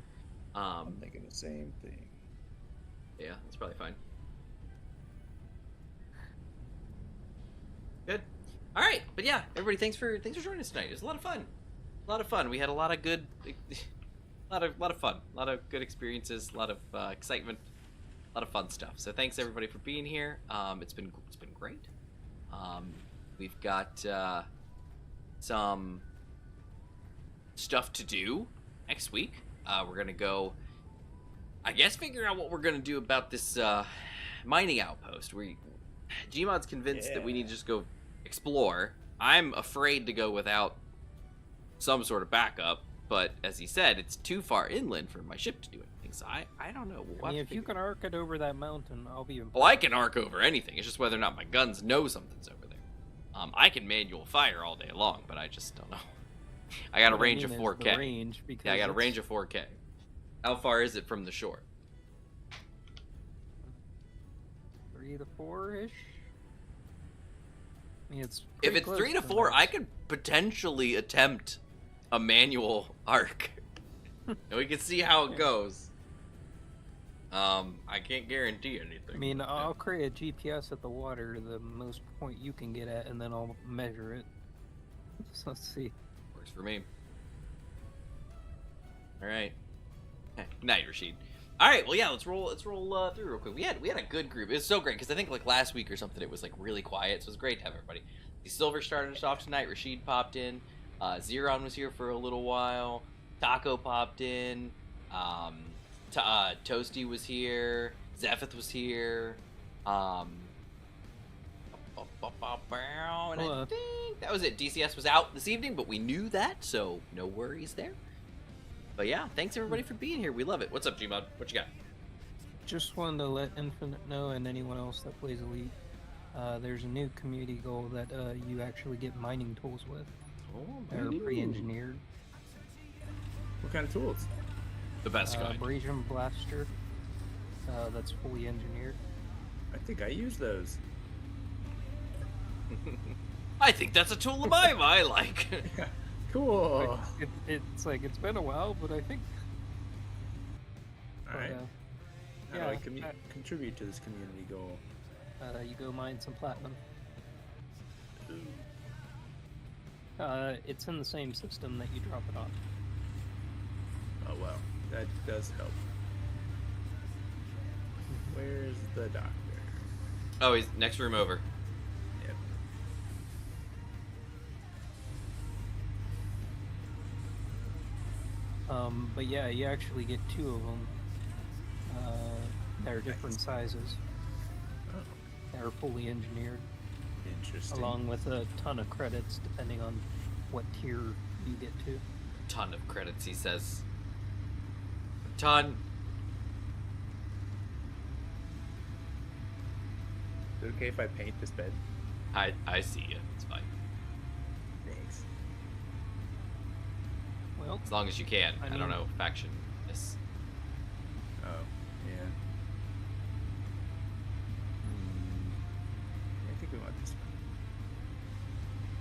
I'm thinking the same thing. Yeah, that's probably fine. Good. All right, but yeah, everybody, thanks for joining us tonight. It was a lot of fun. A lot of fun. We had a lot of good, lot of fun, a lot of good experiences, a lot of excitement, a lot of fun stuff. So thanks everybody for being here. It's been great. We've got some stuff to do next week. We're gonna go, I guess, figure out what we're gonna do about this mining outpost. Gmod's convinced that we need to just go explore. I'm afraid to go without some sort of backup, but as he said, it's too far inland for my ship to do anything. So I don't know. We'll I mean, have if to you figure- can arc it over that mountain, I'll be impressed. Oh, I can arc over anything. It's just whether or not my guns know something's over there. I can manual fire all day long, but I just don't know. I got a What I range of mean is 4K. the range, because Yeah, I got a it's range of 4K. How far is it from the shore? 3 to 4-ish. I mean, it's If pretty it's close 3 to the 4, most. I could potentially attempt a manual arc. And we can see how it goes. I can't guarantee anything. I mean, but, I'll create a GPS at the water, the most point you can get at, and then I'll measure it. So let's see. works for me. All right. Good night, Rashid. All right. Well, yeah. Let's roll through real quick. We had a good group. It was so great because I think like last week or something, it was like really quiet. So it was great to have everybody. The Silver started us off tonight. Rashid popped in. Zeron was here for a little while. Taco popped in. Toasty was here. Zephith was here. And I think that was it. DCS was out this evening, but we knew that, so no worries there. But yeah, thanks everybody for being here. We love it. What's up, Gmod? What you got? Just wanted to let Infinite know, and anyone else that plays Elite, there's a new community goal that you actually get mining tools with. Oh, They're pre-engineered. What kind of tools? the best kind. Abrasion Blaster, that's fully engineered. I think I use those. I think that's a tool of mine I like. Cool. It's like it's been a while, but I think. All right. But, How do I yeah, contribute to this community goal? you go mine some platinum. It's in the same system that you drop it on. Oh well, that does help. Where's the doctor? Oh, he's next room over. Yep. But yeah, you actually get 2 of them. They're different sizes. Oh, They're fully engineered, interesting. along with a ton of credits depending on what tier you get to. Ton of credits, he says. Ton. Is it okay if I paint this bed? I see you. It's fine. Thanks. Well, As long as you can. I I don't mean- know faction this. Oh, yeah. I think we want this one.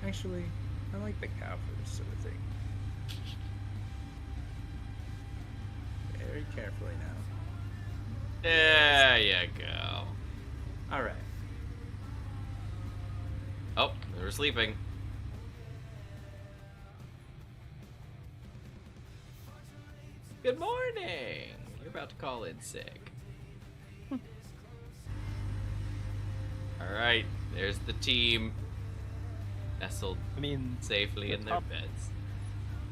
Actually, I like the cow for this sort of thing. Very carefully now. There you go. All right. Oh, they were sleeping. Good morning. You're about to call in sick. All right, there's the team nestled I mean, safely the in their top- beds.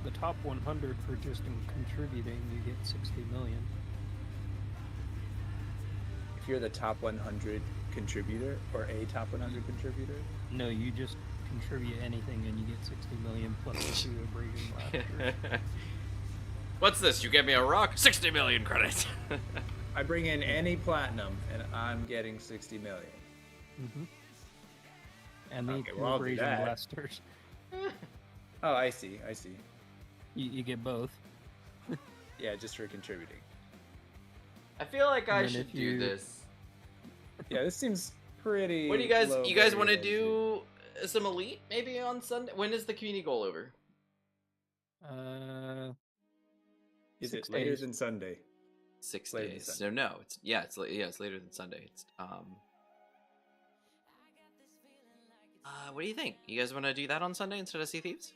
the top 100 for just in contributing, you get 60 million. If you're the top 100 contributor or a top 100 contributor, No, you just contribute anything and you get 60 million plus the 2 abrasion last year. What's this? You gave me a rock? 60 million credits. I bring in any platinum and I'm getting 60 million. Mm-hmm. And the Okay, 2 well, I'll do abrasion that. blasters. Oh, I see. You get both. Yeah, just for contributing. I feel like I And then should if do you- this. Yeah, this seems pretty. What do you guys? low You guys want to variability. do some elite maybe on Sunday? When is the community goal over? Is 6 it later days. than Sunday? 6 Later than days. Sunday. So no, it's it's later than Sunday. It's what do you think? You guys want to do that on Sunday instead of Sea Thieves?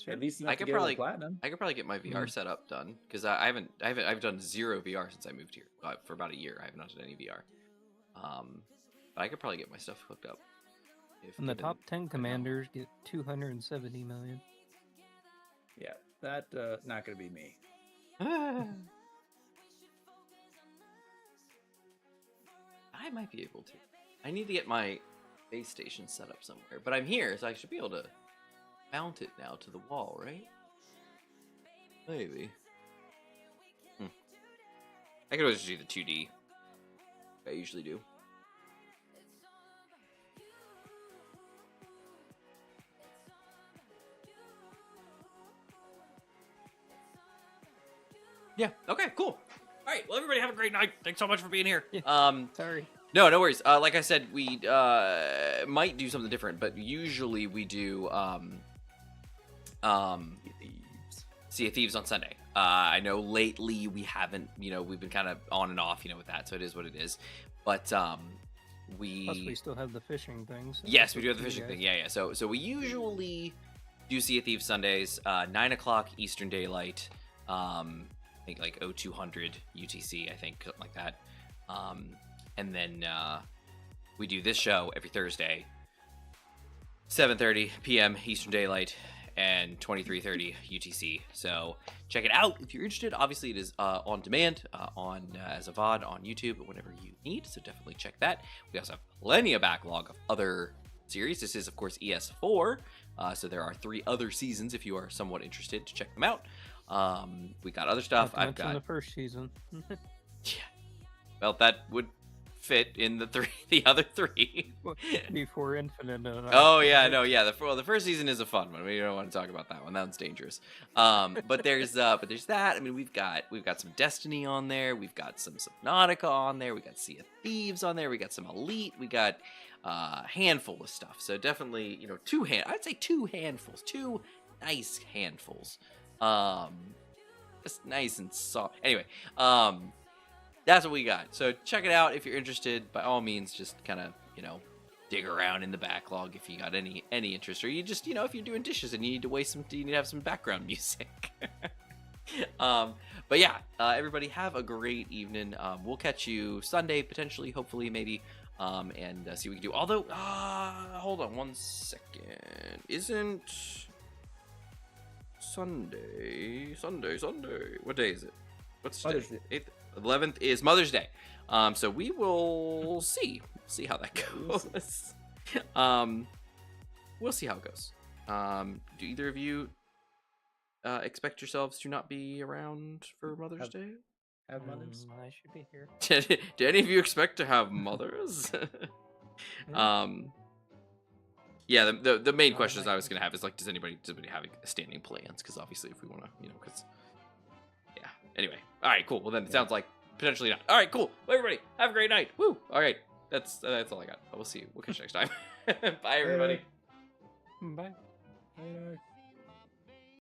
At least enough I to could get probably the platinum. I could probably get my VR setup done because I've done 0 VR since I moved here for about a year. I have not done any VR. But I could probably get my stuff hooked up. If And the given- top 10 commanders get 270 million. Yeah, that not gonna be me. I might be able to. I need to get my base station set up somewhere, but I'm here, so I should be able to mount it now to the wall, right? Maybe. I could always just do the 2D. I usually do. Yeah. Okay. Cool. All right. Well, everybody have a great night. Thanks so much for being here. Sorry. No, no worries. Like I said, we might do something different, but usually we do Sea of Thieves on Sunday. I know lately we haven't, we've been kind of on and off, with that, so it is what it is. But Plus, we still have the fishing things. yes, we do have the fishing thing. Yeah. So we usually do Sea of Thieves Sundays, 9 o'clock Eastern Daylight. I think like 0200 UTC, I think, something like that. And then we do this show every Thursday, 7:30 p.m. Eastern Daylight and 23:30 UTC. So check it out if you're interested. Obviously, it is on demand, as a VOD on YouTube, whatever you need. So definitely check that. We also have plenty of backlog of other series. This is, of course, ES4. So there are 3 other seasons if you are somewhat interested to check them out. We got other stuff. Not to mention the first season. Yeah. Well, that would fit in the other three. Before Infinite. Oh yeah, no, yeah. The first season is a fun one. We don't want to talk about that one. That one's dangerous. But there's that. I mean, we've got some Destiny on there. We've got some Subnautica on there. We got Sea of Thieves on there. We got some Elite. We got a handful of stuff. So definitely, I'd say two handfuls, two nice handfuls. Just nice and soft. Anyway, that's what we got. So check it out if you're interested. By all means, just kind of, dig around in the backlog if you got any interest, or you just, if you're doing dishes and you need to have some background music. But yeah, everybody have a great evening. We'll catch you Sunday, potentially, hopefully, maybe, and see what we can do. Although, hold on 1 second. Isn't Sunday? What day is it? What's today? 8th, 11th is Mother's Day. So we will see how that goes. We'll see how it goes. Do either of you expect yourselves to not be around for Mother's Day? Have mothers? I should be here. Do any of you expect to have mothers? Yeah, the main questions I was gonna have is like, does anybody have standing plans? Because obviously, if we want to, because yeah. Anyway, all right, cool. Well, then it sounds like potentially not. All right, cool. Well, everybody, have a great night. Woo. All right, that's all I got. We'll see you. We'll catch you next time. Bye, everybody. Bye. Bye.